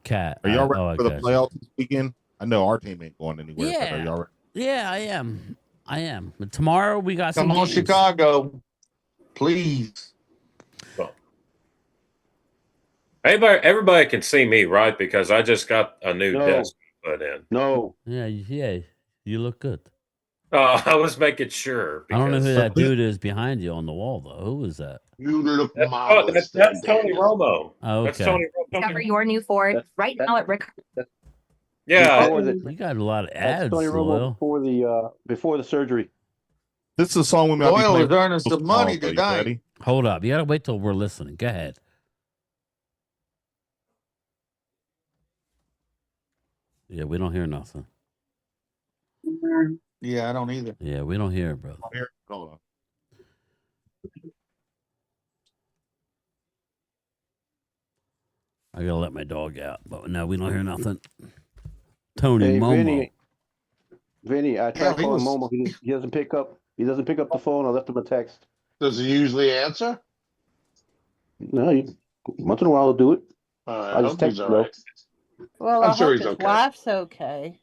[SPEAKER 8] Cat.
[SPEAKER 19] Are y'all ready for the playoffs this weekend? I know our team ain't going anywhere. But are y'all ready?
[SPEAKER 8] Yeah, I am. But tomorrow we got some
[SPEAKER 20] Come on,
[SPEAKER 8] games.
[SPEAKER 20] Chicago. Please.
[SPEAKER 11] Everybody can see me, right? Because I just got a new desk put in.
[SPEAKER 15] No.
[SPEAKER 8] Yeah, you look good.
[SPEAKER 11] I was making sure.
[SPEAKER 8] I don't know who that dude is behind you on the wall, though. Who is that?
[SPEAKER 18] You look
[SPEAKER 11] marvelous. That's Tony Romo.
[SPEAKER 8] Oh, okay.
[SPEAKER 11] That's Tony Romo.
[SPEAKER 3] Discover your new Ford right now at Rick.
[SPEAKER 11] Yeah,
[SPEAKER 8] you got a lot of
[SPEAKER 15] That's
[SPEAKER 8] ads,
[SPEAKER 15] Tony
[SPEAKER 8] Loyal.
[SPEAKER 15] Romo before the surgery.
[SPEAKER 19] This is a song we might be
[SPEAKER 20] Oil
[SPEAKER 19] playing
[SPEAKER 20] is earning some
[SPEAKER 19] tomorrow,
[SPEAKER 20] money
[SPEAKER 19] though. You
[SPEAKER 20] tonight.
[SPEAKER 19] ready?
[SPEAKER 8] Hold up. You got to wait till we're listening. Go ahead. Yeah, we don't hear nothing.
[SPEAKER 20] Yeah, I don't either.
[SPEAKER 8] Yeah, we don't hear it, brother.
[SPEAKER 19] Here, hold on.
[SPEAKER 8] I got to let my dog out, but no, we don't hear nothing. Tony
[SPEAKER 15] Hey,
[SPEAKER 8] Momo.
[SPEAKER 15] Vinny, I tried calling Momo. He doesn't pick up. He doesn't pick up the phone. I left him a text.
[SPEAKER 18] Does he usually answer?
[SPEAKER 15] No, once in a while he'll do it. I just
[SPEAKER 18] hope
[SPEAKER 15] text
[SPEAKER 18] he's
[SPEAKER 15] him
[SPEAKER 18] all
[SPEAKER 15] though.
[SPEAKER 18] right.
[SPEAKER 9] Well,
[SPEAKER 18] I'm
[SPEAKER 9] I
[SPEAKER 18] sure
[SPEAKER 9] hope
[SPEAKER 18] he's
[SPEAKER 9] his
[SPEAKER 18] okay.
[SPEAKER 9] wife's okay.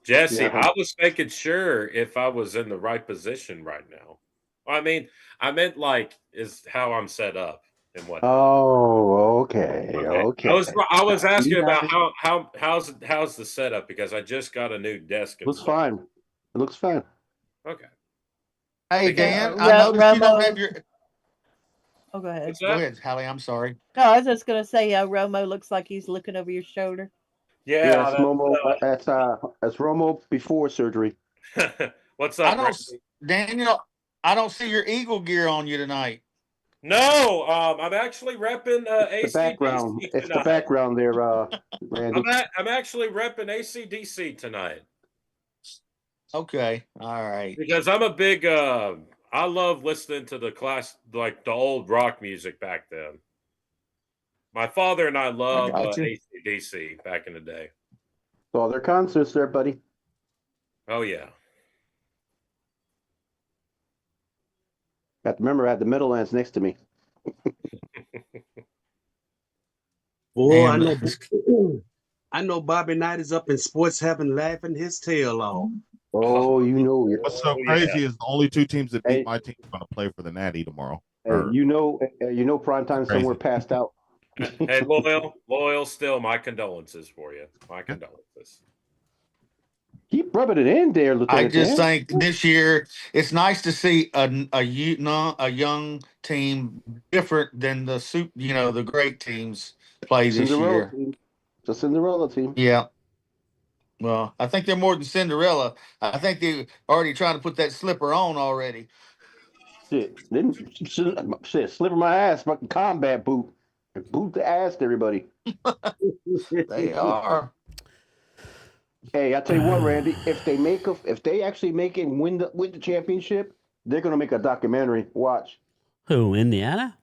[SPEAKER 11] Jesse,
[SPEAKER 15] Yeah.
[SPEAKER 11] I was making sure if I was in the right position right now. I meant like is how I'm set up and what.
[SPEAKER 15] Oh, okay.
[SPEAKER 11] I was asking about how's the setup because I just got a new desk.
[SPEAKER 15] Looks fine. It looks fine.
[SPEAKER 11] Okay.
[SPEAKER 20] Hey,
[SPEAKER 11] Because-
[SPEAKER 20] Dan, I noticed you don't have your.
[SPEAKER 9] Oh, go ahead.
[SPEAKER 20] Go ahead, Hallie. I'm sorry.
[SPEAKER 9] No, I was just gonna say, Romo looks like he's looking over your shoulder.
[SPEAKER 11] Yeah,
[SPEAKER 15] that's Momo. That's Romo before surgery.
[SPEAKER 11] What's
[SPEAKER 20] I
[SPEAKER 11] up,
[SPEAKER 20] don't, Daniel. I don't see your Eagle gear on you tonight.
[SPEAKER 11] No, I'm actually repping ACDC
[SPEAKER 15] The background.
[SPEAKER 11] tonight.
[SPEAKER 15] It's the background there, Randy.
[SPEAKER 11] I'm actually repping ACDC tonight.
[SPEAKER 20] Okay, all right.
[SPEAKER 11] Because I'm a big I love listening to the like the old rock music back then. My father and I loved AC/DC back in the day.
[SPEAKER 15] So their concerts there, buddy.
[SPEAKER 11] Oh yeah.
[SPEAKER 15] Got to remember, I had the Meadowlands next to me.
[SPEAKER 17] Boy, I know Bobby Knight is up in sports heaven laughing his tail off.
[SPEAKER 15] Oh, you know it.
[SPEAKER 19] What's so crazy is the only 2 teams that beat my team are going to play for the Natty tomorrow.
[SPEAKER 15] You know, Primetime somewhere passed out.
[SPEAKER 11] Hey, loyal, still my condolences for you. My condolences.
[SPEAKER 15] Keep rubbing it in there, Lieutenant.
[SPEAKER 20] I just
[SPEAKER 15] Dan.
[SPEAKER 20] think this year it's nice to see a young team different than the great teams play this
[SPEAKER 15] Cinderella
[SPEAKER 20] year.
[SPEAKER 15] team. It's a Cinderella team.
[SPEAKER 20] Yeah. Well, I think they're more than Cinderella. I think they're already trying to put that slipper on already.
[SPEAKER 15] Shit, slipper my ass, fucking combat boot, and boot the ass to everybody.
[SPEAKER 20] They are.
[SPEAKER 15] Hey, I tell you what, Randy. If they actually make it and win the championship, they're gonna make a documentary. Watch.
[SPEAKER 8] Who, Indiana?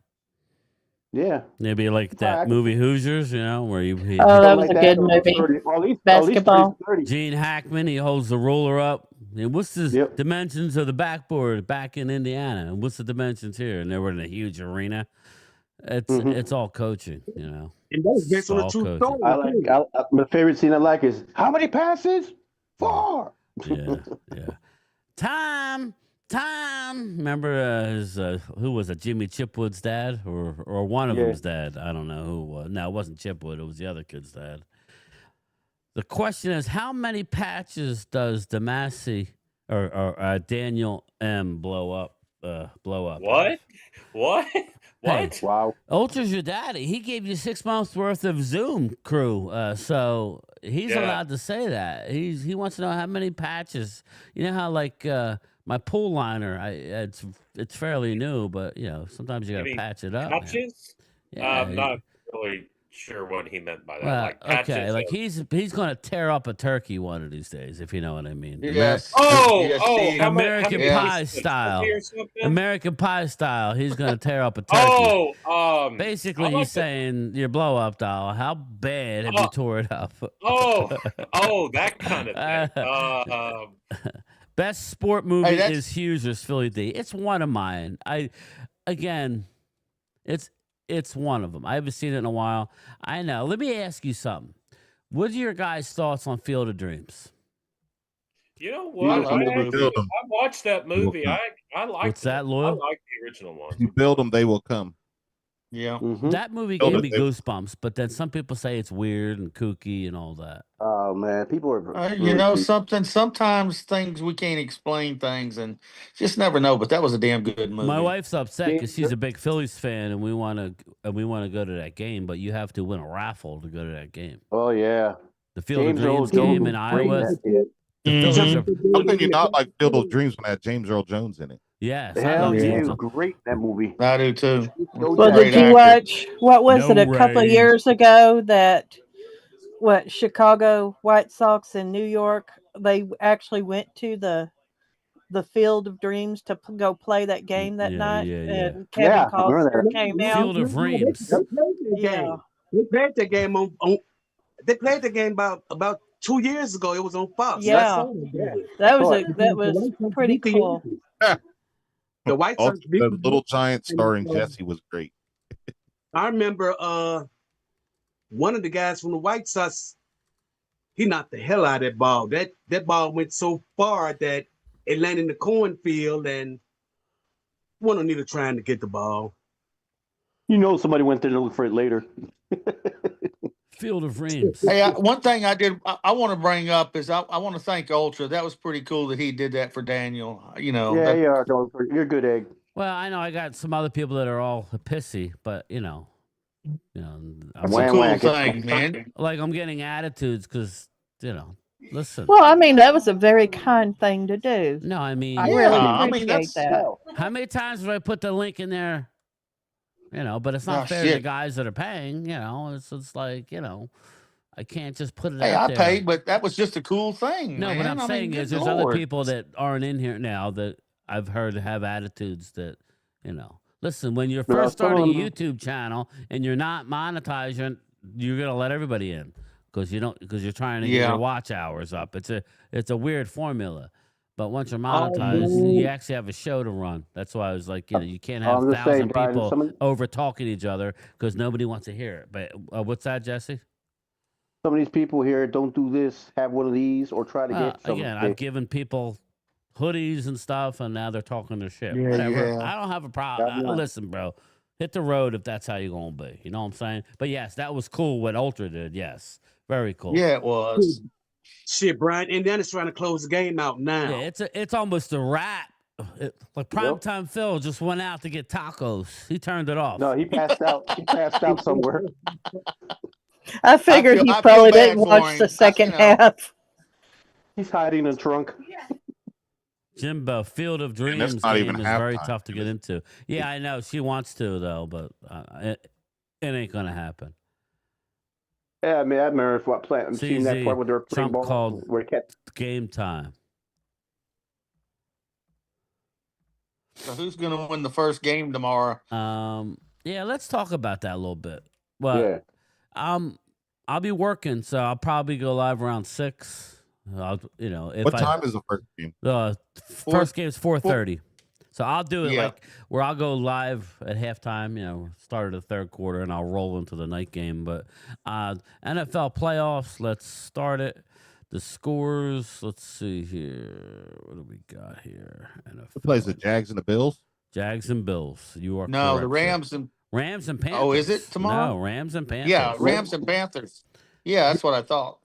[SPEAKER 15] Yeah.
[SPEAKER 8] Maybe like that movie Hoosiers, where you.
[SPEAKER 9] Oh, that was a good movie. Basketball.
[SPEAKER 8] Gene Hackman, he holds the ruler up. And what's the dimensions of the backboard back in Indiana? And what's the dimensions here? And they were in a huge arena. It's all coaching,
[SPEAKER 17] And that's based on a true story.
[SPEAKER 15] My favorite scene I like is how many passes? 4.
[SPEAKER 8] Yeah. Time. Remember who was it? Jimmy Chipwood's dad, or one of them's dad? I don't know who it was. No, it wasn't Chipwood. It was the other kid's dad. The question is, how many patches does Damasi or Daniel M blow up?
[SPEAKER 11] What?
[SPEAKER 8] Hey,
[SPEAKER 15] wow.
[SPEAKER 8] Ultra's your daddy. He gave you 6 months worth of Zoom crew. So He's allowed to say that. He wants to know how many patches. You know how like my pool liner, it's fairly new, but sometimes you got to patch it up.
[SPEAKER 11] Patches?
[SPEAKER 8] Man. Yeah,
[SPEAKER 11] I'm not really sure what he meant by that.
[SPEAKER 8] well,
[SPEAKER 11] Like patches.
[SPEAKER 8] okay, like he's going to tear up a turkey one of these days, if you know what I mean.
[SPEAKER 20] Yes.
[SPEAKER 8] American Pie style. American Pie style. He's going to tear up a turkey. Basically, he's saying your blow up doll. How bad have you tore it up?
[SPEAKER 11] That kind of thing.
[SPEAKER 8] Best sport movie is Hughes's Philly D. It's one of mine. It's one of them. I haven't seen it in a while. I know. Let me ask you something. What are your guys' thoughts on Field of Dreams?
[SPEAKER 11] You know what? I watched that movie. I like.
[SPEAKER 8] What's that, Loyal?
[SPEAKER 11] I like the original one.
[SPEAKER 19] If you build them, they will come.
[SPEAKER 20] Yeah.
[SPEAKER 8] That movie gave me goosebumps, but then some people say it's weird and kooky and all that.
[SPEAKER 15] Oh man, people are.
[SPEAKER 20] Something. Sometimes things we can't explain things, and just never know. But that was a damn good movie.
[SPEAKER 8] My wife's upset because she's a big Phillies fan, and we want to go to that game, but you have to win a raffle to go to that game.
[SPEAKER 15] Oh yeah,
[SPEAKER 8] the Field of Dreams game in Iowa.
[SPEAKER 19] I'm thinking not like Field of Dreams when it had James Earl Jones in it.
[SPEAKER 8] Yes,
[SPEAKER 15] hell yeah, it was great that movie.
[SPEAKER 20] I do too.
[SPEAKER 9] Well, did you watch? What was it? A couple of years ago that Chicago White Sox in New York, they actually went to the Field of Dreams to go play that game that night. And Kevin Costner came out.
[SPEAKER 8] Field of Dreams.
[SPEAKER 9] Yeah.
[SPEAKER 17] They played the game on they played the game about 2 years ago. It was on Fox.
[SPEAKER 9] Yeah. That was pretty cool.
[SPEAKER 17] The White Sox
[SPEAKER 19] the Little Giant starring Jesse was great.
[SPEAKER 17] I remember one of the guys from the White Sox, he knocked the hell out of that ball. That ball went so far that it landed in the cornfield, and one of them trying to get the ball.
[SPEAKER 15] Somebody went there to look for it later.
[SPEAKER 8] Field of Dreams.
[SPEAKER 20] Hey, one thing I want to bring up is I want to thank Ultra. That was pretty cool that he did that for Daniel.
[SPEAKER 15] Yeah, you're a good egg.
[SPEAKER 8] Well, I know I got some other people that are all pissy, but
[SPEAKER 20] it's a cool thing, man.
[SPEAKER 8] Like I'm getting attitudes because listen.
[SPEAKER 9] Well, I mean that was a very kind thing to do.
[SPEAKER 8] No, I mean
[SPEAKER 9] I really appreciate that.
[SPEAKER 8] How many times did I put the link in there? But it's not fair to the guys that are paying. It's like I can't just put it out there.
[SPEAKER 20] I paid, but that was just a cool thing.
[SPEAKER 8] No,
[SPEAKER 20] man.
[SPEAKER 8] what I'm saying is there's other people that aren't in here now that I've heard have attitudes that Listen, when you're first starting a YouTube channel and you're not monetizing, you're gonna let everybody in because you're trying to get your watch hours up. It's a weird formula. But once you're monetized, you actually have a show to run. That's why I was like, you can't have 1,000 people over talking to each other because nobody wants to hear it. But what's that, Jesse?
[SPEAKER 15] Some of these people here don't do this, have one of these, or try to get something.
[SPEAKER 8] Again, I've given people hoodies and stuff, and now they're talking their shit. Whatever. Yeah. I don't have a problem. Listen, bro, hit the road if that's how you're going to be. You know what I'm saying? But yes, that was cool what Ultra did. Yes, very cool.
[SPEAKER 20] Yeah, it was.
[SPEAKER 17] Shit, Brian. Indiana's trying to close the game out now.
[SPEAKER 8] Yeah, it's almost a wrap. Like Primetime Phil just went out to get tacos. He turned it off.
[SPEAKER 15] No, he passed out. He passed out somewhere.
[SPEAKER 9] I figured he probably didn't watch the second half.
[SPEAKER 15] He's hiding in the trunk.
[SPEAKER 8] Jimbo, Field of Dreams game is very tough to get into. Yeah, I know. She wants to, though, but it ain't going to happen.
[SPEAKER 15] Yeah, I mean, I remember seeing that part where they were playing ball.
[SPEAKER 8] Called Game Time.
[SPEAKER 20] So who's going to win the first game tomorrow?
[SPEAKER 8] Yeah, let's talk about that a little bit. Well, I'll be working, so I'll probably go live around 6.
[SPEAKER 19] What time is the first game?
[SPEAKER 8] The first game is 4:30. So I'll do it like where I'll go live at halftime, start of the third quarter, and I'll roll into the night game. But NFL playoffs, let's start it. The scores, let's see here. What do we got here? NFL.
[SPEAKER 19] Who plays the Jags and the Bills?
[SPEAKER 8] Jags and Bills. You are
[SPEAKER 20] correct,
[SPEAKER 8] the
[SPEAKER 20] Rams
[SPEAKER 8] and Panthers.
[SPEAKER 20] Oh, is it tomorrow?
[SPEAKER 8] No, Rams and Panthers.
[SPEAKER 20] Yeah, Rams and Panthers. Yeah, that's what I thought.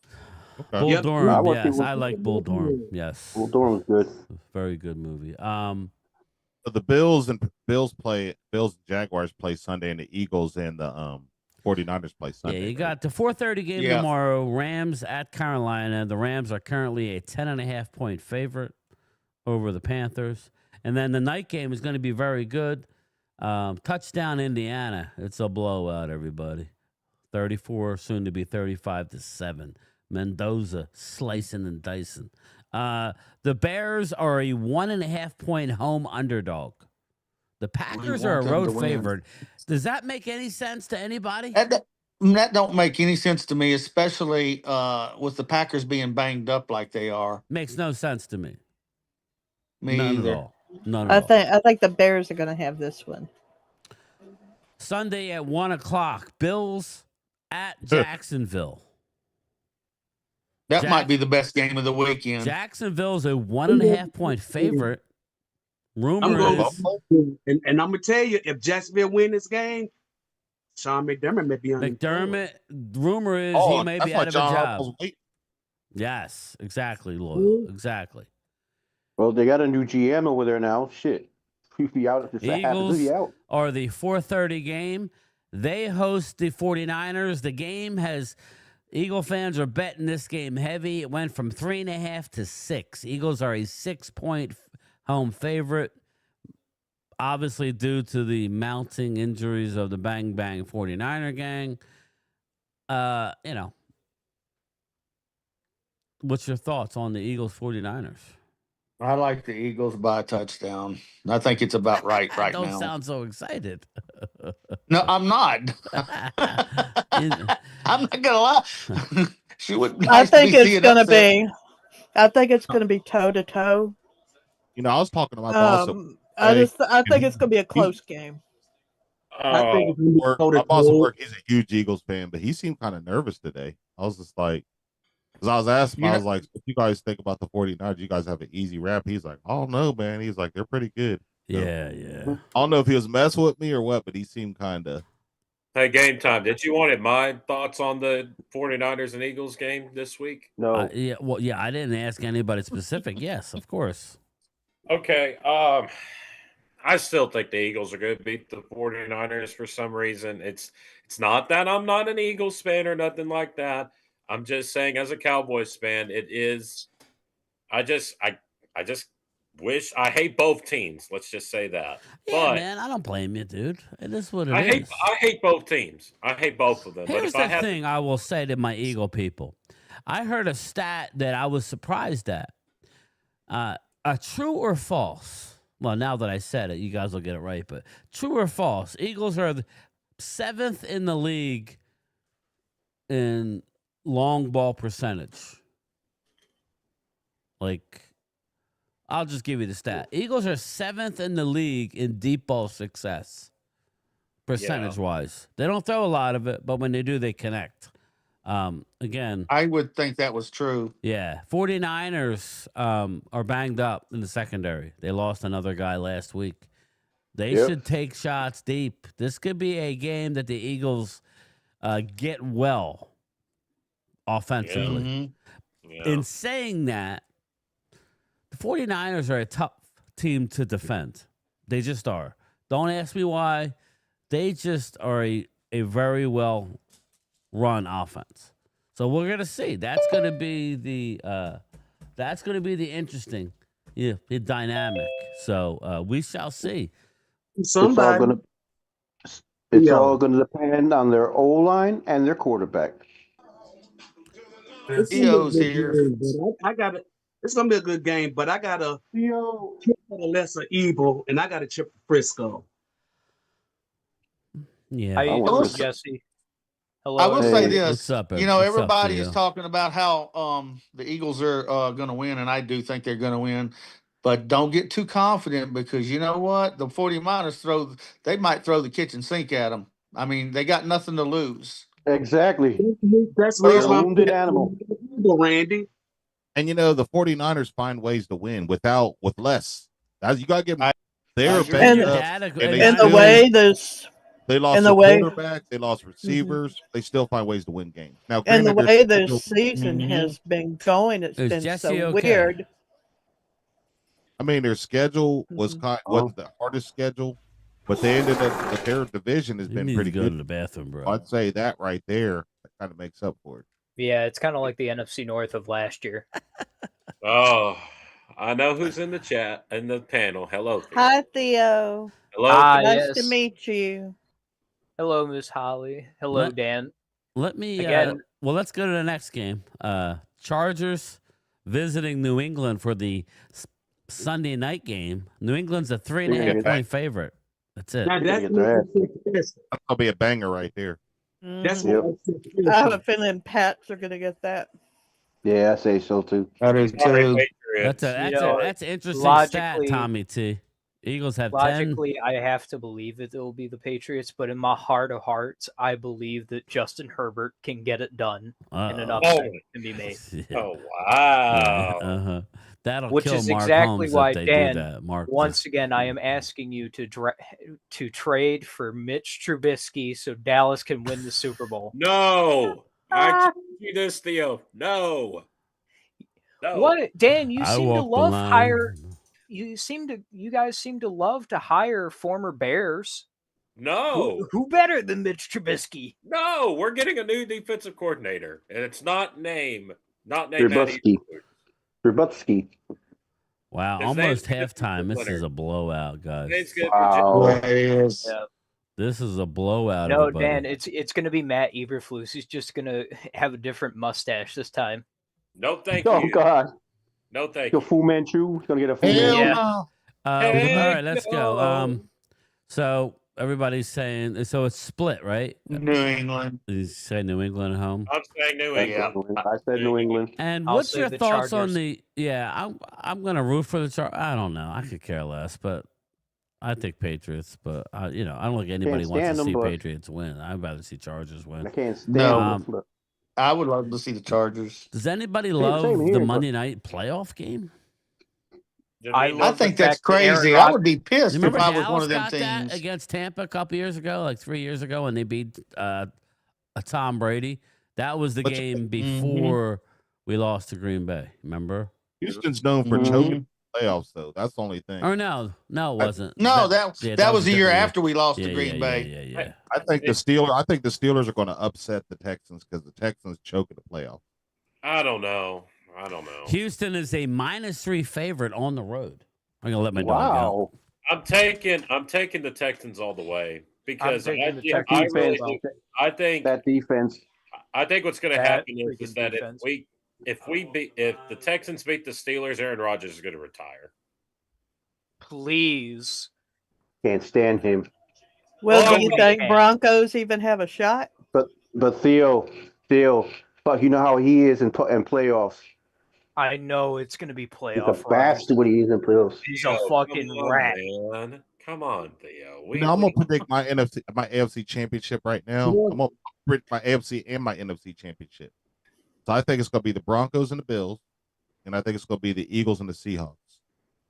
[SPEAKER 8] Okay. Bull Durham, yes. I like Bull Durham. Yes.
[SPEAKER 15] Bull Durham's good.
[SPEAKER 8] Very good movie.
[SPEAKER 19] So the Bills and Jaguars play Sunday, and the Eagles and the 49ers play
[SPEAKER 8] Yeah,
[SPEAKER 19] Sunday.
[SPEAKER 8] you got the 4:30 game
[SPEAKER 20] Yeah.
[SPEAKER 8] tomorrow. Rams at Carolina. The Rams are currently a 10.5-point favorite over the Panthers. And then the night game is going to be very good. Touchdown Indiana. It's a blowout, everybody. 34, soon to be 35-7. Mendoza slicing and dicing. The Bears are a 1.5-point home underdog. The Packers are a road favorite. Does that make any sense to anybody?
[SPEAKER 20] That don't make any sense to me, especially with the Packers being banged up like they are.
[SPEAKER 8] Makes no sense to me.
[SPEAKER 20] Me
[SPEAKER 8] None
[SPEAKER 20] either.
[SPEAKER 8] at all. None at all.
[SPEAKER 9] I think the Bears are going to have this one.
[SPEAKER 8] Sunday at 1:00. Bills at Jacksonville.
[SPEAKER 20] That might be the best game of the weekend.
[SPEAKER 8] Jacksonville's a 1.5-point favorite. Rumor
[SPEAKER 17] I'm
[SPEAKER 8] is,
[SPEAKER 17] and I'm gonna tell you, if Jacksonville win this game, Sean McDermott may be on.
[SPEAKER 8] McDermott. Rumor is he may be out of a job. Yes, exactly, Loyal. Exactly.
[SPEAKER 15] Well, they got a new GM over there now. Shit. He'd be out.
[SPEAKER 8] Eagles
[SPEAKER 15] out.
[SPEAKER 8] are the 4:30 game. They host the 49ers. The game has Eagle fans are betting this game heavy. It went from 3.5 to 6. Eagles are a 6-point home favorite, obviously due to the mounting injuries of the Bang Bang 49er gang. What's your thoughts on the Eagles 49ers?
[SPEAKER 20] I like the Eagles by a touchdown. I think it's about right now.
[SPEAKER 8] Don't sound so excited.
[SPEAKER 20] No, I'm not. I'm not gonna lie. She would.
[SPEAKER 9] I think it's gonna be. I think it's gonna be toe to toe.
[SPEAKER 19] You know, I was talking about also.
[SPEAKER 9] I think it's gonna be a close game.
[SPEAKER 19] I think my boss at work, he's a huge Eagles fan, but he seemed kind of nervous today. I was just like, because I was asking, I was like, if you guys think about the 49ers, you guys have an easy rap. He's like, oh no, man. He's like, they're pretty good. So,
[SPEAKER 8] yeah.
[SPEAKER 19] I don't know if he was messing with me or what, but he seemed kind of.
[SPEAKER 11] Hey, game time. Did you wanted my thoughts on the 49ers and Eagles game this week?
[SPEAKER 15] No.
[SPEAKER 8] I didn't ask anybody specific. Yes, of course.
[SPEAKER 11] Okay. I still think the Eagles are going to beat the 49ers for some reason. It's not that I'm not an Eagles fan or nothing like that. I'm just saying, as a Cowboys fan, it is. I just wish I hate both teams. Let's just say that.
[SPEAKER 8] Yeah,
[SPEAKER 11] but
[SPEAKER 8] man, I don't blame you, dude. It is what it is.
[SPEAKER 11] I hate both teams. I hate both of them.
[SPEAKER 8] Here's
[SPEAKER 11] but if
[SPEAKER 8] the thing I will say to my Eagle people. I heard a stat that I was surprised at. A true or false? Well, now that I said it, you guys will get it right. But true or false? Eagles are the 7th in the league in long ball percentage. I'll just give you the stat. Eagles are 7th in the league in deep ball success, percentage-wise. They don't throw a lot of it, but when they do, they connect. Again,
[SPEAKER 20] I would think that was true.
[SPEAKER 8] Yeah. 49ers are banged up in the secondary. They lost another guy last week. They should take shots deep. This could be a game that the Eagles get well offensively.
[SPEAKER 11] Yeah.
[SPEAKER 8] In saying that, the 49ers are a tough team to defend. They just are. Don't ask me why. They just are a very well run offense. So we're gonna see. That's gonna be the interesting the dynamic. So we shall see.
[SPEAKER 15] It's all gonna depend on their O-line and their quarterback.
[SPEAKER 20] EO's here.
[SPEAKER 17] I got it. It's gonna be a good game, but I got a chip for the lesser evil, and I got a chip for Frisco.
[SPEAKER 8] Yeah,
[SPEAKER 6] How you doing, Jesse? Hello.
[SPEAKER 20] I will say this.
[SPEAKER 8] What's up,
[SPEAKER 20] everybody is
[SPEAKER 8] Theo?
[SPEAKER 20] talking about how the Eagles are going to win, and I do think they're going to win. But don't get too confident because you know what? The 49ers they might throw the kitchen sink at them. I mean, they got nothing to lose.
[SPEAKER 15] Exactly.
[SPEAKER 17] That's the reason I'm
[SPEAKER 15] wounded animal.
[SPEAKER 17] Randy.
[SPEAKER 19] And you know, the 49ers find ways to win with less. You got to give them their banged up.
[SPEAKER 9] They lost
[SPEAKER 19] their quarterback, they lost receivers. They still find ways to win games. Now,
[SPEAKER 9] and the way their
[SPEAKER 19] schedule,
[SPEAKER 9] season has been going, it's been
[SPEAKER 8] Jesse
[SPEAKER 9] so
[SPEAKER 8] okay?
[SPEAKER 9] weird.
[SPEAKER 19] I mean, their schedule was what's the hardest schedule But they ended up their division has
[SPEAKER 8] You
[SPEAKER 19] been
[SPEAKER 8] need
[SPEAKER 19] pretty
[SPEAKER 8] to go
[SPEAKER 19] good.
[SPEAKER 8] to the bathroom, bro.
[SPEAKER 19] I'd say that right there kind of makes up for it.
[SPEAKER 6] Yeah, it's kind of like the NFC North of last year.
[SPEAKER 11] Oh, I know who's in the chat in the panel. Hello, Theo.
[SPEAKER 9] Hi, Theo.
[SPEAKER 11] Hello.
[SPEAKER 9] Nice to
[SPEAKER 6] yes.
[SPEAKER 9] meet you.
[SPEAKER 6] Hello, Miss Holly. Hello,
[SPEAKER 8] Let-
[SPEAKER 6] Dan.
[SPEAKER 8] Let me
[SPEAKER 6] Again.
[SPEAKER 8] well, let's go to the next game. Chargers visiting New England for the Sunday night game. New England's a 3.5 point favorite. That's it.
[SPEAKER 17] Now that's
[SPEAKER 15] get their ass.
[SPEAKER 19] That's gonna be a banger right there.
[SPEAKER 17] That's
[SPEAKER 15] Yep.
[SPEAKER 9] I have a feeling Pats are going to get that.
[SPEAKER 15] Yeah, I say so too.
[SPEAKER 20] That is too.
[SPEAKER 8] That's an interesting stat,
[SPEAKER 6] logically-
[SPEAKER 8] Tommy T. Eagles have 10.
[SPEAKER 6] Logically, I have to believe that it will be the Patriots, but in my heart of hearts, I believe that Justin Herbert can get it done and an upset can be made.
[SPEAKER 11] Oh wow!
[SPEAKER 8] Uh-huh. That'll
[SPEAKER 6] Which
[SPEAKER 8] kill
[SPEAKER 6] is
[SPEAKER 8] Mark
[SPEAKER 6] exactly
[SPEAKER 8] Holmes
[SPEAKER 6] why,
[SPEAKER 8] if they
[SPEAKER 6] Dan,
[SPEAKER 8] do that. Mark,
[SPEAKER 6] once again, I am asking you to trade for Mitch Trubisky so Dallas can win the Super Bowl.
[SPEAKER 11] No, I told you this, Theo. No.
[SPEAKER 6] What, Dan? You
[SPEAKER 8] I
[SPEAKER 6] seem to
[SPEAKER 8] walk the
[SPEAKER 6] love
[SPEAKER 8] line.
[SPEAKER 6] hire. You guys seem to love to hire former Bears.
[SPEAKER 11] No.
[SPEAKER 6] Who better than Mitch Trubisky?
[SPEAKER 11] No, we're getting a new defensive coordinator, and it's not named Matty.
[SPEAKER 15] Trubisky.
[SPEAKER 8] Wow,
[SPEAKER 11] His
[SPEAKER 8] almost
[SPEAKER 11] name's
[SPEAKER 8] halftime. This
[SPEAKER 11] Leonard.
[SPEAKER 8] is a blowout, guys.
[SPEAKER 11] Name's good
[SPEAKER 15] Wow.
[SPEAKER 20] Yeah, it is.
[SPEAKER 6] Yeah.
[SPEAKER 8] This is a blowout.
[SPEAKER 6] No,
[SPEAKER 8] everybody.
[SPEAKER 6] Dan, it's going to be Matt Eberflus. He's just going to have a different mustache this time.
[SPEAKER 11] No, thank
[SPEAKER 15] Oh
[SPEAKER 11] you.
[SPEAKER 15] God.
[SPEAKER 11] No, thank
[SPEAKER 15] Your
[SPEAKER 11] you.
[SPEAKER 15] Fu Manchu. He's gonna get a Fu
[SPEAKER 20] Hell
[SPEAKER 15] Manchu.
[SPEAKER 6] Yeah.
[SPEAKER 20] no.
[SPEAKER 8] all
[SPEAKER 11] Heck
[SPEAKER 8] right, let's
[SPEAKER 11] no.
[SPEAKER 8] go. So everybody's saying so it's split, right?
[SPEAKER 20] New England.
[SPEAKER 8] You say New England at home.
[SPEAKER 11] I'm saying New England.
[SPEAKER 15] I said New England.
[SPEAKER 8] And
[SPEAKER 6] I'll
[SPEAKER 8] what's
[SPEAKER 6] say
[SPEAKER 8] your
[SPEAKER 6] the
[SPEAKER 8] thoughts on
[SPEAKER 6] Chargers.
[SPEAKER 8] the? Yeah, I'm gonna root for the Chargers. I don't know. I could care less, but I think Patriots. But I don't think anybody wants
[SPEAKER 15] stand
[SPEAKER 8] to
[SPEAKER 15] them,
[SPEAKER 8] see
[SPEAKER 15] but-
[SPEAKER 8] Patriots win. I'd rather see Chargers
[SPEAKER 15] I
[SPEAKER 8] win.
[SPEAKER 15] can't stand
[SPEAKER 20] No.
[SPEAKER 15] them, but
[SPEAKER 20] I would love to see the Chargers.
[SPEAKER 8] Does anybody
[SPEAKER 15] Same
[SPEAKER 8] love
[SPEAKER 15] here,
[SPEAKER 8] the
[SPEAKER 15] but-
[SPEAKER 8] Monday night playoff game?
[SPEAKER 6] I
[SPEAKER 20] I
[SPEAKER 6] love
[SPEAKER 20] think
[SPEAKER 6] the
[SPEAKER 20] that's
[SPEAKER 6] fact that Aaron
[SPEAKER 20] crazy.
[SPEAKER 6] Rod-
[SPEAKER 20] I would be pissed
[SPEAKER 8] You
[SPEAKER 20] if
[SPEAKER 8] remember
[SPEAKER 20] I was
[SPEAKER 8] Dallas
[SPEAKER 20] one of them
[SPEAKER 8] got that
[SPEAKER 20] teams.
[SPEAKER 8] against Tampa a couple years ago, like 3 years ago, and they beat a Tom Brady. That was the
[SPEAKER 19] But-
[SPEAKER 8] game before we lost to Green Bay. Remember?
[SPEAKER 19] Houston's known for choking playoffs, though. That's the only thing.
[SPEAKER 8] Or no, it wasn't.
[SPEAKER 20] No, that was
[SPEAKER 8] a
[SPEAKER 20] the year
[SPEAKER 8] different
[SPEAKER 20] after we lost
[SPEAKER 8] Yeah,
[SPEAKER 20] to Green
[SPEAKER 8] yeah,
[SPEAKER 20] Bay.
[SPEAKER 8] Yeah.
[SPEAKER 19] I think the Steelers are going to upset the Texans because the Texans choke in the playoffs.
[SPEAKER 11] I don't know.
[SPEAKER 8] Houston is a -3 favorite on the road. I'm gonna let my dog
[SPEAKER 15] wow.
[SPEAKER 11] I'm taking the Texans all the way because I
[SPEAKER 6] taking the
[SPEAKER 11] really
[SPEAKER 6] Texans
[SPEAKER 11] do.
[SPEAKER 6] as well.
[SPEAKER 11] I think
[SPEAKER 15] That defense.
[SPEAKER 11] what's going to
[SPEAKER 6] That
[SPEAKER 11] happen is
[SPEAKER 6] freaking
[SPEAKER 11] that
[SPEAKER 6] defense.
[SPEAKER 11] if the Texans beat the Steelers, Aaron Rodgers is going to retire.
[SPEAKER 6] Please.
[SPEAKER 15] Can't stand him.
[SPEAKER 9] Well,
[SPEAKER 11] Oh,
[SPEAKER 9] do you
[SPEAKER 11] my
[SPEAKER 9] think
[SPEAKER 6] God.
[SPEAKER 9] Broncos even have a shot?
[SPEAKER 15] But Theo, fuck, you know how he is in playoffs.
[SPEAKER 6] I know it's going to be
[SPEAKER 15] He's
[SPEAKER 6] playoff.
[SPEAKER 15] a bastard when he is in playoffs.
[SPEAKER 6] He's a
[SPEAKER 11] Theo,
[SPEAKER 6] fucking
[SPEAKER 11] come on,
[SPEAKER 6] rat.
[SPEAKER 11] man. Come on, Theo.
[SPEAKER 19] I'm gonna predict my AFC championship right now. I'm gonna predict my AFC and my NFC championship. So I think it's gonna be the Broncos and the Bills, and I think it's gonna be the Eagles and the Seahawks.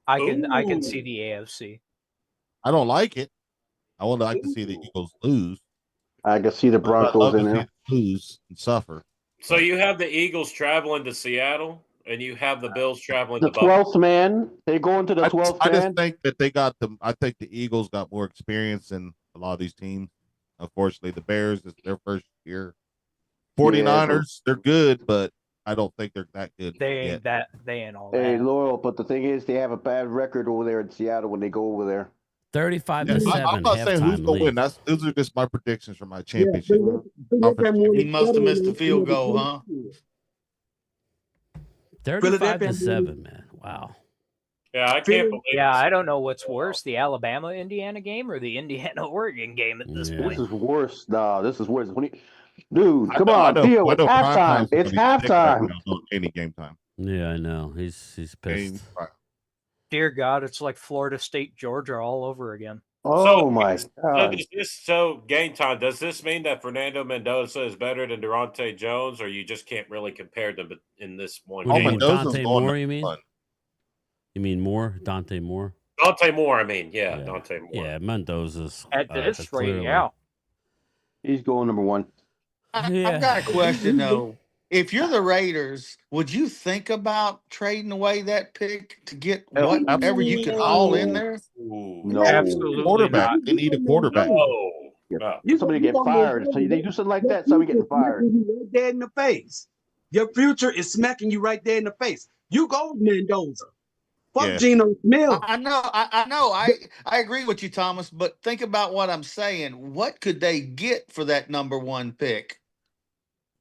[SPEAKER 6] I can see the AFC.
[SPEAKER 19] I don't like it. I would like to see the Eagles lose.
[SPEAKER 15] I can see the
[SPEAKER 19] I'd
[SPEAKER 15] Broncos
[SPEAKER 19] love
[SPEAKER 15] in
[SPEAKER 19] to see
[SPEAKER 15] there.
[SPEAKER 19] them lose and suffer.
[SPEAKER 11] So you have the Eagles traveling to Seattle, and you have the Bills traveling
[SPEAKER 15] The
[SPEAKER 11] to Buffalo.
[SPEAKER 15] 12th man. They go into the 12th
[SPEAKER 19] I
[SPEAKER 15] man.
[SPEAKER 19] just think that they got them. I think the Eagles got more experience than a lot of these teams. Unfortunately, the Bears, it's their first year. 49ers, they're good, but I don't think they're that good.
[SPEAKER 6] They
[SPEAKER 19] yet.
[SPEAKER 6] ain't that. They ain't all
[SPEAKER 15] Hey,
[SPEAKER 6] that.
[SPEAKER 15] loyal, but the thing is, they have a bad record over there in Seattle when they go over there.
[SPEAKER 8] 35-7
[SPEAKER 19] I'm not saying who's
[SPEAKER 8] halftime
[SPEAKER 19] going to win.
[SPEAKER 8] lead.
[SPEAKER 19] Those are just my predictions for my championship.
[SPEAKER 20] He must have missed the field goal, huh?
[SPEAKER 8] 35-7, man. Wow.
[SPEAKER 11] Yeah, I can't believe
[SPEAKER 6] Yeah, I don't know what's worse, the Alabama-Indiana game or the Indiana-Oregon game at this
[SPEAKER 8] Yeah.
[SPEAKER 6] point.
[SPEAKER 15] This is worse. Nah, this is worse. Dude,
[SPEAKER 19] I
[SPEAKER 15] come
[SPEAKER 19] know- I
[SPEAKER 15] on,
[SPEAKER 19] know-
[SPEAKER 15] Theo.
[SPEAKER 19] I
[SPEAKER 15] It's
[SPEAKER 19] know prime
[SPEAKER 15] halftime.
[SPEAKER 19] time's gonna
[SPEAKER 15] It's
[SPEAKER 19] be sick right
[SPEAKER 15] halftime.
[SPEAKER 19] now, no, any game time.
[SPEAKER 8] Yeah, I know. He's
[SPEAKER 19] Game
[SPEAKER 8] pissed.
[SPEAKER 19] time.
[SPEAKER 6] Dear God, it's like Florida State, Georgia all over again.
[SPEAKER 15] Oh my
[SPEAKER 11] So,
[SPEAKER 15] God.
[SPEAKER 11] game time, does this mean that Fernando Mendoza is better than Durante Jones, or you just can't really compare them in this one
[SPEAKER 8] What do you
[SPEAKER 11] game?
[SPEAKER 8] mean, Dante Moore, you mean? You mean Moore? Dante Moore?
[SPEAKER 11] Dante Moore, I mean. Yeah, Dante Moore.
[SPEAKER 8] Yeah, Mendoza's.
[SPEAKER 6] At this rate,
[SPEAKER 8] clearly.
[SPEAKER 6] yeah.
[SPEAKER 15] He's going number one.
[SPEAKER 20] I've got a question though. if you're the Raiders, would you think about trading away that pick to get whatever you could haul in there?
[SPEAKER 15] No.
[SPEAKER 11] Absolutely
[SPEAKER 19] Quarterback.
[SPEAKER 11] not.
[SPEAKER 19] They need a quarterback.
[SPEAKER 11] No.
[SPEAKER 15] Somebody get fired. So they do something like that. Somebody getting fired.
[SPEAKER 17] Right there in the face. Your future is smacking you right there in the face. You go Mendoza. Fuck Geno Smith.
[SPEAKER 20] I know. I agree with you, Thomas. But think about what I'm saying. What could they get for that number 1 pick?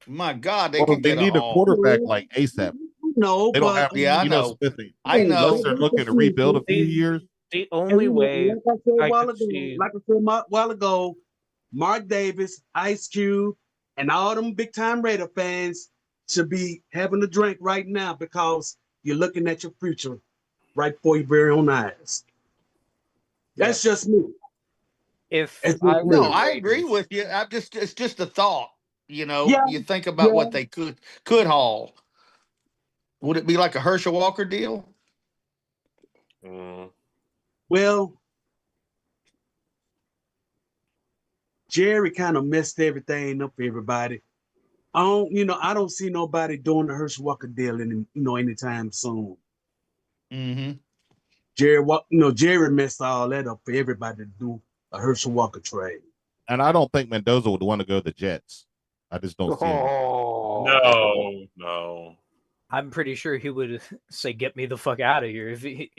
[SPEAKER 20] My God, they could
[SPEAKER 19] They
[SPEAKER 20] get
[SPEAKER 19] need a quarterback like ASAP.
[SPEAKER 17] No,
[SPEAKER 19] They don't
[SPEAKER 17] but
[SPEAKER 19] have
[SPEAKER 20] I know.
[SPEAKER 19] Smithy.
[SPEAKER 20] I know.
[SPEAKER 19] Unless they're looking to rebuild a few years.
[SPEAKER 6] The only way
[SPEAKER 17] like I said
[SPEAKER 6] I
[SPEAKER 17] a
[SPEAKER 6] could see
[SPEAKER 17] while ago, Mark Davis, Ice Cube, and all them big time Raider fans should be having a drink right now because you're looking at your future right before your very own eyes. That's just me.
[SPEAKER 20] I agree with you. It's just a thought. You think about what they could haul. Would it be like a Herschel Walker deal?
[SPEAKER 17] Well, Jerry kind of messed everything up for everybody. I don't see nobody doing the Herschel Walker deal anytime soon.
[SPEAKER 20] Mm-hmm.
[SPEAKER 17] Jerry messed all that up for everybody to do a Herschel Walker trade.
[SPEAKER 19] And I don't think Mendoza would want to go to the Jets. I just don't see him.
[SPEAKER 11] No.
[SPEAKER 6] I'm pretty sure he would say, "Get me the fuck out of here." If he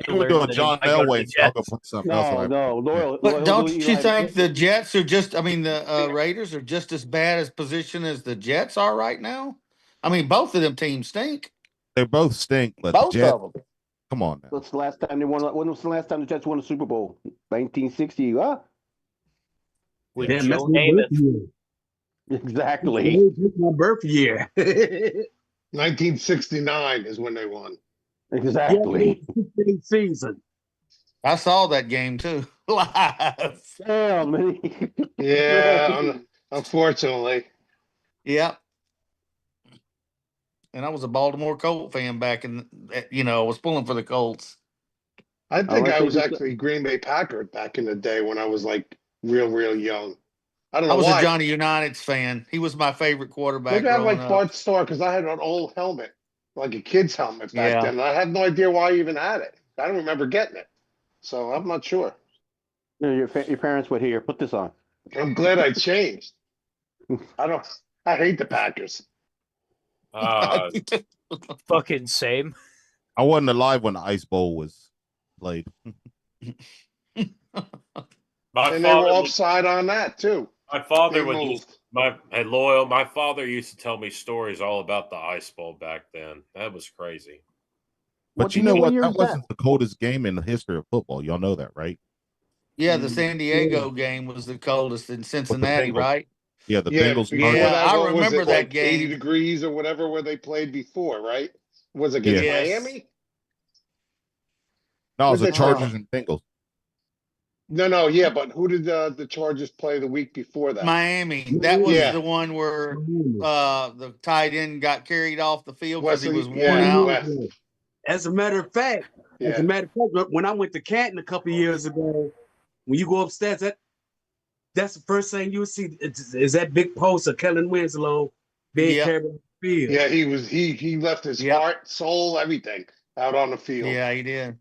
[SPEAKER 19] would do a John Elway. I'll go put something else.
[SPEAKER 20] But don't you think the Jets are the Raiders are just as bad as position as the Jets are right now? I mean, both of them teams stink.
[SPEAKER 19] They both stink, but
[SPEAKER 20] both
[SPEAKER 19] the Jets,
[SPEAKER 20] of them.
[SPEAKER 19] Come on now.
[SPEAKER 15] What's the last time they won? When was the last time the Jets won a Super Bowl? 1960. Huh?
[SPEAKER 6] With Joe Namath.
[SPEAKER 15] Exactly.
[SPEAKER 17] It's my birth year.
[SPEAKER 18] 1969 is when they won.
[SPEAKER 15] Exactly.
[SPEAKER 17] Season.
[SPEAKER 20] I saw that game too live.
[SPEAKER 15] Damn, man.
[SPEAKER 18] Yeah, unfortunately.
[SPEAKER 20] Yep. And I was a Baltimore Colt fan back in, I was pulling for the Colts.
[SPEAKER 18] I think I was actually a Green Bay Packer back in the day when I was like real young. I don't know why.
[SPEAKER 20] I was a Johnny Unitas fan. He was my favorite quarterback.
[SPEAKER 18] Maybe I had like
[SPEAKER 20] growing up.
[SPEAKER 18] Bart Starr because I had an old helmet, like a kid's helmet back
[SPEAKER 20] Yeah.
[SPEAKER 18] then. And I have no idea why I even had it. I don't remember getting it. So I'm not sure.
[SPEAKER 15] Your parents would hear, put this on.
[SPEAKER 18] I'm glad I changed. I hate the Packers.
[SPEAKER 6] Fucking same.
[SPEAKER 19] I wasn't alive when the Ice Bowl was played.
[SPEAKER 18] And they were offside on that too.
[SPEAKER 11] My father
[SPEAKER 18] They
[SPEAKER 11] would
[SPEAKER 18] moved.
[SPEAKER 11] just my father used to tell me stories all about the Ice Bowl back then. That was crazy.
[SPEAKER 19] But you know what? That wasn't the coldest game in the history of football. Y'all know that, right?
[SPEAKER 20] Yeah, the San Diego game was the coldest in Cincinnati,
[SPEAKER 19] Bengals.
[SPEAKER 20] right?
[SPEAKER 19] Yeah, the
[SPEAKER 18] Yeah,
[SPEAKER 19] Bengals.
[SPEAKER 18] before
[SPEAKER 20] Yeah,
[SPEAKER 18] that,
[SPEAKER 20] I
[SPEAKER 18] what was
[SPEAKER 20] remember
[SPEAKER 18] it,
[SPEAKER 20] that
[SPEAKER 18] like 80
[SPEAKER 20] game.
[SPEAKER 18] degrees or whatever where they played before, right? Was it against
[SPEAKER 20] Yes.
[SPEAKER 18] Miami?
[SPEAKER 19] No, it was
[SPEAKER 18] Who'd
[SPEAKER 19] the
[SPEAKER 18] they play?
[SPEAKER 19] Chargers and Bengals.
[SPEAKER 18] No, yeah, but who did the Chargers play the week before that?
[SPEAKER 20] Miami. That was
[SPEAKER 18] Yeah.
[SPEAKER 20] the one where the tight end got carried off the field because he
[SPEAKER 18] Wesley,
[SPEAKER 20] was worn out.
[SPEAKER 18] West.
[SPEAKER 17] As a matter of fact, when I went to Canton a couple of years ago, when you go upstairs, that's the first thing you would see is that big poster of Kellen Winslow being carried off the field.
[SPEAKER 18] Yeah, he left his heart, soul, everything out on the field.
[SPEAKER 20] Yeah, he did.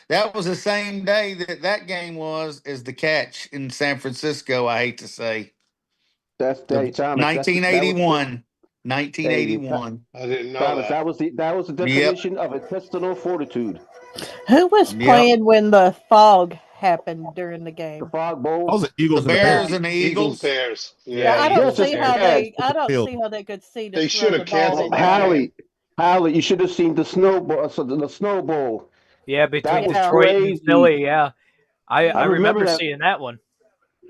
[SPEAKER 20] That was the same day that game was as the catch in San Francisco, I hate to say.
[SPEAKER 15] That's
[SPEAKER 20] The
[SPEAKER 15] Thomas.
[SPEAKER 20] 1981. 1981.
[SPEAKER 18] I didn't know
[SPEAKER 15] Thomas,
[SPEAKER 18] that.
[SPEAKER 15] that was the definition of intestinal fortitude.
[SPEAKER 9] Who was playing when the fog happened during the game?
[SPEAKER 15] The fog bowl.
[SPEAKER 19] That was the Eagles
[SPEAKER 20] The
[SPEAKER 19] and
[SPEAKER 20] Bears
[SPEAKER 19] the
[SPEAKER 20] and the
[SPEAKER 18] Eagles,
[SPEAKER 20] Eagles.
[SPEAKER 18] Bears.
[SPEAKER 9] Yeah, I don't see how they could see to
[SPEAKER 18] They
[SPEAKER 9] throw
[SPEAKER 18] should
[SPEAKER 9] the
[SPEAKER 18] have
[SPEAKER 9] ball
[SPEAKER 18] canceled
[SPEAKER 9] in
[SPEAKER 18] that
[SPEAKER 9] there.
[SPEAKER 18] game.
[SPEAKER 15] Hallie, you should have seen the snowball. The snowball.
[SPEAKER 6] Yeah, between
[SPEAKER 15] was
[SPEAKER 6] Detroit and
[SPEAKER 15] crazy.
[SPEAKER 6] Philly. Yeah, I remember
[SPEAKER 15] that.
[SPEAKER 6] seeing that one.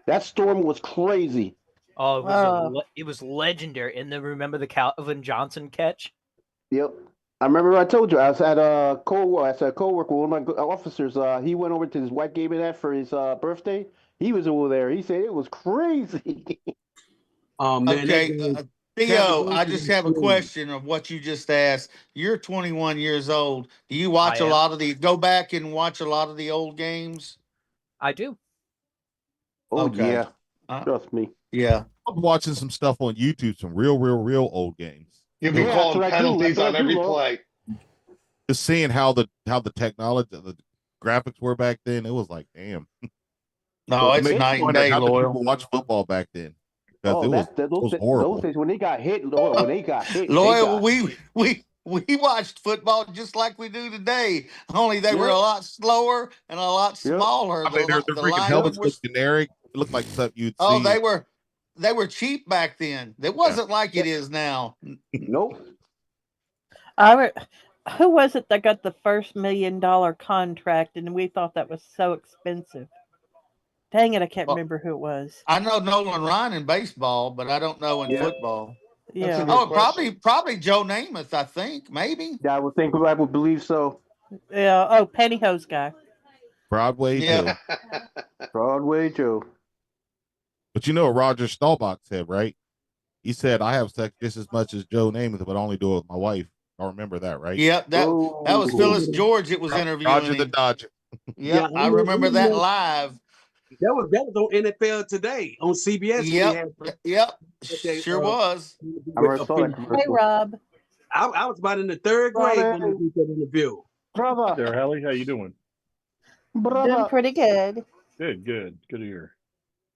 [SPEAKER 15] That storm was crazy.
[SPEAKER 6] Oh, it was legendary. And then remember the Calvin Johnson catch?
[SPEAKER 15] Yep. I remember I told you I was at a co-worker, one of my officers. He went over to his wife, gave me that for his birthday. He was over there. He said it was crazy.
[SPEAKER 17] Man,
[SPEAKER 20] Okay, Theo, I just have a question of what you just asked. You're 21 years old. Do you watch go back and watch a lot of the old games?
[SPEAKER 6] I do.
[SPEAKER 15] Oh
[SPEAKER 20] Okay.
[SPEAKER 15] yeah, trust me.
[SPEAKER 20] Yeah.
[SPEAKER 19] I'm watching some stuff on YouTube, some real old games.
[SPEAKER 18] You've been
[SPEAKER 15] Yeah, that's
[SPEAKER 18] calling
[SPEAKER 15] what I do.
[SPEAKER 18] penalties
[SPEAKER 15] That's what
[SPEAKER 18] on
[SPEAKER 15] I do,
[SPEAKER 18] every
[SPEAKER 15] Lord.
[SPEAKER 18] play.
[SPEAKER 19] Just seeing how the technology, the graphics were back then, it was like, damn.
[SPEAKER 20] No,
[SPEAKER 19] It
[SPEAKER 20] it's
[SPEAKER 19] makes
[SPEAKER 20] night
[SPEAKER 19] you
[SPEAKER 20] and
[SPEAKER 19] wonder
[SPEAKER 20] day,
[SPEAKER 19] how did
[SPEAKER 20] Loyal.
[SPEAKER 19] people watch football back then? Because
[SPEAKER 15] Oh,
[SPEAKER 19] it was
[SPEAKER 15] those
[SPEAKER 19] horrible.
[SPEAKER 15] days when they got hit, Lord, when they got hit, they
[SPEAKER 20] Loyal,
[SPEAKER 15] got
[SPEAKER 20] we watched football just like we do today. Only they were
[SPEAKER 15] Yep.
[SPEAKER 20] a lot slower and a lot
[SPEAKER 15] Yep.
[SPEAKER 20] smaller.
[SPEAKER 19] I mean, their
[SPEAKER 20] The
[SPEAKER 19] freaking
[SPEAKER 20] linemen
[SPEAKER 19] helmets
[SPEAKER 20] were.
[SPEAKER 19] look generic. It looked like something you'd
[SPEAKER 20] Oh,
[SPEAKER 19] see.
[SPEAKER 20] they were cheap back then. It wasn't like it is now.
[SPEAKER 15] Nope.
[SPEAKER 9] Who was it that got the first $1 million contract and we thought that was so expensive? Dang it, I can't
[SPEAKER 20] Well,
[SPEAKER 9] remember who it was.
[SPEAKER 20] I know Nolan Ryan in baseball, but I don't know in
[SPEAKER 15] Yeah.
[SPEAKER 20] football.
[SPEAKER 15] That's a
[SPEAKER 9] Yeah.
[SPEAKER 15] good
[SPEAKER 20] Oh,
[SPEAKER 15] question.
[SPEAKER 20] probably Joe Namath, I think, maybe.
[SPEAKER 15] Yeah, I would believe so.
[SPEAKER 9] Yeah. Oh, pantyhose guy.
[SPEAKER 19] Broadway
[SPEAKER 20] Yeah.
[SPEAKER 19] Joe.
[SPEAKER 15] Broadway Joe.
[SPEAKER 19] But you know what Roger Staubach said, right? He said, I have sex just as much as Joe Namath, but only do it with my wife. I remember that, right?
[SPEAKER 20] Yep, that was Phyllis George that was interviewing
[SPEAKER 19] Roger the
[SPEAKER 20] him.
[SPEAKER 19] Dodger.
[SPEAKER 20] Yep, I remember that live.
[SPEAKER 17] That was on NFL Today on CBS when he had.
[SPEAKER 20] Yep, sure was.
[SPEAKER 15] I never saw that commercial.
[SPEAKER 9] Hey, Rob.
[SPEAKER 17] I was about in the third grade when we did that interview.
[SPEAKER 15] Brother.
[SPEAKER 7] There, Hallie, how you doing?
[SPEAKER 9] Doing pretty good.
[SPEAKER 7] Good to hear.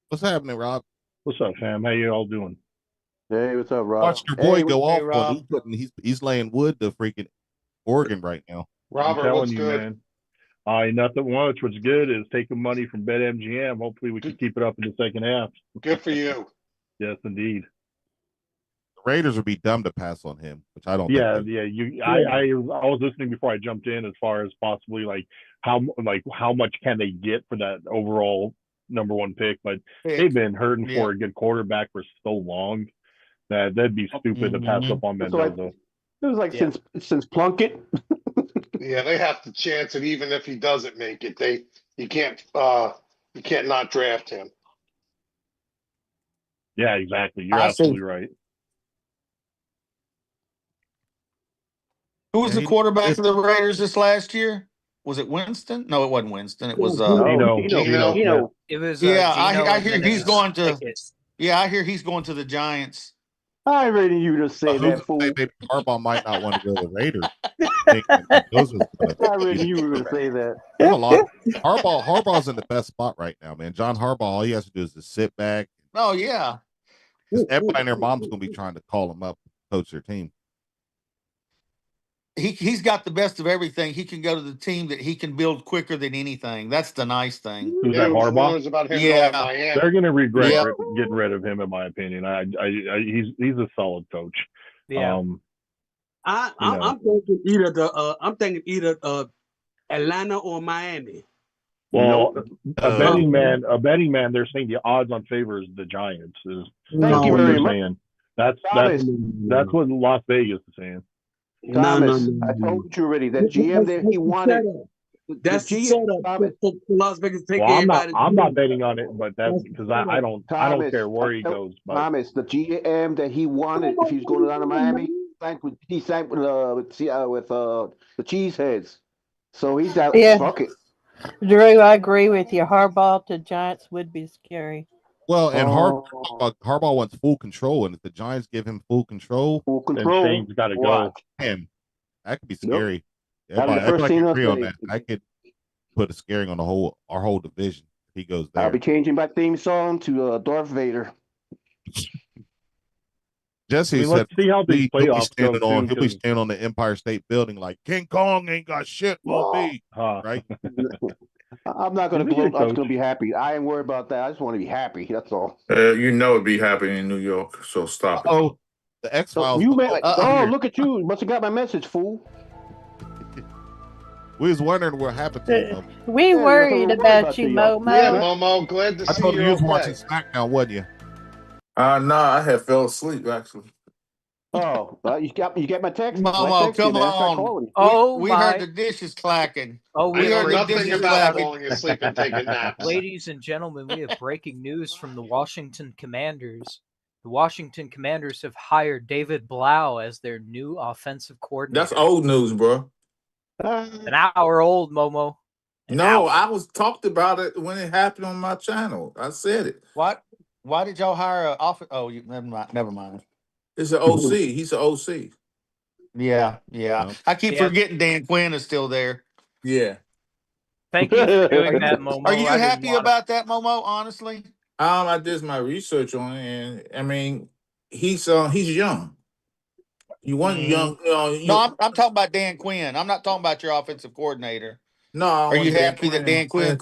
[SPEAKER 19] What's happening, Rob?
[SPEAKER 7] What's up, fam? How you all doing?
[SPEAKER 15] Hey, what's up, Rob?
[SPEAKER 19] Watched your boy
[SPEAKER 15] Hey,
[SPEAKER 19] go off
[SPEAKER 20] Rob.
[SPEAKER 19] one. He's laying wood to freaking Oregon right now.
[SPEAKER 18] Robert,
[SPEAKER 7] I'm telling
[SPEAKER 18] what's
[SPEAKER 7] you,
[SPEAKER 18] good?
[SPEAKER 7] man. Nothing much. What's good is taking money from BetMGM. Hopefully, we can keep it up in the second half.
[SPEAKER 18] Good for you.
[SPEAKER 7] Yes, indeed.
[SPEAKER 19] The Raiders would be dumb to pass on him, which I don't.
[SPEAKER 7] Yeah,
[SPEAKER 19] think
[SPEAKER 7] yeah. I was listening before I jumped in as far as possibly how much can they get for that overall number one pick, but they've been hurting for a good quarterback for so long that that'd be stupid to pass up on Mendoza.
[SPEAKER 15] It was like since Plunkett.
[SPEAKER 18] Yeah, they have to chance it even if he doesn't make it. You can't not draft him.
[SPEAKER 7] Yeah, exactly. You're
[SPEAKER 20] I
[SPEAKER 7] absolutely
[SPEAKER 20] see.
[SPEAKER 7] right.
[SPEAKER 20] Who was the quarterback of the Raiders this last year? Was it Winston? No, it wasn't Winston. It was
[SPEAKER 7] Gino.
[SPEAKER 6] It was
[SPEAKER 20] Yeah,
[SPEAKER 6] Gino
[SPEAKER 20] I
[SPEAKER 6] and
[SPEAKER 20] hear
[SPEAKER 6] then
[SPEAKER 20] he's
[SPEAKER 6] it was
[SPEAKER 20] going to.
[SPEAKER 6] Pickett.
[SPEAKER 20] Yeah, I hear he's going to the Giants.
[SPEAKER 15] I ready you to say that, fool.
[SPEAKER 19] maybe Harbaugh might not want to go to the Raiders. I
[SPEAKER 15] ready you were going to say that.
[SPEAKER 19] Harbaugh's in the best spot right now, man. John Harbaugh, all he has to do is just sit back.
[SPEAKER 20] Oh yeah.
[SPEAKER 19] Because everybody and their mom's going to be trying to call him up, coach their team.
[SPEAKER 20] He's got the best of everything. He can go to the team that he can build quicker than anything. That's the nice thing.
[SPEAKER 7] Who's that, Harbaugh?
[SPEAKER 18] About him
[SPEAKER 20] Yeah.
[SPEAKER 18] going to Miami.
[SPEAKER 7] They're going to regret getting rid of him, in my opinion. He's a solid coach.
[SPEAKER 6] Yeah.
[SPEAKER 17] I'm thinking either Atlanta or Miami.
[SPEAKER 7] Well, a betting man, they're saying the odds on favor is the Giants.
[SPEAKER 15] Thank you very much.
[SPEAKER 7] Saying. That's what Las Vegas is saying.
[SPEAKER 15] Thomas, I told you already that GM that he wanted.
[SPEAKER 17] That's the setup for Las Vegas. Take
[SPEAKER 7] I'm not betting on it, but that's because I don't care where he goes. But
[SPEAKER 15] Thomas, the GM that he wanted, if he's going down to Miami, he signed with the Cheeseheads. So he's out.
[SPEAKER 9] Yeah.
[SPEAKER 15] Fuck it.
[SPEAKER 9] Drew, I agree with you. Harbaugh to Giants would be scary.
[SPEAKER 19] Well, and Harbaugh wants full control, and if the Giants give him full control,
[SPEAKER 7] then Shane's got to go.
[SPEAKER 19] Man, that could be scary.
[SPEAKER 15] That'd be the
[SPEAKER 19] Everybody
[SPEAKER 15] first
[SPEAKER 19] can
[SPEAKER 15] thing
[SPEAKER 19] agree
[SPEAKER 15] I'll
[SPEAKER 19] on
[SPEAKER 15] say.
[SPEAKER 19] that. I could put a scaring on our whole division if he goes there.
[SPEAKER 15] I'll be changing my theme song to Darth Vader.
[SPEAKER 19] Jesse said,
[SPEAKER 7] let's see how these playoffs go.
[SPEAKER 19] He'll be standing on the Empire State Building like King Kong ain't got shit for me, right?
[SPEAKER 15] I'm not going to gloat. I'm just going to be happy. I ain't worried about that. I just want to be happy. That's all.
[SPEAKER 12] You know it'd be happening in New York, so stop it.
[SPEAKER 19] Oh, the X-Files.
[SPEAKER 15] Look at you. Must have got my message, fool.
[SPEAKER 19] We was wondering what happened to you.
[SPEAKER 9] We worried about you, Momo.
[SPEAKER 18] Yeah, Momo. Glad to see you.
[SPEAKER 19] I told you
[SPEAKER 18] okay.
[SPEAKER 19] was watching SmackDown, wasn't you?
[SPEAKER 12] No, I had fell asleep actually.
[SPEAKER 15] Oh, you get my text?
[SPEAKER 20] Momo, come on. We heard the dishes clacking.
[SPEAKER 6] We
[SPEAKER 18] know
[SPEAKER 6] heard the
[SPEAKER 18] nothing
[SPEAKER 6] dishes
[SPEAKER 18] about
[SPEAKER 6] clacking.
[SPEAKER 18] falling asleep and taking naps.
[SPEAKER 6] Ladies and gentlemen, we have breaking news from the Washington Commanders. The Washington Commanders have hired David Blau as their new offensive coordinator.
[SPEAKER 12] That's old news, bro.
[SPEAKER 6] An hour old, Momo.
[SPEAKER 12] I was talked about it when it happened on my channel. I said it.
[SPEAKER 20] What? Why did y'all hire an office? Oh, never mind.
[SPEAKER 12] It's an OC. He's an OC.
[SPEAKER 20] Yeah.
[SPEAKER 12] Yep.
[SPEAKER 20] I keep
[SPEAKER 6] Yeah.
[SPEAKER 20] forgetting Dan Quinn is still there.
[SPEAKER 12] Yeah.
[SPEAKER 6] Thank you for doing that, Momo.
[SPEAKER 20] Are you
[SPEAKER 6] I didn't
[SPEAKER 20] happy
[SPEAKER 6] wanna-
[SPEAKER 20] about that, Momo? Honestly,
[SPEAKER 12] I did my research on it, and I mean, he's young. You want young,
[SPEAKER 20] No, I'm talking about Dan Quinn. I'm not talking about your offensive coordinator.
[SPEAKER 12] No, I
[SPEAKER 20] Are you
[SPEAKER 12] want
[SPEAKER 20] happy that Dan Quinn?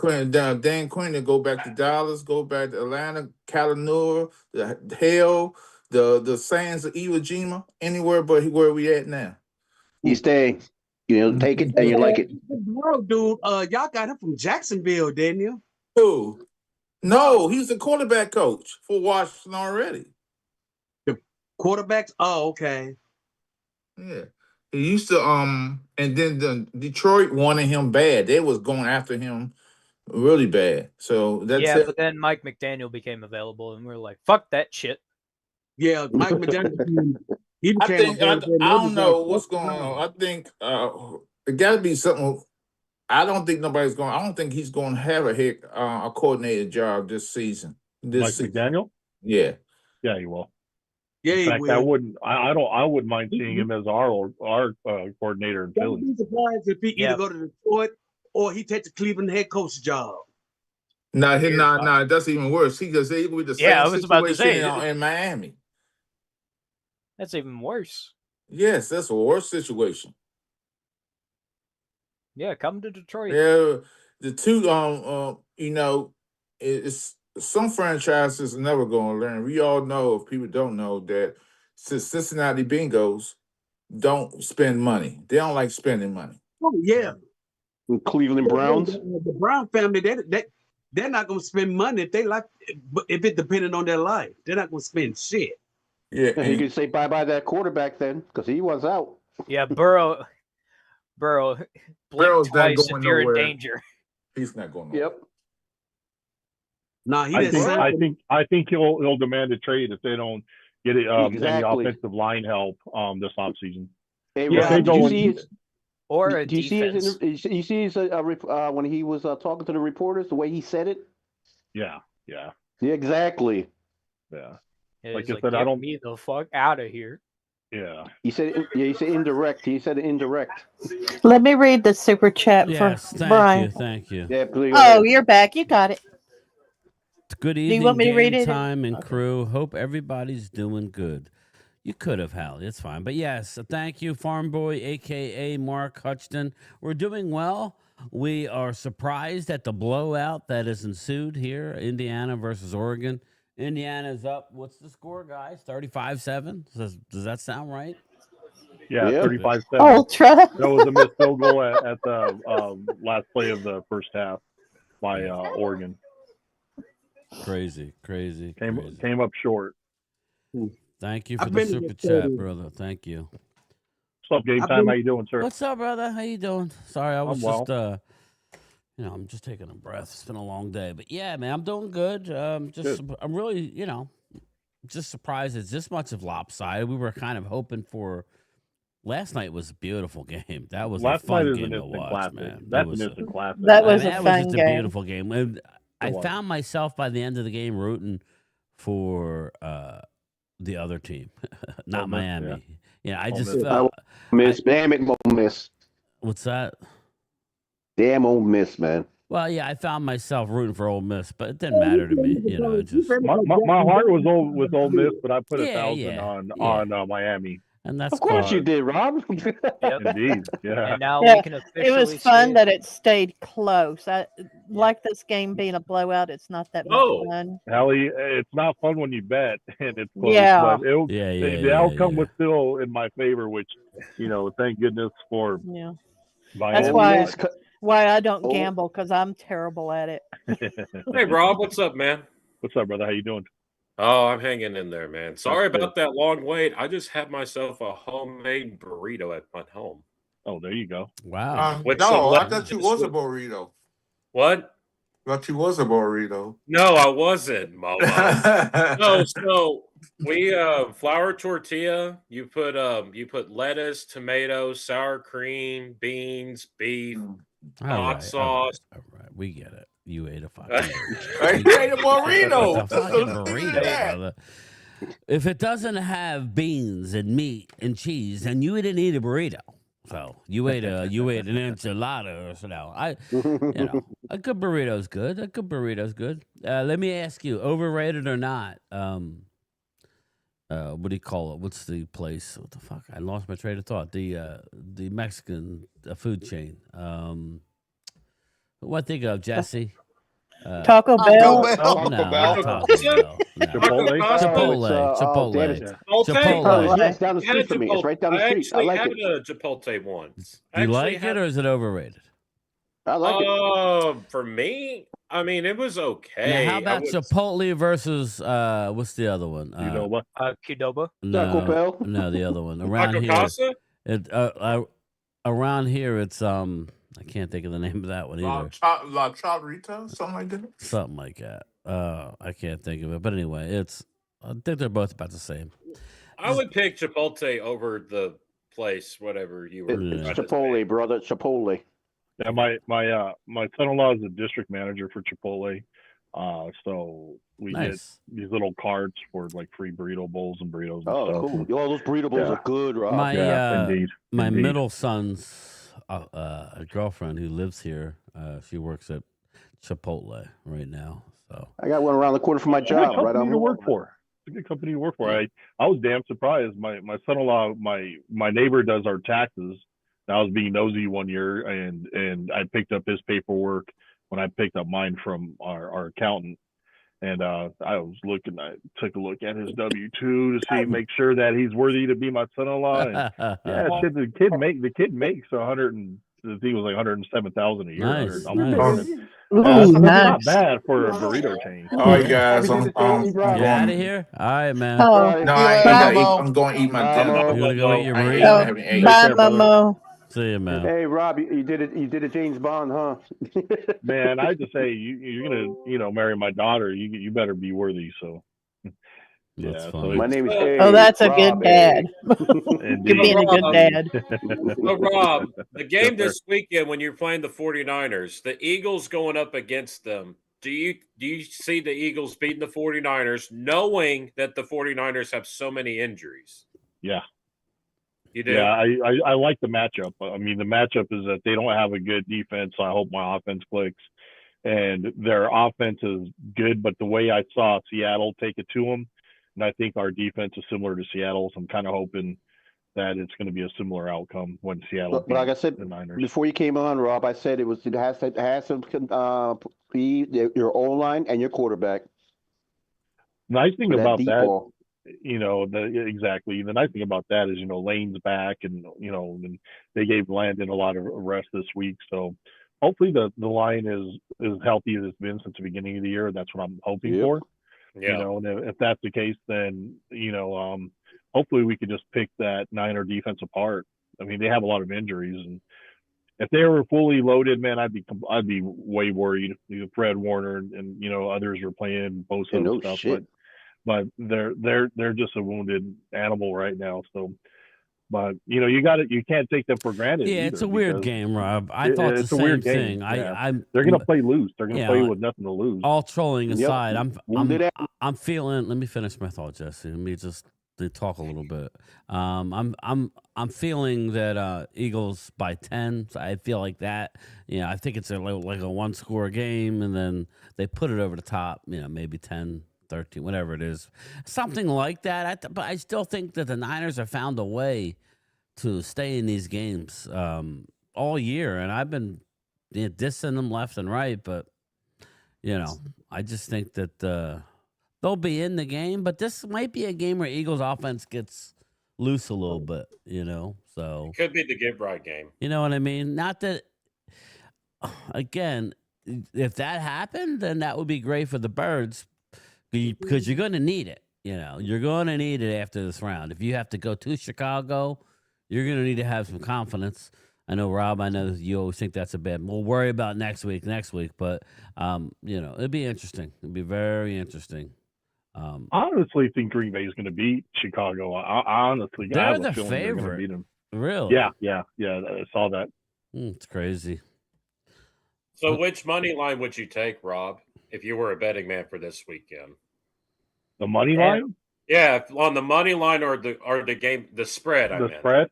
[SPEAKER 12] Dan Quinn to go back to Dallas, go back to Atlanta, Calanur, the Hell, the Sands of Iwo Jima, anywhere but where we at now.
[SPEAKER 15] You stay, take it and you like it.
[SPEAKER 17] Bro, dude, y'all got him from Jacksonville, didn't you?
[SPEAKER 12] Who? No, he's the quarterback coach for Washington already.
[SPEAKER 17] The quarterbacks? Oh, okay.
[SPEAKER 12] Yeah. He used to and then the Detroit wanted him bad. They was going after him really bad. So that's
[SPEAKER 6] yeah,
[SPEAKER 12] it.
[SPEAKER 6] but then Mike McDaniel became available, and we were like, "Fuck that shit."
[SPEAKER 17] Yeah, Mike McDaniel.
[SPEAKER 12] I don't know what's going on. I think it got to be something. I don't think he's going to have a coordinator job this season.
[SPEAKER 7] McDaniel?
[SPEAKER 12] Yeah.
[SPEAKER 7] Yeah, he will.
[SPEAKER 17] Yeah,
[SPEAKER 7] in
[SPEAKER 17] he
[SPEAKER 7] fact,
[SPEAKER 17] will.
[SPEAKER 7] I wouldn't mind seeing him as our coordinator in
[SPEAKER 17] Don't
[SPEAKER 7] Philly.
[SPEAKER 17] be surprised if he either go to Detroit or he takes the Cleveland head coach job.
[SPEAKER 12] That's even worse. Because they with the same
[SPEAKER 6] I was about to
[SPEAKER 12] situation
[SPEAKER 6] say,
[SPEAKER 12] in Miami.
[SPEAKER 6] That's even worse.
[SPEAKER 12] Yes, that's a worse situation.
[SPEAKER 6] Yeah, come to Detroit.
[SPEAKER 12] Yeah, the two, it's some franchises are never going to learn. We all know, if people don't know, that Cincinnati Bengals don't spend money. They don't like spending money.
[SPEAKER 17] Oh yeah,
[SPEAKER 15] the Cleveland Browns.
[SPEAKER 17] The Brown family, they're not going to spend money if it depended on their life. They're not going to spend shit.
[SPEAKER 12] Yeah,
[SPEAKER 15] you could say bye bye that quarterback then, because he was out.
[SPEAKER 6] Yeah, Burrow, blink
[SPEAKER 12] Burrow's not
[SPEAKER 6] twice
[SPEAKER 12] going
[SPEAKER 6] if you're
[SPEAKER 12] nowhere.
[SPEAKER 6] in danger.
[SPEAKER 12] He's not going nowhere.
[SPEAKER 15] Yep.
[SPEAKER 17] Nah, he
[SPEAKER 7] I think he'll demand a trade if they don't get any offensive line help this offseason.
[SPEAKER 15] Hey,
[SPEAKER 7] Yeah,
[SPEAKER 15] Rob, did you see his,
[SPEAKER 6] or a
[SPEAKER 15] do you see
[SPEAKER 6] defense.
[SPEAKER 15] you see his when he was talking to the reporters, the way he said it?
[SPEAKER 7] Yeah.
[SPEAKER 15] Yeah, exactly.
[SPEAKER 7] Yeah.
[SPEAKER 6] Like I said, I don't me the fuck out of here.
[SPEAKER 7] Yeah.
[SPEAKER 15] He said indirect. He said indirect.
[SPEAKER 9] Let me read the super chat
[SPEAKER 8] Yes,
[SPEAKER 9] for Brian.
[SPEAKER 8] thank you.
[SPEAKER 15] Yeah, please.
[SPEAKER 9] Oh, you're back. You got it.
[SPEAKER 8] Good
[SPEAKER 9] Do you
[SPEAKER 8] evening,
[SPEAKER 9] want me to read
[SPEAKER 8] game
[SPEAKER 9] it?
[SPEAKER 8] time and crew. Hope everybody's doing good. You could have, Hal. It's fine. But yes, thank you, Farm Boy, a.k.a. Mark Hutchton. We're doing well. We are surprised at the blowout that has ensued here, Indiana versus Oregon. Indiana's up. What's the score, guys? 35-7? Does that sound right?
[SPEAKER 7] Yeah, 35-7.
[SPEAKER 9] Ultra.
[SPEAKER 7] That was a missed field goal at the last play of the first half by Oregon.
[SPEAKER 8] Crazy.
[SPEAKER 7] Came up short.
[SPEAKER 8] Thank you for the super chat, brother. Thank you.
[SPEAKER 7] What's up, Game Time? How you doing, sir?
[SPEAKER 8] What's up, brother? How you doing? Sorry, I was
[SPEAKER 7] I'm
[SPEAKER 8] just I'm just taking a breath. It's been a long day, but yeah, man, I'm doing good. I'm really, just surprised it's this much of lopsided. We were kind of hoping for. Last night was a beautiful game. That was a fun game to watch, man.
[SPEAKER 7] That's an instant classic.
[SPEAKER 9] That was a
[SPEAKER 8] that
[SPEAKER 9] fun
[SPEAKER 8] was just
[SPEAKER 9] game.
[SPEAKER 8] a beautiful game. And I found myself by the end of the game rooting for the other team, not Miami. Yeah, I just felt
[SPEAKER 15] damn it, Ole Miss.
[SPEAKER 8] What's that?
[SPEAKER 15] Damn Ole Miss, man.
[SPEAKER 8] Well, yeah, I found myself rooting for Ole Miss, but it didn't matter to me. Just
[SPEAKER 7] my heart was with Ole Miss, but I put 1,000 on Miami.
[SPEAKER 8] And that's
[SPEAKER 15] of course you did, Rob.
[SPEAKER 7] Indeed, yeah.
[SPEAKER 6] And now we can officially
[SPEAKER 9] it was fun
[SPEAKER 6] say
[SPEAKER 9] that it stayed close. I like this game being a blowout. It's not that much fun.
[SPEAKER 7] Hallie, it's not fun when you bet and it's close.
[SPEAKER 9] Yeah.
[SPEAKER 7] But the outcome was still in my favor, which thank goodness for.
[SPEAKER 9] Yeah.
[SPEAKER 7] That's
[SPEAKER 9] why I don't gamble, because I'm terrible at it.
[SPEAKER 11] Hey, Rob, what's up, man?
[SPEAKER 7] What's up, brother? How you doing?
[SPEAKER 11] Oh, I'm hanging in there, man. Sorry about that long wait. I just had myself a homemade burrito at my home.
[SPEAKER 7] Oh, there you go.
[SPEAKER 8] Wow.
[SPEAKER 12] I thought you was a burrito.
[SPEAKER 11] What?
[SPEAKER 12] I thought you was a burrito.
[SPEAKER 11] No, I wasn't, Momo. No, so we flour tortilla. You put lettuce, tomato, sour cream, beans, beef, hot sauce.
[SPEAKER 8] All right, we get it. You ate a fucking
[SPEAKER 12] I ate a burrito.
[SPEAKER 8] burrito, brother. if it doesn't have beans and meat and cheese, then you didn't eat a burrito. So you ate an enchilada or so. Now a good burrito is good. A good burrito is good. Let me ask you, overrated or not? What do you call it? What's the place? What the fuck? I lost my train of thought. The Mexican food chain. What think of, Jesse?
[SPEAKER 9] Taco Bell.
[SPEAKER 8] No,
[SPEAKER 12] Taco
[SPEAKER 8] not
[SPEAKER 12] Bell.
[SPEAKER 8] Taco Bell. No.
[SPEAKER 7] Chipotle?
[SPEAKER 19] Chipotle.
[SPEAKER 15] Yeah, it's down the
[SPEAKER 11] I had
[SPEAKER 15] street from me. It's right down the
[SPEAKER 11] I
[SPEAKER 15] street. I
[SPEAKER 11] actually
[SPEAKER 15] like
[SPEAKER 11] had
[SPEAKER 15] it.
[SPEAKER 11] a Chipotle once.
[SPEAKER 8] Do you like it or is it overrated?
[SPEAKER 15] I like it.
[SPEAKER 11] For me, I mean, it was okay.
[SPEAKER 8] Now, how about Chipotle versus what's the other one?
[SPEAKER 7] Qdoba.
[SPEAKER 6] Qdoba.
[SPEAKER 15] Taco Bell.
[SPEAKER 8] No, the other one. Around
[SPEAKER 11] Taco
[SPEAKER 8] here,
[SPEAKER 11] Casa?
[SPEAKER 8] around here, it's I can't think of the name of that one either.
[SPEAKER 12] La Chavrita, something like that.
[SPEAKER 8] Something like that. I can't think of it, but anyway, I think they're both about the same.
[SPEAKER 11] I would pick Chipotle over the place, whatever you were.
[SPEAKER 15] It's Chipotle, brother. Chipotle.
[SPEAKER 7] Yeah, my son-in-law is a district manager for Chipotle, so we get these little cards for like free burrito bowls and burritos. And stuff.
[SPEAKER 15] Cool! Oh, those burrito bowls are good, Rob.
[SPEAKER 8] My middle son's girlfriend who lives here, she works at Chipotle right now. So
[SPEAKER 15] I got one around the corner from my job. Right on
[SPEAKER 7] to work for. It's a good company to work for. I was damn surprised. My son-in-law, my neighbor does our taxes. I was being nosy one year, and I picked up his paperwork when I picked up mine from our accountant. And I was looking. I took a look at his W-2 to see, make sure that he's worthy to be my son-in-law. And the kid makes I think it was like $107,000 a year.
[SPEAKER 8] Nice.
[SPEAKER 7] That's not bad for a burrito chain.
[SPEAKER 12] All right, guys, I'm
[SPEAKER 8] Get
[SPEAKER 12] going
[SPEAKER 8] out of here. All right, man.
[SPEAKER 9] Oh,
[SPEAKER 12] No, I ain't gonna eat. I'm going to eat my dinner.
[SPEAKER 8] You want to go eat your
[SPEAKER 12] I ain't
[SPEAKER 8] burrito?
[SPEAKER 12] having eggs.
[SPEAKER 9] Bye, Momo.
[SPEAKER 8] See you, man.
[SPEAKER 15] Hey, Rob, you did it. You did a James Bond, huh?
[SPEAKER 7] Man, I just say you're gonna marry my daughter. You better be worthy. So.
[SPEAKER 8] That's
[SPEAKER 7] funny.
[SPEAKER 15] My name is.
[SPEAKER 9] Oh, that's a good dad. You're being a good dad.
[SPEAKER 11] So, Rob, the game this weekend when you're playing the 49ers, the Eagles going up against them, do you see the Eagles beating the 49ers knowing that the 49ers have so many injuries?
[SPEAKER 7] Yeah.
[SPEAKER 11] You do?
[SPEAKER 7] Yeah, I like the matchup. I mean, the matchup is that they don't have a good defense, so I hope my offense clicks. And their offense is good, but the way I saw Seattle take it to them, and I think our defense is similar to Seattle's. I'm kind of hoping that it's going to be a similar outcome when Seattle.
[SPEAKER 15] But like I said
[SPEAKER 7] the Niners.
[SPEAKER 15] before you came on, Rob, I said it has to be your O line and your quarterback.
[SPEAKER 7] Nice thing about that,
[SPEAKER 15] ball.
[SPEAKER 7] exactly. The nice thing about that is Lane's back, and and they gave Landon a lot of rest this week, so hopefully the line is as healthy as it's been since the beginning of the year. That's what I'm hoping for.
[SPEAKER 11] Yeah.
[SPEAKER 7] And if that's the case, then hopefully we could just pick that Niner defense apart. I mean, they have a lot of injuries, and if they were fully loaded, man, I'd be way worried. Fred Warner and others are playing both and stuff,
[SPEAKER 15] shit.
[SPEAKER 7] but they're just a wounded animal right now. So, but you can't take them for granted.
[SPEAKER 8] Yeah, it's a weird game, Rob. I thought the
[SPEAKER 7] it's a
[SPEAKER 8] same
[SPEAKER 7] weird
[SPEAKER 8] thing.
[SPEAKER 7] game. They're gonna play loose. They're gonna play with nothing to lose.
[SPEAKER 8] All trolling
[SPEAKER 15] Yep.
[SPEAKER 8] aside,
[SPEAKER 15] Wounded
[SPEAKER 8] I'm feeling. Let me finish my thought, Jesse. Let me just talk a little bit. I'm feeling that Eagles by 10. So I feel like that. I think it's like a one-score game, and then they put it over the top. Maybe 10. 13, whatever it is, something like that. But I still think that the Niners have found a way to stay in these games all year, and I've been dissing them left and right. But I just think that they'll be in the game. But this might be a game where Eagles offense gets loose a little bit. So
[SPEAKER 11] It could be the get right game.
[SPEAKER 8] You know what I mean? Not that. Again, if that happened, then that would be great for the Birds. Because you're going to need it. You're going to need it after this round. If you have to go to Chicago, you're going to need to have some confidence. I know, Rob, I know you always think that's a bad. We'll worry about next week. But, it'd be interesting. It'd be very interesting.
[SPEAKER 7] I honestly think Green Bay is going to beat Chicago. I honestly,
[SPEAKER 8] they're
[SPEAKER 7] I have
[SPEAKER 8] the
[SPEAKER 7] a feeling
[SPEAKER 8] favorite.
[SPEAKER 7] they're going to beat them.
[SPEAKER 8] Really?
[SPEAKER 7] Yeah. I saw that.
[SPEAKER 8] It's crazy.
[SPEAKER 11] So which money line would you take, Rob, if you were a betting man for this weekend?
[SPEAKER 7] The money line?
[SPEAKER 11] Yeah, on the money line or the game, the spread.
[SPEAKER 7] The spread.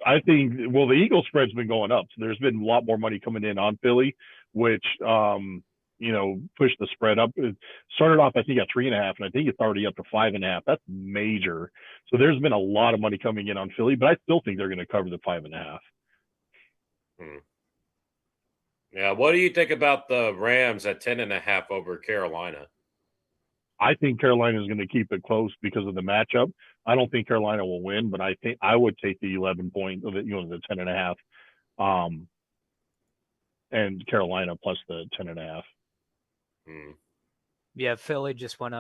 [SPEAKER 7] I think the Eagles spread's been going up. So there's been a lot more money coming in on Philly, which pushed the spread up. It started off, I think, at 3.5, and I think it's already up to 5.5. That's major. So there's been a lot of money coming in on Philly, but I still think they're going to cover the 5.5.
[SPEAKER 11] Yeah, what do you think about the Rams at 10.5 over Carolina?
[SPEAKER 7] I think Carolina is going to keep it close because of the matchup. I don't think Carolina will win, but I think I would take the 11 point of it, the 10.5, and Carolina plus the 10.5.
[SPEAKER 6] Yeah, Philly just went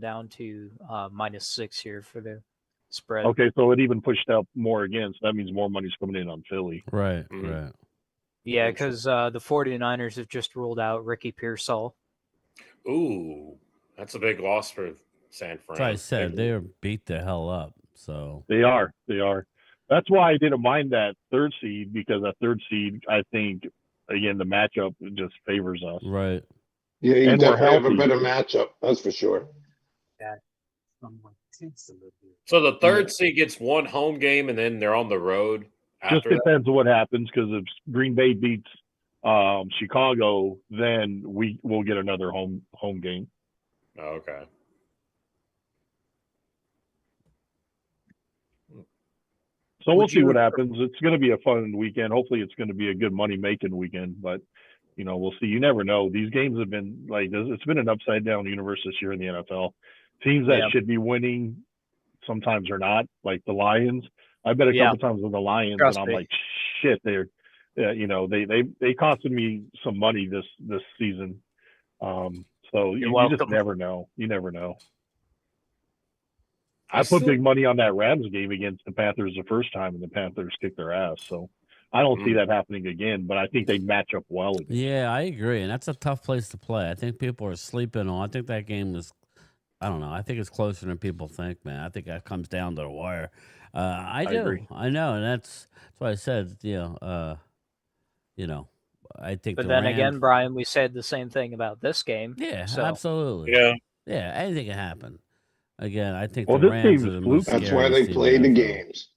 [SPEAKER 6] down to -6 here for the spread.
[SPEAKER 7] Okay, so it even pushed up more again, so that means more money's coming in on Philly.
[SPEAKER 8] Right, right.
[SPEAKER 6] Yeah, because the 49ers have just ruled out Ricky Pearsall.
[SPEAKER 11] Ooh, that's a big loss for San Fran.
[SPEAKER 8] That's what I said. They are beat the hell up. So
[SPEAKER 7] They are. That's why I didn't mind that 3rd seed, because that 3rd seed, I think, again, the matchup just favors us.
[SPEAKER 8] Right.
[SPEAKER 18] Yeah, you
[SPEAKER 7] And we're
[SPEAKER 18] definitely have a
[SPEAKER 7] healthy.
[SPEAKER 18] better matchup. That's for sure.
[SPEAKER 11] So the 3rd seed gets one home game, and then they're on the road.
[SPEAKER 7] Just depends on what happens, because if Green Bay beats Chicago, then we'll get another home game.
[SPEAKER 11] Oh, okay.
[SPEAKER 7] So we'll see what happens. It's going to be a fun weekend. Hopefully, it's going to be a good money-making weekend. But we'll see. You never know. These games have been it's been an upside-down universe this year in the NFL. Teams that should be winning sometimes are not, like the Lions. I bet a couple times with the Lions, and I'm like, shit, they costed me some money this season. So you just never know. You never know. I put big money on that Rams game against the Panthers the first time, and the Panthers kicked their ass. So I don't see that happening again, but I think they match up well again.
[SPEAKER 8] Yeah, I agree. And that's a tough place to play. I think people are sleeping on. I think that game is, I don't know. I think it's closer than people think, man. I think that comes down to the wire. I do.
[SPEAKER 7] agree.
[SPEAKER 8] I know. And that's what I said, I think
[SPEAKER 6] But
[SPEAKER 8] the
[SPEAKER 6] then
[SPEAKER 8] Rams,
[SPEAKER 6] again, Brian, we said the same thing about this game.
[SPEAKER 8] yeah,
[SPEAKER 6] so.
[SPEAKER 8] absolutely.
[SPEAKER 11] Yeah.
[SPEAKER 8] Yeah, anything can happen. Again, I think
[SPEAKER 7] Well,
[SPEAKER 8] the
[SPEAKER 7] this
[SPEAKER 8] Rams
[SPEAKER 7] game's
[SPEAKER 8] are the most
[SPEAKER 7] fluky.
[SPEAKER 18] That's why
[SPEAKER 8] scariest
[SPEAKER 18] they
[SPEAKER 8] team
[SPEAKER 18] play
[SPEAKER 8] in
[SPEAKER 18] the
[SPEAKER 8] NFL.
[SPEAKER 18] games.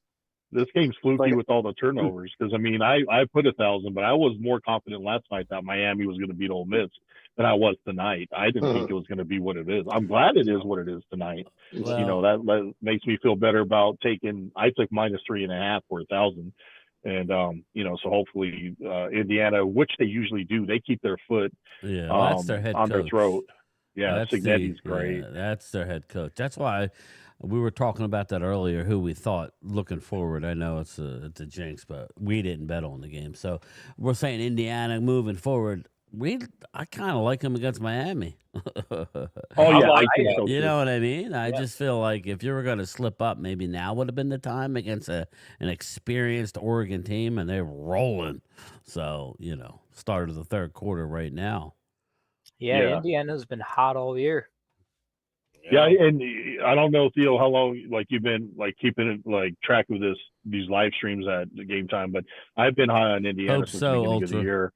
[SPEAKER 7] This game's fluky with all the turnovers, because I put 1,000, but I was more confident last night that Miami was going to beat Ole Miss than I was tonight. I didn't think it was going to be what it is. I'm glad it is what it is tonight.
[SPEAKER 8] Well,
[SPEAKER 7] that makes me feel better about taking. I took -3.5 for 1,000, and so hopefully Indiana, which they usually do, they keep their foot
[SPEAKER 8] yeah, well, that's their head
[SPEAKER 7] on their
[SPEAKER 8] coach.
[SPEAKER 7] throat. Yeah,
[SPEAKER 8] That's
[SPEAKER 7] Cignetti's great.
[SPEAKER 8] Yeah, that's their head coach. That's why we were talking about that earlier, who we thought looking forward. I know it's a jinx, but we didn't bet on the game. So we're saying Indiana moving forward. I kind of like them against Miami.
[SPEAKER 7] Oh, yeah, I think so,
[SPEAKER 8] You
[SPEAKER 7] too.
[SPEAKER 8] know what I mean? I just feel like if you were going to slip up, maybe now would have been the time against an experienced Oregon team, and they're rolling. So, start of the 3rd quarter right now.
[SPEAKER 6] Yeah, Indiana's been hot all year.
[SPEAKER 7] Yeah, and I don't know, Theo, how long you've been keeping it track of these live streams at the Game Time, but I've been high on Indiana
[SPEAKER 8] Hope
[SPEAKER 7] since
[SPEAKER 8] so,
[SPEAKER 7] the beginning
[SPEAKER 8] Ultra.
[SPEAKER 7] of the year.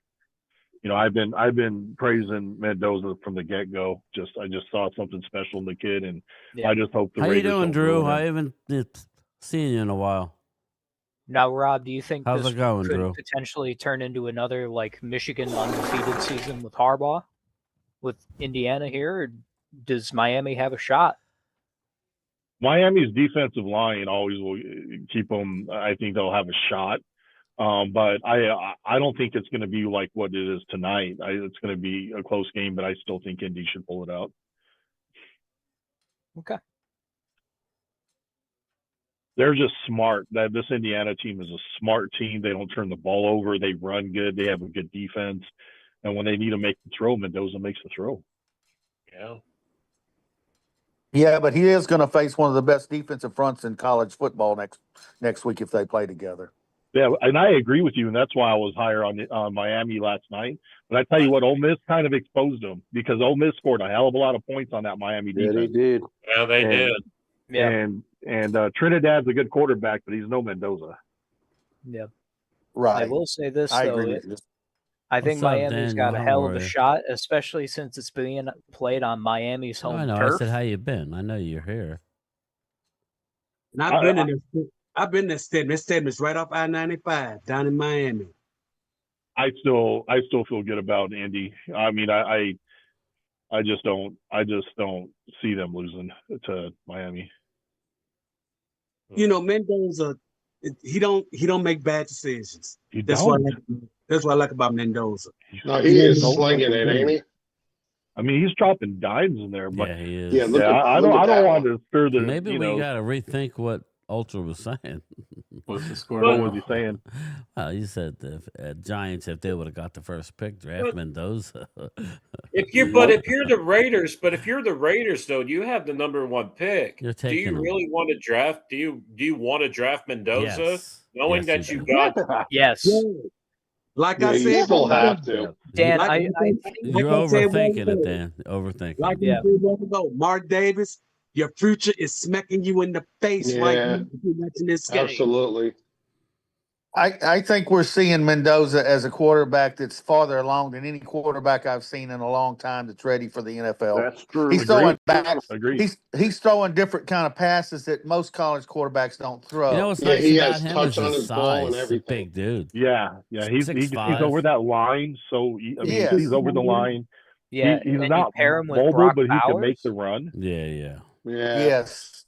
[SPEAKER 7] I've been praising Mendoza from the get go. I just saw something special in the kid, and I just hope the
[SPEAKER 8] How you
[SPEAKER 7] Raiders
[SPEAKER 8] doing,
[SPEAKER 7] don't
[SPEAKER 8] Drew?
[SPEAKER 7] ruin him.
[SPEAKER 8] I haven't seen you in a while.
[SPEAKER 6] Now, Rob, do you think
[SPEAKER 8] How's
[SPEAKER 6] this
[SPEAKER 8] it going,
[SPEAKER 6] could
[SPEAKER 8] Drew?
[SPEAKER 6] potentially turn into another Michigan undefeated season with Harbaugh, with Indiana here, or does Miami have a shot?
[SPEAKER 7] Miami's defensive line always will keep them. I think they'll have a shot. But I don't think it's going to be like what it is tonight. It's going to be a close game, but I still think Indy should pull it out.
[SPEAKER 6] Okay.
[SPEAKER 7] They're just smart. This Indiana team is a smart team. They don't turn the ball over. They run good. They have a good defense. And when they need to make the throw, Mendoza makes the throw.
[SPEAKER 11] Yeah.
[SPEAKER 20] Yeah, but he is going to face one of the best defensive fronts in college football next week if they play together.
[SPEAKER 7] Yeah, and I agree with you, and that's why I was higher on Miami last night. But I tell you what, Ole Miss kind of exposed them, because Ole Miss scored a hell of a lot of points on that Miami defense.
[SPEAKER 15] Yeah, they did.
[SPEAKER 11] Yeah, they did.
[SPEAKER 6] Yeah.
[SPEAKER 7] And Trinidad's a good quarterback, but he's no Mendoza.
[SPEAKER 6] Yeah.
[SPEAKER 20] Right.
[SPEAKER 6] I will say this,
[SPEAKER 20] I
[SPEAKER 6] though.
[SPEAKER 20] agree with you.
[SPEAKER 6] I think
[SPEAKER 8] What's up,
[SPEAKER 6] Miami's
[SPEAKER 8] Daniel?
[SPEAKER 6] got a
[SPEAKER 8] How
[SPEAKER 6] hell
[SPEAKER 8] are
[SPEAKER 6] of a
[SPEAKER 8] you?
[SPEAKER 6] shot, especially since it's being played on Miami's
[SPEAKER 8] Oh,
[SPEAKER 6] home
[SPEAKER 8] I know.
[SPEAKER 6] turf.
[SPEAKER 8] I said, how you been? I know you're here.
[SPEAKER 17] And I've been in this. I've been in that stadium. That stadium's right off I-95 down in Miami.
[SPEAKER 7] I still feel good about Indy. I mean, I just don't see them losing to Miami.
[SPEAKER 17] You know, Mendoza, he don't make bad decisions.
[SPEAKER 7] He
[SPEAKER 17] That's
[SPEAKER 7] don't.
[SPEAKER 17] That's what I like about Mendoza.
[SPEAKER 18] No, he is slinging it, ain't he?
[SPEAKER 7] I mean, he's dropping dimes in there, but
[SPEAKER 8] Yeah, he is.
[SPEAKER 18] Yeah, look at
[SPEAKER 7] I
[SPEAKER 18] look at
[SPEAKER 7] don't
[SPEAKER 18] that
[SPEAKER 7] want
[SPEAKER 18] one.
[SPEAKER 7] to stir the.
[SPEAKER 8] Maybe
[SPEAKER 7] you
[SPEAKER 8] we
[SPEAKER 7] know,
[SPEAKER 8] got to rethink what Ultra was saying.
[SPEAKER 16] What's the score
[SPEAKER 7] what
[SPEAKER 16] now?
[SPEAKER 7] was he saying?
[SPEAKER 8] Well, you said the Giants, if they would have got the first pick, draft Mendoza.
[SPEAKER 11] If you're the Raiders, though, you have the number 1 pick.
[SPEAKER 8] You're
[SPEAKER 11] Do
[SPEAKER 8] taking
[SPEAKER 11] you
[SPEAKER 8] him.
[SPEAKER 11] really want to draft? Do you want to draft Mendoza,
[SPEAKER 8] Yes.
[SPEAKER 11] knowing
[SPEAKER 8] Yes,
[SPEAKER 11] that
[SPEAKER 8] you
[SPEAKER 11] you
[SPEAKER 8] do.
[SPEAKER 11] got?
[SPEAKER 6] Yes.
[SPEAKER 17] Like
[SPEAKER 18] Yeah,
[SPEAKER 17] I
[SPEAKER 18] you
[SPEAKER 17] said,
[SPEAKER 18] still
[SPEAKER 17] while
[SPEAKER 18] have
[SPEAKER 17] ago,
[SPEAKER 18] to.
[SPEAKER 6] Dan,
[SPEAKER 17] like
[SPEAKER 6] I think
[SPEAKER 8] You're
[SPEAKER 17] I said while
[SPEAKER 8] overthinking it,
[SPEAKER 17] ago,
[SPEAKER 8] Dan. Overthinking
[SPEAKER 17] like
[SPEAKER 8] it.
[SPEAKER 17] I said while ago, Mark Davis, your future is smacking you in the face right
[SPEAKER 18] Yeah,
[SPEAKER 17] now if you're watching this game.
[SPEAKER 18] absolutely.
[SPEAKER 20] I think we're seeing Mendoza as a quarterback that's farther along than any quarterback I've seen in a long time that's ready for the NFL.
[SPEAKER 15] That's true.
[SPEAKER 20] He's throwing
[SPEAKER 7] Agreed.
[SPEAKER 20] back.
[SPEAKER 7] Agreed.
[SPEAKER 20] He's throwing different kind of passes that most college quarterbacks don't throw.
[SPEAKER 8] You know what's
[SPEAKER 18] Yeah,
[SPEAKER 8] nice
[SPEAKER 18] he
[SPEAKER 8] about
[SPEAKER 18] has
[SPEAKER 8] him
[SPEAKER 18] touch
[SPEAKER 8] is
[SPEAKER 18] on
[SPEAKER 8] his
[SPEAKER 18] his ball and
[SPEAKER 8] size. He's a
[SPEAKER 18] everything.
[SPEAKER 8] big dude.
[SPEAKER 7] Yeah, he's
[SPEAKER 8] 6'5".
[SPEAKER 7] over that line. So I mean,
[SPEAKER 20] Yes.
[SPEAKER 7] he's over the line.
[SPEAKER 6] Yeah,
[SPEAKER 7] he's
[SPEAKER 6] and you
[SPEAKER 7] not
[SPEAKER 6] pair him with
[SPEAKER 7] mobile,
[SPEAKER 6] Brock
[SPEAKER 7] but he can make
[SPEAKER 6] Bowers.
[SPEAKER 7] the run.
[SPEAKER 8] Yeah.
[SPEAKER 18] Yeah.
[SPEAKER 20] Yes.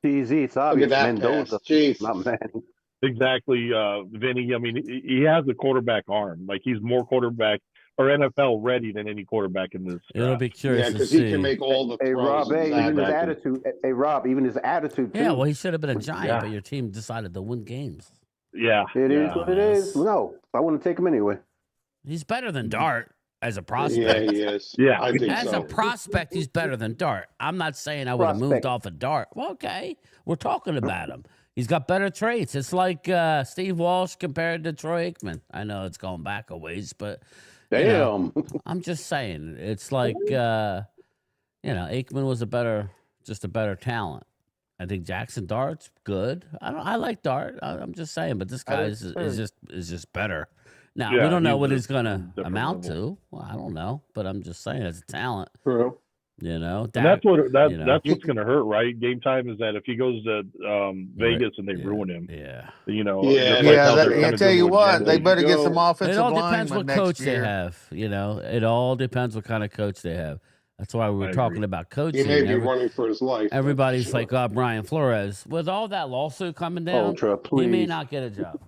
[SPEAKER 15] TZ, it's
[SPEAKER 18] Look at
[SPEAKER 15] obvious.
[SPEAKER 18] that
[SPEAKER 15] Mendoza,
[SPEAKER 18] pass. Jesus.
[SPEAKER 15] not Manning.
[SPEAKER 7] Exactly, Vinny. I mean, he has a quarterback arm. Like he's more quarterback or NFL ready than any quarterback in this
[SPEAKER 8] It'll
[SPEAKER 7] draft.
[SPEAKER 8] be curious
[SPEAKER 18] Yeah,
[SPEAKER 8] to
[SPEAKER 18] because
[SPEAKER 8] see.
[SPEAKER 18] he can make all the
[SPEAKER 15] Hey,
[SPEAKER 18] throws.
[SPEAKER 15] Rob, hey, even his
[SPEAKER 18] Exactly.
[SPEAKER 15] attitude. Hey, Rob, even his attitude, too.
[SPEAKER 8] Yeah, well, he should have been a Giant,
[SPEAKER 7] Yeah.
[SPEAKER 8] but your team decided to win games.
[SPEAKER 7] Yeah,
[SPEAKER 15] It is what it is.
[SPEAKER 8] Dumbass.
[SPEAKER 15] No, I want to take him anyway.
[SPEAKER 8] He's better than Dart as a
[SPEAKER 18] Yeah,
[SPEAKER 8] prospect.
[SPEAKER 18] he is.
[SPEAKER 7] Yeah.
[SPEAKER 18] I think
[SPEAKER 8] As
[SPEAKER 18] so.
[SPEAKER 8] a prospect, he's better than Dart. I'm not saying I would have moved
[SPEAKER 15] Prospect.
[SPEAKER 8] off of Dart. Well, okay, we're talking about him. He's got better traits. It's like Steve Walsh compared to Troy Aikman. I know it's going back a ways, but you know, I'm just saying. It's like Aikman was just a better talent. I think Jackson Dart's good. I like Dart. I'm just saying, but this guy is just better. Now
[SPEAKER 7] Yeah,
[SPEAKER 8] we don't know
[SPEAKER 7] he's
[SPEAKER 8] what
[SPEAKER 7] a
[SPEAKER 8] he's gonna
[SPEAKER 7] different
[SPEAKER 8] amount
[SPEAKER 7] level.
[SPEAKER 8] to. Well, I don't know, but I'm just saying as a talent.
[SPEAKER 15] True.
[SPEAKER 8] You know,
[SPEAKER 7] And that's what
[SPEAKER 8] you know.
[SPEAKER 7] that's what's going to hurt, right? Game time is that if he goes to Vegas and they ruin him,
[SPEAKER 8] Yeah.
[SPEAKER 18] Yeah.
[SPEAKER 7] just like
[SPEAKER 20] Yeah,
[SPEAKER 7] how they're
[SPEAKER 20] I
[SPEAKER 7] gonna
[SPEAKER 20] tell
[SPEAKER 7] do
[SPEAKER 20] you
[SPEAKER 7] with
[SPEAKER 20] what, they
[SPEAKER 7] Jesse.
[SPEAKER 20] better get some
[SPEAKER 8] It
[SPEAKER 20] offensive
[SPEAKER 8] all depends
[SPEAKER 20] linemen
[SPEAKER 8] what coach
[SPEAKER 20] next
[SPEAKER 8] they
[SPEAKER 20] year.
[SPEAKER 8] have. It all depends what kind of coach they have. That's why we were
[SPEAKER 7] I
[SPEAKER 8] talking
[SPEAKER 7] agree.
[SPEAKER 8] about
[SPEAKER 18] He
[SPEAKER 8] coaching.
[SPEAKER 18] may be running for his life.
[SPEAKER 8] Everybody's
[SPEAKER 18] that's for
[SPEAKER 8] like,
[SPEAKER 18] sure.
[SPEAKER 8] Brian Flores. With all that lawsuit coming down,
[SPEAKER 15] Ultra,
[SPEAKER 8] he may
[SPEAKER 15] please.
[SPEAKER 8] not get a job.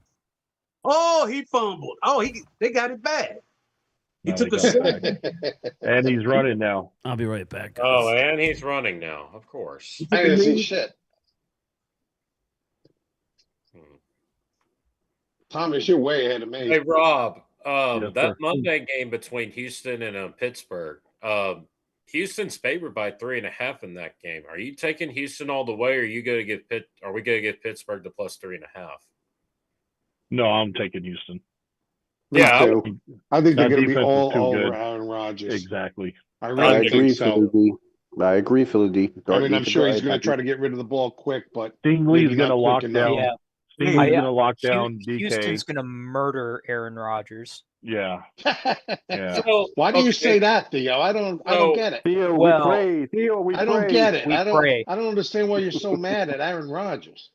[SPEAKER 17] Oh, he fumbled. Oh, they got it back. He
[SPEAKER 7] No,
[SPEAKER 17] took
[SPEAKER 7] they
[SPEAKER 17] a
[SPEAKER 7] got
[SPEAKER 17] shot.
[SPEAKER 7] it back. And he's running now.
[SPEAKER 8] I'll be right back, guys.
[SPEAKER 11] Oh, and he's running now, of course.
[SPEAKER 18] I didn't see shit. Thomas, you're way ahead of me.
[SPEAKER 11] Hey, Rob,
[SPEAKER 7] Yes,
[SPEAKER 11] that
[SPEAKER 7] sir.
[SPEAKER 11] Monday game between Houston and Pittsburgh, Houston's favored by 3.5 in that game. Are you taking Houston all the way, or are we going to give Pittsburgh the plus 3.5?
[SPEAKER 7] No, I'm taking Houston.
[SPEAKER 18] Me
[SPEAKER 11] Yeah,
[SPEAKER 18] too. I think they're
[SPEAKER 7] That
[SPEAKER 18] going to be
[SPEAKER 7] defense is too
[SPEAKER 18] all
[SPEAKER 7] good.
[SPEAKER 18] around Rodgers.
[SPEAKER 7] Exactly.
[SPEAKER 18] I
[SPEAKER 15] I
[SPEAKER 18] really
[SPEAKER 15] agree,
[SPEAKER 18] think so.
[SPEAKER 15] Philly D. I agree, Philly D.
[SPEAKER 18] I
[SPEAKER 15] Dart
[SPEAKER 18] mean,
[SPEAKER 15] needs
[SPEAKER 18] I'm
[SPEAKER 15] to
[SPEAKER 18] sure
[SPEAKER 15] go
[SPEAKER 18] he's
[SPEAKER 15] ahead.
[SPEAKER 18] going to try to get rid of the ball quick, but
[SPEAKER 7] Stingley's
[SPEAKER 18] maybe
[SPEAKER 7] going to
[SPEAKER 18] not
[SPEAKER 7] lock
[SPEAKER 18] quick enough.
[SPEAKER 7] down.
[SPEAKER 6] Yeah.
[SPEAKER 7] Stingley's
[SPEAKER 6] Yeah.
[SPEAKER 7] going to lock down DK.
[SPEAKER 6] Houston's going to murder Aaron Rodgers.
[SPEAKER 7] Yeah. Yeah.
[SPEAKER 11] So,
[SPEAKER 18] Why do you say that, Theo? I don't get it.
[SPEAKER 15] Theo,
[SPEAKER 6] Well,
[SPEAKER 15] we pray. Theo, we
[SPEAKER 18] I don't
[SPEAKER 15] pray.
[SPEAKER 18] get it.
[SPEAKER 6] We
[SPEAKER 18] I
[SPEAKER 6] pray.
[SPEAKER 18] don't understand why you're so mad at Aaron Rodgers.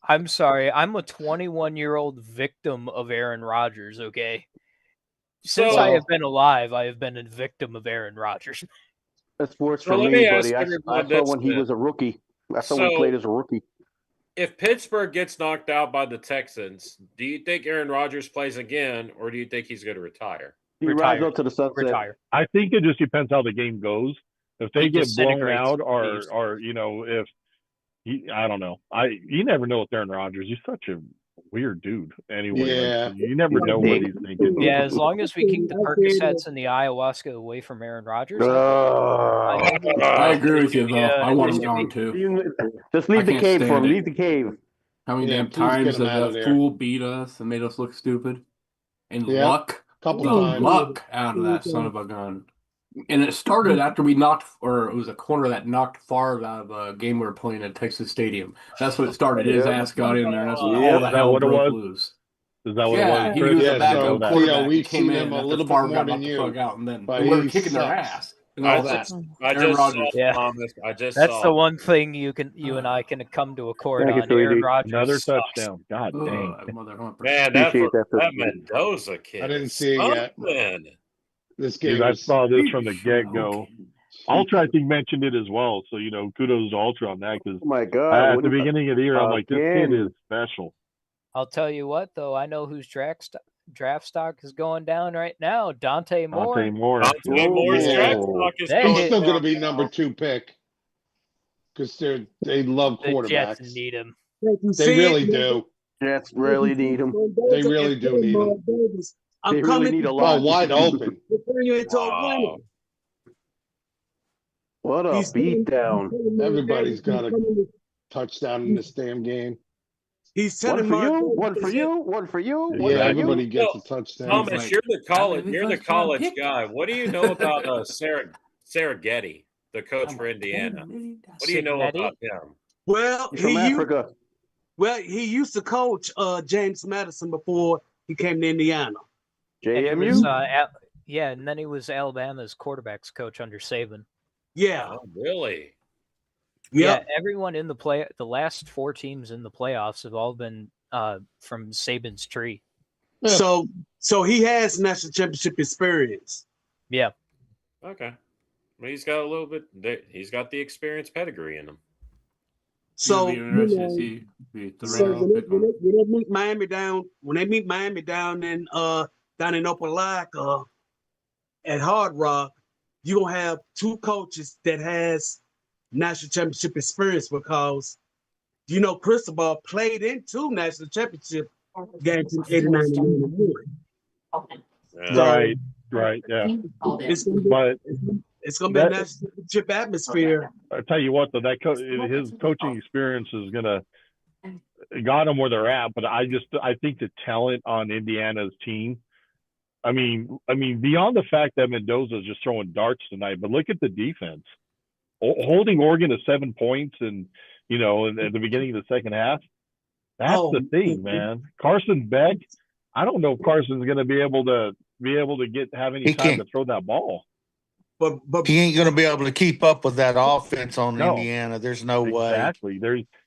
[SPEAKER 6] I'm sorry. I'm a 21-year-old victim of Aaron Rodgers, okay? Since I have been alive, I have been a victim of Aaron Rodgers.
[SPEAKER 15] That's worse
[SPEAKER 11] So
[SPEAKER 15] for
[SPEAKER 11] let
[SPEAKER 15] me,
[SPEAKER 11] me ask
[SPEAKER 15] buddy. I
[SPEAKER 11] everyone
[SPEAKER 15] saw
[SPEAKER 11] this
[SPEAKER 15] when he
[SPEAKER 11] then.
[SPEAKER 15] was a rookie. I saw when he
[SPEAKER 11] So-
[SPEAKER 15] played as a rookie.
[SPEAKER 11] if Pittsburgh gets knocked out by the Texans, do you think Aaron Rodgers plays again, or do you think he's going to retire?
[SPEAKER 15] He rides up to the sunset.
[SPEAKER 6] Retire.
[SPEAKER 7] I think it just depends how the game goes. If they
[SPEAKER 6] He
[SPEAKER 7] get blown
[SPEAKER 6] disintegrates.
[SPEAKER 7] out, or if I don't know. You never know with Aaron Rodgers. He's such a weird dude. Anyway,
[SPEAKER 18] Yeah.
[SPEAKER 7] like, you never know what he's thinking.
[SPEAKER 6] Yeah, as long as we keep the Percocets and the ayahuasca away from Aaron Rodgers.
[SPEAKER 16] I agree with you, though. I want him gone, too.
[SPEAKER 15] Just leave
[SPEAKER 16] I
[SPEAKER 15] the
[SPEAKER 16] can't
[SPEAKER 15] cave for
[SPEAKER 16] stand
[SPEAKER 15] him.
[SPEAKER 16] it.
[SPEAKER 15] Leave the cave.
[SPEAKER 16] How many
[SPEAKER 18] Yeah,
[SPEAKER 16] damn
[SPEAKER 18] please get
[SPEAKER 16] times
[SPEAKER 18] him
[SPEAKER 16] did
[SPEAKER 18] out of
[SPEAKER 16] that
[SPEAKER 18] there.
[SPEAKER 16] fool beat us and made us look stupid? And
[SPEAKER 18] Yeah,
[SPEAKER 16] luck,
[SPEAKER 18] couple
[SPEAKER 16] the
[SPEAKER 18] times.
[SPEAKER 16] luck out of that son of a gun. And it started after we knocked, or it was a corner that knocked Favre out of a game we were playing at Texas Stadium. That's what it started. His ass got in there, and that's when all the
[SPEAKER 7] Is that
[SPEAKER 16] hell
[SPEAKER 7] what it
[SPEAKER 16] broke
[SPEAKER 7] was?
[SPEAKER 16] loose.
[SPEAKER 7] Is that what
[SPEAKER 16] Yeah,
[SPEAKER 7] it was,
[SPEAKER 16] he
[SPEAKER 7] Chris?
[SPEAKER 16] was
[SPEAKER 7] I
[SPEAKER 16] a
[SPEAKER 7] didn't know
[SPEAKER 16] backup
[SPEAKER 7] that.
[SPEAKER 16] quarterback.
[SPEAKER 18] we've
[SPEAKER 16] He came
[SPEAKER 18] seen
[SPEAKER 16] in
[SPEAKER 18] him a
[SPEAKER 16] after
[SPEAKER 18] little bit
[SPEAKER 16] Favre
[SPEAKER 18] more
[SPEAKER 16] got
[SPEAKER 18] than
[SPEAKER 16] knocked the fuck
[SPEAKER 18] you,
[SPEAKER 16] out, and then
[SPEAKER 18] but
[SPEAKER 16] they were
[SPEAKER 18] he
[SPEAKER 16] kicking their
[SPEAKER 18] sucks.
[SPEAKER 16] ass and all that.
[SPEAKER 11] I
[SPEAKER 16] Aaron
[SPEAKER 11] just
[SPEAKER 16] Rodgers.
[SPEAKER 11] saw
[SPEAKER 6] Yeah.
[SPEAKER 11] Thomas. I just
[SPEAKER 6] That's
[SPEAKER 11] saw
[SPEAKER 6] the one thing you and I can come to accord
[SPEAKER 15] Thank you,
[SPEAKER 6] on. Aaron
[SPEAKER 15] sweetie.
[SPEAKER 6] Rodgers
[SPEAKER 7] Another
[SPEAKER 6] sucks.
[SPEAKER 7] touchdown. God dang.
[SPEAKER 16] Mother humper.
[SPEAKER 11] Man,
[SPEAKER 15] Appreciate that,
[SPEAKER 11] that
[SPEAKER 15] sweetie.
[SPEAKER 11] Mendoza kid
[SPEAKER 18] I didn't
[SPEAKER 11] is
[SPEAKER 18] see it yet.
[SPEAKER 11] something.
[SPEAKER 18] This
[SPEAKER 7] Dude,
[SPEAKER 18] game
[SPEAKER 7] I
[SPEAKER 18] was.
[SPEAKER 7] saw this from the get-go. Ultra, I think, mentioned it as well. So, kudos to Ultra on that because
[SPEAKER 15] Oh my God!
[SPEAKER 7] at the beginning of the year, I'm like, this kid
[SPEAKER 15] Again.
[SPEAKER 7] is special.
[SPEAKER 6] I'll tell you what, though, I know whose draft stock is going down right now. Dante Moore.
[SPEAKER 7] Dante Moore.
[SPEAKER 11] Dante Moore's draft stock is
[SPEAKER 6] They
[SPEAKER 18] He's
[SPEAKER 11] going
[SPEAKER 18] still going to
[SPEAKER 11] down
[SPEAKER 18] be
[SPEAKER 11] now.
[SPEAKER 18] number 2 pick because they love
[SPEAKER 6] The Jets
[SPEAKER 18] quarterbacks.
[SPEAKER 6] need him.
[SPEAKER 18] They really do.
[SPEAKER 15] Jets really need him.
[SPEAKER 18] They really do need him.
[SPEAKER 15] They really need a lot.
[SPEAKER 18] Oh, wide open.
[SPEAKER 17] Turn you into a winner.
[SPEAKER 11] Wow.
[SPEAKER 15] What a beatdown!
[SPEAKER 18] Everybody's got a touchdown in this damn game.
[SPEAKER 17] He's
[SPEAKER 15] One
[SPEAKER 17] telling
[SPEAKER 15] for
[SPEAKER 17] my
[SPEAKER 15] you. One for you. One for you. One
[SPEAKER 18] Yeah,
[SPEAKER 15] for
[SPEAKER 18] everybody
[SPEAKER 15] you.
[SPEAKER 18] gets a touchdown.
[SPEAKER 11] Thomas, you're the college guy. What do you know about Serengeti, the coach for Indiana? What do you know about him?
[SPEAKER 17] Well,
[SPEAKER 15] He's from Africa.
[SPEAKER 17] He used to coach James Madison before he came to Indiana.
[SPEAKER 6] And he
[SPEAKER 15] JMU.
[SPEAKER 6] was, and then he was Alabama's quarterbacks coach under Saban.
[SPEAKER 17] Yeah.
[SPEAKER 11] Oh, really?
[SPEAKER 6] Yeah, everyone in the last 4 teams in the playoffs have all been from Saban's tree.
[SPEAKER 17] So he has national championship experience.
[SPEAKER 6] Yeah.
[SPEAKER 11] Okay. Well, he's got a little bit. He's got the experience pedigree in him.
[SPEAKER 17] So
[SPEAKER 16] It'll be interesting to see the Raiders pick
[SPEAKER 17] when they meet Miami down in Opelika at Hard Rock, you're gonna have 2 coaches that has national championship experience because Cristobal played in 2 national championship games in 89 and 91.
[SPEAKER 7] Right, yeah.
[SPEAKER 17] It's gonna be a national championship atmosphere.
[SPEAKER 7] I tell you what, though, his coaching experience is got them where they're at. But I think the talent on Indiana's team. I mean, beyond the fact that Mendoza is just throwing darts tonight, but look at the defense, holding Oregon to 7 points, and at the beginning of the second half. That's the thing, man. Carson Beck. I don't know if Carson's going to be able to have any time to throw that ball.
[SPEAKER 20] But he ain't going to be able to keep up with that offense on Indiana. There's no way.
[SPEAKER 7] Exactly.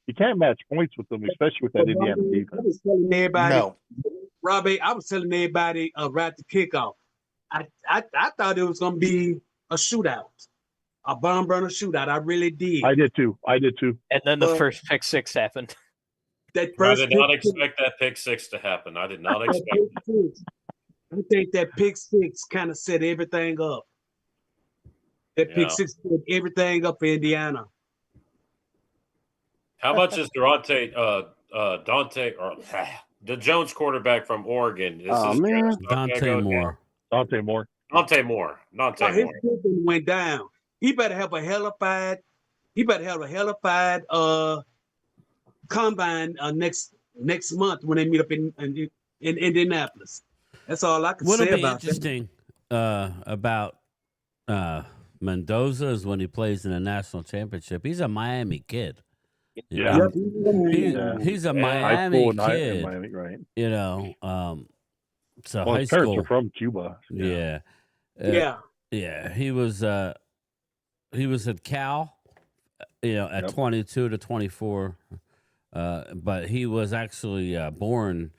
[SPEAKER 7] You can't match points with them, especially with that Indiana defense.
[SPEAKER 17] I was telling everybody, Robbie, I was telling everybody right at the kickoff. I thought it was going to be a shootout, a barn burner shootout. I really did.
[SPEAKER 7] I did too.
[SPEAKER 6] And then the first pick 6 happened.
[SPEAKER 11] I did not expect that pick 6 to happen. I did not expect it.
[SPEAKER 17] I think that pick 6 kind of set everything up. That pick 6 set everything up for Indiana.
[SPEAKER 11] How much is Dante or the Jones quarterback from Oregon?
[SPEAKER 8] Dante Moore.
[SPEAKER 7] Dante Moore.
[SPEAKER 17] His season went down. He better have a hellified. Combine next month when they meet up in Indianapolis. That's all I can say
[SPEAKER 8] What'll be
[SPEAKER 17] about
[SPEAKER 8] interesting about Mendoza is when he plays in a national championship. He's a Miami kid.
[SPEAKER 7] Yeah.
[SPEAKER 8] He's a
[SPEAKER 7] high
[SPEAKER 8] Miami
[SPEAKER 7] school
[SPEAKER 8] kid.
[SPEAKER 7] in Miami, right?
[SPEAKER 8] So
[SPEAKER 7] Well,
[SPEAKER 8] high
[SPEAKER 7] his parents
[SPEAKER 8] school
[SPEAKER 7] are from Cuba.
[SPEAKER 8] Yeah. He was at Cal, at 22 to 24. But he was actually born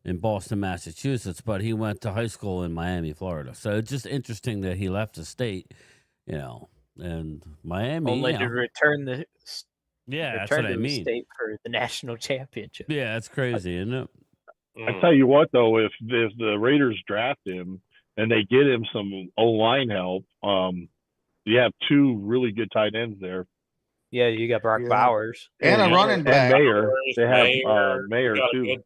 [SPEAKER 8] in Boston, Massachusetts, but he went to high school in Miami, Florida. So it's just interesting that he left the state, and Miami.
[SPEAKER 6] Only to return the
[SPEAKER 8] that's what I
[SPEAKER 6] the
[SPEAKER 8] mean.
[SPEAKER 6] state for the national championship.
[SPEAKER 8] Yeah, it's crazy, isn't it?
[SPEAKER 7] I tell you what, though, if the Raiders draft him and they get him some O-line help, you have 2 really good tight ends there.
[SPEAKER 6] Yeah, you got Brock Bowers
[SPEAKER 20] and a running back.
[SPEAKER 7] And Mayer. They have Mayer too.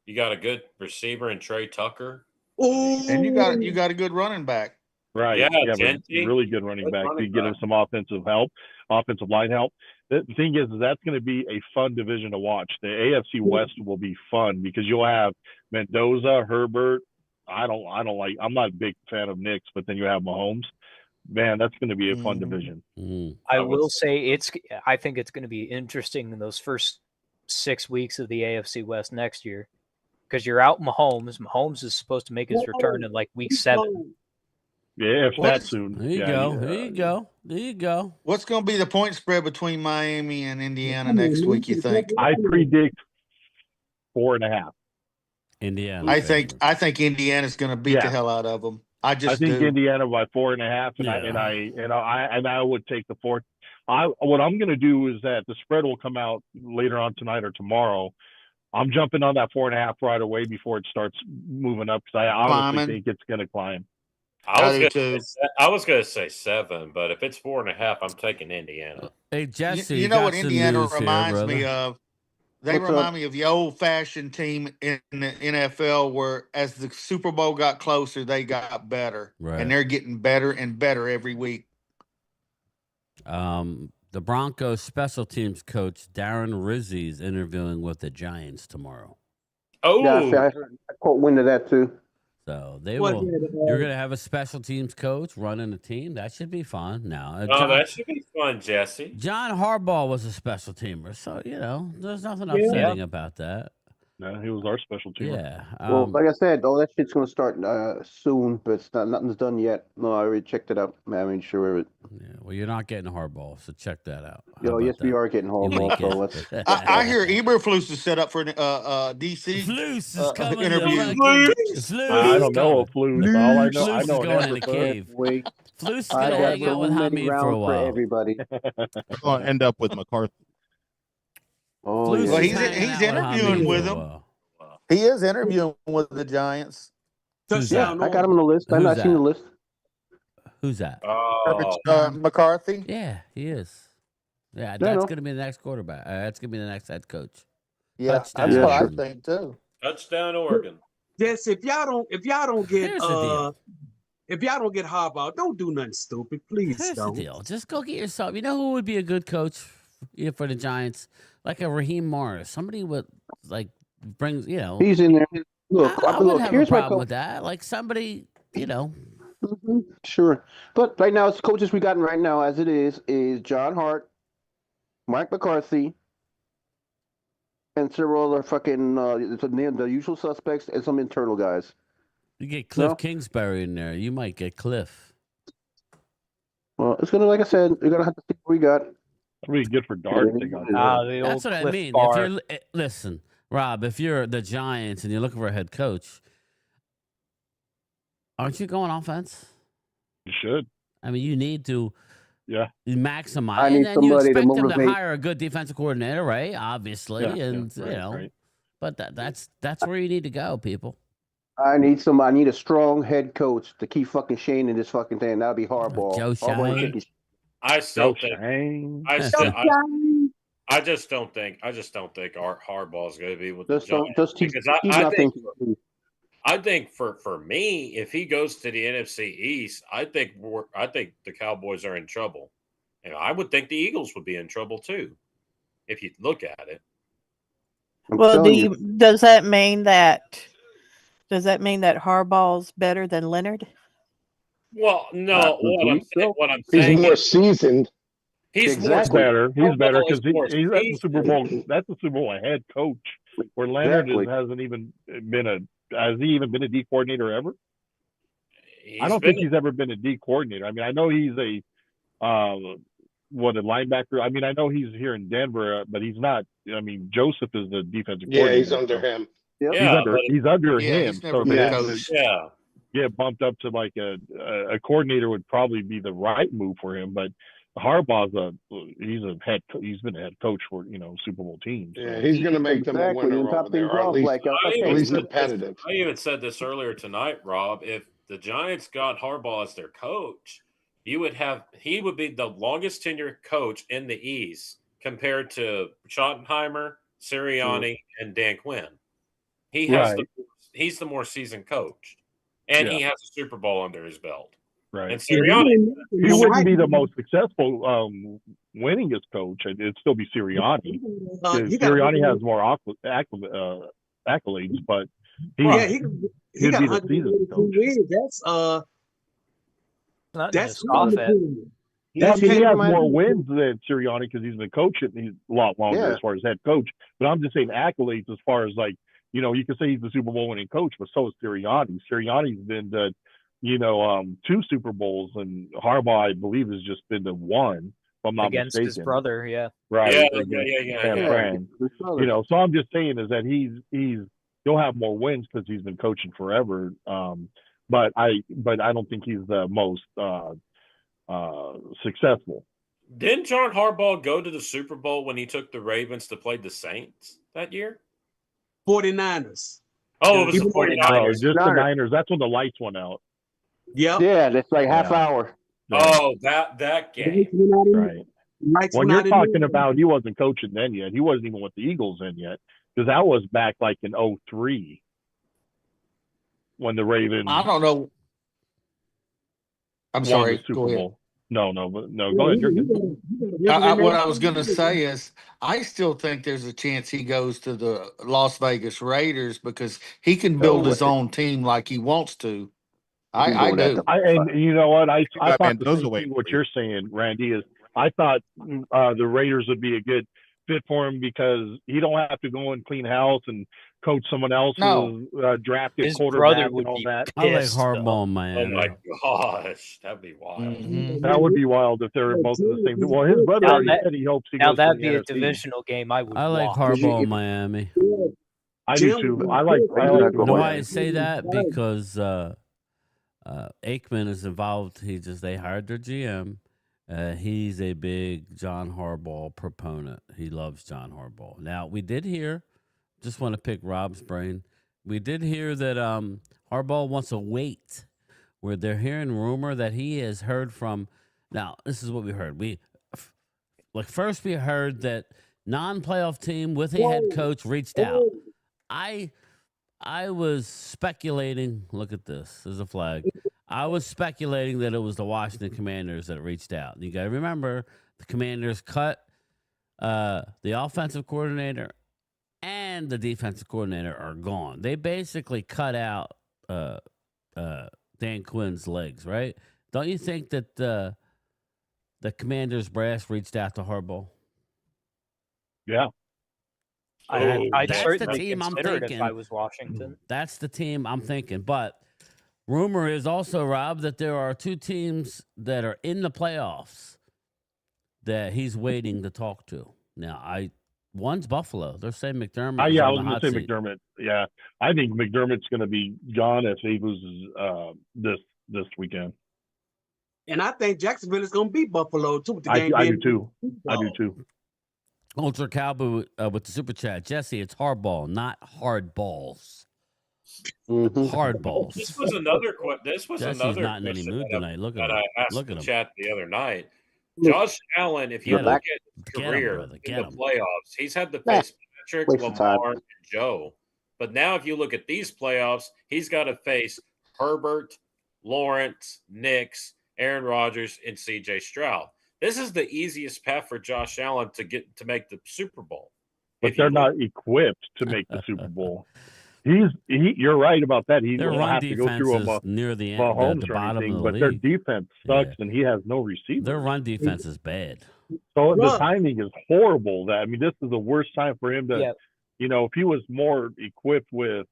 [SPEAKER 11] You got a good receiver in Trey Tucker.
[SPEAKER 20] And you got a good running back.
[SPEAKER 7] Right.
[SPEAKER 11] Yeah,
[SPEAKER 7] you have a really good running back. You get him some offensive line help. The thing is that's going to be a fun division to watch. The AFC West will be fun because you'll have Mendoza, Herbert. I'm not a big fan of Knicks, but then you have Mahomes. Man, that's going to be a fun division.
[SPEAKER 6] I will say I think it's going to be interesting in those first 6 weeks of the AFC West next year because you're out Mahomes. Mahomes is supposed to make his return in like week 7.
[SPEAKER 7] Yeah, if that soon.
[SPEAKER 8] There you go. There you go. There you go.
[SPEAKER 20] What's going to be the point spread between Miami and Indiana next week, you think?
[SPEAKER 7] I predict 4.5.
[SPEAKER 8] Indiana.
[SPEAKER 20] I think Indiana's going to beat the hell out of them. I
[SPEAKER 7] think
[SPEAKER 20] do.
[SPEAKER 7] Indiana by 4.5, and I would take the 4. What I'm going to do is that the spread will come out later on tonight or tomorrow. I'm jumping on that 4.5 right away before it starts moving up because I honestly think it's going to climb.
[SPEAKER 11] I was gonna say 7, but if it's 4.5, I'm taking Indiana.
[SPEAKER 8] Hey Jesse,
[SPEAKER 20] you know what Indiana reminds me of? They remind me of the old-fashioned team in the NFL where as the Super Bowl got closer, they got better.
[SPEAKER 8] Right.
[SPEAKER 20] And they're getting better and better every week.
[SPEAKER 8] The Broncos special teams coach Darren Rizzi is interviewing with the Giants tomorrow.
[SPEAKER 11] Oh,
[SPEAKER 15] yeah, I caught wind of that too.
[SPEAKER 8] So you're going to have a special teams coach running a team. That should be fun. Now,
[SPEAKER 11] that should be fun, Jesse.
[SPEAKER 8] John Harbaugh was a special teamer, so there's nothing upsetting about that.
[SPEAKER 7] No, he was our special teamer.
[SPEAKER 8] Yeah.
[SPEAKER 15] Well, like I said, all that shit's going to start soon, but nothing's done yet. No, I already checked it out. I mean, sure.
[SPEAKER 8] Yeah, well, you're not getting Harbaugh, so check that out.
[SPEAKER 15] Yes, we are getting Harbaugh. So
[SPEAKER 20] I hear Eberflus is set up for DC
[SPEAKER 8] Flus is coming
[SPEAKER 20] interview.
[SPEAKER 7] I don't know a Flus. All I know,
[SPEAKER 8] Flus is going in a cave. Flus is going to hang out with Hamid for a while.
[SPEAKER 15] Everybody.
[SPEAKER 19] We're going to end up with McCarthy.
[SPEAKER 15] Oh,
[SPEAKER 20] well, he's interviewing with him. He is interviewing with the Giants.
[SPEAKER 15] Yeah, I got him on the list. I've not seen the list.
[SPEAKER 8] Who's that?
[SPEAKER 20] McCarthy.
[SPEAKER 8] Yeah, he is. Yeah, that's going to be the next quarterback. That's going to be the next head coach.
[SPEAKER 20] Yeah, that's what I think too.
[SPEAKER 11] Touchdown, Oregon.
[SPEAKER 17] Yes, if y'all don't get Harbaugh, don't do nothing stupid, please.
[SPEAKER 8] Here's
[SPEAKER 17] don't.
[SPEAKER 8] the deal. Just go get yourself. You know who would be a good coach for the Giants? Like a Raheem Morris, somebody with brings.
[SPEAKER 15] He's in there. Look,
[SPEAKER 8] I wouldn't have a problem with that. Like somebody,
[SPEAKER 15] Mm-hmm. Sure, but right now, it's coaches we got right now as it is John Hart, Mike McCarthy, and several other fucking the usual suspects and some internal guys.
[SPEAKER 8] You get Cliff Kingsbury in there, you might get Cliff.
[SPEAKER 15] Well, it's gonna, like I said, you're gonna have to see what we got.
[SPEAKER 7] Really good for Dart.
[SPEAKER 8] That's what I mean. Listen, Rob, if you're the Giants and you're looking for a head coach, aren't you going offense?
[SPEAKER 7] You should.
[SPEAKER 8] I mean, you need to maximize.
[SPEAKER 15] I need
[SPEAKER 8] and you
[SPEAKER 15] somebody to
[SPEAKER 8] expect them to
[SPEAKER 15] motivate.
[SPEAKER 8] hire a good defensive coordinator, right? Obviously,
[SPEAKER 15] right.
[SPEAKER 8] But that's where you need to go, people.
[SPEAKER 15] I need a strong head coach to keep fucking Shane in this fucking thing. That'll be Harbaugh.
[SPEAKER 8] Joe Shane.
[SPEAKER 11] I still think. I just don't think Harbaugh's going to be with the Giants. I think for me, if he goes to the NFC East, I think the Cowboys are in trouble, and I would think the Eagles would be in trouble too, if you look at it.
[SPEAKER 9] Well, does that mean that Harbaugh's better than Leonard?
[SPEAKER 11] Well, no. What I'm saying,
[SPEAKER 18] he's more seasoned.
[SPEAKER 11] He's
[SPEAKER 7] better. He's better because he's at the Super Bowl. That's the Super Bowl head coach. Where Leonard hasn't even been has he even been a D coordinator ever? I don't think he's ever been a D coordinator. I mean, I know he's a linebacker. I mean, I know he's here in Denver, but he's not. I mean, Joseph is the defensive coordinator.
[SPEAKER 18] Yeah, he's under him.
[SPEAKER 7] He's under him. So
[SPEAKER 11] get
[SPEAKER 7] bumped up to like a coordinator would probably be the right move for him, but Harbaugh's he's been a head coach for Super Bowl teams. So.
[SPEAKER 18] Yeah, he's going to make them a winner over there, or at least competitive.
[SPEAKER 11] I even said this earlier tonight, Rob. If the Giants got Harbaugh as their coach, he would be the longest tenured coach in the East compared to Schottenheimer, Sirianni, and Dan Quinn. He's the more seasoned coach, and he has a Super Bowl under his belt.
[SPEAKER 7] Right.
[SPEAKER 11] And Sirianni,
[SPEAKER 7] he wouldn't be the most successful winningest coach. It'd still be Sirianni. Sirianni has more accolades, but
[SPEAKER 17] he
[SPEAKER 7] he'd
[SPEAKER 17] got
[SPEAKER 7] be the season coach.
[SPEAKER 17] That's
[SPEAKER 7] he has more wins than Sirianni because he's been coaching. He's a lot longer as far as head coach. But I'm just saying accolades as far as like you could say he's the Super Bowl winning coach, but so is Sirianni. Sirianni's been to, 2 Super Bowls, and Harbaugh, I believe, has just been to 1, if I'm not
[SPEAKER 6] against
[SPEAKER 7] mistaken.
[SPEAKER 6] his brother. Yeah.
[SPEAKER 7] Right.
[SPEAKER 11] Yeah,
[SPEAKER 7] against San
[SPEAKER 11] yeah.
[SPEAKER 7] Fran. So I'm just saying is that he'll have more wins because he's been coaching forever. But I don't think he's the most successful.
[SPEAKER 11] Didn't John Harbaugh go to the Super Bowl when he took the Ravens to play the Saints that year?
[SPEAKER 17] 49ers.
[SPEAKER 11] Oh, it was the 49ers.
[SPEAKER 7] Just the Niners. That's when the lights went out.
[SPEAKER 17] Yep.
[SPEAKER 15] Yeah, that's like half hour.
[SPEAKER 11] Oh, that game.
[SPEAKER 7] Right. When you're talking about, he wasn't coaching then yet. He wasn't even with the Eagles then yet, because that was back like in 2003 when the Ravens.
[SPEAKER 20] I don't know. I'm sorry.
[SPEAKER 7] The Super
[SPEAKER 20] Go ahead.
[SPEAKER 7] Bowl. No. Go ahead. You're good.
[SPEAKER 20] What I was going to say is, I still think there's a chance he goes to the Las Vegas Raiders because he can build his own team like he wants to. I do.
[SPEAKER 7] And you know what? I thought the same thing what you're saying, Randy, is I thought the Raiders would be a good fit for him because he don't have to go and clean house and coach someone else's drafted
[SPEAKER 6] His
[SPEAKER 7] quarterback
[SPEAKER 6] brother
[SPEAKER 7] and
[SPEAKER 6] would
[SPEAKER 7] all
[SPEAKER 6] be
[SPEAKER 7] that.
[SPEAKER 8] I like
[SPEAKER 6] pissed,
[SPEAKER 8] Harbaugh,
[SPEAKER 6] though.
[SPEAKER 8] man.
[SPEAKER 11] Oh my gosh, that'd be wild.
[SPEAKER 7] That would be wild if they're both in the same. Well, his brother
[SPEAKER 6] Now
[SPEAKER 7] already
[SPEAKER 6] that-
[SPEAKER 7] said he hopes he
[SPEAKER 6] Now
[SPEAKER 7] goes
[SPEAKER 6] that'd
[SPEAKER 7] to
[SPEAKER 6] be
[SPEAKER 7] the
[SPEAKER 6] a
[SPEAKER 7] NFC.
[SPEAKER 6] divisional game. I would.
[SPEAKER 8] I like
[SPEAKER 6] watch.
[SPEAKER 8] Harbaugh, Miami.
[SPEAKER 7] I do too. I like.
[SPEAKER 8] You know why I say that? Because Aikman is involved. They hired their GM. He's a big John Harbaugh proponent. He loves John Harbaugh. Now, we did hear, just want to pick Rob's brain. We did hear that Harbaugh wants to wait, where they're hearing rumor that he has heard from. Now, this is what we heard. First we heard that non-playoff team with a head coach reached out. I was speculating. Look at this. There's a flag. I was speculating that it was the Washington Commanders that reached out. You got to remember, the Commanders cut the offensive coordinator and the defensive coordinator are gone. They basically cut out Dan Quinn's legs, right? Don't you think that the Commanders brass reached out to Harbaugh?
[SPEAKER 7] Yeah.
[SPEAKER 6] I'd
[SPEAKER 8] That's
[SPEAKER 6] certainly
[SPEAKER 8] the team I'm
[SPEAKER 6] consider it
[SPEAKER 8] thinking.
[SPEAKER 6] if I was Washington.
[SPEAKER 8] That's the team I'm thinking. But rumor is also, Rob, that there are 2 teams that are in the playoffs that he's waiting to talk to. Now, one's Buffalo. They're saying McDermott.
[SPEAKER 7] I was going to say McDermott. Yeah, I think McDermott's going to be gone if he loses this weekend.
[SPEAKER 17] And I think Jacksonville is going to beat Buffalo too. With the game
[SPEAKER 7] I do too. I do too.
[SPEAKER 8] Ultra Cowboy with the super chat. Jesse, it's hardball, not hard balls. Hard balls.
[SPEAKER 11] This was another
[SPEAKER 8] Jesse's not in any mood tonight. Look at
[SPEAKER 11] that
[SPEAKER 8] him.
[SPEAKER 11] I asked
[SPEAKER 8] Look
[SPEAKER 11] the
[SPEAKER 8] at him.
[SPEAKER 11] chat the other night. Josh Allen, if you
[SPEAKER 8] Get
[SPEAKER 11] look
[SPEAKER 8] him.
[SPEAKER 11] at his
[SPEAKER 8] Get him,
[SPEAKER 11] career
[SPEAKER 8] brother.
[SPEAKER 11] in
[SPEAKER 8] Get
[SPEAKER 11] the
[SPEAKER 8] him.
[SPEAKER 11] playoffs, he's had to face Patrick,
[SPEAKER 15] waste of time.
[SPEAKER 11] Lamar, and Joe. But now if you look at these playoffs, he's got to face Herbert, Lawrence, Nix, Aaron Rodgers, and C.J. Stroud. This is the easiest path for Josh Allen to make the Super Bowl.
[SPEAKER 7] But they're not equipped to make the Super Bowl. You're right about that. He
[SPEAKER 8] Their
[SPEAKER 7] will
[SPEAKER 8] run
[SPEAKER 7] have to go
[SPEAKER 8] defense
[SPEAKER 7] through
[SPEAKER 8] is near the end,
[SPEAKER 7] Mahomes
[SPEAKER 8] the
[SPEAKER 7] or
[SPEAKER 8] bottom
[SPEAKER 7] anything,
[SPEAKER 8] of the
[SPEAKER 7] but their
[SPEAKER 8] league.
[SPEAKER 7] defense sucks, and he has no receiver.
[SPEAKER 8] Their run defense is bad.
[SPEAKER 7] So the timing is horrible. This is the worst time for him to, if he was more equipped with,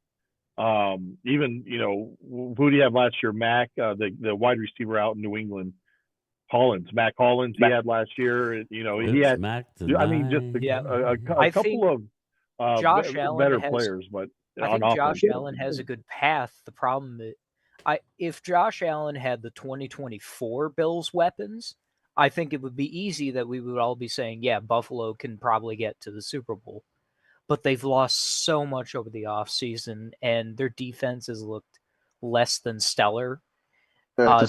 [SPEAKER 7] even, who do you have last year? Mac, the wide receiver out in New England. Mac Hollins, he had last year. He had.
[SPEAKER 8] Mac
[SPEAKER 7] just a couple of
[SPEAKER 6] Josh Allen
[SPEAKER 7] better
[SPEAKER 6] has,
[SPEAKER 7] players, but
[SPEAKER 6] I
[SPEAKER 7] on
[SPEAKER 6] think
[SPEAKER 7] offense.
[SPEAKER 6] Josh Allen has a good path. The problem is, if Josh Allen had the 2024 Bills weapons, I think it would be easy that we would all be saying, yeah, Buffalo can probably get to the Super Bowl. But they've lost so much over the offseason, and their defense has looked less than stellar.
[SPEAKER 15] At the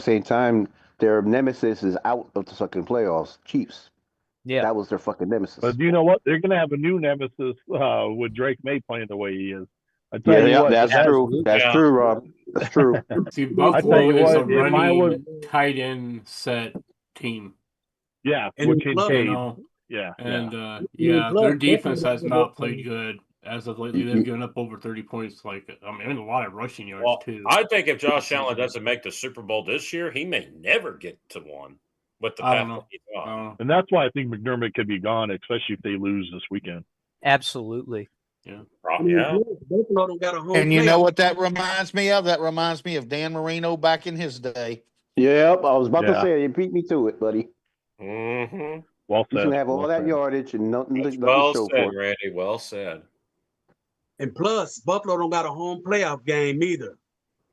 [SPEAKER 15] same time, their nemesis is out of the fucking playoffs. Chiefs.
[SPEAKER 6] Yeah,
[SPEAKER 15] that was their fucking nemesis.
[SPEAKER 7] But you know what? They're going to have a new nemesis with Drake May playing the way he is. I tell you what,
[SPEAKER 15] that's true. That's true, Rob. That's true.
[SPEAKER 16] See, Buffalo is a running tight end set team.
[SPEAKER 7] Yeah,
[SPEAKER 16] and
[SPEAKER 7] with Kincaid.
[SPEAKER 16] And their defense has not played good as of lately. They've given up over 30 points. A lot of rushing yards too.
[SPEAKER 11] I think if Josh Allen doesn't make the Super Bowl this year, he may never get to one with the
[SPEAKER 16] I don't
[SPEAKER 11] path
[SPEAKER 16] know.
[SPEAKER 11] that he's on.
[SPEAKER 7] And that's why I think McDermott could be gone, especially if they lose this weekend.
[SPEAKER 6] Absolutely.
[SPEAKER 16] Yeah.
[SPEAKER 11] Yeah.
[SPEAKER 17] Buffalo don't got a home.
[SPEAKER 20] And you know
[SPEAKER 17] playoff.
[SPEAKER 20] what that reminds me of? That reminds me of Dan Marino back in his day.
[SPEAKER 15] Yep, I was about to
[SPEAKER 7] Yeah.
[SPEAKER 15] say, you beat me to it, buddy.
[SPEAKER 11] Mm-hmm.
[SPEAKER 7] Well
[SPEAKER 15] He's
[SPEAKER 7] said.
[SPEAKER 15] gonna have all
[SPEAKER 7] Well
[SPEAKER 15] that
[SPEAKER 7] said.
[SPEAKER 15] yardage and nothing to
[SPEAKER 11] Well
[SPEAKER 15] show
[SPEAKER 11] said,
[SPEAKER 15] for it.
[SPEAKER 11] Randy. Well said.
[SPEAKER 17] And plus, Buffalo don't got a home playoff game either.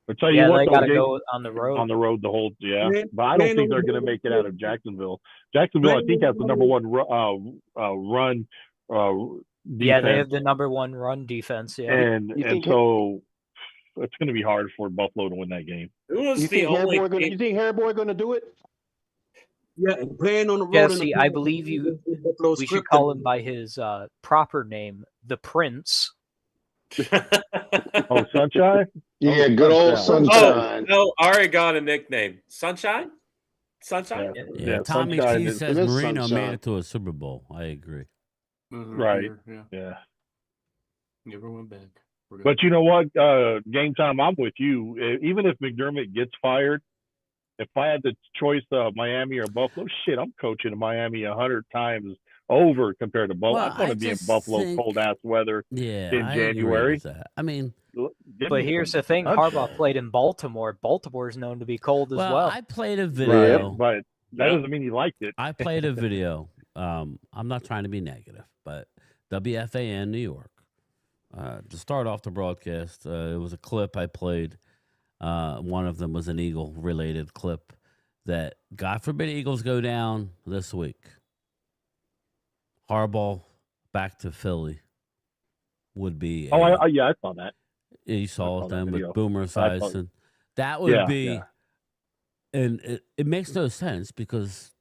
[SPEAKER 7] I'll tell you
[SPEAKER 6] Yeah,
[SPEAKER 7] what,
[SPEAKER 6] they
[SPEAKER 7] though,
[SPEAKER 6] got to
[SPEAKER 7] Gabe,
[SPEAKER 6] go on the road.
[SPEAKER 7] on the road the whole
[SPEAKER 17] Man,
[SPEAKER 7] but I don't
[SPEAKER 17] man,
[SPEAKER 7] think they're
[SPEAKER 17] on the
[SPEAKER 7] going to make it
[SPEAKER 17] road.
[SPEAKER 7] out of Jacksonville. Jacksonville, I think, has the number one run defense,
[SPEAKER 6] Yeah, they have the number one run defense. Yeah.
[SPEAKER 7] and
[SPEAKER 15] You think
[SPEAKER 7] so it's going to be hard for Buffalo to win that game.
[SPEAKER 11] Who was
[SPEAKER 15] you
[SPEAKER 11] the
[SPEAKER 15] think
[SPEAKER 11] only
[SPEAKER 15] Harbaugh gonna?
[SPEAKER 11] team-
[SPEAKER 15] You think Harbaugh gonna do it?
[SPEAKER 17] Yeah, and playing on the road.
[SPEAKER 6] Jesse,
[SPEAKER 17] in the
[SPEAKER 6] I
[SPEAKER 17] playoffs,
[SPEAKER 6] believe you.
[SPEAKER 17] Buffalo's
[SPEAKER 6] We should
[SPEAKER 17] kryptonite.
[SPEAKER 6] call him by his proper name, the Prince.
[SPEAKER 7] Oh, Sunshine?
[SPEAKER 18] Yeah, good old Sunshine.
[SPEAKER 11] Oh, Ari got a nickname. Sunshine? Sunshine?
[SPEAKER 8] Yeah, Tommy
[SPEAKER 7] Sunshine
[SPEAKER 8] T
[SPEAKER 7] is-
[SPEAKER 8] says
[SPEAKER 18] it is
[SPEAKER 8] Marino
[SPEAKER 18] Sunshine.
[SPEAKER 8] made it to a Super Bowl. I agree.
[SPEAKER 7] Right.
[SPEAKER 16] Yeah.
[SPEAKER 7] Yeah.
[SPEAKER 16] Never went back. We're good.
[SPEAKER 7] But you know what? Game time, I'm with you. Even if McDermott gets fired, if I had the choice of Miami or Buffalo, shit, I'm coaching in Miami 100 times over compared to Buffalo.
[SPEAKER 8] Well,
[SPEAKER 7] I want
[SPEAKER 8] I
[SPEAKER 7] to be in
[SPEAKER 8] just
[SPEAKER 7] Buffalo,
[SPEAKER 8] think-
[SPEAKER 7] cold ass weather
[SPEAKER 8] Yeah,
[SPEAKER 7] in
[SPEAKER 8] I agree
[SPEAKER 7] January.
[SPEAKER 8] with that. I mean,
[SPEAKER 7] Give
[SPEAKER 6] But
[SPEAKER 7] me
[SPEAKER 6] here's
[SPEAKER 7] some
[SPEAKER 6] the thing:
[SPEAKER 7] sunshine.
[SPEAKER 6] Harbaugh played in Baltimore. Baltimore is known to be cold as
[SPEAKER 8] well,
[SPEAKER 6] well.
[SPEAKER 8] I played a
[SPEAKER 7] Yeah,
[SPEAKER 8] video.
[SPEAKER 7] but that doesn't mean he liked it.
[SPEAKER 8] I played a video. I'm not trying to be negative, but WFAN New York. To start off the broadcast, it was a clip I played. One of them was an Eagle-related clip that, God forbid, Eagles go down this week. Harbaugh back to Philly would be.
[SPEAKER 7] Oh, I saw that.
[SPEAKER 8] You saw
[SPEAKER 7] saw that
[SPEAKER 8] them
[SPEAKER 7] video.
[SPEAKER 8] with Boomer
[SPEAKER 7] I saw-
[SPEAKER 8] Esiason. That would
[SPEAKER 7] Yeah,
[SPEAKER 8] be,
[SPEAKER 7] yeah.
[SPEAKER 8] and it makes no sense because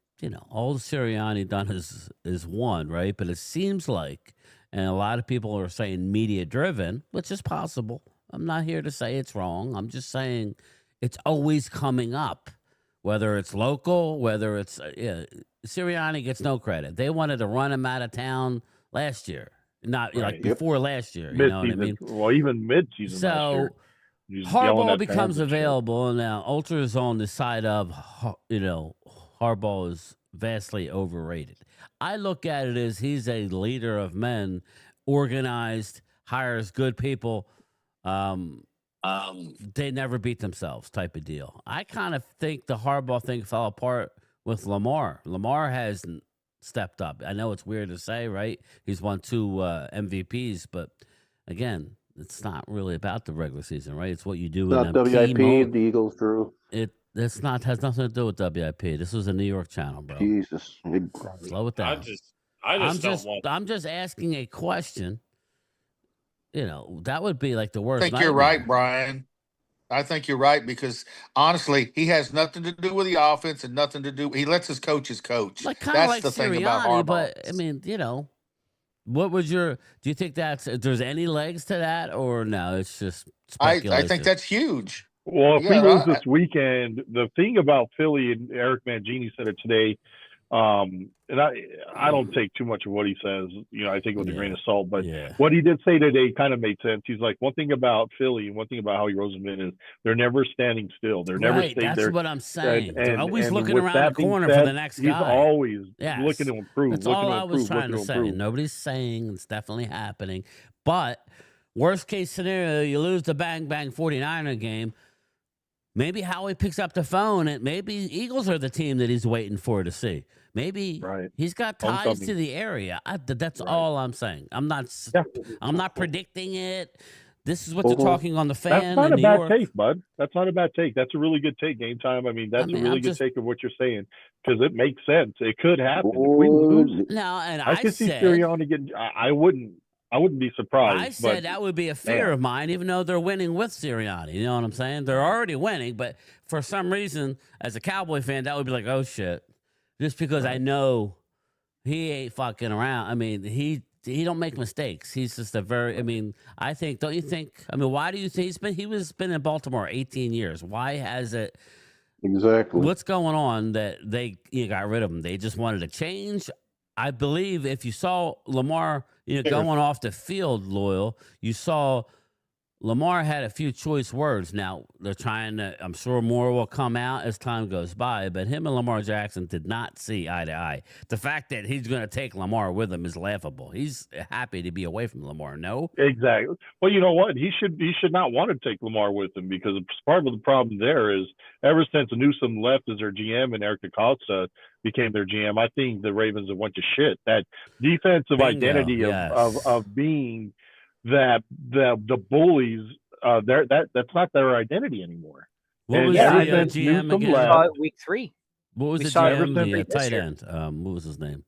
[SPEAKER 8] all the Sirianni done is one, right? But it seems like, and a lot of people are saying media driven, which is possible. I'm not here to say it's wrong. I'm just saying it's always coming up, whether it's local, whether it's Sirianni gets no credit. They wanted to run him out of town last year, not like
[SPEAKER 7] Right.
[SPEAKER 8] before last year. You know what I
[SPEAKER 7] Mid-season.
[SPEAKER 8] mean?
[SPEAKER 7] Well, even mid-season last year.
[SPEAKER 8] So
[SPEAKER 7] He's yelling
[SPEAKER 8] Harbaugh
[SPEAKER 7] at fans
[SPEAKER 8] becomes
[SPEAKER 7] and shit.
[SPEAKER 8] available, and now Ultra is on the side of Harbaugh is vastly overrated. I look at it as he's a leader of men, organized, hires good people. They never beat themselves type of deal. I kind of think the Harbaugh thing fell apart with Lamar. Lamar hasn't stepped up. I know it's weird to say, right? He's won 2 MVPs, but again, it's not really about the regular season, right? It's what you do
[SPEAKER 15] Not
[SPEAKER 8] in them key
[SPEAKER 15] WIP.
[SPEAKER 8] moments.
[SPEAKER 15] The Eagles drew.
[SPEAKER 8] It's not has nothing to do with WIP. This was a New York channel, bro.
[SPEAKER 15] Jesus.
[SPEAKER 8] Slow it down. I'm just asking a question. That would be like the
[SPEAKER 20] I
[SPEAKER 8] worst.
[SPEAKER 20] think you're
[SPEAKER 8] nightmare.
[SPEAKER 20] right, Brian. I think you're right because honestly, he has nothing to do with the offense and nothing to do. He lets his coaches coach.
[SPEAKER 8] Like kind of
[SPEAKER 20] That's
[SPEAKER 8] like
[SPEAKER 20] the thing
[SPEAKER 8] Sirianni,
[SPEAKER 20] about Harbaugh.
[SPEAKER 8] but I mean, what was do you think there's any legs to that or no? It's just
[SPEAKER 20] I
[SPEAKER 8] speculation.
[SPEAKER 20] think that's huge.
[SPEAKER 7] Well, if
[SPEAKER 20] Yeah,
[SPEAKER 7] we lose this weekend, the thing about Philly, and Eric Mangini said it today, and I don't take too much of what he says, I take it with a grain of salt, but what he did say today kind of made sense. He's like, one thing about Philly and one thing about Howie Roseman is they're never standing still. They're never
[SPEAKER 8] Right,
[SPEAKER 7] staying
[SPEAKER 8] that's
[SPEAKER 7] there.
[SPEAKER 8] what I'm saying. They're always looking
[SPEAKER 7] with
[SPEAKER 8] around
[SPEAKER 7] that
[SPEAKER 8] the
[SPEAKER 7] being
[SPEAKER 8] corner for
[SPEAKER 7] said,
[SPEAKER 8] the next
[SPEAKER 7] he's
[SPEAKER 8] guy.
[SPEAKER 7] always
[SPEAKER 8] Yes.
[SPEAKER 7] looking to improve.
[SPEAKER 8] That's
[SPEAKER 7] looking
[SPEAKER 8] all
[SPEAKER 7] to
[SPEAKER 8] I was
[SPEAKER 7] improve,
[SPEAKER 8] trying to
[SPEAKER 7] looking
[SPEAKER 8] say.
[SPEAKER 7] improve.
[SPEAKER 8] Nobody's saying it's definitely happening. But worst case scenario, you lose the bang 49er game. Maybe Howie picks up the phone and maybe Eagles are the team that he's waiting for to see. Maybe he's got ties
[SPEAKER 7] Homecoming.
[SPEAKER 8] to the area. That's all I'm saying. I'm not predicting it. This is what they're talking on the fan.
[SPEAKER 7] That's not
[SPEAKER 8] in
[SPEAKER 7] a
[SPEAKER 8] New
[SPEAKER 7] bad
[SPEAKER 8] York.
[SPEAKER 7] take, bud. That's not a bad take. That's a really good take. Game time. I mean, that's a really good take of what you're saying because it makes sense. It could happen if we lose.
[SPEAKER 8] No, and
[SPEAKER 7] I could see
[SPEAKER 8] said-
[SPEAKER 7] Sirianni getting. I wouldn't be surprised.
[SPEAKER 8] I said
[SPEAKER 7] but,
[SPEAKER 8] that would be a fear
[SPEAKER 7] man.
[SPEAKER 8] of mine, even though they're winning with Sirianni. You know what I'm saying? They're already winning, but for some reason, as a Cowboy fan, that would be like, oh shit. Just because I know he ain't fucking around. I mean, he don't make mistakes. He's just a very. I mean, I think. Don't you think? I mean, why do you think he's been in Baltimore 18 years? Why has it?
[SPEAKER 15] Exactly.
[SPEAKER 8] What's going on that they got rid of him? They just wanted to change. I believe if you saw Lamar, going off the field, loyal, you saw Lamar had a few choice words. Now they're trying to. I'm sure more will come out as time goes by. But him and Lamar Jackson did not see eye to eye. The fact that he's going to take Lamar with him is laughable. He's happy to be away from Lamar. No,
[SPEAKER 7] Exactly. Well, you know what? He should not want to take Lamar with him because part of the problem there is ever since Newsom left as their GM and Eric DeCosta became their GM, I think the Ravens have went to shit. That defensive
[SPEAKER 8] Bingo,
[SPEAKER 7] identity
[SPEAKER 8] yes.
[SPEAKER 7] of being that the bullies, that's not their identity anymore.
[SPEAKER 8] What
[SPEAKER 7] And
[SPEAKER 8] was
[SPEAKER 7] ever
[SPEAKER 8] the
[SPEAKER 7] since
[SPEAKER 8] GM
[SPEAKER 7] Newsom
[SPEAKER 8] again?
[SPEAKER 7] left,
[SPEAKER 6] Week 3.
[SPEAKER 8] What was
[SPEAKER 6] We
[SPEAKER 8] the
[SPEAKER 6] saw
[SPEAKER 8] GM? The
[SPEAKER 6] everything
[SPEAKER 8] tight
[SPEAKER 6] this year.
[SPEAKER 8] end. What was his name?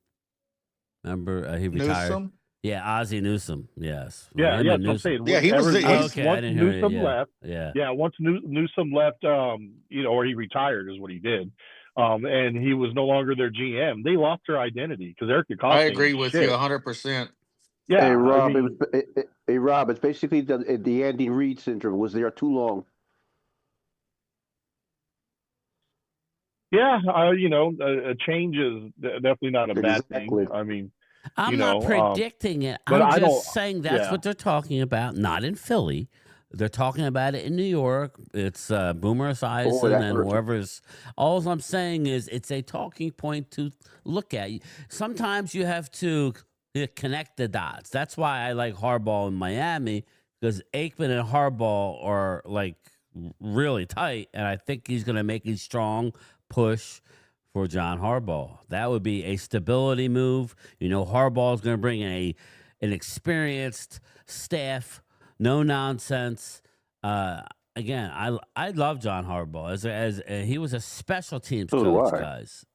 [SPEAKER 8] Remember he retired.
[SPEAKER 20] Newsom?
[SPEAKER 8] Yeah, Ozzie Newsom. Yes.
[SPEAKER 7] yeah,
[SPEAKER 8] Him
[SPEAKER 7] yeah,
[SPEAKER 8] and
[SPEAKER 7] that's what I'm
[SPEAKER 8] Newsom.
[SPEAKER 7] saying.
[SPEAKER 20] Yeah, he was
[SPEAKER 7] Ever-
[SPEAKER 20] the-
[SPEAKER 7] once-
[SPEAKER 8] Okay, I
[SPEAKER 7] once
[SPEAKER 8] didn't hear it.
[SPEAKER 7] Newsom
[SPEAKER 8] Yeah.
[SPEAKER 7] left,
[SPEAKER 8] Yeah.
[SPEAKER 7] once Newsom left, or he retired is what he did, and he was no longer their GM. They lost their identity because Eric DeCosta.
[SPEAKER 20] I agree with
[SPEAKER 7] shit.
[SPEAKER 20] you 100%.
[SPEAKER 7] Yeah,
[SPEAKER 15] Hey Rob,
[SPEAKER 7] I mean,
[SPEAKER 15] hey Rob, it's basically the Andy Reid syndrome. Was there too long?
[SPEAKER 7] yeah, a change is definitely not a bad
[SPEAKER 15] Exactly.
[SPEAKER 7] thing. I mean,
[SPEAKER 8] I'm
[SPEAKER 7] you
[SPEAKER 8] not
[SPEAKER 7] know,
[SPEAKER 8] predicting it.
[SPEAKER 7] but
[SPEAKER 8] I'm
[SPEAKER 7] I don't-
[SPEAKER 8] just saying that's
[SPEAKER 7] yeah.
[SPEAKER 8] what they're talking about, not in Philly. They're talking about it in New York. It's Boomer Esiason
[SPEAKER 15] that
[SPEAKER 8] and
[SPEAKER 15] hurts.
[SPEAKER 8] whoever's. All I'm saying is it's a talking point to look at. Sometimes you have to connect the dots. That's why I like Harbaugh in Miami because Aikman and Harbaugh are like really tight, and I think he's going to make a strong push for John Harbaugh. That would be a stability move. Harbaugh is going to bring in an experienced staff, no nonsense. Again, I love John Harbaugh as he was a special teams
[SPEAKER 15] So do
[SPEAKER 8] coach,
[SPEAKER 15] I.
[SPEAKER 8] guys.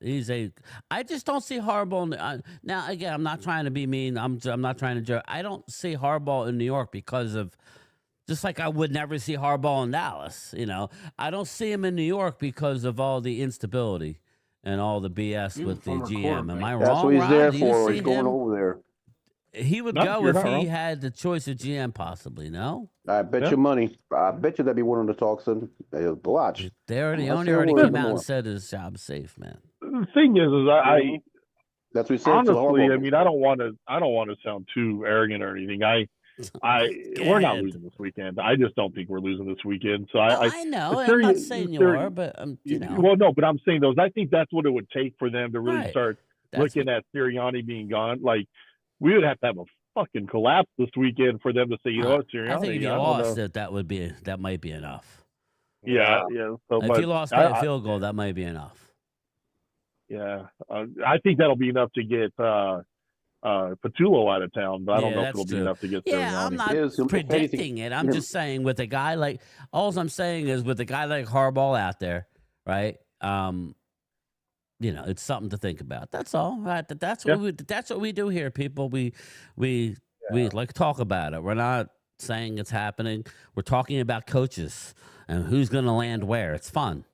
[SPEAKER 8] I just don't see Harbaugh. Now again, I'm not trying to be mean. I'm not trying to joke. I don't see Harbaugh in New York because of. Just like I would never see Harbaugh in Dallas, I don't see him in New York because of all the instability and all the BS with the GM. Am I wrong?
[SPEAKER 15] That's what he's
[SPEAKER 8] Rob?
[SPEAKER 15] there
[SPEAKER 8] Do you
[SPEAKER 15] for.
[SPEAKER 8] see
[SPEAKER 15] He's going
[SPEAKER 8] him?
[SPEAKER 15] over there.
[SPEAKER 8] He would
[SPEAKER 7] No,
[SPEAKER 8] go
[SPEAKER 7] you're
[SPEAKER 8] if
[SPEAKER 7] not
[SPEAKER 8] he
[SPEAKER 7] wrong.
[SPEAKER 8] had the choice of GM, possibly. No,
[SPEAKER 15] I bet
[SPEAKER 7] Yeah.
[SPEAKER 15] you money. I bet you that'd be one of the talks. And watch.
[SPEAKER 8] they already
[SPEAKER 15] Let's
[SPEAKER 8] owner
[SPEAKER 15] say a
[SPEAKER 8] already
[SPEAKER 15] word
[SPEAKER 8] came out
[SPEAKER 15] more.
[SPEAKER 8] and said his job's safe, man.
[SPEAKER 7] The thing is I
[SPEAKER 15] That's what he said.
[SPEAKER 7] honestly,
[SPEAKER 15] Harbaugh.
[SPEAKER 7] I mean, I don't want to sound too arrogant or anything. We're not losing this weekend. I just don't think we're losing this weekend. So
[SPEAKER 8] I know. I'm not saying you are, but
[SPEAKER 7] Well, no, but I'm saying those. I think that's what it would take for them to really
[SPEAKER 8] Right.
[SPEAKER 7] start
[SPEAKER 8] That's
[SPEAKER 7] looking at Sirianni being gone. Like we would have to have a fucking collapse this weekend for them to say, what, Sirianni?
[SPEAKER 8] I think if you
[SPEAKER 7] I don't
[SPEAKER 8] lost
[SPEAKER 7] know.
[SPEAKER 8] it, that might be enough.
[SPEAKER 7] Yeah. So,
[SPEAKER 8] If
[SPEAKER 7] but
[SPEAKER 8] you lost by a
[SPEAKER 7] I-
[SPEAKER 8] field goal, that might be enough.
[SPEAKER 7] yeah, I think that'll be enough to get Patullo out of town, but I don't
[SPEAKER 8] Yeah,
[SPEAKER 7] know if
[SPEAKER 8] that's
[SPEAKER 7] it'll be
[SPEAKER 8] true.
[SPEAKER 7] enough to get
[SPEAKER 8] Yeah,
[SPEAKER 7] Sirianni.
[SPEAKER 8] I'm not predicting it. I'm just saying with a guy like all I'm saying is with a guy like Harbaugh out there, right? It's something to think about. That's all. Right? That's what we do here, people. We like to talk about it. We're not saying it's happening. We're talking about coaches and who's going to land where. It's fun,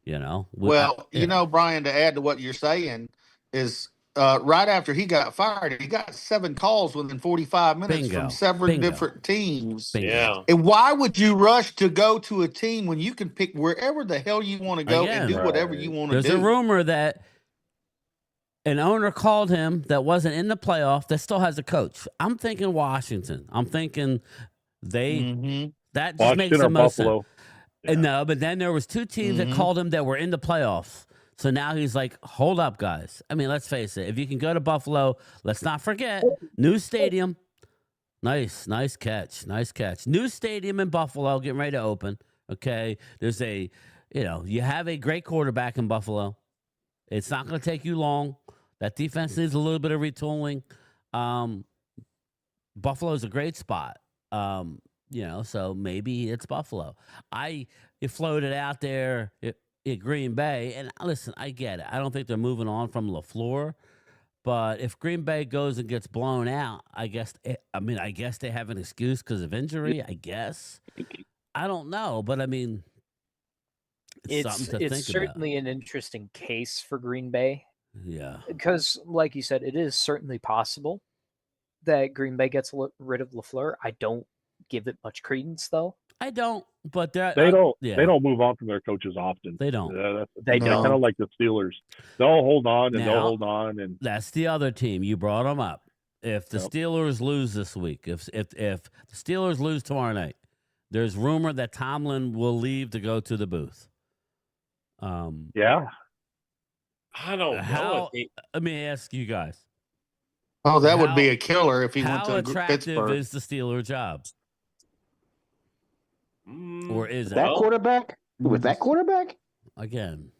[SPEAKER 20] Well, Brian, to add to what you're saying is right after he got fired, he got 7 calls within 45 minutes
[SPEAKER 8] Bingo.
[SPEAKER 20] from several
[SPEAKER 8] Bingo.
[SPEAKER 20] different teams.
[SPEAKER 8] Bingo.
[SPEAKER 11] Yeah.
[SPEAKER 20] And why would you rush to go to a team when you can pick wherever the hell you want to go and do whatever you want to do?
[SPEAKER 8] There's a rumor that an owner called him that wasn't in the playoff that still has a coach. I'm thinking Washington. I'm thinking that just
[SPEAKER 7] Washington
[SPEAKER 8] makes
[SPEAKER 7] or
[SPEAKER 8] the most
[SPEAKER 7] Buffalo.
[SPEAKER 8] sense. And no, but then there was 2 teams that called him that were in the playoffs. So now he's like, hold up, guys. I mean, let's face it. If you can go to Buffalo, let's not forget, new stadium. Nice catch. New stadium in Buffalo, getting ready to open. Okay. There's you have a great quarterback in Buffalo. It's not going to take you long. That defense needs a little bit of retooling. Buffalo's a great spot. So maybe it's Buffalo. It floated out there at Green Bay, and listen, I get it. I don't think they're moving on from LaFleur, but if Green Bay goes and gets blown out, I guess they have an excuse because of injury. I guess I don't know, but I mean, it's something to think
[SPEAKER 6] certainly an interesting case for Green Bay.
[SPEAKER 8] Yeah,
[SPEAKER 6] because like you said, it is certainly possible that Green Bay gets rid of LaFleur. I don't give it much credence, though.
[SPEAKER 8] I don't, but
[SPEAKER 7] they don't move on from their coaches often.
[SPEAKER 8] They don't.
[SPEAKER 7] They don't. Kind of like the Steelers. They'll hold on and
[SPEAKER 8] Now,
[SPEAKER 7] they'll hold on, and
[SPEAKER 8] that's the other team. You brought them up. If the Steelers lose this week, if the Steelers lose tomorrow night, There's rumor that Tomlin will leave to go to the booth.
[SPEAKER 7] Yeah.
[SPEAKER 11] I don't know.
[SPEAKER 8] Let me ask you guys.
[SPEAKER 20] Oh, that would be a killer if he went
[SPEAKER 8] How
[SPEAKER 20] to
[SPEAKER 8] attractive
[SPEAKER 20] Pittsburgh.
[SPEAKER 8] is the Steeler job? Or is it?
[SPEAKER 15] That quarterback? With that quarterback?
[SPEAKER 8] Again.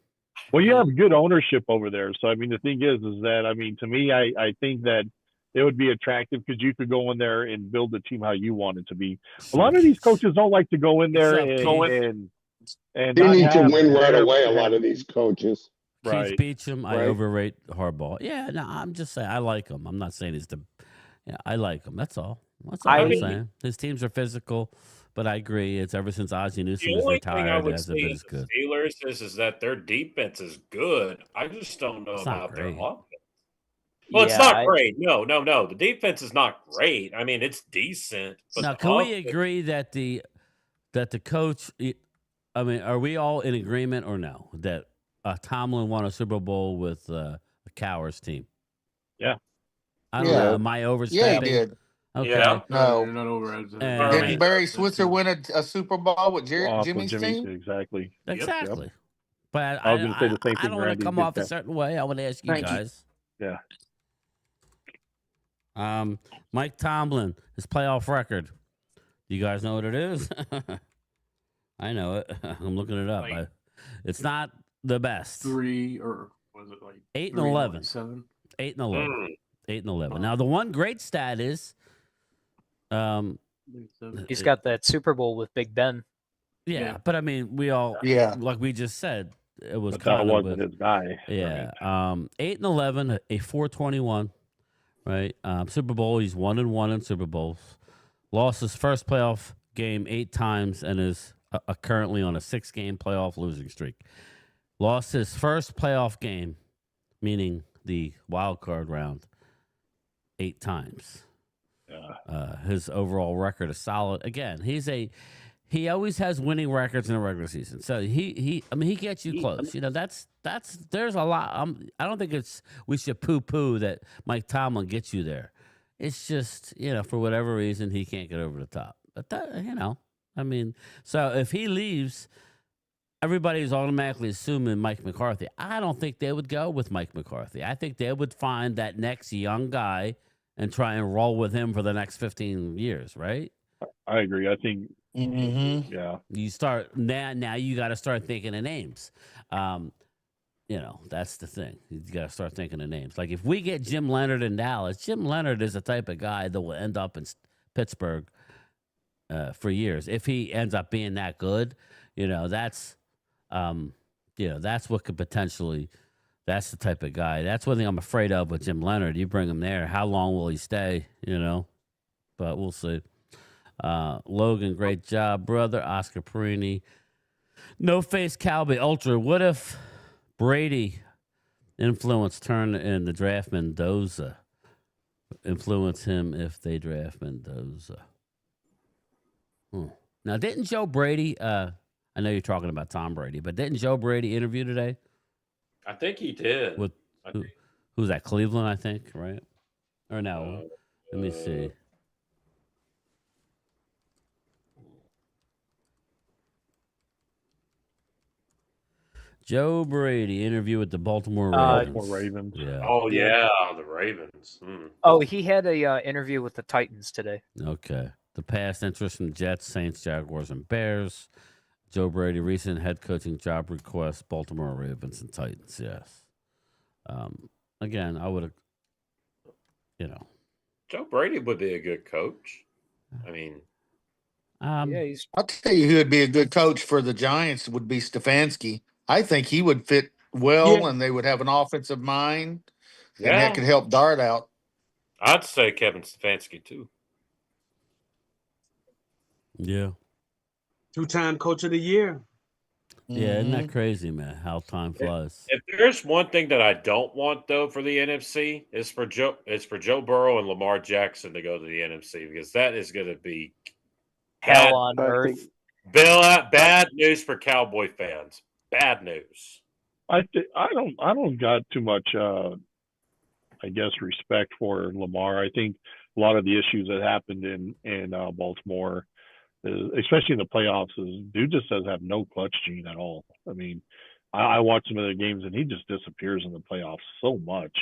[SPEAKER 7] Well, you have good ownership over there. So, I mean, the thing is that, I mean, to me, I think that it would be attractive because you could go in there and build the team how you want it to be. A lot of these coaches don't like to go in there and
[SPEAKER 18] they need to win right away, a lot of these coaches.
[SPEAKER 8] Keith Beacham, I
[SPEAKER 18] Right.
[SPEAKER 8] overrate Harbaugh. Yeah, no, I'm just saying I like him. I'm not saying he's the. Yeah, I like him. That's all. That's all I'm saying. His teams are physical, but I agree. It's ever since Ozzie Newsome
[SPEAKER 11] The
[SPEAKER 8] has
[SPEAKER 11] only thing I
[SPEAKER 8] retired, it
[SPEAKER 11] would
[SPEAKER 8] hasn't
[SPEAKER 11] say
[SPEAKER 8] been
[SPEAKER 11] in
[SPEAKER 8] as
[SPEAKER 11] the
[SPEAKER 8] good.
[SPEAKER 11] Steelers is that their defense is good. I just don't know
[SPEAKER 8] It's not
[SPEAKER 11] about their
[SPEAKER 8] great.
[SPEAKER 11] offense. Well, it's
[SPEAKER 6] Yeah,
[SPEAKER 11] not
[SPEAKER 6] I-
[SPEAKER 11] great. No. The defense is not great. I mean, it's decent. But
[SPEAKER 8] Now,
[SPEAKER 11] the
[SPEAKER 8] can we
[SPEAKER 11] offense-
[SPEAKER 8] agree that the coach? I mean, are we all in agreement or no that Tomlin won a Super Bowl with the Cowboys team?
[SPEAKER 7] Yeah.
[SPEAKER 8] I don't know. Am I overstepping?
[SPEAKER 20] Yeah, he did.
[SPEAKER 8] Okay.
[SPEAKER 11] Yeah.
[SPEAKER 20] No.
[SPEAKER 16] You're not over.
[SPEAKER 20] Didn't Barry Switzer win a Super Bowl with
[SPEAKER 7] Off
[SPEAKER 20] Jimmy's
[SPEAKER 7] with Jimmy,
[SPEAKER 20] team?
[SPEAKER 7] exactly.
[SPEAKER 8] Exactly. But
[SPEAKER 7] I was going to say the same
[SPEAKER 8] I
[SPEAKER 7] thing.
[SPEAKER 8] don't want
[SPEAKER 7] Randy.
[SPEAKER 8] to come
[SPEAKER 7] Good
[SPEAKER 8] off a
[SPEAKER 7] catch.
[SPEAKER 8] certain way. I want to ask you
[SPEAKER 20] Thank you.
[SPEAKER 8] guys.
[SPEAKER 7] Yeah.
[SPEAKER 8] Mike Tomlin, his playoff record. Do you guys know what it is? I know it. I'm looking it up. It's not the best.
[SPEAKER 16] 3 or was it like
[SPEAKER 8] 8-11.
[SPEAKER 16] 7?
[SPEAKER 8] 8-11. 8-11. Now the one great stat is,
[SPEAKER 6] He's got that Super Bowl with Big Ben.
[SPEAKER 8] yeah. But I mean, we all, like we just said, it was
[SPEAKER 7] But that
[SPEAKER 8] kind of
[SPEAKER 7] wasn't his guy.
[SPEAKER 8] Yeah. 8-11, a 421, right? Super Bowl, he's 1-1 in Super Bowls. Lost his first playoff game 8 times and is currently on a 6-game playoff losing streak. Lost his first playoff game, meaning the wild card round, 8 times. His overall record is solid. Again, he always has winning records in the regular season. So he gets you close. You know, there's a lot. I don't think we should poo-poo that Mike Tomlin gets you there. It's just, for whatever reason, he can't get over the top. But so if he leaves, everybody's automatically assuming Mike McCarthy. I don't think they would go with Mike McCarthy. I think they would find that next young guy and try and roll with him for the next 15 years, right?
[SPEAKER 7] I agree. I think, yeah.
[SPEAKER 8] You start now you got to start thinking of names. That's the thing. You got to start thinking of names. Like if we get Jim Leonard in Dallas, Jim Leonard is the type of guy that will end up in Pittsburgh for years. If he ends up being that good, that's what could potentially. That's the type of guy. That's one thing I'm afraid of with Jim Leonard. You bring him there, how long will he stay? But we'll see. Logan, great job, brother. Oscar Perini, no face Cowboy Ultra. What if Brady influence turn in the draft Mendoza? Influence him if they draft Mendoza. Now, didn't Joe Brady? I know you're talking about Tom Brady, but didn't Joe Brady interview today?
[SPEAKER 11] I think he did.
[SPEAKER 8] With who's that? Cleveland, I think, right? Or no? Let me see. Joe Brady interview with the Baltimore Ravens. Yeah.
[SPEAKER 11] Oh yeah, the Ravens.
[SPEAKER 6] Oh, he had a interview with the Titans today.
[SPEAKER 8] Okay. The past interest in Jets, Saints, Jaguars, and Bears. Joe Brady, recent head coaching job request, Baltimore Ravens and Titans. Yes. Again, I would have,
[SPEAKER 11] Joe Brady would be a good coach. I mean,
[SPEAKER 20] I'll tell you who would be a good coach for the Giants would be Stefanski. I think he would fit well, and they would have an offensive mind, and
[SPEAKER 11] Yeah.
[SPEAKER 20] that could help Dart out.
[SPEAKER 11] I'd say Kevin Stefanski too.
[SPEAKER 8] Yeah.
[SPEAKER 17] 2-time coach of the year.
[SPEAKER 8] Yeah, isn't that crazy, man? How time flies.
[SPEAKER 11] If there's one thing that I don't want though for the NFC, it's for Joe Burrow and Lamar Jackson to go to the NFC because that is going to be
[SPEAKER 6] Hell on earth.
[SPEAKER 11] Bad news for Cowboy fans. Bad news.
[SPEAKER 7] I don't got too much I guess respect for Lamar. I think a lot of the issues that happened in Baltimore especially in the playoffs, is dude just doesn't have no clutch gene at all. I mean, I watch some of the games and he just disappears in the playoffs so much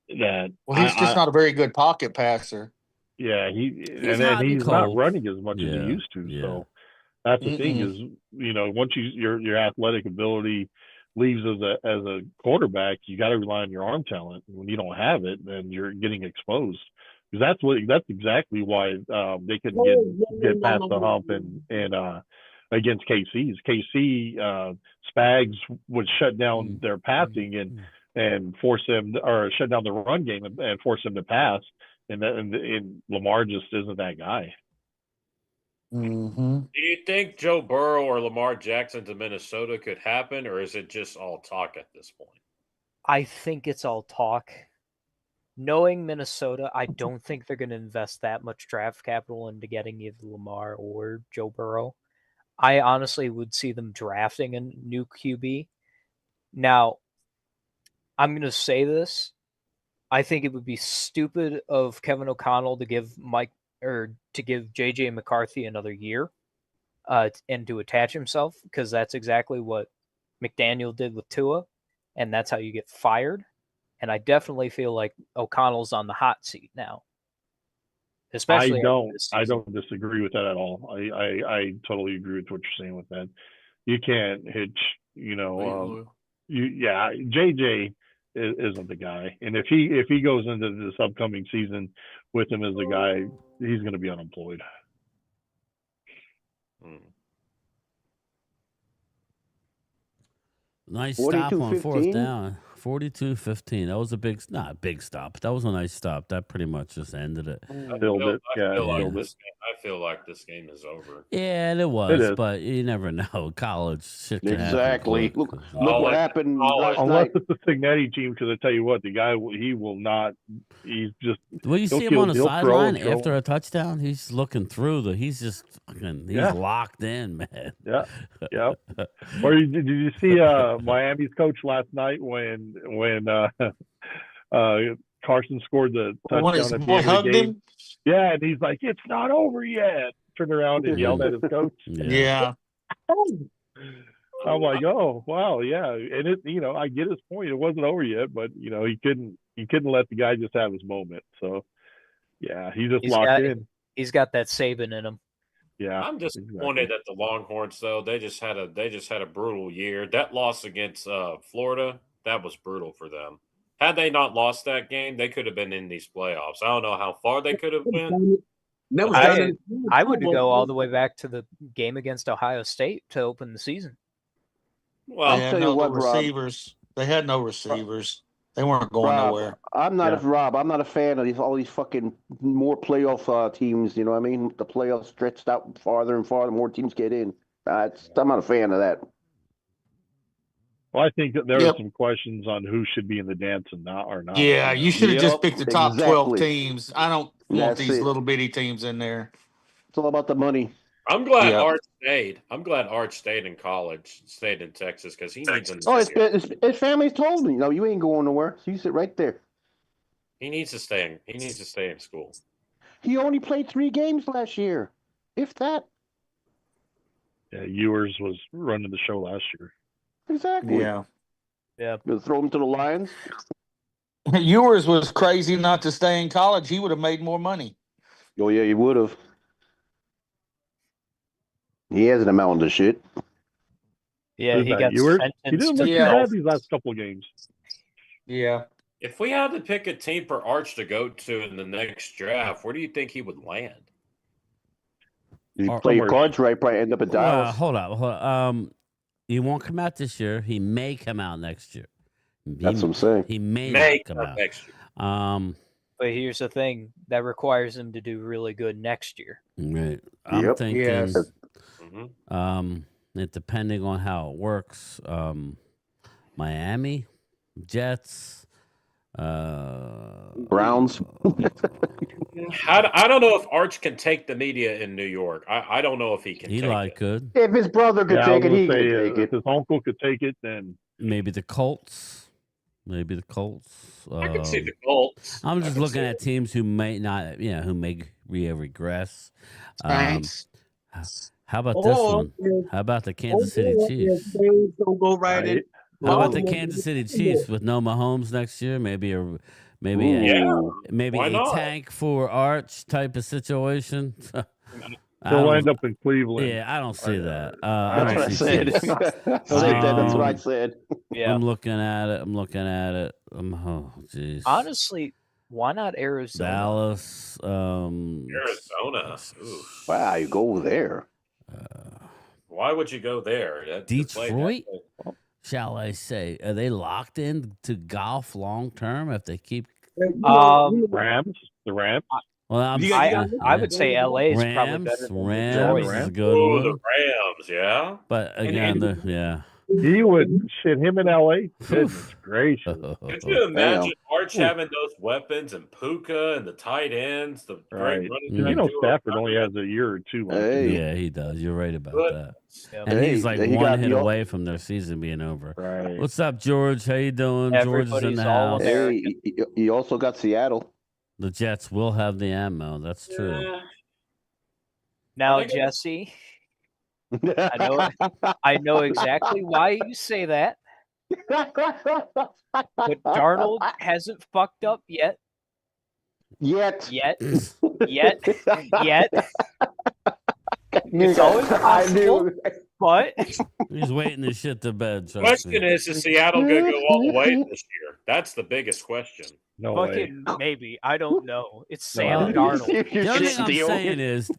[SPEAKER 7] that
[SPEAKER 20] he's just not a very good pocket passer.
[SPEAKER 7] Yeah,
[SPEAKER 8] He's
[SPEAKER 7] then
[SPEAKER 8] hot and
[SPEAKER 7] he's not
[SPEAKER 8] cold.
[SPEAKER 7] running as much as he used to. So that's the thing is, once your athletic ability leaves as a quarterback, you got to rely on your arm talent. When you don't have it, then you're getting exposed. Because that's exactly why they couldn't get past the hump and against KC Spags would shut down their passing and force them, or shut down the run game and force them to pass. And Lamar just isn't that guy.
[SPEAKER 20] Mm-hmm.
[SPEAKER 11] Do you think Joe Burrow or Lamar Jackson to Minnesota could happen, or is it just all talk at this point?
[SPEAKER 6] I think it's all talk. Knowing Minnesota, I don't think they're going to invest that much draft capital into getting either Lamar or Joe Burrow. I honestly would see them drafting a new QB. Now, I'm going to say this. I think it would be stupid of Kevin O'Connell to give JJ McCarthy another year and to attach himself, because that's exactly what McDaniel did with Tua, and that's how you get fired. And I definitely feel like O'Connell's on the hot seat now. Especially
[SPEAKER 7] I don't disagree with that at all. I totally agree with what you're saying with that. You can't hitch, JJ isn't the guy. And if he goes into this upcoming season with him as a guy, he's going to be unemployed.
[SPEAKER 8] Nice stop on fourth down. 42-15. That was a big stop. That was a nice stop. That pretty much just ended it.
[SPEAKER 11] I feel like this game is over.
[SPEAKER 8] Yeah, and it was, but you never know. College shit can
[SPEAKER 15] exactly.
[SPEAKER 8] happen.
[SPEAKER 15] Look what happened last
[SPEAKER 7] Unless
[SPEAKER 15] night.
[SPEAKER 7] it's the Signetti team, because I tell you what, the guy, he will not. He's just.
[SPEAKER 8] Well, you see him on the sideline after a touchdown. He's looking through he's just fucking. He's locked in, man.
[SPEAKER 7] Yeah. Or did you see Miami's coach last night when Carson scored the touchdown at the end of the game? Yeah, and he's like, "It's not over yet." Turned around and yelled at his coach.
[SPEAKER 20] Yeah.
[SPEAKER 7] I'm like, oh wow, yeah, and I get his point. It wasn't over yet, but he couldn't let the guy just have his moment. So yeah, he's locked in.
[SPEAKER 6] He's got that Saban in him.
[SPEAKER 7] Yeah,
[SPEAKER 11] I'm disappointed at the Longhorns though. They just had a brutal year. That loss against Florida, that was brutal for them. Had they not lost that game, they could have been in these playoffs. I don't know how far they could have went.
[SPEAKER 6] I would go all the way back to the game against Ohio State to open the season.
[SPEAKER 11] Well,
[SPEAKER 20] they had no receivers. They had no receivers. They weren't going nowhere.
[SPEAKER 15] I'm not a fan of all these fucking more playoff teams. You know what I mean? The playoffs stretched out farther and farther. More teams get in. I'm not a fan of that.
[SPEAKER 7] Well, I think that there are some questions on who should be in the dance and not.
[SPEAKER 20] Yeah, you should have just picked the top 12 teams. I don't want these little bitty teams in there.
[SPEAKER 15] It's all about the money.
[SPEAKER 11] I'm glad Arch stayed. I'm glad Arch stayed in college, stayed in Texas, because he needs
[SPEAKER 15] his family's told me, you ain't going nowhere. So you sit right there.
[SPEAKER 11] He needs to stay in. He needs to stay in school.
[SPEAKER 15] He only played 3 games last year, if that.
[SPEAKER 7] Yeah, Ewers was running the show last year.
[SPEAKER 15] Exactly.
[SPEAKER 20] Yeah.
[SPEAKER 15] Gonna throw him to the Lions.
[SPEAKER 20] Ewers was crazy not to stay in college. He would have made more money.
[SPEAKER 15] Oh yeah, he would have. He has an amount of shit.
[SPEAKER 6] Yeah, he got
[SPEAKER 7] Ewers?
[SPEAKER 6] sentenced.
[SPEAKER 7] He didn't look too bad these last couple of games.
[SPEAKER 20] Yeah.
[SPEAKER 11] If we had to pick a team for Arch to go to in the next draft, where do you think he would land?
[SPEAKER 15] You play your cards right, probably end up at Dallas.
[SPEAKER 8] Hold on. He won't come out this year. He may come out next year.
[SPEAKER 15] That's what I'm saying.
[SPEAKER 8] He may come out
[SPEAKER 11] next year.
[SPEAKER 6] But here's the thing that requires him to do really good next year.
[SPEAKER 8] Right. I'm thinking. Depending on how it works, Miami, Jets,
[SPEAKER 15] Browns.
[SPEAKER 11] I don't know if Arch can take the media in New York. I don't know if he can.
[SPEAKER 8] Eli could.
[SPEAKER 15] If his brother could take it, he could take it.
[SPEAKER 7] If his uncle could take it, then
[SPEAKER 8] maybe the Colts. I can
[SPEAKER 11] see the Colts.
[SPEAKER 8] I'm just looking at teams who may not, who may regress. How about this one? How about the Kansas City Chiefs?
[SPEAKER 17] Things don't go right in.
[SPEAKER 8] How about the Kansas City Chiefs with no Mahomes next year? Maybe a tank for Arch type of situation.
[SPEAKER 7] They'll end up in Cleveland.
[SPEAKER 8] Yeah, I don't see that.
[SPEAKER 15] That's what I said. That's what I said.
[SPEAKER 6] Yeah.
[SPEAKER 8] I'm looking at it. Oh, jeez.
[SPEAKER 6] Honestly, why not Arizona?
[SPEAKER 8] Dallas.
[SPEAKER 11] Arizona. Oof.
[SPEAKER 15] Wow, you go there.
[SPEAKER 11] Why would you go there?
[SPEAKER 8] Detroit? Shall I say? Are they locked in to golf long term if they keep
[SPEAKER 7] Rams? The Rams?
[SPEAKER 8] Well,
[SPEAKER 6] I would say LA is probably better than Detroit.
[SPEAKER 8] Rams is a good one.
[SPEAKER 11] The Rams, yeah.
[SPEAKER 8] But again,
[SPEAKER 7] He would him in LA. Goodness gracious.
[SPEAKER 11] Could you imagine Arch having those weapons and Puka and the tight ends, the great running back?
[SPEAKER 7] Stafford only has a year or two.
[SPEAKER 8] Yeah, he does. You're right about that. And he's like one hit away from their season being over.
[SPEAKER 7] Right.
[SPEAKER 8] What's up, George? How you doing? George is in the house.
[SPEAKER 15] Hey, you also got Seattle.
[SPEAKER 8] The Jets will have the ammo. That's true.
[SPEAKER 6] Now, Jesse, I know exactly why you say that. But Darnold hasn't fucked up yet. Yet. It's always possible, but
[SPEAKER 8] he's waiting to shit the bed.
[SPEAKER 11] The question is Seattle going to go all the way this year? That's the biggest question.
[SPEAKER 7] No
[SPEAKER 6] fucking way. Maybe. I don't know. It's Sam Darnold.
[SPEAKER 8] The only thing I'm saying is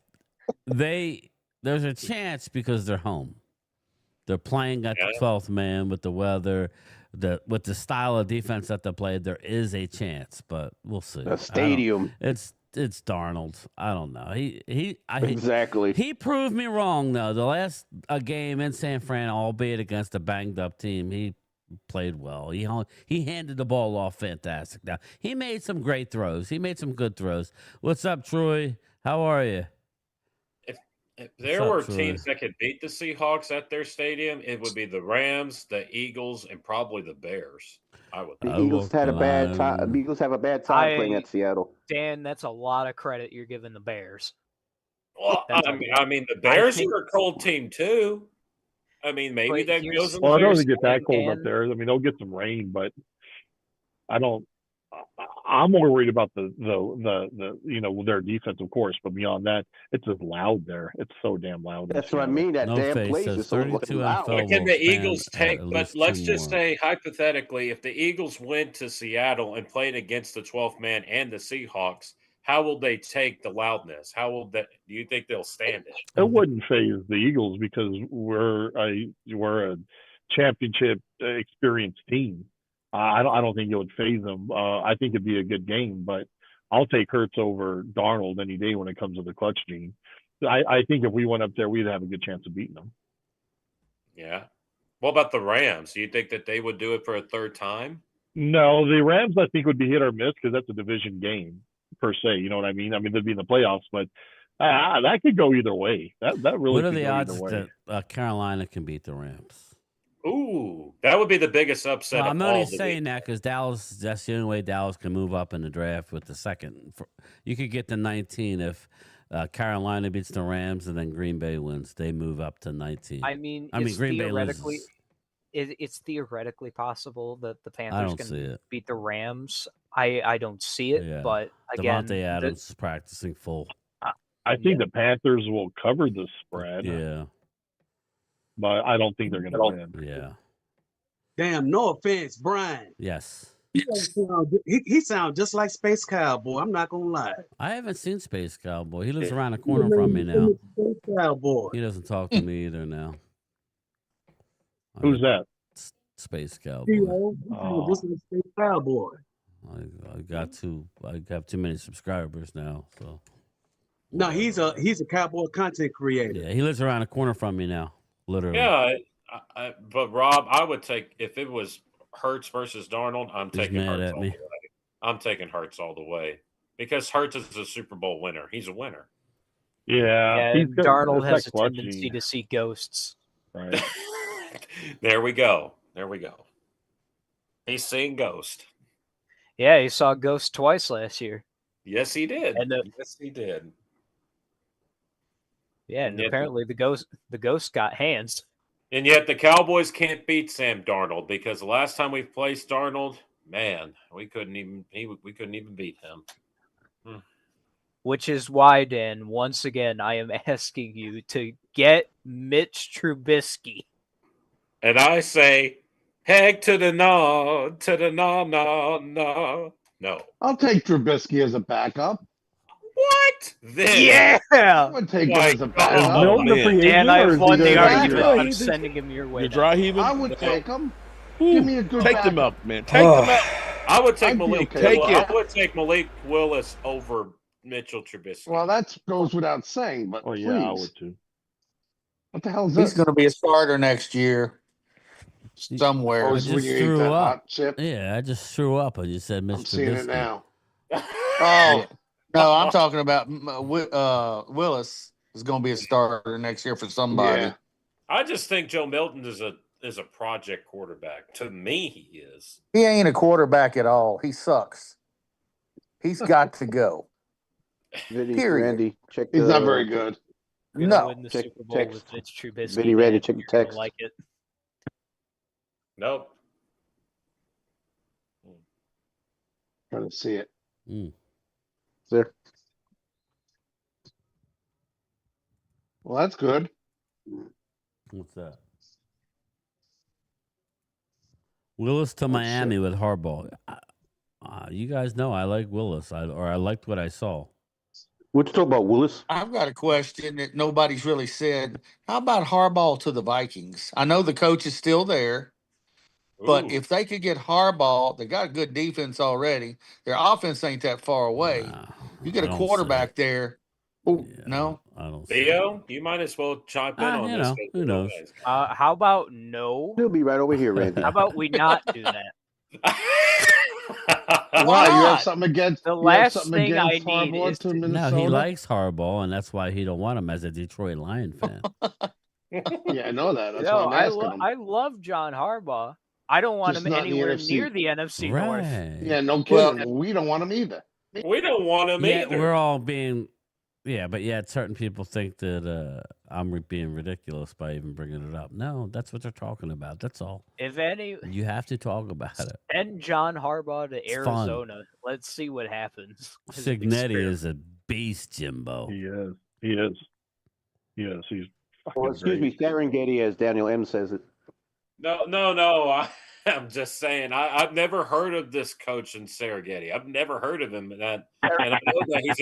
[SPEAKER 8] there's a chance because they're home. They're playing at the 12th man with the weather, with the style of defense that they played. There is a chance, but we'll see.
[SPEAKER 15] A stadium.
[SPEAKER 8] It's Darnold. I don't know.
[SPEAKER 15] Exactly.
[SPEAKER 8] He proved me wrong though. The last game in San Fran, albeit against a banged up team, he played well. He handed the ball off fantastic. Now he made some great throws. He made some good throws. What's up, Troy? How are you?
[SPEAKER 11] If there were teams that could beat the Seahawks at their stadium, it would be the Rams, the Eagles, and probably the Bears. I would.
[SPEAKER 15] The Eagles had a bad time. The Eagles have a bad time playing at Seattle.
[SPEAKER 6] Dan, that's a lot of credit you're giving the Bears.
[SPEAKER 11] Well, I mean, the Bears are a cold team too. I mean, maybe that goes.
[SPEAKER 7] Well, I don't think it's that cold up there. I mean, they'll get some rain, but I don't. I'm more worried about the their defense, of course, but beyond that, it's just loud there. It's so damn loud.
[SPEAKER 15] That's what I mean. That damn place is so loud.
[SPEAKER 11] But can the Eagles take? But let's just say hypothetically, if the Eagles went to Seattle and played against the 12th man and the Seahawks, how will they take the loudness? How will that? Do you think they'll stand it?
[SPEAKER 7] It wouldn't phase the Eagles because we're a championship experienced team. I don't think it would phase them. I think it'd be a good game, but I'll take Hurts over Darnold any day when it comes to the clutch gene. I think if we went up there, we'd have a good chance of beating them.
[SPEAKER 11] Yeah. What about the Rams? Do you think that they would do it for a third time?
[SPEAKER 7] No, the Rams I think would be hit or miss because that's a division game per se. You know what I mean? I mean they'd be in the playoffs, but that could go either way. That really.
[SPEAKER 8] What are
[SPEAKER 7] could
[SPEAKER 8] the
[SPEAKER 7] go
[SPEAKER 8] odds
[SPEAKER 7] either way.
[SPEAKER 8] that Carolina can beat the Rams?
[SPEAKER 11] Ooh, that would be the biggest upset.
[SPEAKER 8] Well, I'm
[SPEAKER 11] of
[SPEAKER 8] only
[SPEAKER 11] all the
[SPEAKER 8] saying that because Dallas, that's the only way Dallas can move up in the draft with the second. You could get to 19 if Carolina beats the Rams and then Green Bay wins. They move up to 19.
[SPEAKER 6] I mean
[SPEAKER 8] Green Bay
[SPEAKER 6] theoretically,
[SPEAKER 8] loses.
[SPEAKER 6] it's theoretically possible that the
[SPEAKER 8] I
[SPEAKER 6] Panthers
[SPEAKER 8] don't see
[SPEAKER 6] can
[SPEAKER 8] it.
[SPEAKER 6] beat the Rams. I don't see it,
[SPEAKER 8] Yeah.
[SPEAKER 6] but again,
[SPEAKER 8] Devontae Adams is practicing full.
[SPEAKER 7] I think the Panthers will cover the spread.
[SPEAKER 8] Yeah.
[SPEAKER 7] But I don't think they're going to win.
[SPEAKER 8] Yeah.
[SPEAKER 17] Damn, no offense, Brian.
[SPEAKER 8] Yes.
[SPEAKER 17] He sounds just like Space Cowboy. I'm not gonna lie.
[SPEAKER 8] I haven't seen Space Cowboy. He lives around the corner from me now.
[SPEAKER 17] Space Cowboy.
[SPEAKER 8] He doesn't talk to me either now.
[SPEAKER 7] Who's that?
[SPEAKER 8] Space Cowboy.
[SPEAKER 17] Just like Space Cowboy.
[SPEAKER 8] I got too many subscribers now. So
[SPEAKER 17] No, he's a cowboy content creator.
[SPEAKER 8] yeah, he lives around the corner from me now. Literally.
[SPEAKER 11] Yeah, but Rob, I would take if it was Hurts versus Darnold. I'm
[SPEAKER 8] He's
[SPEAKER 11] taking
[SPEAKER 8] mad
[SPEAKER 11] Hurts
[SPEAKER 8] at
[SPEAKER 11] all
[SPEAKER 8] me.
[SPEAKER 11] the way. I'm taking Hurts all the way because Hurts is a Super Bowl winner. He's a winner.
[SPEAKER 7] Yeah,
[SPEAKER 6] and Darnold has a tendency to see ghosts.
[SPEAKER 7] Right.
[SPEAKER 11] There we go. He's seeing Ghost.
[SPEAKER 6] Yeah, he saw Ghost twice last year.
[SPEAKER 11] Yes, he did.
[SPEAKER 6] And
[SPEAKER 11] yes, he did.
[SPEAKER 6] Yeah, and apparently the ghost got hands.
[SPEAKER 11] And yet the Cowboys can't beat Sam Darnold because the last time we placed Darnold, man, we couldn't even beat him.
[SPEAKER 6] Which is why, Dan, once again, I am asking you to get Mitch Trubisky.
[SPEAKER 11] And I say, heck to the no, no.
[SPEAKER 18] I'll take Trubisky as a backup.
[SPEAKER 11] What? Then
[SPEAKER 6] Yeah,
[SPEAKER 18] I would take him as a backup.
[SPEAKER 6] Dan, I have won the argument. I'm sending him your way.
[SPEAKER 2] You're dry heaving.
[SPEAKER 18] I would take him. Give me a good
[SPEAKER 2] Take
[SPEAKER 18] backup.
[SPEAKER 2] them out, man. Take them out.
[SPEAKER 11] I would take
[SPEAKER 18] I'd be
[SPEAKER 11] Malik.
[SPEAKER 18] okay.
[SPEAKER 11] I would take Malik Willis over Mitchell Trubisky.
[SPEAKER 18] Well, that goes without saying, but
[SPEAKER 7] Oh
[SPEAKER 18] please.
[SPEAKER 7] yeah, I would too.
[SPEAKER 18] What the hell is
[SPEAKER 20] He's
[SPEAKER 18] this?
[SPEAKER 20] going to be a starter next year somewhere.
[SPEAKER 18] Oh,
[SPEAKER 8] I
[SPEAKER 18] is when
[SPEAKER 8] just
[SPEAKER 18] you eat
[SPEAKER 8] threw
[SPEAKER 18] that
[SPEAKER 8] up.
[SPEAKER 18] hot chip?
[SPEAKER 8] Yeah, I just threw up. I just said Mr.
[SPEAKER 18] I'm seeing it now.
[SPEAKER 20] Oh, no, I'm talking about Willis is going to be a starter next year for somebody.
[SPEAKER 18] Yeah.
[SPEAKER 11] I just think Joe Milton is a project quarterback. To me, he is.
[SPEAKER 20] He ain't a quarterback at all. He sucks. He's got to go.
[SPEAKER 15] Vinny,
[SPEAKER 20] Period.
[SPEAKER 15] Randy, check
[SPEAKER 18] He's
[SPEAKER 15] the,
[SPEAKER 18] not very good.
[SPEAKER 20] No.
[SPEAKER 6] Win the
[SPEAKER 15] Check
[SPEAKER 6] Super Bowl
[SPEAKER 15] text.
[SPEAKER 6] with Mitch Trubisky.
[SPEAKER 15] Vinny, Randy,
[SPEAKER 6] Dan.
[SPEAKER 15] check the
[SPEAKER 6] You're gonna
[SPEAKER 15] text.
[SPEAKER 6] like it.
[SPEAKER 11] Nope.
[SPEAKER 18] Trying to see it.
[SPEAKER 15] There.
[SPEAKER 18] Well, that's good.
[SPEAKER 8] What's that? Willis to Miami with Harbaugh. You guys know I like Willis, I liked what I saw.
[SPEAKER 15] What you talking about, Willis?
[SPEAKER 20] I've got a question that nobody's really said. How about Harbaugh to the Vikings? I know the coach is still there, but if they could get Harbaugh, they got a good defense already. Their offense ain't that far away. You get
[SPEAKER 8] I
[SPEAKER 20] a
[SPEAKER 8] don't
[SPEAKER 20] quarterback there. Oh, no.
[SPEAKER 8] I don't.
[SPEAKER 11] Theo, you might as well chime in on
[SPEAKER 8] you
[SPEAKER 11] this.
[SPEAKER 8] know, who knows?
[SPEAKER 6] How about no?
[SPEAKER 15] He'll be right over here, Randy.
[SPEAKER 6] How about we not do that?
[SPEAKER 18] Why? You have something against
[SPEAKER 6] The
[SPEAKER 18] you have
[SPEAKER 6] last
[SPEAKER 18] something
[SPEAKER 6] thing I
[SPEAKER 18] against
[SPEAKER 6] need
[SPEAKER 18] Harbaugh
[SPEAKER 6] is
[SPEAKER 18] to
[SPEAKER 6] to-
[SPEAKER 8] No,
[SPEAKER 18] Minnesota?
[SPEAKER 8] he likes Harbaugh, and that's why he don't want him as a Detroit Lion fan.
[SPEAKER 18] Yeah, I know that. That's
[SPEAKER 6] No,
[SPEAKER 18] why I'm asking him.
[SPEAKER 6] I love John Harbaugh. I don't want
[SPEAKER 18] Just
[SPEAKER 6] him
[SPEAKER 18] not in the
[SPEAKER 6] anywhere
[SPEAKER 18] NFC.
[SPEAKER 6] near the NFC North.
[SPEAKER 8] Right.
[SPEAKER 18] Yeah, no kidding. We don't want him either.
[SPEAKER 11] We don't want him
[SPEAKER 8] Yeah,
[SPEAKER 11] either.
[SPEAKER 8] we're all being, but yet certain people think that I'm being ridiculous by even bringing it up. No, that's what they're talking about. That's all.
[SPEAKER 6] If any,
[SPEAKER 8] You have to talk about it.
[SPEAKER 6] send John Harbaugh to
[SPEAKER 8] It's fun.
[SPEAKER 6] Arizona. Let's see what happens. His
[SPEAKER 8] Signetti
[SPEAKER 6] experiment.
[SPEAKER 8] is a beast, Jimbo.
[SPEAKER 7] He is. He is. Yes, he's fucking
[SPEAKER 15] Well, excuse me, Serengeti, as Daniel M says it.
[SPEAKER 11] No. I'm just saying. I've never heard of this coach in Serengeti. I've never heard of him. And I know that he's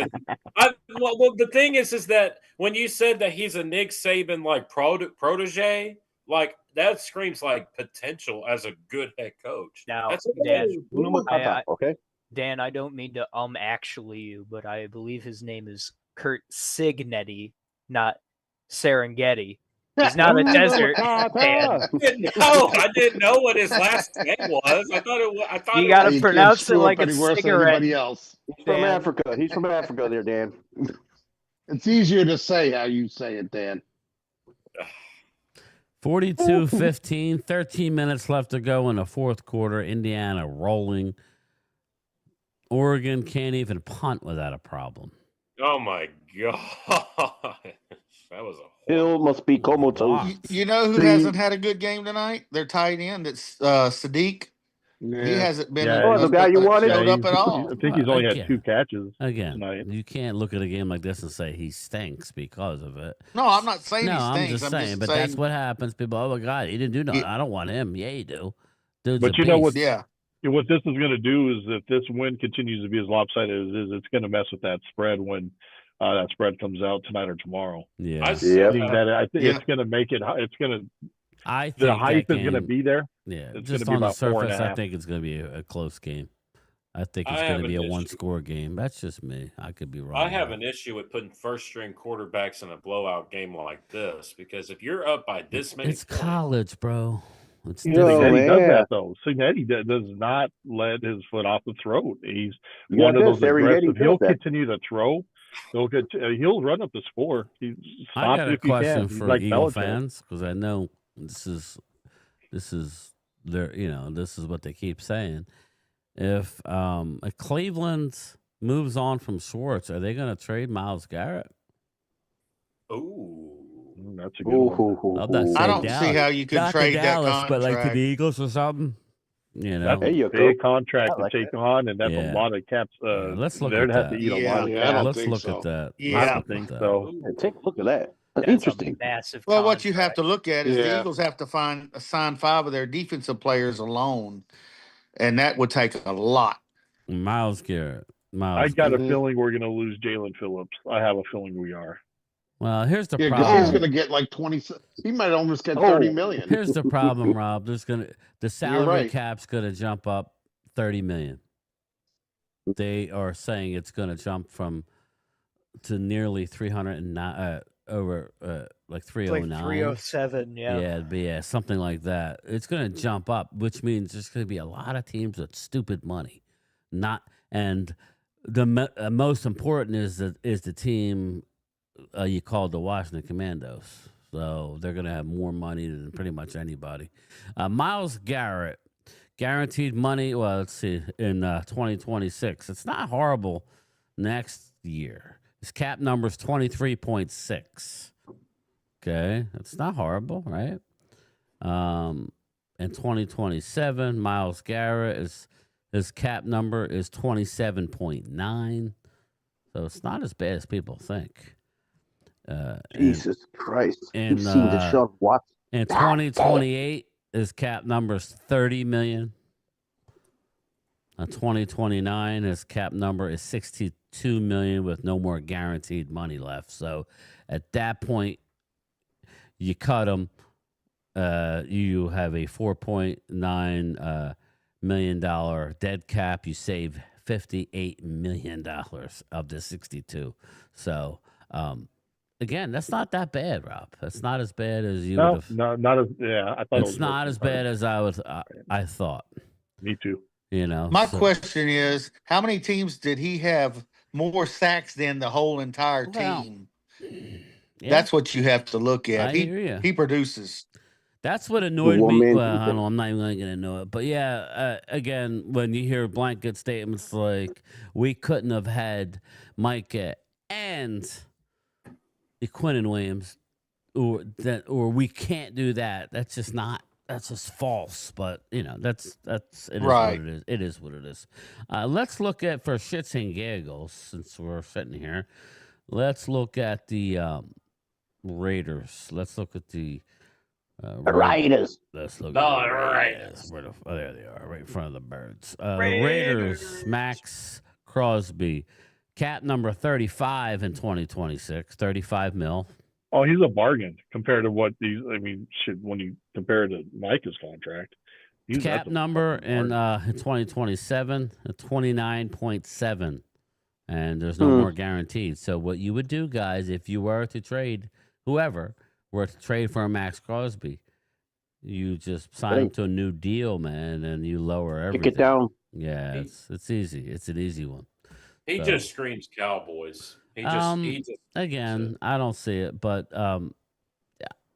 [SPEAKER 11] well, the thing is that when you said that he's a Nick Saban like protege, like that screams like potential as a good head coach.
[SPEAKER 6] Now,
[SPEAKER 11] That's
[SPEAKER 15] Okay.
[SPEAKER 6] Dan, I don't mean to actually you, but I believe his name is Kurt Signetti, not Serengeti. He's not a desert. Dan.
[SPEAKER 11] I didn't know what his last name was. I thought
[SPEAKER 6] You
[SPEAKER 11] it
[SPEAKER 6] gotta
[SPEAKER 11] was-
[SPEAKER 6] pronounce it like a
[SPEAKER 18] any worse than
[SPEAKER 6] cigarette.
[SPEAKER 18] anybody else.
[SPEAKER 15] He's from
[SPEAKER 6] Dan.
[SPEAKER 15] Africa. He's from Africa there, Dan.
[SPEAKER 18] It's easier to say how you say it, Dan.
[SPEAKER 8] 42-15, 13 minutes left to go in the fourth quarter. Indiana rolling. Oregon can't even punt without a problem.
[SPEAKER 11] Oh my god, that was a
[SPEAKER 15] Hill must be comatose.
[SPEAKER 20] You know who hasn't had a good game tonight? Their tight end. It's Sadiq. He hasn't been
[SPEAKER 15] the guy you wanted?
[SPEAKER 20] showed up at all.
[SPEAKER 7] I think he's only had
[SPEAKER 8] Again.
[SPEAKER 7] 2 catches.
[SPEAKER 8] Again,
[SPEAKER 7] tonight.
[SPEAKER 8] you can't look at a game like this and say he stinks because of it.
[SPEAKER 20] No, I'm not saying
[SPEAKER 8] No,
[SPEAKER 20] he
[SPEAKER 8] I'm
[SPEAKER 20] stinks.
[SPEAKER 8] just saying, but that's what happens. People, oh my God, he didn't do nothing. I don't want him. Yeah, you do. Dude's
[SPEAKER 7] But
[SPEAKER 8] a
[SPEAKER 7] you know what?
[SPEAKER 8] beast.
[SPEAKER 20] Yeah.
[SPEAKER 7] What this is going to do is if this win continues to be as lopsided as it is, it's going to mess with that spread when that spread comes out tonight or tomorrow.
[SPEAKER 8] Yeah.
[SPEAKER 7] I think it's going to make it. It's going to.
[SPEAKER 8] I think
[SPEAKER 7] the hype
[SPEAKER 8] that
[SPEAKER 7] is going to
[SPEAKER 8] game-
[SPEAKER 7] be there.
[SPEAKER 8] Yeah,
[SPEAKER 7] It's
[SPEAKER 8] just
[SPEAKER 7] going to be
[SPEAKER 8] on the
[SPEAKER 7] about 4.5.
[SPEAKER 8] surface, I think it's going to be a close game. I think it's
[SPEAKER 11] I
[SPEAKER 8] going
[SPEAKER 11] have
[SPEAKER 8] to be
[SPEAKER 11] an
[SPEAKER 8] a
[SPEAKER 11] issue.
[SPEAKER 8] one-score game. That's just me. I could be wrong.
[SPEAKER 11] I have an issue with putting first-string quarterbacks in a blowout game like this because if you're up by this many,
[SPEAKER 8] It's college, bro. It's
[SPEAKER 7] Signetti does that though. Signetti does not let his foot off the throat. He's
[SPEAKER 15] You
[SPEAKER 7] one
[SPEAKER 15] got
[SPEAKER 7] of
[SPEAKER 15] this,
[SPEAKER 7] those aggressive.
[SPEAKER 15] Serengeti
[SPEAKER 7] He'll
[SPEAKER 15] does that.
[SPEAKER 7] continue to throw. He'll run up the score. He
[SPEAKER 8] I
[SPEAKER 7] stops
[SPEAKER 8] got
[SPEAKER 7] it
[SPEAKER 8] a
[SPEAKER 7] if he can.
[SPEAKER 8] question
[SPEAKER 7] He's
[SPEAKER 8] for
[SPEAKER 7] like
[SPEAKER 8] Eagle
[SPEAKER 7] Belichick.
[SPEAKER 8] fans because I know this is their this is what they keep saying. If Cleveland moves on from Schwartz, are they going to trade Myles Garrett?
[SPEAKER 11] Ooh,
[SPEAKER 7] that's a good one.
[SPEAKER 8] I'm not saying
[SPEAKER 20] I don't see
[SPEAKER 8] Dallas.
[SPEAKER 20] how you could
[SPEAKER 8] Not to
[SPEAKER 20] trade that
[SPEAKER 8] Dallas, but like to
[SPEAKER 20] contract.
[SPEAKER 8] the Eagles or something. You know,
[SPEAKER 7] That's a big contract to take on, and that's a lot of caps.
[SPEAKER 8] let's look
[SPEAKER 7] They'd
[SPEAKER 8] at
[SPEAKER 7] have to
[SPEAKER 8] that.
[SPEAKER 7] eat a lot of caps.
[SPEAKER 8] Let's look at that.
[SPEAKER 7] I don't think so.
[SPEAKER 15] Take a look at that.
[SPEAKER 6] That's
[SPEAKER 15] Interesting.
[SPEAKER 6] a massive.
[SPEAKER 20] Well, what you have to look at is the
[SPEAKER 18] Yeah.
[SPEAKER 20] Eagles have to assign 5 of their defensive players alone, and that would take a lot.
[SPEAKER 8] Miles Garrett.
[SPEAKER 7] I got a feeling we're going to lose Jalen Phillips. I have a feeling we are.
[SPEAKER 8] Well, here's the
[SPEAKER 18] Yeah,
[SPEAKER 8] problem.
[SPEAKER 18] because he's going to get like 20. He might almost get 30 million.
[SPEAKER 8] Here's the problem, Rob. The salary
[SPEAKER 18] right.
[SPEAKER 8] cap's gonna jump up 30 million. They are saying it's gonna jump to nearly 309 over like 309.
[SPEAKER 6] Like 307,
[SPEAKER 8] Yeah, something like that. It's gonna jump up, which means there's gonna be a lot of teams with stupid money. And the most important is the team you called the Washington Commandos. So they're going to have more money than pretty much anybody. Miles Garrett, guaranteed money. Well, let's see, in 2026. It's not horrible next year. His cap number is 23.6. Okay, that's not horrible, right? In 2027, Miles Garrett his cap number is 27.9. So it's not as bad as people think.
[SPEAKER 15] Jesus Christ.
[SPEAKER 8] And
[SPEAKER 15] You've seen Deshaun Watson.
[SPEAKER 8] in 2028, his cap number is 30 million. 2029, his cap number is 62 million with no more guaranteed money left. So at that point, you cut him. You have a $4.9 million dead cap. You save $58 million of the 62. So, again, that's not that bad, Rob. That's not as bad as you would have.
[SPEAKER 7] No, not as I thought
[SPEAKER 8] it's not as bad as I thought.
[SPEAKER 7] Me too.
[SPEAKER 8] You know.
[SPEAKER 20] My question is, how many teams did he have more sacks than the whole entire team? That's what you have to look at.
[SPEAKER 8] I hear ya.
[SPEAKER 20] He produces.
[SPEAKER 8] That's what annoyed me. Well, I don't know. I'm not even going to know it. But yeah, again, when you hear blanket statements like we couldn't have had Micah and Quinnen Williams, or we can't do that. That's just false. But it is
[SPEAKER 20] Right.
[SPEAKER 8] what it is. It is what it is. Let's look at, for shits and giggles, since we're sitting here. Let's look at the Raiders. Let's look at the
[SPEAKER 15] Raiders.
[SPEAKER 8] Let's look at the Raiders. There they are, right in front of the birds. Raiders. Max Crosby, cap number 35 in 2026, 35 mil.
[SPEAKER 7] Oh, he's a bargain compared to what these. I mean, when you compare it to Micah's contract,
[SPEAKER 8] Cap number in 2027, 29.7, and there's no more guaranteed. So what you would do, guys, if you were to trade whoever were to trade for a Max Crosby, you just sign him to a new deal, man, and you lower everything.
[SPEAKER 15] Pick it down.
[SPEAKER 8] Yeah, it's easy. It's an easy one.
[SPEAKER 11] He
[SPEAKER 8] So,
[SPEAKER 11] just screams Cowboys. He just
[SPEAKER 8] again, I don't see it, but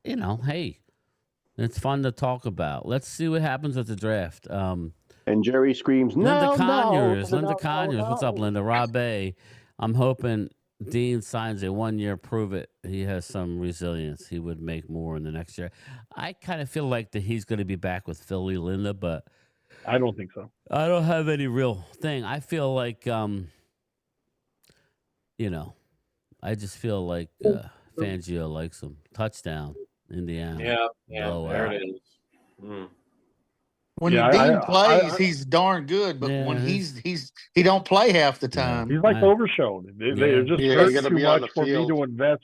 [SPEAKER 8] hey, it's fun to talk about. Let's see what happens with the draft.
[SPEAKER 15] And Jerry screams,
[SPEAKER 8] Linda
[SPEAKER 15] no,
[SPEAKER 8] Conyers.
[SPEAKER 15] no,
[SPEAKER 8] Linda
[SPEAKER 15] no,
[SPEAKER 8] Conyers.
[SPEAKER 15] no,
[SPEAKER 8] What's up,
[SPEAKER 15] no.
[SPEAKER 8] Linda? Rob A. I'm hoping Dean signs a 1 year, prove it. He has some resilience. He would make more in the next year. I kind of feel like that he's going to be back with Philly, Linda, but
[SPEAKER 7] I don't think so.
[SPEAKER 8] I don't have any real thing. I feel like, I just feel like Fangio likes him. Touchdown, Indiana.
[SPEAKER 11] Yeah,
[SPEAKER 8] Blowout.
[SPEAKER 11] there it is. Mm.
[SPEAKER 20] When Dean plays, he's darn good, but when he don't play half the time.
[SPEAKER 7] He's like overshown. They're just hurt too much for me to invest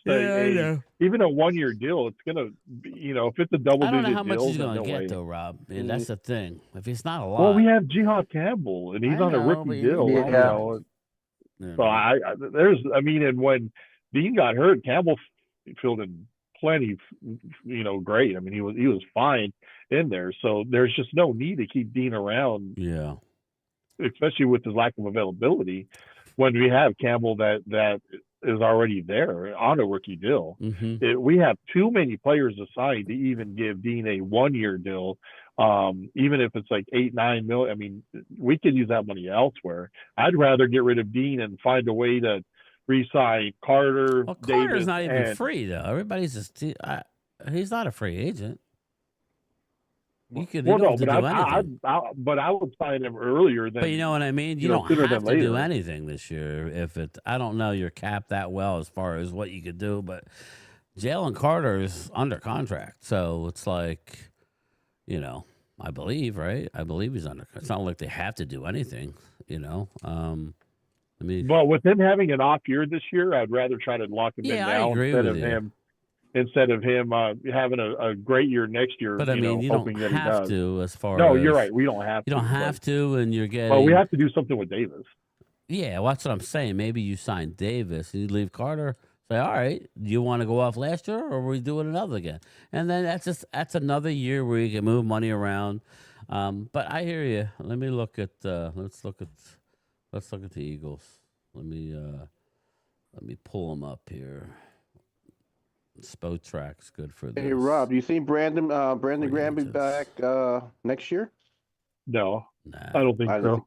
[SPEAKER 7] even a 1 year deal. It's gonna be, if it's a double
[SPEAKER 8] I don't
[SPEAKER 7] digit
[SPEAKER 8] know how much
[SPEAKER 7] deal,
[SPEAKER 8] he's going to
[SPEAKER 7] no
[SPEAKER 8] get,
[SPEAKER 7] way.
[SPEAKER 8] though, Rob. Yeah, that's the thing. If it's not a lot.
[SPEAKER 7] Well, we have Jihad Campbell, and he's on a rookie deal. So and when Dean got hurt, Campbell filled in plenty, great. I mean, he was fine in there. So there's just no need to keep Dean around.
[SPEAKER 8] Yeah.
[SPEAKER 7] Especially with his lack of availability, when we have Campbell that is already there on a rookie deal.
[SPEAKER 8] Mm-hmm.
[SPEAKER 7] We have too many players assigned to even give Dean a 1 year deal. Even if it's like 8-9 million, I mean, we could use that money elsewhere. I'd rather get rid of Dean and find a way to re-sign Carter.
[SPEAKER 8] Well, Carter's
[SPEAKER 7] Davis,
[SPEAKER 8] not even
[SPEAKER 7] and
[SPEAKER 8] free though. Everybody's just he's not a free agent. You could you
[SPEAKER 7] well,
[SPEAKER 8] don't
[SPEAKER 7] no,
[SPEAKER 8] have to
[SPEAKER 7] but
[SPEAKER 8] do anything.
[SPEAKER 7] but I would sign him earlier than.
[SPEAKER 8] But you know what I mean? You don't
[SPEAKER 7] sooner
[SPEAKER 8] have
[SPEAKER 7] than
[SPEAKER 8] to do
[SPEAKER 7] later.
[SPEAKER 8] anything this year. If it, I don't know your cap that well as far as what you could do, but Jalen Carter is under contract, so it's like, you know, I believe, right? I believe he's under. It's not like they have to do anything, you know. I mean,
[SPEAKER 7] But with him having an off year this year, I'd rather try to lock him in
[SPEAKER 8] yeah, I
[SPEAKER 7] now
[SPEAKER 8] agree
[SPEAKER 7] instead
[SPEAKER 8] with
[SPEAKER 7] of
[SPEAKER 8] you.
[SPEAKER 7] him having a great year next year.
[SPEAKER 8] But I mean, you don't
[SPEAKER 7] hoping that he
[SPEAKER 8] have
[SPEAKER 7] does.
[SPEAKER 8] to. As far
[SPEAKER 7] No,
[SPEAKER 8] as
[SPEAKER 7] you're right. We don't have.
[SPEAKER 8] You don't have to, and you're getting.
[SPEAKER 7] Well, we have to do something with Davis.
[SPEAKER 8] Yeah, well, that's what I'm saying. Maybe you sign Davis and you leave Carter. Say, all right, do you want to go off last year, or are we doing another again? And then that's another year where you can move money around. But I hear you. Let me look at let's look at the Eagles. Let me pull them up here. Spotrack's good for this.
[SPEAKER 15] Hey Rob, do you see Brandon Graham be back next year?
[SPEAKER 7] No,
[SPEAKER 8] nah.
[SPEAKER 7] I don't think so.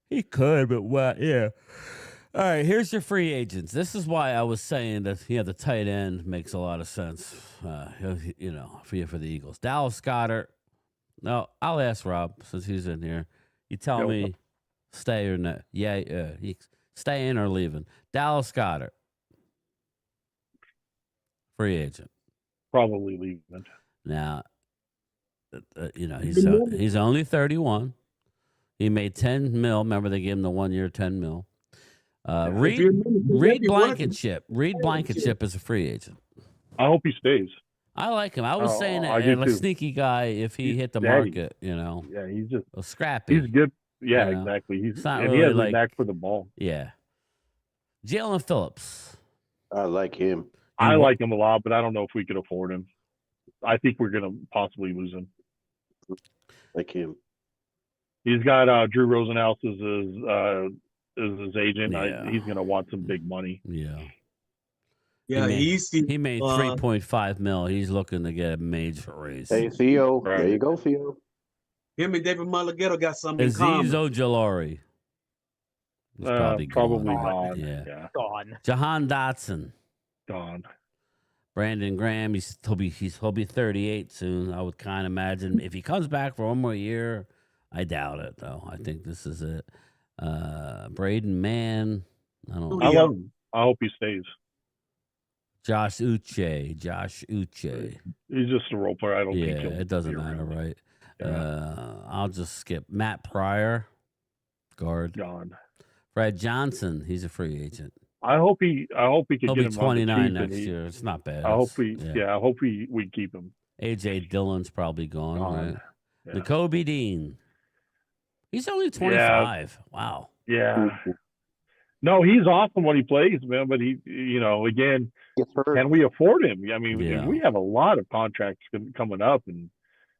[SPEAKER 8] He could, but what? Yeah. All right, here's your free agents. This is why I was saying that the tight end makes a lot of sense. You know, for the Eagles, Dallas Goedert. No, I'll ask Rob since he's in here. You tell me, stay or no? Yeah, staying or leaving. Dallas Goedert, free agent.
[SPEAKER 7] Probably leaving.
[SPEAKER 8] Now, you know, he's only 31. He made 10 mil. Remember, they gave him the 1 year, 10 mil. Reed Blankenship. Reed Blankenship is a free agent.
[SPEAKER 7] I hope he stays.
[SPEAKER 8] I like him. I was saying that
[SPEAKER 7] a
[SPEAKER 8] sneaky guy if he hit the market, you know.
[SPEAKER 7] Yeah, he's just
[SPEAKER 8] scrappy.
[SPEAKER 7] He's good. Yeah,
[SPEAKER 8] you know?
[SPEAKER 7] exactly. He's
[SPEAKER 8] not
[SPEAKER 7] and
[SPEAKER 8] really
[SPEAKER 7] he has
[SPEAKER 8] like
[SPEAKER 7] a knack for the ball.
[SPEAKER 8] Yeah. Jalen Phillips.
[SPEAKER 15] I like him.
[SPEAKER 7] I like him a lot, but I don't know if we could afford him. I think we're going to possibly lose him.
[SPEAKER 15] Like him.
[SPEAKER 7] He's got Drew Rosenhaus as his agent.
[SPEAKER 8] Yeah.
[SPEAKER 7] He's going to want some big money.
[SPEAKER 8] Yeah.
[SPEAKER 17] Yeah,
[SPEAKER 8] he made 3.5 mil. He's looking to get a major raise.
[SPEAKER 15] Hey Theo, there you go, Theo.
[SPEAKER 17] Him and David Malagueto got something in
[SPEAKER 8] Aziz
[SPEAKER 17] common.
[SPEAKER 8] Ojolari. He's probably
[SPEAKER 7] gone.
[SPEAKER 8] Yeah.
[SPEAKER 6] Gone.
[SPEAKER 8] Jahan Dotson.
[SPEAKER 7] Gone.
[SPEAKER 8] Brandon Graham. He'll be 38 soon. I would kind of imagine if he comes back for one more year. I doubt it though. I think this is it. Braden Mann. I don't.
[SPEAKER 7] I love him. I hope he stays.
[SPEAKER 8] Josh Uche.
[SPEAKER 7] He's just a role player. I don't think
[SPEAKER 8] Yeah, it doesn't matter, right? I'll just skip Matt Pryor, guard.
[SPEAKER 7] Gone.
[SPEAKER 8] Fred Johnson. He's a free agent.
[SPEAKER 7] I hope he could
[SPEAKER 8] He'll
[SPEAKER 7] get
[SPEAKER 8] be
[SPEAKER 7] him
[SPEAKER 8] 29 next year. It's not bad.
[SPEAKER 7] I hope we keep him.
[SPEAKER 8] AJ Dillon's probably gone. Right?
[SPEAKER 7] Yeah.
[SPEAKER 8] Nakobe Dean. He's only 25. Wow.
[SPEAKER 7] Yeah. No, he's awesome when he plays, man. But he, again, can we afford him? I mean, we have a lot of contracts coming up, and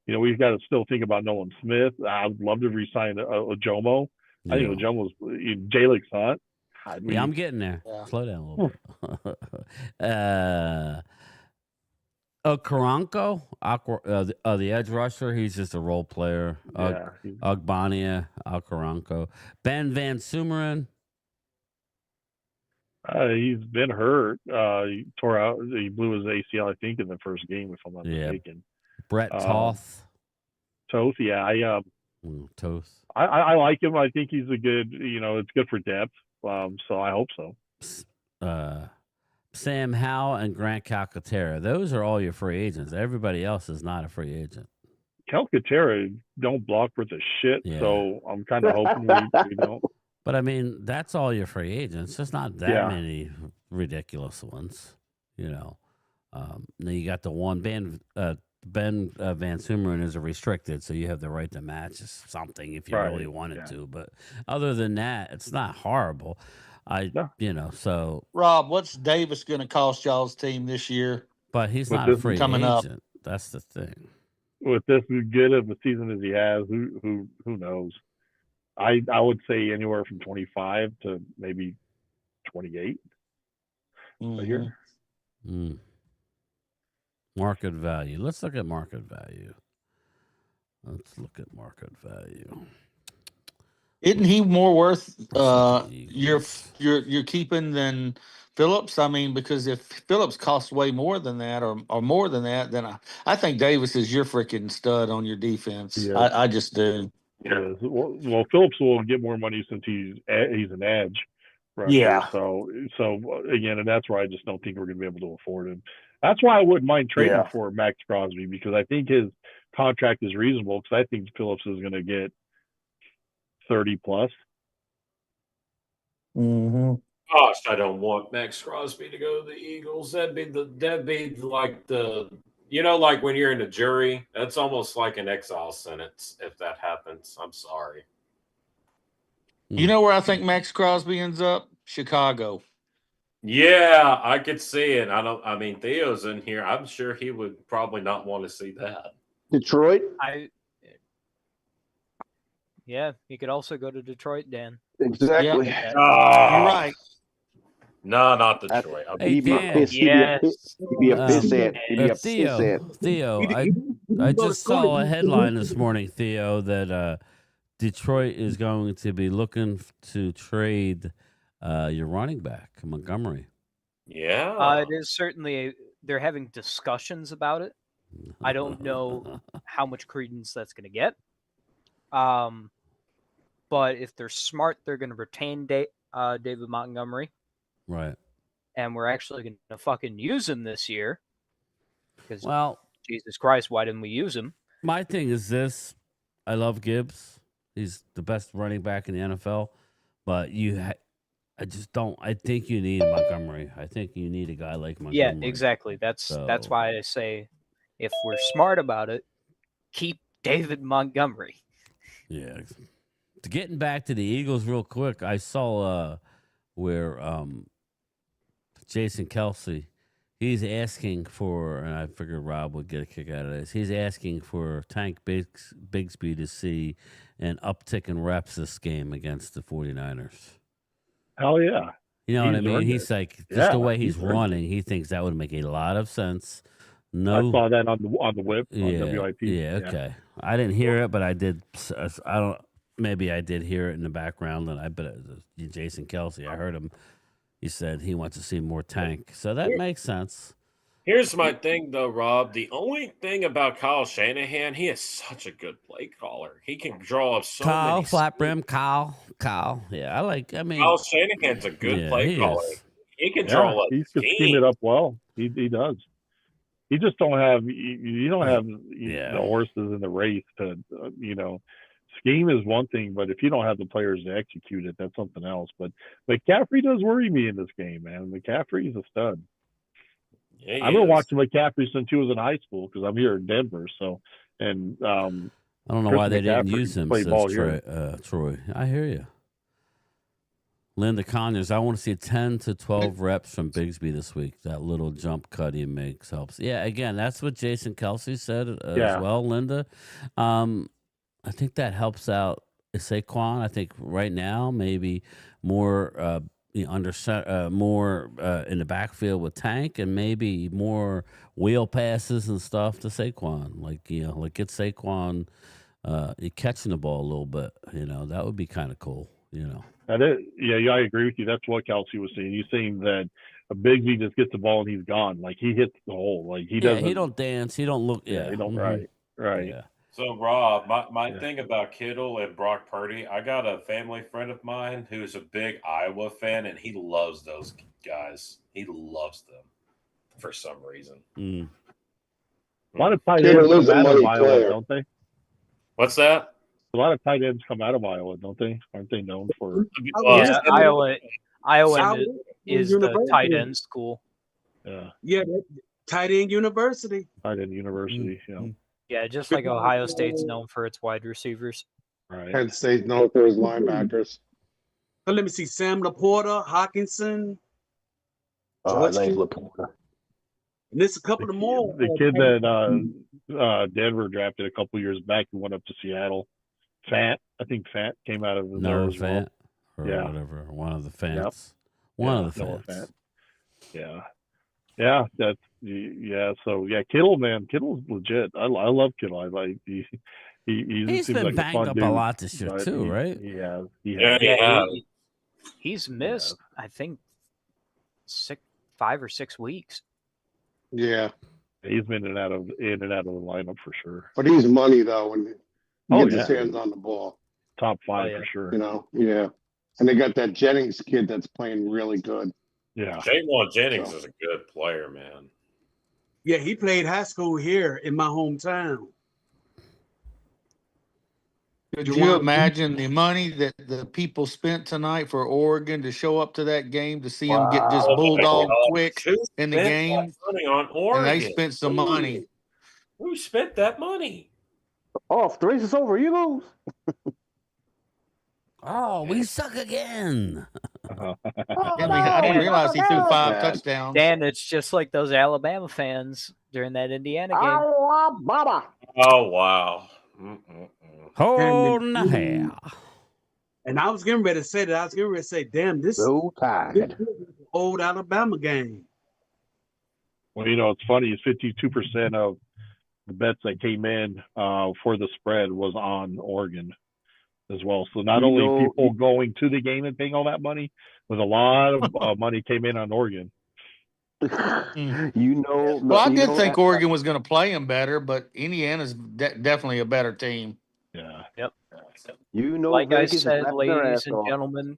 [SPEAKER 7] we've got to still think about Nolan Smith. I'd love to re-sign Ojomo. I think Ojomo's Jalen Hunt.
[SPEAKER 8] I'm getting there. Yeah. Slow down a little bit. Okaranko, the edge rusher, he's just a role player. Ogbania, Okaranko. Ben Van Sumeren.
[SPEAKER 7] He's been hurt. He tore out. He blew his ACL, I think, in the first game, if I'm not mistaken.
[SPEAKER 8] Brett Toth.
[SPEAKER 7] Toth, yeah.
[SPEAKER 8] Toth.
[SPEAKER 7] I like him. I think he's a good. It's good for depth. So I hope so.
[SPEAKER 8] Sam Howell and Grant Calcaterra. Those are all your free agents. Everybody else is not a free agent.
[SPEAKER 7] Calcaterra don't block for the shit, so I'm kind of hoping we don't.
[SPEAKER 8] But I mean, that's all your free agents. There's not that many ridiculous ones, Then you got the one Ben Van Sumeren is a restricted, so you have the right to match something if you really wanted to. But other than that, it's not horrible. So
[SPEAKER 20] Rob, what's Davis going to cost y'all's team this year?
[SPEAKER 8] But he's not a free
[SPEAKER 20] coming
[SPEAKER 8] agent.
[SPEAKER 20] Up.
[SPEAKER 8] That's the thing.
[SPEAKER 7] With this good of a season as he has, who knows? I would say anywhere from 25 to maybe 28 a year.
[SPEAKER 8] Market value. Let's look at market value.
[SPEAKER 20] Isn't he more worth you're keeping than Phillips? I mean, because if Phillips costs way more than that, or more than that, then I think Davis is your freaking stud on your defense.
[SPEAKER 7] Yeah.
[SPEAKER 20] I just do.
[SPEAKER 7] Yeah. Well, Phillips will get more money since he's an edge rusher.
[SPEAKER 20] Yeah.
[SPEAKER 7] So again, and that's why I just don't think we're going to be able to afford him. That's why I wouldn't mind trading for Max Crosby, because I think his contract is reasonable, because I think Phillips is going to get 30 plus.
[SPEAKER 20] Mm-hmm.
[SPEAKER 11] Gosh, I don't want Max Crosby to go to the Eagles. That'd be like like when you're in a jury, that's almost like an exile sentence if that happens. I'm sorry.
[SPEAKER 20] You know where I think Max Crosby ends up? Chicago.
[SPEAKER 11] Yeah, I could see it. I mean, Theo's in here. I'm sure he would probably not want to see that.
[SPEAKER 15] Detroit?
[SPEAKER 6] Yeah, he could also go to Detroit, Dan.
[SPEAKER 15] Exactly.
[SPEAKER 6] Yeah.
[SPEAKER 20] You're right.
[SPEAKER 11] No, not Detroit.
[SPEAKER 15] He'd be a piss. He'd be a piss at. He'd be a piss at.
[SPEAKER 8] Theo, I just saw a headline this morning, Theo, that Detroit is going to be looking to trade your running back, Montgomery.
[SPEAKER 11] Yeah.
[SPEAKER 6] It is certainly they're having discussions about it. I don't know how much credence that's going to get. But if they're smart, they're going to retain David Montgomery.
[SPEAKER 8] Right.
[SPEAKER 6] And we're actually going to fucking use him this year. Because, Jesus Christ, why didn't we use him?
[SPEAKER 8] My thing is this. I love Gibbs. He's the best running back in the NFL. But I just don't. I think you need Montgomery. I think you need a guy like Montgomery.
[SPEAKER 6] Yeah, exactly. That's why I say if we're smart about it, keep David Montgomery.
[SPEAKER 8] Yeah. Getting back to the Eagles real quick, I saw where Jason Kelsey, he's asking for, and I figured Rob would get a kick out of this, he's asking for Tank Bigsby to see an uptick in reps this game against the 49ers.
[SPEAKER 7] Hell yeah.
[SPEAKER 8] You know what I mean? He's like, just the way he's running, he thinks that would make a lot of sense. No,
[SPEAKER 7] I saw that on the whip on WIP.
[SPEAKER 8] Yeah, okay. I didn't hear it, but I did. Maybe I did hear it in the background, and I bet it was Jason Kelsey. I heard him. He said he wants to see more Tank, so that makes sense.
[SPEAKER 11] Here's my thing, though, Rob. The only thing about Kyle Shanahan, he is such a good play caller. He can draw up so many.
[SPEAKER 8] Flat brim, Kyle. Yeah, I mean,
[SPEAKER 11] Kyle Shanahan's a good play caller. He can draw up.
[SPEAKER 7] He can scheme it up well. He does. You just don't have you don't have the horses in the race to scheme is one thing, but if you don't have the players to execute it, that's something else. But McCaffrey does worry me in this game, man. McCaffrey's a stud.
[SPEAKER 11] Yeah,
[SPEAKER 7] I've been watching McCaffrey since he was in high school because I'm here in Denver. So, and
[SPEAKER 8] I don't know why they didn't use him. Says Troy. I hear you. Linda Conyers, I want to see 10 to 12 reps from Bigsby this week. That little jump cut he makes helps. Yeah, again, that's what Jason Kelsey said as well, Linda. I think that helps out Saquon. I think right now maybe more more in the backfield with Tank, and maybe more wheel passes and stuff to Saquon. Like get Saquon catching the ball a little bit. That would be kind of cool.
[SPEAKER 7] I agree with you. That's what Kelsey was saying. He's saying that a Bigsby just gets the ball and he's gone. Like he hits the hole. Like he doesn't.
[SPEAKER 8] He don't dance. He don't look. Yeah,
[SPEAKER 7] he don't. Right.
[SPEAKER 8] Yeah.
[SPEAKER 11] So, Rob, my thing about Kittle and Brock Purdy, I got a family friend of mine who's a big Iowa fan, and he loves those guys. He loves them for some reason.
[SPEAKER 7] A lot of tight ends come out of Iowa, don't they?
[SPEAKER 11] What's that?
[SPEAKER 7] A lot of tight ends come out of Iowa, don't they? Aren't they known for?
[SPEAKER 6] Iowa is the tight end school.
[SPEAKER 17] Yeah, tight end university.
[SPEAKER 7] Tight end university,
[SPEAKER 6] Yeah, just like Ohio State's known for its wide receivers.
[SPEAKER 7] Right.
[SPEAKER 18] Penn State's known for his linebackers.
[SPEAKER 17] So let me see: Sam Laporta, Hawkinson.
[SPEAKER 15] I like Laporta.
[SPEAKER 17] And there's a couple of more.
[SPEAKER 7] The kid that Denver drafted a couple years back who went up to Seattle. I think Fant came out of there as well.
[SPEAKER 8] Or whatever. One of the Fants. One of the Fants.
[SPEAKER 7] Yeah, that's So Kittle, man, Kittle's legit. I love Kittle. I like he He
[SPEAKER 8] He's
[SPEAKER 7] seems
[SPEAKER 8] been
[SPEAKER 7] like a
[SPEAKER 8] banged
[SPEAKER 7] fun
[SPEAKER 8] up
[SPEAKER 7] dude,
[SPEAKER 8] a lot this year
[SPEAKER 7] but
[SPEAKER 8] too, right?
[SPEAKER 7] He has. He
[SPEAKER 11] Yeah,
[SPEAKER 7] has.
[SPEAKER 11] he has.
[SPEAKER 6] He's missed, I think, 5 or 6 weeks.
[SPEAKER 18] Yeah,
[SPEAKER 7] He's been in and out of the lineup for sure.
[SPEAKER 18] but he's money though when he
[SPEAKER 7] Oh,
[SPEAKER 18] gets his
[SPEAKER 7] yeah.
[SPEAKER 18] hands on the ball.
[SPEAKER 7] Top 5
[SPEAKER 6] yeah.
[SPEAKER 7] for sure.
[SPEAKER 18] You know, yeah. And they got that Jennings kid that's playing really good.
[SPEAKER 7] Yeah.
[SPEAKER 11] Jalen Jennings
[SPEAKER 18] So-
[SPEAKER 11] is a good player, man.
[SPEAKER 17] Yeah, he played high school here in my hometown.
[SPEAKER 20] Could you imagine the money that the people spent tonight for Oregon to show up to that game to see them get just bulldog quick in the game?
[SPEAKER 11] Money on Oregon.
[SPEAKER 20] And they spent some money.
[SPEAKER 11] Who spent that money?
[SPEAKER 15] Oh, if the race is over, you lose.
[SPEAKER 8] Oh, we suck again.
[SPEAKER 20] I didn't realize he threw 5 touchdowns.
[SPEAKER 6] Dan, it's just like those Alabama fans during that Indiana game.
[SPEAKER 15] Alabama.
[SPEAKER 11] Oh wow.
[SPEAKER 8] Holding the hair.
[SPEAKER 17] And I was getting ready to say that. I was getting ready to say, damn, this
[SPEAKER 15] So tired.
[SPEAKER 17] this is an old Alabama game.
[SPEAKER 7] Well, it's funny. Is 52% of the bets that came in for the spread was on Oregon as well. So not only people going to the game and paying all that money, but a lot of money came in on Oregon.
[SPEAKER 20] Well, I did think Oregon was going to play him better, but Indiana's definitely a better team.
[SPEAKER 7] Yeah.
[SPEAKER 6] Yep.
[SPEAKER 15] Like
[SPEAKER 6] Vegas I said, ladies and gentlemen,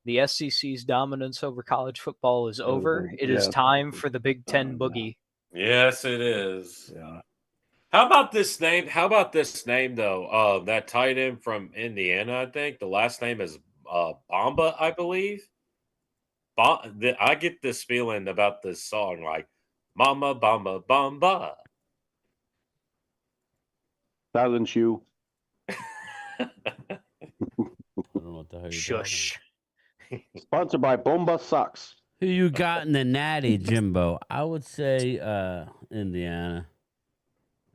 [SPEAKER 6] the SEC's dominance over college football is over. It is time for the Big Ten boogie.
[SPEAKER 11] Yes, it is.
[SPEAKER 7] Yeah.
[SPEAKER 11] How about this name? Though? That tight end from Indiana, I think the last name is Bamba, I believe. I get this feeling about this song, like "Mama Bamba Bamba."
[SPEAKER 15] Silence you.
[SPEAKER 6] Shush.
[SPEAKER 15] Sponsored by Bomba Socks.
[SPEAKER 8] Who you got in the natty, Jimbo? I would say Indiana.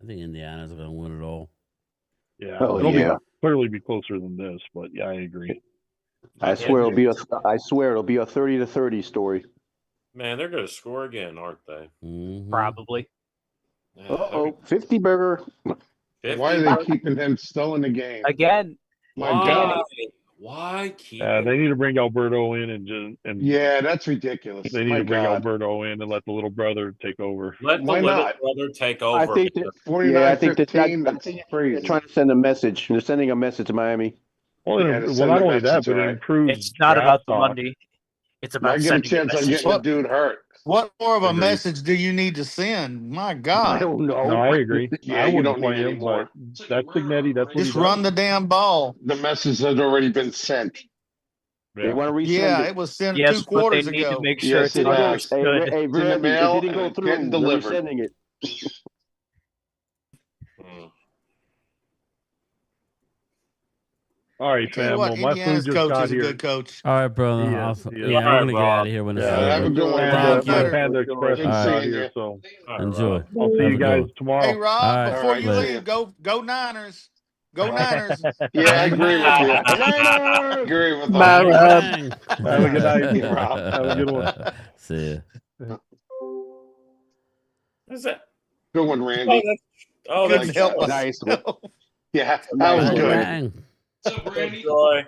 [SPEAKER 8] I think Indiana's going to win it all.
[SPEAKER 7] Yeah.
[SPEAKER 15] Oh,
[SPEAKER 7] It'll
[SPEAKER 15] yeah.
[SPEAKER 7] clearly be closer than this, but yeah, I agree.
[SPEAKER 15] I swear it'll be a 30-30 story.
[SPEAKER 11] Man, they're going to score again, aren't they?
[SPEAKER 6] Probably.
[SPEAKER 15] Uh-oh, 50 burger.
[SPEAKER 18] Why are they keeping him still in the game?
[SPEAKER 6] Again.
[SPEAKER 18] My God.
[SPEAKER 11] Why keep?
[SPEAKER 7] They need to bring Alberto in and
[SPEAKER 18] yeah, that's ridiculous.
[SPEAKER 7] They need
[SPEAKER 18] My
[SPEAKER 7] to bring
[SPEAKER 18] God.
[SPEAKER 7] Alberto in and let the little brother take over.
[SPEAKER 11] Let the
[SPEAKER 18] Why
[SPEAKER 11] little
[SPEAKER 18] not?
[SPEAKER 11] brother take over.
[SPEAKER 15] I think that,
[SPEAKER 18] 49-15,
[SPEAKER 15] they're
[SPEAKER 18] that's crazy.
[SPEAKER 15] trying to send a message. They're sending a message to Miami.
[SPEAKER 7] Well,
[SPEAKER 18] Yeah, to
[SPEAKER 7] well
[SPEAKER 18] send
[SPEAKER 7] not
[SPEAKER 18] the
[SPEAKER 7] only that,
[SPEAKER 18] message,
[SPEAKER 7] but it
[SPEAKER 18] right.
[SPEAKER 7] improves.
[SPEAKER 6] It's not
[SPEAKER 7] draft
[SPEAKER 6] about the
[SPEAKER 7] stock.
[SPEAKER 6] Monday. It's
[SPEAKER 18] I
[SPEAKER 6] about
[SPEAKER 18] get a
[SPEAKER 6] sending
[SPEAKER 18] chance on
[SPEAKER 6] message.
[SPEAKER 18] getting the dude hurt.
[SPEAKER 20] What more of a
[SPEAKER 7] Agreed.
[SPEAKER 20] message do you need to send? My God.
[SPEAKER 15] I don't know.
[SPEAKER 7] No, I agree.
[SPEAKER 18] Yeah,
[SPEAKER 7] I
[SPEAKER 18] you
[SPEAKER 7] wouldn't
[SPEAKER 18] don't need
[SPEAKER 7] play him,
[SPEAKER 18] anymore.
[SPEAKER 7] but that's Signetti. That's what
[SPEAKER 20] Just
[SPEAKER 7] he
[SPEAKER 20] run
[SPEAKER 7] does.
[SPEAKER 20] the damn ball.
[SPEAKER 18] The message has already been sent.
[SPEAKER 15] They want to resend
[SPEAKER 20] Yeah,
[SPEAKER 15] it.
[SPEAKER 20] it was sent
[SPEAKER 6] Yes,
[SPEAKER 20] 2
[SPEAKER 6] but they
[SPEAKER 20] quarters
[SPEAKER 6] need
[SPEAKER 20] ago.
[SPEAKER 6] to make sure
[SPEAKER 18] Yes,
[SPEAKER 6] it's
[SPEAKER 18] it has.
[SPEAKER 6] understood.
[SPEAKER 15] Hey,
[SPEAKER 18] It's in the
[SPEAKER 15] Randy,
[SPEAKER 18] mail
[SPEAKER 15] it didn't go
[SPEAKER 18] and it's
[SPEAKER 15] through.
[SPEAKER 18] getting
[SPEAKER 15] They're
[SPEAKER 18] delivered.
[SPEAKER 15] resending it.
[SPEAKER 7] All right,
[SPEAKER 20] Tell you
[SPEAKER 7] fam.
[SPEAKER 20] what,
[SPEAKER 7] Well, my food
[SPEAKER 20] Indiana's
[SPEAKER 7] just
[SPEAKER 20] coach
[SPEAKER 7] got
[SPEAKER 20] is a
[SPEAKER 7] here.
[SPEAKER 20] good coach.
[SPEAKER 8] All right, brother.
[SPEAKER 7] He is.
[SPEAKER 8] I'm
[SPEAKER 7] All
[SPEAKER 8] going
[SPEAKER 7] right,
[SPEAKER 8] to get out of here when it's
[SPEAKER 18] Yeah, have a
[SPEAKER 8] over.
[SPEAKER 18] good one.
[SPEAKER 20] Thank
[SPEAKER 7] My
[SPEAKER 20] you.
[SPEAKER 7] Panda Express
[SPEAKER 18] Good
[SPEAKER 7] is out
[SPEAKER 18] seeing
[SPEAKER 7] here,
[SPEAKER 18] you.
[SPEAKER 7] so
[SPEAKER 8] Enjoy.
[SPEAKER 7] I'll see
[SPEAKER 8] Have
[SPEAKER 7] you
[SPEAKER 8] a
[SPEAKER 7] guys
[SPEAKER 8] good
[SPEAKER 7] tomorrow.
[SPEAKER 20] Hey, Rob,
[SPEAKER 8] All right.
[SPEAKER 20] before you
[SPEAKER 8] Later.
[SPEAKER 20] leave, go Niners. Go Niners.
[SPEAKER 18] Yeah, I agree with you.
[SPEAKER 15] Niners!
[SPEAKER 18] Agree with
[SPEAKER 9] Bye,
[SPEAKER 18] them.
[SPEAKER 9] Rob.
[SPEAKER 7] Have a good night.
[SPEAKER 18] Yeah, Rob.
[SPEAKER 7] Have a good one.
[SPEAKER 8] See ya.
[SPEAKER 11] Is that?
[SPEAKER 18] Good one, Randy.
[SPEAKER 11] Oh,
[SPEAKER 20] Couldn't
[SPEAKER 11] that's
[SPEAKER 20] help
[SPEAKER 15] Nice.
[SPEAKER 20] myself.
[SPEAKER 18] Yeah, that
[SPEAKER 15] Nice
[SPEAKER 18] was
[SPEAKER 15] one,
[SPEAKER 18] good.
[SPEAKER 8] Bang.
[SPEAKER 11] Troy.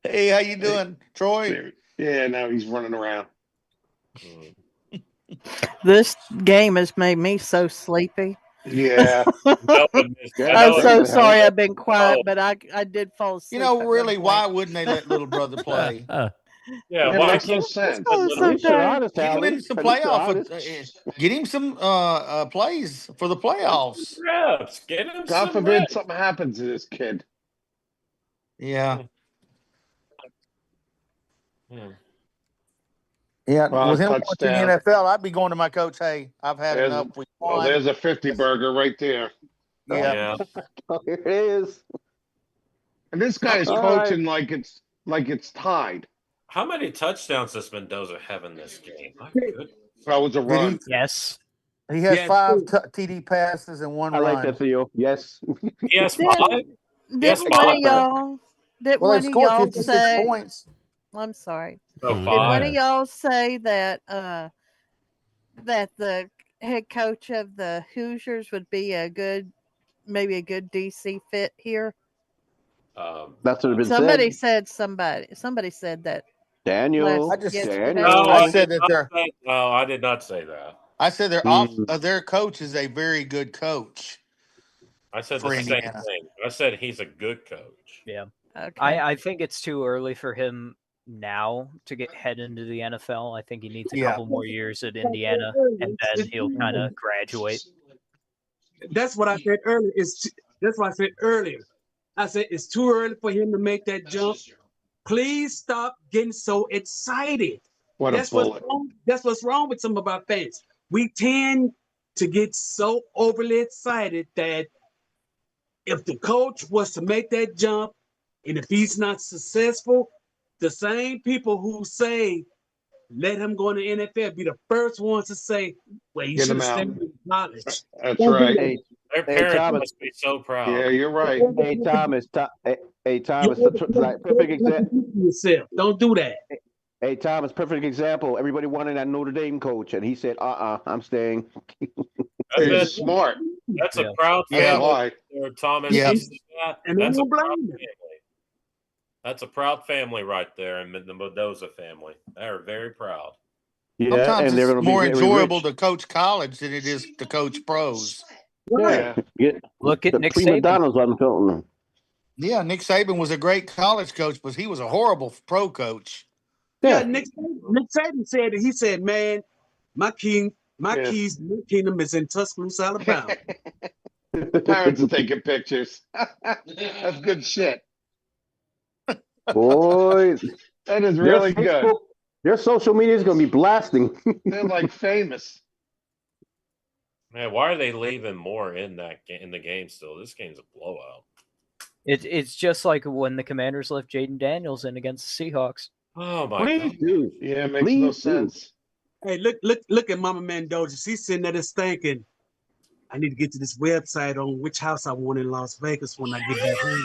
[SPEAKER 20] Hey, how you doing, Troy?
[SPEAKER 18] Yeah, now he's running around.
[SPEAKER 9] This game has made me so sleepy.
[SPEAKER 18] Yeah.
[SPEAKER 9] I'm so sorry I've been quiet, but I did fall asleep.
[SPEAKER 20] You know,
[SPEAKER 9] at
[SPEAKER 20] really,
[SPEAKER 9] one
[SPEAKER 20] why
[SPEAKER 9] point.
[SPEAKER 20] wouldn't they let little brother play?
[SPEAKER 11] Yeah,
[SPEAKER 18] It
[SPEAKER 11] why
[SPEAKER 18] makes no
[SPEAKER 11] can't
[SPEAKER 18] sense.
[SPEAKER 9] Oh,
[SPEAKER 11] little-
[SPEAKER 9] so
[SPEAKER 15] At least you're
[SPEAKER 9] tired.
[SPEAKER 15] honest,
[SPEAKER 20] Get him
[SPEAKER 15] Allie.
[SPEAKER 20] into some
[SPEAKER 15] At least you're
[SPEAKER 20] playoff.
[SPEAKER 15] honest.
[SPEAKER 20] Get him some plays for the playoffs.
[SPEAKER 11] reps? Get him
[SPEAKER 18] God
[SPEAKER 11] some
[SPEAKER 18] forbid
[SPEAKER 11] reps.
[SPEAKER 18] something happens to this kid.
[SPEAKER 20] Yeah.
[SPEAKER 11] Hmm.
[SPEAKER 20] Yeah,
[SPEAKER 18] Well,
[SPEAKER 20] with him watching
[SPEAKER 18] touchdown.
[SPEAKER 20] the NFL, I'd be going to my coach. Hey, I've had
[SPEAKER 18] There's,
[SPEAKER 20] enough. We
[SPEAKER 18] well,
[SPEAKER 20] won.
[SPEAKER 18] there's a 50 burger right there.
[SPEAKER 20] Yeah.
[SPEAKER 15] Oh, here it is.
[SPEAKER 18] And this guy's
[SPEAKER 15] All
[SPEAKER 18] coaching like it's tied.
[SPEAKER 11] How many touchdowns does Mendoza have in this game? My goodness.
[SPEAKER 18] That was a run.
[SPEAKER 6] Yes.
[SPEAKER 20] He has
[SPEAKER 17] Yeah,
[SPEAKER 20] 5 TD passes and 1
[SPEAKER 15] I
[SPEAKER 20] run.
[SPEAKER 15] like that, Theo. Yes.
[SPEAKER 11] He has
[SPEAKER 9] Didn't-
[SPEAKER 11] 5. Yes,
[SPEAKER 9] Didn't one of
[SPEAKER 11] Bob.
[SPEAKER 9] y'all? Did
[SPEAKER 20] Well,
[SPEAKER 9] one
[SPEAKER 20] they
[SPEAKER 9] of
[SPEAKER 20] scored
[SPEAKER 9] y'all
[SPEAKER 20] 56
[SPEAKER 9] say?
[SPEAKER 20] points.
[SPEAKER 9] I'm sorry.
[SPEAKER 11] Oh,
[SPEAKER 9] Did one
[SPEAKER 11] 5.
[SPEAKER 9] of y'all say that that the head coach of the Hoosiers would be a good maybe a good DC fit here.
[SPEAKER 19] That's what had been
[SPEAKER 9] Somebody
[SPEAKER 19] said.
[SPEAKER 9] said somebody said that
[SPEAKER 19] Daniel.
[SPEAKER 9] yesterday.
[SPEAKER 11] No,
[SPEAKER 20] I
[SPEAKER 11] I
[SPEAKER 20] said
[SPEAKER 11] did
[SPEAKER 20] that
[SPEAKER 11] not
[SPEAKER 20] they're.
[SPEAKER 11] say. No, I did not say that.
[SPEAKER 20] I said
[SPEAKER 19] Hmm.
[SPEAKER 20] their coach is a very good coach
[SPEAKER 11] I said the
[SPEAKER 20] for
[SPEAKER 11] same
[SPEAKER 20] Indiana.
[SPEAKER 11] thing. I said he's a good coach.
[SPEAKER 6] Yeah.
[SPEAKER 9] Okay.
[SPEAKER 6] I think it's too early for him now to head into the NFL. I think he needs a
[SPEAKER 20] Yeah.
[SPEAKER 6] couple more years at Indiana, and then he'll kind of graduate.
[SPEAKER 17] That's what I said earlier. That's what I said earlier. I said it's too early for him to make that jump. Please stop getting so excited.
[SPEAKER 18] What a
[SPEAKER 17] That's what's
[SPEAKER 18] bullet.
[SPEAKER 17] wrong. That's what's wrong with some of our fans. We tend to get so overly excited that if the coach was to make that jump, and if he's not successful, the same people who say let him go in the NFL be the first ones to say, "Well, he
[SPEAKER 18] Get
[SPEAKER 17] should
[SPEAKER 18] him
[SPEAKER 17] have
[SPEAKER 18] out.
[SPEAKER 17] stayed in college."
[SPEAKER 18] That's
[SPEAKER 17] Don't do
[SPEAKER 18] right.
[SPEAKER 17] that.
[SPEAKER 11] Their
[SPEAKER 19] Hey,
[SPEAKER 11] parents
[SPEAKER 19] Thomas.
[SPEAKER 11] must be so proud.
[SPEAKER 18] Yeah, you're right.
[SPEAKER 19] Hey, Thomas. Hey, Thomas.
[SPEAKER 17] You're
[SPEAKER 19] Like perfect example.
[SPEAKER 17] yourself. Don't do that.
[SPEAKER 19] Hey, Thomas. Perfect example. Everybody wanted that Notre Dame coach, and he said, I'm staying."
[SPEAKER 11] That's
[SPEAKER 18] He's
[SPEAKER 11] it.
[SPEAKER 18] smart.
[SPEAKER 11] That's
[SPEAKER 6] Yeah.
[SPEAKER 11] a proud
[SPEAKER 18] That's
[SPEAKER 11] family.
[SPEAKER 18] why.
[SPEAKER 11] There, Thomas.
[SPEAKER 20] Yeah.
[SPEAKER 11] You see that?
[SPEAKER 17] And I
[SPEAKER 11] That's a
[SPEAKER 17] don't
[SPEAKER 11] proud
[SPEAKER 17] blame him.
[SPEAKER 11] family. That's a proud family right there, and the Mendoza family. They are very proud.
[SPEAKER 19] Yeah,
[SPEAKER 20] Sometimes
[SPEAKER 19] and they're
[SPEAKER 20] it's
[SPEAKER 19] going to be
[SPEAKER 20] more
[SPEAKER 19] very
[SPEAKER 20] enjoyable
[SPEAKER 19] rich.
[SPEAKER 20] to coach college than it is to coach pros.
[SPEAKER 19] Yeah. Get
[SPEAKER 6] Look at
[SPEAKER 19] the
[SPEAKER 6] Nick
[SPEAKER 19] prima
[SPEAKER 6] Saban.
[SPEAKER 19] donnas on them.
[SPEAKER 20] Yeah, Nick Saban was a great college coach, but he was a horrible pro coach.
[SPEAKER 17] Yeah,
[SPEAKER 19] Yeah.
[SPEAKER 17] Nick Saban said it. He said, "Man, my keys to my kingdom is in Tuscaloosa, Alabama."
[SPEAKER 18] The parents are taking pictures. That's good shit.
[SPEAKER 19] Boy,
[SPEAKER 18] That is
[SPEAKER 19] their
[SPEAKER 18] really good.
[SPEAKER 19] Facebook, their social media is going to be blasting.
[SPEAKER 18] They're like famous.
[SPEAKER 11] Man, why are they leaving more in the game still? This game's a blowout.
[SPEAKER 6] It's just like when the Commanders left Jaden Daniels in against the Seahawks.
[SPEAKER 11] Oh my
[SPEAKER 19] Please
[SPEAKER 11] god.
[SPEAKER 19] do.
[SPEAKER 18] Yeah, it makes no
[SPEAKER 19] Please do.
[SPEAKER 18] sense.
[SPEAKER 17] Hey, look at Mama Mendoza. She's sitting there just thinking, "I need to get to this website on which house I want in Las Vegas when I get back home."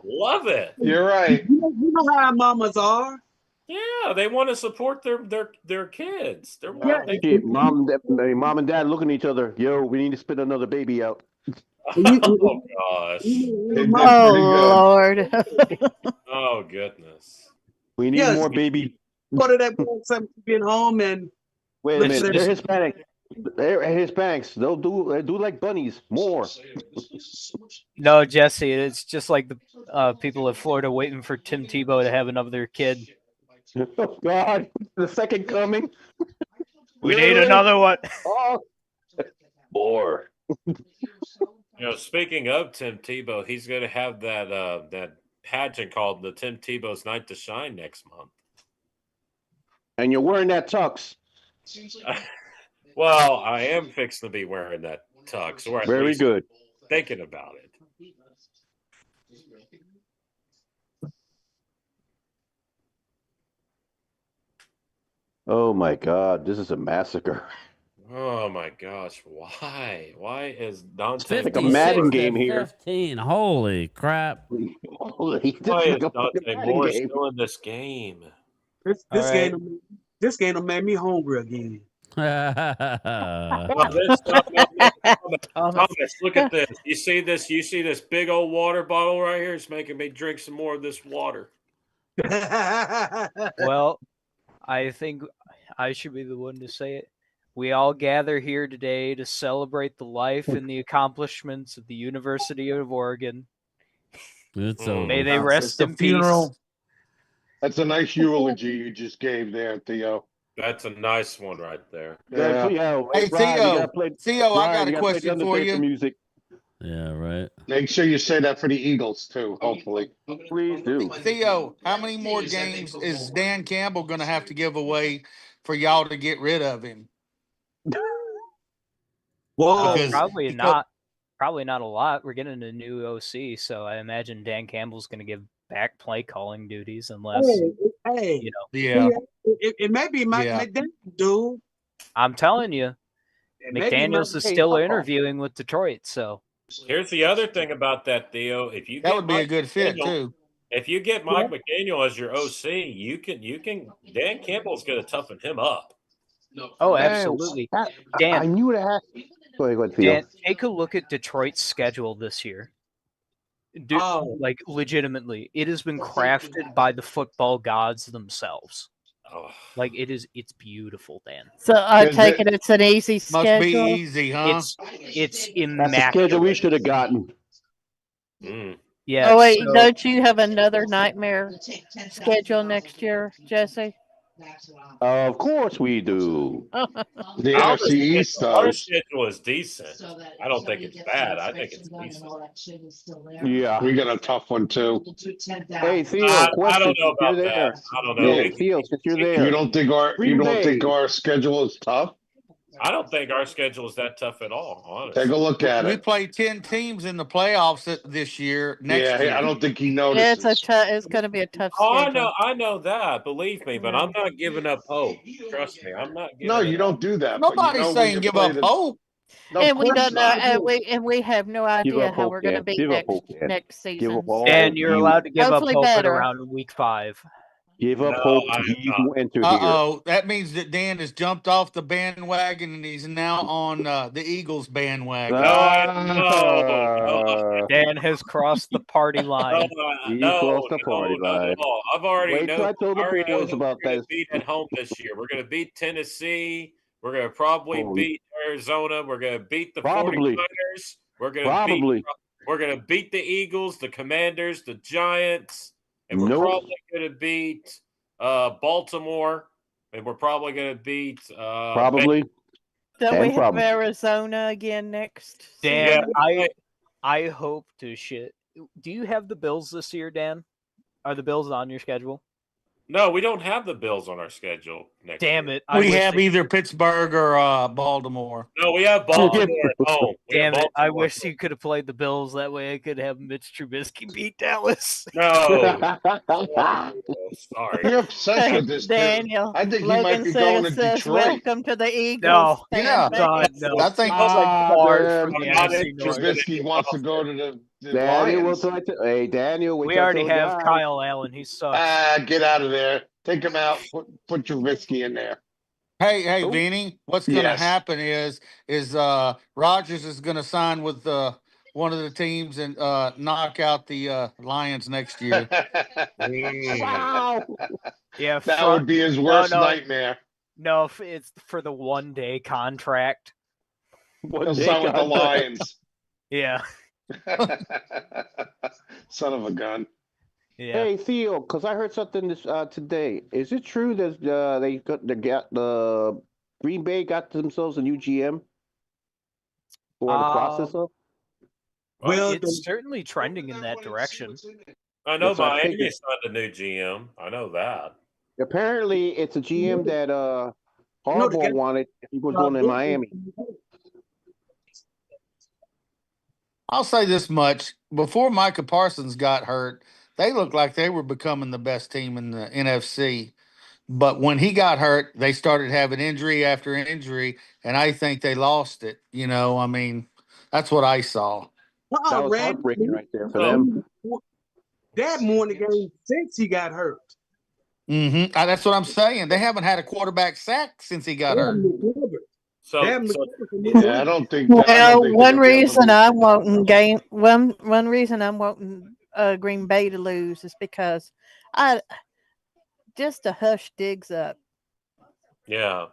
[SPEAKER 11] Love it.
[SPEAKER 18] You're right.
[SPEAKER 17] You know how our mamas are.
[SPEAKER 11] Yeah, they want to support their kids. They're
[SPEAKER 17] Yeah,
[SPEAKER 19] Shit, mom and dad looking at each other. Yo, we need to spit another baby out.
[SPEAKER 11] Oh gosh.
[SPEAKER 9] Oh Lord.
[SPEAKER 11] Oh goodness.
[SPEAKER 19] We need
[SPEAKER 17] Yes.
[SPEAKER 19] more baby.
[SPEAKER 17] Go to that website, get home, and
[SPEAKER 19] Wait a
[SPEAKER 17] Listen,
[SPEAKER 19] minute. They're Hispanic. They're Hispanics. They do like bunnies more.
[SPEAKER 6] No, Jesse, it's just like the people of Florida waiting for Tim Tebow to have another kid.
[SPEAKER 19] Oh God, the second coming.
[SPEAKER 6] We need another one.
[SPEAKER 19] Oh, more.
[SPEAKER 11] Speaking of Tim Tebow, he's going to have that pageant called the Tim Tebow's Night to Shine next month.
[SPEAKER 19] And you're wearing that tux.
[SPEAKER 11] Well, I am fixing to be wearing that tux. Or at
[SPEAKER 19] Very
[SPEAKER 11] least
[SPEAKER 19] good.
[SPEAKER 11] thinking about it.
[SPEAKER 19] Oh my God, this is a massacre.
[SPEAKER 11] Oh my gosh, why? Why is Dante
[SPEAKER 19] Like a Madden
[SPEAKER 8] 56
[SPEAKER 19] game
[SPEAKER 8] to
[SPEAKER 19] here.
[SPEAKER 8] 15. Holy crap.
[SPEAKER 19] Holy, this
[SPEAKER 11] Why
[SPEAKER 19] is
[SPEAKER 11] is
[SPEAKER 19] like a
[SPEAKER 11] Dante
[SPEAKER 19] fucking Madden
[SPEAKER 11] Moore
[SPEAKER 19] game.
[SPEAKER 11] still in this game?
[SPEAKER 17] this
[SPEAKER 6] All right.
[SPEAKER 17] game will make me hungry again.
[SPEAKER 11] Thomas, look at this. You see this? You see this big old water bottle right here? It's making me drink some more of this water.
[SPEAKER 6] Well, I think I should be the one to say it. We all gather here today to celebrate the life and the accomplishments of the University of Oregon.
[SPEAKER 8] It's over.
[SPEAKER 6] May they rest in peace.
[SPEAKER 18] That's a nice eulogy you just gave there, Theo.
[SPEAKER 11] That's a nice one right there.
[SPEAKER 18] Yeah.
[SPEAKER 20] Hey,
[SPEAKER 19] Brian, you
[SPEAKER 20] Theo,
[SPEAKER 19] gotta play,
[SPEAKER 20] Theo, I
[SPEAKER 19] Brian,
[SPEAKER 20] got
[SPEAKER 19] you
[SPEAKER 20] a
[SPEAKER 19] gotta play
[SPEAKER 20] question
[SPEAKER 19] the
[SPEAKER 20] for
[SPEAKER 19] Undertaker
[SPEAKER 20] you.
[SPEAKER 19] music.
[SPEAKER 8] Yeah, right.
[SPEAKER 18] Make sure you say that for the Eagles too, hopefully.
[SPEAKER 19] Please do.
[SPEAKER 20] Theo, how many more games is Dan Campbell going to have to give away for y'all to get rid of him? Because-
[SPEAKER 6] Probably not a lot. We're getting a new OC, so I imagine Dan Campbell's going to give back play calling duties unless
[SPEAKER 17] Hey,
[SPEAKER 6] you know.
[SPEAKER 20] Yeah.
[SPEAKER 17] It may be Mike
[SPEAKER 20] Yeah.
[SPEAKER 17] McDaniel, dude.
[SPEAKER 6] I'm telling you,
[SPEAKER 17] It may be
[SPEAKER 6] McDaniels is
[SPEAKER 17] Mike-
[SPEAKER 6] still interviewing with Detroit. So
[SPEAKER 11] Here's the other thing about that, Theo. If you
[SPEAKER 20] That
[SPEAKER 11] get
[SPEAKER 20] would be a
[SPEAKER 11] Mike
[SPEAKER 20] good fit,
[SPEAKER 11] McDaniel-
[SPEAKER 20] too.
[SPEAKER 11] If you get Mike McDaniel as your OC, you can Dan Campbell's going to toughen him up.
[SPEAKER 6] Oh,
[SPEAKER 15] Hey,
[SPEAKER 6] absolutely.
[SPEAKER 15] I
[SPEAKER 6] Dan,
[SPEAKER 15] knew that. Go ahead, Theo.
[SPEAKER 6] Dan, take a look at Detroit's schedule this year. Like legitimately, it has been crafted by the football gods themselves. Like it's beautiful, Dan.
[SPEAKER 9] So I take it it's an easy
[SPEAKER 20] Must be
[SPEAKER 9] schedule.
[SPEAKER 20] easy, huh?
[SPEAKER 6] It's
[SPEAKER 15] That's the
[SPEAKER 6] immaculate.
[SPEAKER 15] schedule we should have gotten.
[SPEAKER 6] Yeah.
[SPEAKER 9] Oh wait,
[SPEAKER 6] so-
[SPEAKER 9] don't you have another nightmare schedule next year, Jesse?
[SPEAKER 15] Of course we do.
[SPEAKER 18] The
[SPEAKER 11] Our
[SPEAKER 18] NFC East
[SPEAKER 11] schedule, our
[SPEAKER 18] does.
[SPEAKER 11] schedule is decent. I don't think it's bad. I think it's decent.
[SPEAKER 15] Yeah.
[SPEAKER 18] We got a tough one too.
[SPEAKER 15] Hey Theo,
[SPEAKER 11] I
[SPEAKER 15] question.
[SPEAKER 11] don't know
[SPEAKER 15] Since you're
[SPEAKER 11] about that.
[SPEAKER 15] there.
[SPEAKER 11] I don't know.
[SPEAKER 15] Hey Theo, since you're there.
[SPEAKER 18] You don't think
[SPEAKER 15] Green Bay.
[SPEAKER 18] our schedule is tough?
[SPEAKER 11] I don't think our schedule is that tough at all. Honestly,
[SPEAKER 18] Take a look at
[SPEAKER 20] We
[SPEAKER 18] it.
[SPEAKER 20] play 10 teams in the playoffs this year. Next year,
[SPEAKER 18] I don't think he
[SPEAKER 9] It's
[SPEAKER 18] notices.
[SPEAKER 9] it's going to be a tough
[SPEAKER 11] Oh,
[SPEAKER 9] schedule.
[SPEAKER 11] I know that. Believe me, but
[SPEAKER 9] Yeah.
[SPEAKER 11] I'm not giving up hope. Trust me, I'm not giving
[SPEAKER 18] No,
[SPEAKER 11] it
[SPEAKER 18] you
[SPEAKER 11] up.
[SPEAKER 18] don't do that.
[SPEAKER 20] Nobody's
[SPEAKER 18] but you know
[SPEAKER 20] saying
[SPEAKER 18] when you
[SPEAKER 20] give
[SPEAKER 18] play
[SPEAKER 20] up hope.
[SPEAKER 18] No,
[SPEAKER 9] And
[SPEAKER 18] of
[SPEAKER 9] we
[SPEAKER 18] course
[SPEAKER 9] don't know,
[SPEAKER 18] not.
[SPEAKER 9] and we have no
[SPEAKER 15] Give
[SPEAKER 9] idea
[SPEAKER 15] up
[SPEAKER 9] how
[SPEAKER 15] hope,
[SPEAKER 9] we're going to
[SPEAKER 15] Dan.
[SPEAKER 9] be
[SPEAKER 15] Give up hope, Dan.
[SPEAKER 9] next
[SPEAKER 15] Give
[SPEAKER 9] season.
[SPEAKER 15] up all
[SPEAKER 6] Dan, you're
[SPEAKER 15] you.
[SPEAKER 6] allowed to give
[SPEAKER 9] Hopefully
[SPEAKER 6] up hope at
[SPEAKER 9] better.
[SPEAKER 6] around week 5.
[SPEAKER 15] Give up
[SPEAKER 11] No,
[SPEAKER 15] hope
[SPEAKER 11] I
[SPEAKER 15] to
[SPEAKER 11] am
[SPEAKER 15] he
[SPEAKER 11] not.
[SPEAKER 15] who enter here.
[SPEAKER 20] Uh-oh. That means that Dan has jumped off the bandwagon and he's now on the Eagles bandwagon.
[SPEAKER 11] No.
[SPEAKER 6] Dan has crossed the party line.
[SPEAKER 15] He crossed the party line.
[SPEAKER 11] No. I've already
[SPEAKER 15] Wait till I told the
[SPEAKER 11] know
[SPEAKER 15] boys
[SPEAKER 11] who
[SPEAKER 15] about
[SPEAKER 11] we're going
[SPEAKER 15] that.
[SPEAKER 11] to beat at home this year. We're going to beat Tennessee. We're going to probably
[SPEAKER 15] Oh,
[SPEAKER 11] beat Arizona. We're going to beat the
[SPEAKER 15] Probably.
[SPEAKER 11] 49ers. We're going to beat the Eagles, the Commanders, the Giants, and we're
[SPEAKER 15] Nope.
[SPEAKER 11] probably going to beat Baltimore, and we're probably going to beat
[SPEAKER 15] Probably.
[SPEAKER 9] Don't
[SPEAKER 15] And
[SPEAKER 9] we have
[SPEAKER 15] probably.
[SPEAKER 9] Arizona again next
[SPEAKER 6] Dan,
[SPEAKER 9] season?
[SPEAKER 6] I hope to shit. Do you have the Bills this year, Dan? Are the Bills on your schedule?
[SPEAKER 11] No, we don't have the Bills on our schedule next
[SPEAKER 6] Damn
[SPEAKER 11] year.
[SPEAKER 6] it! I
[SPEAKER 20] We
[SPEAKER 6] wish
[SPEAKER 20] have
[SPEAKER 6] they-
[SPEAKER 20] either Pittsburgh or Baltimore.
[SPEAKER 11] No, we have Baltimore at home.
[SPEAKER 6] Damn it! I wish you could have played the Bills. That way, I could have Mitch Trubisky beat Dallas.
[SPEAKER 11] No. Sorry.
[SPEAKER 18] You're obsessed with this
[SPEAKER 9] Daniel.
[SPEAKER 18] kid. I think he
[SPEAKER 9] Logan
[SPEAKER 18] might be going to
[SPEAKER 9] says,
[SPEAKER 18] Detroit.
[SPEAKER 9] "Welcome to the Eagles."
[SPEAKER 6] No.
[SPEAKER 20] Yeah.
[SPEAKER 6] God, no.
[SPEAKER 20] I think
[SPEAKER 6] Sounds like bars
[SPEAKER 15] man.
[SPEAKER 6] from the
[SPEAKER 11] I
[SPEAKER 6] NFC
[SPEAKER 11] think
[SPEAKER 6] North.
[SPEAKER 18] Trubisky wants to go to the
[SPEAKER 15] Daniel,
[SPEAKER 18] Lions.
[SPEAKER 15] hey, Daniel, wait
[SPEAKER 6] We
[SPEAKER 15] till I
[SPEAKER 6] already
[SPEAKER 15] tell
[SPEAKER 6] have
[SPEAKER 15] guys.
[SPEAKER 6] Kyle Allen. He sucks.
[SPEAKER 18] Get out of there. Take him out. Put Trubisky in there.
[SPEAKER 20] Hey,
[SPEAKER 15] Oh.
[SPEAKER 20] Vinny, what's going to
[SPEAKER 18] Yes.
[SPEAKER 20] happen is Rodgers is going to sign with one of the teams and knock out the Lions next year.
[SPEAKER 15] Wow.
[SPEAKER 6] Yeah,
[SPEAKER 18] That would be his worst
[SPEAKER 6] no.
[SPEAKER 18] nightmare.
[SPEAKER 6] No, it's for the 1-day contract.
[SPEAKER 18] He'll sign with the Lions.
[SPEAKER 6] Yeah.
[SPEAKER 18] Son of a gun.
[SPEAKER 6] Yeah.
[SPEAKER 15] Hey Theo, because I heard something this today. Is it true that the Green Bay got themselves a new GM? Or the process of?
[SPEAKER 6] Well, it's certainly trending in that direction.
[SPEAKER 11] I know
[SPEAKER 15] That's what I
[SPEAKER 11] Miami
[SPEAKER 15] figured.
[SPEAKER 11] signed a new GM. I know that.
[SPEAKER 15] Apparently, it's a GM that Harbaugh wanted. He was going to Miami.
[SPEAKER 20] I'll say this much. Before Micah Parsons got hurt, they looked like they were becoming the best team in the NFC. But when he got hurt, they started having injury after injury, and I think they lost it. You know, I mean, that's what I saw.
[SPEAKER 15] That was heartbreaking right there for them.
[SPEAKER 17] That won the game since he got hurt.
[SPEAKER 20] Mm-hmm. That's what I'm saying. They haven't had a quarterback sack since he got hurt.
[SPEAKER 18] I don't think.
[SPEAKER 9] Well, one reason I'm wanting one reason I'm wanting Green Bay to lose is because just to hush Diggs up.
[SPEAKER 11] Yeah.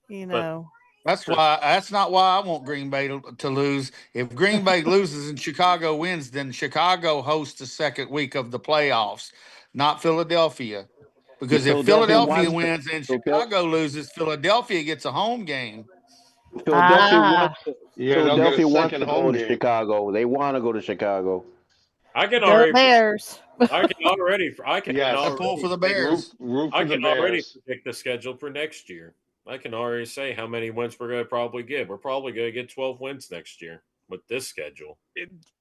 [SPEAKER 9] You know.
[SPEAKER 20] That's not why I want Green Bay to lose. If Green Bay loses and Chicago wins, then Chicago hosts the second week of the playoffs, not Philadelphia. Because if Philadelphia wins and Chicago loses, Philadelphia gets a home game.
[SPEAKER 15] Philadelphia wants
[SPEAKER 18] they'll get a second
[SPEAKER 15] to
[SPEAKER 18] home
[SPEAKER 15] go to
[SPEAKER 18] game.
[SPEAKER 15] Chicago. They want to go to Chicago.
[SPEAKER 11] I can
[SPEAKER 9] Go
[SPEAKER 11] already.
[SPEAKER 9] Bears.
[SPEAKER 11] I can already.
[SPEAKER 20] I pull for the Bears.
[SPEAKER 18] Root for
[SPEAKER 11] I
[SPEAKER 18] the
[SPEAKER 11] can already
[SPEAKER 18] Bears.
[SPEAKER 11] predict the schedule for next year. I can already say how many wins we're going to probably get. We're probably going to get 12 wins next year with this schedule.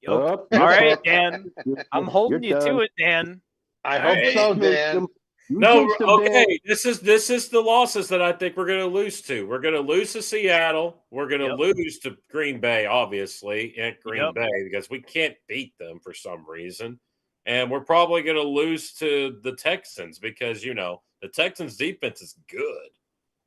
[SPEAKER 6] All right, Dan. I'm holding you to it, Dan.
[SPEAKER 18] I hope so, Dan.
[SPEAKER 11] No, okay. This is the losses that I think we're going to lose to. We're going to lose to Seattle. We're going to lose to Green Bay, obviously, at Green Bay because we can't beat them for some reason. And we're probably going to lose to the Texans because, the Texans' defense is good.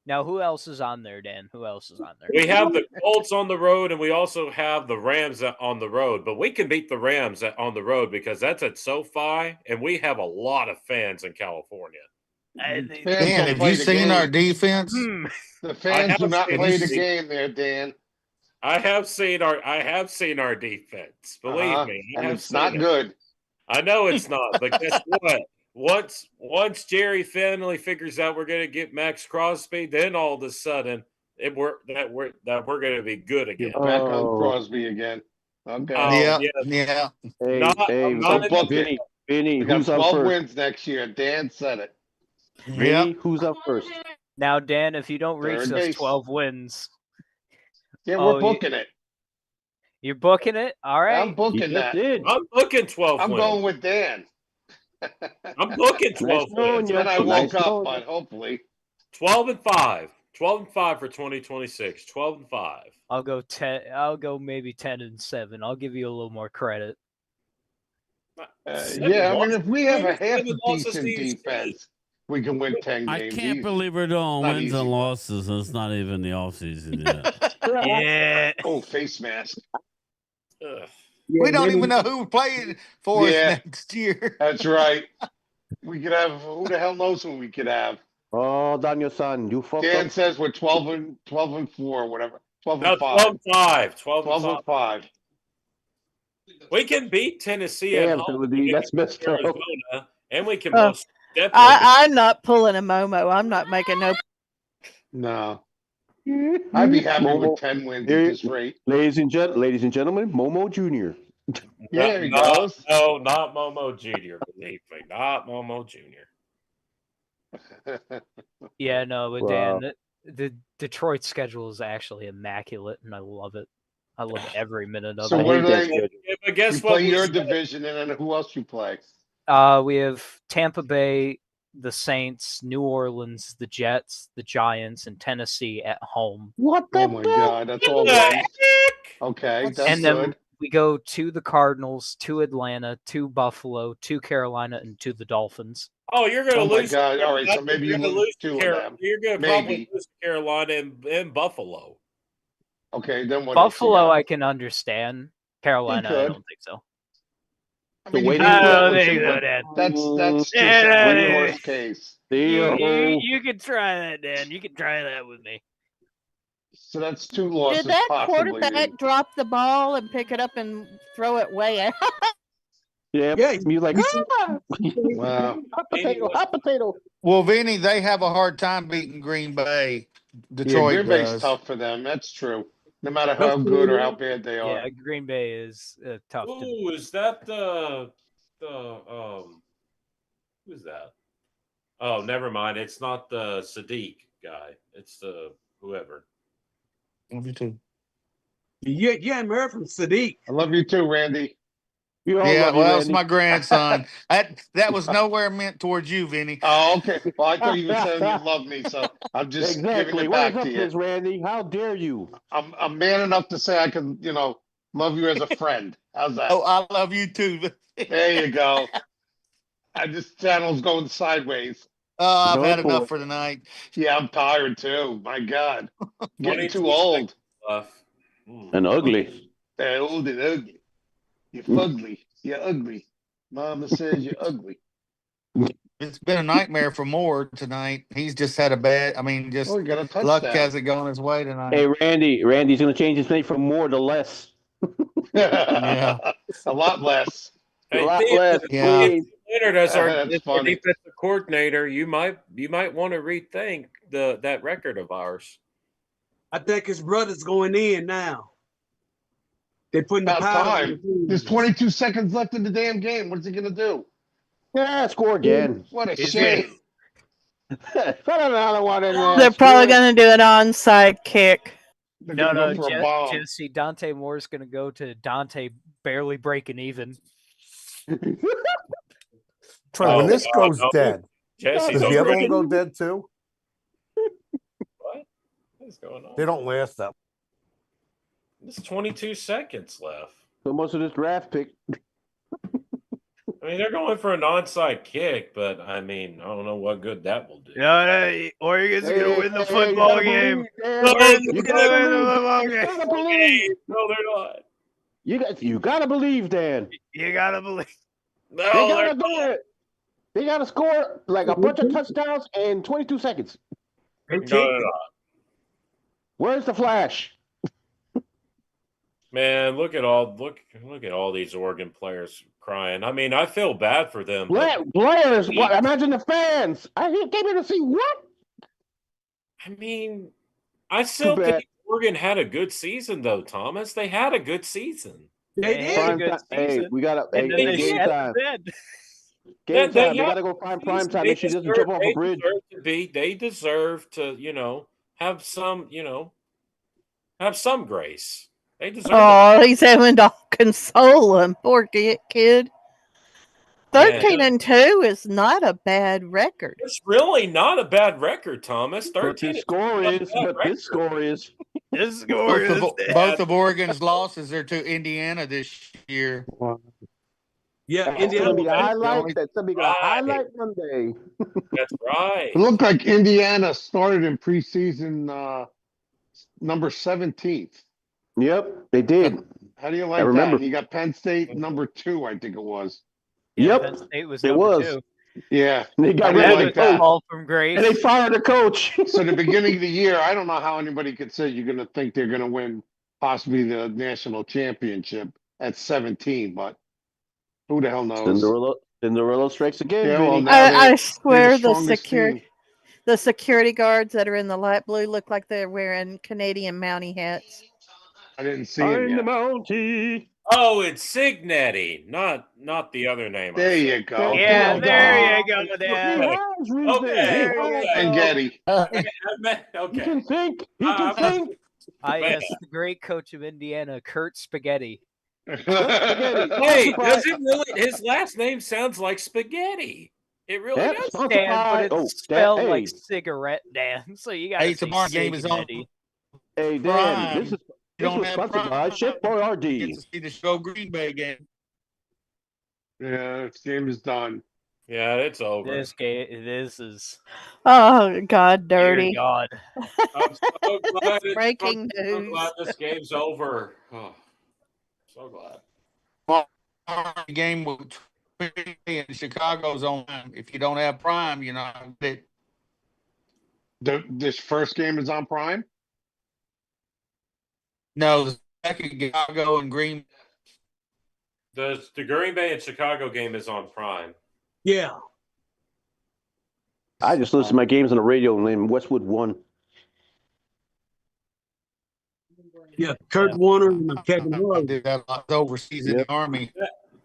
[SPEAKER 6] Now, who else is on there, Dan? Who else is on there?
[SPEAKER 11] We have the Colts on the road, and we also have the Rams on the road. But we can beat the Rams on the road because that's at SoFi, and we have a lot of fans in California.
[SPEAKER 18] Fans
[SPEAKER 20] Dan,
[SPEAKER 18] don't
[SPEAKER 20] have
[SPEAKER 18] play
[SPEAKER 20] you
[SPEAKER 18] the
[SPEAKER 20] seen our
[SPEAKER 18] game.
[SPEAKER 20] defense?
[SPEAKER 18] The fans do not
[SPEAKER 11] seen
[SPEAKER 18] play
[SPEAKER 11] the
[SPEAKER 18] the game there, Dan.
[SPEAKER 11] I have seen our defense. Believe me, I
[SPEAKER 18] And
[SPEAKER 11] have
[SPEAKER 18] it's
[SPEAKER 11] seen
[SPEAKER 18] not
[SPEAKER 11] it.
[SPEAKER 18] good.
[SPEAKER 11] I know it's not, but guess what? Once Jerry finally figures out we're going to get Max Crosby, then all of a sudden we're going to be good again.
[SPEAKER 18] You're back on Crosby again. Okay.
[SPEAKER 11] Oh, yeah.
[SPEAKER 20] Yeah.
[SPEAKER 15] Hey,
[SPEAKER 11] Not-
[SPEAKER 15] hey,
[SPEAKER 11] I'm not
[SPEAKER 18] So book it.
[SPEAKER 15] Vinny, Vinny,
[SPEAKER 18] We got
[SPEAKER 15] who's up
[SPEAKER 18] 12
[SPEAKER 15] first?
[SPEAKER 18] wins next year. Dan said it.
[SPEAKER 15] Vinny, who's up first?
[SPEAKER 6] Now, Dan, if you don't reach
[SPEAKER 18] Third
[SPEAKER 6] those
[SPEAKER 18] base.
[SPEAKER 6] 12 wins,
[SPEAKER 18] Yeah,
[SPEAKER 6] Oh,
[SPEAKER 18] we're booking it.
[SPEAKER 6] you're booking it? All right.
[SPEAKER 18] I'm booking that.
[SPEAKER 11] I'm booking 12
[SPEAKER 18] I'm
[SPEAKER 11] wins.
[SPEAKER 18] going with Dan.
[SPEAKER 11] I'm booking 12 wins.
[SPEAKER 18] Then I woke up, but hopefully.
[SPEAKER 11] 12 and 5. 12 and 5 for 2026. 12 and 5.
[SPEAKER 6] I'll go 10. I'll go maybe 10 and 7. I'll give you a little more credit.
[SPEAKER 18] Yeah, I mean, if we have a half
[SPEAKER 11] seven
[SPEAKER 18] a
[SPEAKER 11] losses
[SPEAKER 18] decent
[SPEAKER 11] to each
[SPEAKER 18] defense, we can win 10
[SPEAKER 8] I
[SPEAKER 18] games.
[SPEAKER 8] can't
[SPEAKER 18] easy.
[SPEAKER 8] believe we're doing
[SPEAKER 18] Not
[SPEAKER 8] wins
[SPEAKER 18] easy,
[SPEAKER 8] and
[SPEAKER 18] but-
[SPEAKER 8] losses. And it's not even the offseason yet.
[SPEAKER 6] Yeah.
[SPEAKER 18] Oh, face mask.
[SPEAKER 20] We don't even know who's playing for us next year.
[SPEAKER 18] That's right. We could have, who the hell knows who we could have.
[SPEAKER 15] Oh, Daniel-san, you fucked
[SPEAKER 18] Dan
[SPEAKER 15] up.
[SPEAKER 18] says we're 12 and 4 or whatever. 12
[SPEAKER 11] No,
[SPEAKER 18] and 5.
[SPEAKER 11] 12 and 5. 12
[SPEAKER 18] 12
[SPEAKER 11] and
[SPEAKER 18] and 5.
[SPEAKER 11] We can beat Tennessee at
[SPEAKER 15] Damn,
[SPEAKER 11] home.
[SPEAKER 15] Timothy,
[SPEAKER 11] We can
[SPEAKER 15] that's messed
[SPEAKER 11] beat
[SPEAKER 15] up.
[SPEAKER 11] Arizona, and we can
[SPEAKER 9] Oh,
[SPEAKER 11] most definitely.
[SPEAKER 9] I'm not pulling a Momo. I'm not making no.
[SPEAKER 18] No. I'd be happy
[SPEAKER 15] Momo.
[SPEAKER 18] with 10 wins
[SPEAKER 15] Here-
[SPEAKER 18] at this rate.
[SPEAKER 15] Ladies and gentlemen, Momo Jr.
[SPEAKER 18] There he
[SPEAKER 11] No,
[SPEAKER 18] goes.
[SPEAKER 11] no, not Momo Jr. Believe me, not Momo Jr.
[SPEAKER 6] Yeah, no, but
[SPEAKER 15] Wow.
[SPEAKER 6] Dan, the Detroit schedule is actually immaculate, and I love it. I love every minute of
[SPEAKER 18] So
[SPEAKER 6] it.
[SPEAKER 18] what do they?
[SPEAKER 11] Yeah, but guess
[SPEAKER 18] You
[SPEAKER 11] what?
[SPEAKER 18] play
[SPEAKER 11] We
[SPEAKER 18] your
[SPEAKER 11] said-
[SPEAKER 18] division, and then who else you play?
[SPEAKER 6] We have Tampa Bay, the Saints, New Orleans, the Jets, the Giants, and Tennessee at home.
[SPEAKER 15] What
[SPEAKER 18] Oh my God, that's all wins. Okay, that's
[SPEAKER 6] and then
[SPEAKER 18] good.
[SPEAKER 6] we go to the Cardinals, to Atlanta, to Buffalo, to Carolina, and to the Dolphins.
[SPEAKER 11] Oh, you're going to
[SPEAKER 18] Oh my
[SPEAKER 11] lose.
[SPEAKER 18] God! All right, so maybe you
[SPEAKER 11] You're gonna
[SPEAKER 18] lose
[SPEAKER 11] to
[SPEAKER 18] 2 of
[SPEAKER 11] Car-
[SPEAKER 18] them.
[SPEAKER 11] You're going to probably
[SPEAKER 18] Maybe.
[SPEAKER 11] lose to Carolina and Buffalo.
[SPEAKER 18] Okay, then what? else you
[SPEAKER 6] Buffalo,
[SPEAKER 18] got?
[SPEAKER 6] I can understand. Carolina, I
[SPEAKER 18] could.
[SPEAKER 6] don't think so.
[SPEAKER 18] I mean,
[SPEAKER 15] The way
[SPEAKER 18] you
[SPEAKER 15] they
[SPEAKER 18] can do that
[SPEAKER 6] Oh,
[SPEAKER 18] with
[SPEAKER 6] there you
[SPEAKER 18] some-
[SPEAKER 6] go, Dan.
[SPEAKER 18] That's just
[SPEAKER 6] Yeah,
[SPEAKER 18] way
[SPEAKER 6] yeah.
[SPEAKER 18] worst case.
[SPEAKER 6] You can try that, Dan. You can try that with me.
[SPEAKER 18] So that's 2 losses
[SPEAKER 9] Did that
[SPEAKER 18] possibly.
[SPEAKER 9] quarterback drop the ball and pick it up and throw it way out?
[SPEAKER 15] Yeah, you're like, ah!
[SPEAKER 18] Wow.
[SPEAKER 15] hot potato, hot potato.
[SPEAKER 20] Well, Vinny, they have a hard time beating Green Bay. Detroit
[SPEAKER 18] Yeah, Green Bay's
[SPEAKER 20] does.
[SPEAKER 18] tough for them. That's true. No matter how good or how bad they are.
[SPEAKER 6] Yeah, Green Bay is tough to.
[SPEAKER 11] Ooh, is that the who's that? Oh, never mind. It's not the Sadiq guy. It's the whoever.
[SPEAKER 20] Love you too.
[SPEAKER 17] You haven't heard from Sadiq.
[SPEAKER 18] I love you too, Randy.
[SPEAKER 15] We all
[SPEAKER 20] Yeah,
[SPEAKER 15] love you,
[SPEAKER 20] well, it's
[SPEAKER 15] Randy.
[SPEAKER 20] my grandson. that was nowhere meant towards you, Vinny.
[SPEAKER 18] Oh, okay. Well, I thought you were saying you love me, so I'm just giving
[SPEAKER 15] Exactly.
[SPEAKER 18] it
[SPEAKER 15] What
[SPEAKER 18] back
[SPEAKER 15] is up,
[SPEAKER 18] to you.
[SPEAKER 15] this Randy? How dare you?
[SPEAKER 18] I'm man enough to say I can, love you as a friend. How's that?
[SPEAKER 20] Oh, I love you too.
[SPEAKER 18] There you go. This channel's going sideways.
[SPEAKER 20] Oh, I've
[SPEAKER 15] Go
[SPEAKER 20] had
[SPEAKER 15] for
[SPEAKER 20] enough
[SPEAKER 15] it.
[SPEAKER 20] for tonight.
[SPEAKER 18] Yeah, I'm tired too. My God. Getting
[SPEAKER 11] 22
[SPEAKER 18] too old.
[SPEAKER 11] left.
[SPEAKER 15] And ugly.
[SPEAKER 18] Old and ugly. You're fugly. You're ugly. Mama says you're ugly.
[SPEAKER 20] It's been a nightmare for Moore tonight. He's just had a bad. I mean, just
[SPEAKER 18] Oh, he got a touchdown.
[SPEAKER 20] luck hasn't gone his way tonight.
[SPEAKER 15] Hey, Randy's going to change his name from more to less.
[SPEAKER 20] Yeah.
[SPEAKER 18] A lot less.
[SPEAKER 15] A
[SPEAKER 11] Hey,
[SPEAKER 15] lot
[SPEAKER 11] Theo,
[SPEAKER 15] less.
[SPEAKER 20] Yeah.
[SPEAKER 15] Please.
[SPEAKER 11] Leonard, as our
[SPEAKER 18] That's
[SPEAKER 11] as our
[SPEAKER 18] funny.
[SPEAKER 11] defensive coordinator, you might want to rethink that record of ours.
[SPEAKER 17] I think his brother's going in now. They're putting
[SPEAKER 18] About
[SPEAKER 17] the powder
[SPEAKER 18] time. There's 22 seconds left in the damn game. What's he going to do?
[SPEAKER 15] Yeah, score again.
[SPEAKER 18] What a
[SPEAKER 6] He's
[SPEAKER 18] shame.
[SPEAKER 15] Put another one in there.
[SPEAKER 9] They're probably going to do an onside kick.
[SPEAKER 18] They're
[SPEAKER 6] No,
[SPEAKER 18] gonna
[SPEAKER 6] no,
[SPEAKER 18] go for a bomb.
[SPEAKER 6] Jesse, Dante Moore's going to go to Dante barely breaking even.
[SPEAKER 2] Troy,
[SPEAKER 11] Oh,
[SPEAKER 2] when this
[SPEAKER 11] wow,
[SPEAKER 2] goes
[SPEAKER 11] no.
[SPEAKER 2] dead,
[SPEAKER 11] Jesse's
[SPEAKER 2] does the other one
[SPEAKER 11] already.
[SPEAKER 2] go dead too?
[SPEAKER 11] What is going on?
[SPEAKER 2] They don't last that.
[SPEAKER 11] There's 22 seconds left.
[SPEAKER 15] So much of this draft pick.
[SPEAKER 11] I mean, they're going for an onside kick, but I mean, I don't know what good that will do.
[SPEAKER 5] No, Oregon's
[SPEAKER 18] Hey,
[SPEAKER 5] gonna win the
[SPEAKER 18] you
[SPEAKER 5] football
[SPEAKER 18] gotta
[SPEAKER 5] game.
[SPEAKER 18] believe, Dan.
[SPEAKER 5] Oregon's
[SPEAKER 18] You
[SPEAKER 5] gonna
[SPEAKER 18] gotta
[SPEAKER 5] win the
[SPEAKER 18] believe.
[SPEAKER 5] football
[SPEAKER 18] You
[SPEAKER 5] game.
[SPEAKER 18] gotta believe.
[SPEAKER 11] No, they're not.
[SPEAKER 15] You gotta believe, Dan.
[SPEAKER 5] You gotta believe.
[SPEAKER 11] No,
[SPEAKER 18] They
[SPEAKER 11] they're
[SPEAKER 18] gotta do it. They gotta score like a bunch of touchdowns in 22 seconds.
[SPEAKER 11] no, they're not.
[SPEAKER 18] Where's the flash?
[SPEAKER 11] Man, look at all these Oregon players crying. I mean, I feel bad for them. But
[SPEAKER 18] Players, what? Imagine the fans. I came here to see what?
[SPEAKER 11] I mean, I still
[SPEAKER 18] bad.
[SPEAKER 11] think Oregon had a good season, though, Thomas. They had a good season.
[SPEAKER 5] They had a
[SPEAKER 18] Prime
[SPEAKER 5] good
[SPEAKER 18] time.
[SPEAKER 5] season.
[SPEAKER 18] Hey, we gotta.
[SPEAKER 5] And then they
[SPEAKER 18] game
[SPEAKER 5] shat
[SPEAKER 18] time.
[SPEAKER 5] the bed.
[SPEAKER 18] Game
[SPEAKER 11] They
[SPEAKER 18] time. They
[SPEAKER 11] have-
[SPEAKER 18] gotta go find prime time.
[SPEAKER 11] They
[SPEAKER 18] Make sure she doesn't jump off a bridge.
[SPEAKER 11] They deserve to, have some, have some grace. They deserve.
[SPEAKER 9] Oh, he's having to console him. Poor kid. 13-2 is not a bad record.
[SPEAKER 11] It's really not a bad record, Thomas. 13.
[SPEAKER 18] This score is.
[SPEAKER 11] This
[SPEAKER 5] score is.
[SPEAKER 20] Both of Oregon's losses are to Indiana this year.
[SPEAKER 17] Yeah,
[SPEAKER 18] That's
[SPEAKER 17] Indiana.
[SPEAKER 18] gonna be the highlight. That's gonna be the highlight Monday.
[SPEAKER 11] That's right.
[SPEAKER 18] It looked like Indiana started in preseason number 17th. Yep, they did. How do you like
[SPEAKER 15] remember.
[SPEAKER 18] that? You got Penn State number 2, I think it was.
[SPEAKER 6] Yeah, Penn State was
[SPEAKER 15] it
[SPEAKER 6] number
[SPEAKER 15] was.
[SPEAKER 6] 2.
[SPEAKER 18] Yeah,
[SPEAKER 15] They got
[SPEAKER 18] How do you
[SPEAKER 15] rid of
[SPEAKER 18] like that?
[SPEAKER 6] All from Grace.
[SPEAKER 15] And they fired the coach.
[SPEAKER 18] So the beginning of the year, I don't know how anybody could say you're going to think they're going to win possibly the national championship at 17, but who the hell knows?
[SPEAKER 15] Cinderella strikes again.
[SPEAKER 18] Yeah, well,
[SPEAKER 15] Vinny.
[SPEAKER 18] now they're-
[SPEAKER 9] I
[SPEAKER 18] they're
[SPEAKER 9] swear
[SPEAKER 18] the
[SPEAKER 9] the
[SPEAKER 18] strongest
[SPEAKER 9] security
[SPEAKER 18] team.
[SPEAKER 9] the security guards that are in the light blue look like they're wearing Canadian Mountie hats.
[SPEAKER 18] I didn't see him yet.
[SPEAKER 15] Mountie.
[SPEAKER 11] Oh, it's Signetti, not the other name. I
[SPEAKER 18] There
[SPEAKER 11] said.
[SPEAKER 18] you go.
[SPEAKER 5] Yeah, there you go, Dad.
[SPEAKER 11] Okay.
[SPEAKER 18] And Getty.
[SPEAKER 11] Okay.
[SPEAKER 15] He can think. He can think.
[SPEAKER 6] Yes, the great coach of Indiana, Kurt Spaghetti.
[SPEAKER 11] Hey, does it really? His last name sounds like spaghetti. It really
[SPEAKER 15] Yep,
[SPEAKER 11] does.
[SPEAKER 6] Dan, but
[SPEAKER 15] Oh,
[SPEAKER 6] it's spelled
[SPEAKER 15] hey.
[SPEAKER 6] like cigarette, Dan. So you got
[SPEAKER 20] Hey,
[SPEAKER 6] to
[SPEAKER 20] tomorrow game is on.
[SPEAKER 6] Signetti.
[SPEAKER 15] Hey, Dan,
[SPEAKER 20] Prime.
[SPEAKER 15] this
[SPEAKER 20] You don't
[SPEAKER 15] was
[SPEAKER 20] have
[SPEAKER 15] sponsored by
[SPEAKER 20] Prime.
[SPEAKER 15] Ship or
[SPEAKER 20] Get
[SPEAKER 15] RD.
[SPEAKER 20] to see the show Green Bay game.
[SPEAKER 18] Yeah, this game is done.
[SPEAKER 11] Yeah, it's over.
[SPEAKER 6] This is
[SPEAKER 9] Oh God,
[SPEAKER 6] dear
[SPEAKER 9] dirty.
[SPEAKER 6] God.
[SPEAKER 11] I'm so glad
[SPEAKER 9] Breaking
[SPEAKER 11] I'm so
[SPEAKER 9] news.
[SPEAKER 11] glad this game's over. Oh, so glad.
[SPEAKER 20] The game with in Chicago's on. If you don't have Prime, you're not gonna get it.
[SPEAKER 18] This first game is on Prime?
[SPEAKER 20] No, the second Chicago and Green.
[SPEAKER 11] The Green Bay and Chicago game is on Prime.
[SPEAKER 17] Yeah.
[SPEAKER 15] I just listened to my games on the radio and Westwood won.
[SPEAKER 17] Yeah, Kurt Warner and Kevin
[SPEAKER 20] I
[SPEAKER 17] Love.
[SPEAKER 20] did that a lot overseas in the Army.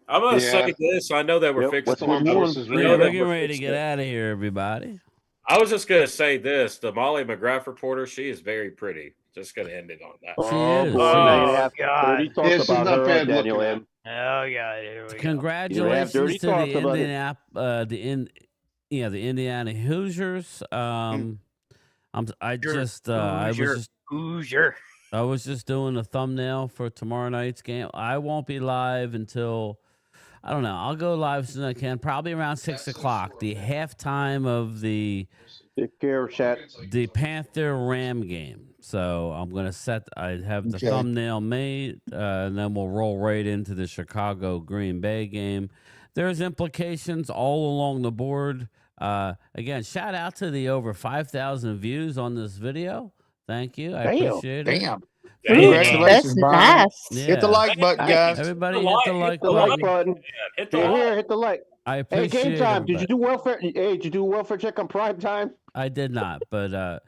[SPEAKER 11] I'm gonna
[SPEAKER 18] Yeah.
[SPEAKER 11] say this. I know that we're fixing.
[SPEAKER 18] Westwood versus
[SPEAKER 8] Yeah,
[SPEAKER 18] Rio.
[SPEAKER 8] we're getting ready to get out of here, everybody.
[SPEAKER 11] I was just gonna say this. The Molly McGrath reporter. She is very pretty. Just gonna end it on that.
[SPEAKER 8] She is.
[SPEAKER 15] Boy, now you're gonna have
[SPEAKER 5] God.
[SPEAKER 15] dirty talks
[SPEAKER 18] This is
[SPEAKER 15] about
[SPEAKER 18] not
[SPEAKER 15] her,
[SPEAKER 18] bad
[SPEAKER 15] Daniel
[SPEAKER 18] looking
[SPEAKER 15] M.
[SPEAKER 18] at.
[SPEAKER 5] Oh God, here we go.
[SPEAKER 8] Congratulations
[SPEAKER 15] dirty
[SPEAKER 8] to
[SPEAKER 15] talks
[SPEAKER 8] the
[SPEAKER 15] about it.
[SPEAKER 8] the Indiana Hoosiers. I was just doing a thumbnail for tomorrow night's game. I won't be live until I don't know. I'll go live as soon as I can, probably around 6:00. The halftime of the
[SPEAKER 15] Take care, chat.
[SPEAKER 8] the Panther Ram game. So I'm gonna I have the
[SPEAKER 20] Okay.
[SPEAKER 8] thumbnail made, and then we'll roll right into the Chicago Green Bay game. There's implications all along the board. Again, shout out to the over 5,000 views on this video. Thank you. I appreciate it.
[SPEAKER 20] Damn.
[SPEAKER 11] Yeah,
[SPEAKER 20] Congratulations,
[SPEAKER 9] That's
[SPEAKER 20] Brian.
[SPEAKER 9] nice.
[SPEAKER 8] Yeah.
[SPEAKER 20] Hit the like button, guys.
[SPEAKER 8] Everybody hit the like
[SPEAKER 15] The like
[SPEAKER 8] button.
[SPEAKER 15] button.
[SPEAKER 11] Hit the
[SPEAKER 15] Here,
[SPEAKER 11] like.
[SPEAKER 15] here, hit the like.
[SPEAKER 8] I
[SPEAKER 15] Hey,
[SPEAKER 8] appreciate
[SPEAKER 15] game time. Did you
[SPEAKER 8] everybody.
[SPEAKER 15] do welfare? Hey, did you do welfare check on prime time?
[SPEAKER 8] I did not, but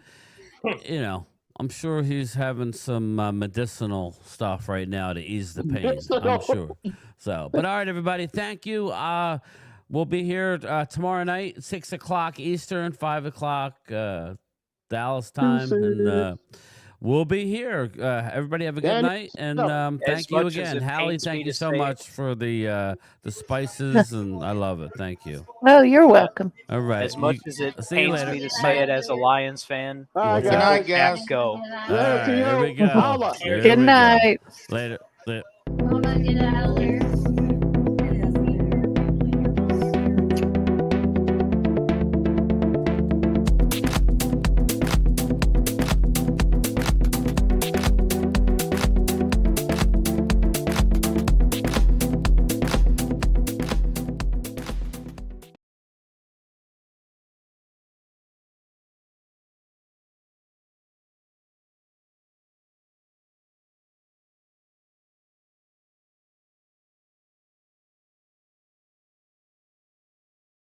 [SPEAKER 8] I'm sure he's having some medicinal stuff right now to ease the pain. I'm sure. So, but all right, everybody, thank you. We'll be here tomorrow night, 6:00 Eastern, 5:00 Dallas time, and we'll be here. Everybody have a good night, and thank you again, Hallie. Thank you so much for the spices, and I love it. Thank you.
[SPEAKER 9] Oh, you're welcome.
[SPEAKER 8] All right.
[SPEAKER 6] As much as it
[SPEAKER 8] see you
[SPEAKER 6] pains
[SPEAKER 8] later.
[SPEAKER 6] me to say it as a Lions fan,
[SPEAKER 15] All right,
[SPEAKER 20] Good night,
[SPEAKER 15] guys.
[SPEAKER 20] guys.
[SPEAKER 6] go.
[SPEAKER 8] All right, here we go.
[SPEAKER 15] Holla.
[SPEAKER 8] Here
[SPEAKER 9] Good
[SPEAKER 8] we go.
[SPEAKER 9] night.
[SPEAKER 8] Later.
[SPEAKER 3] Get out.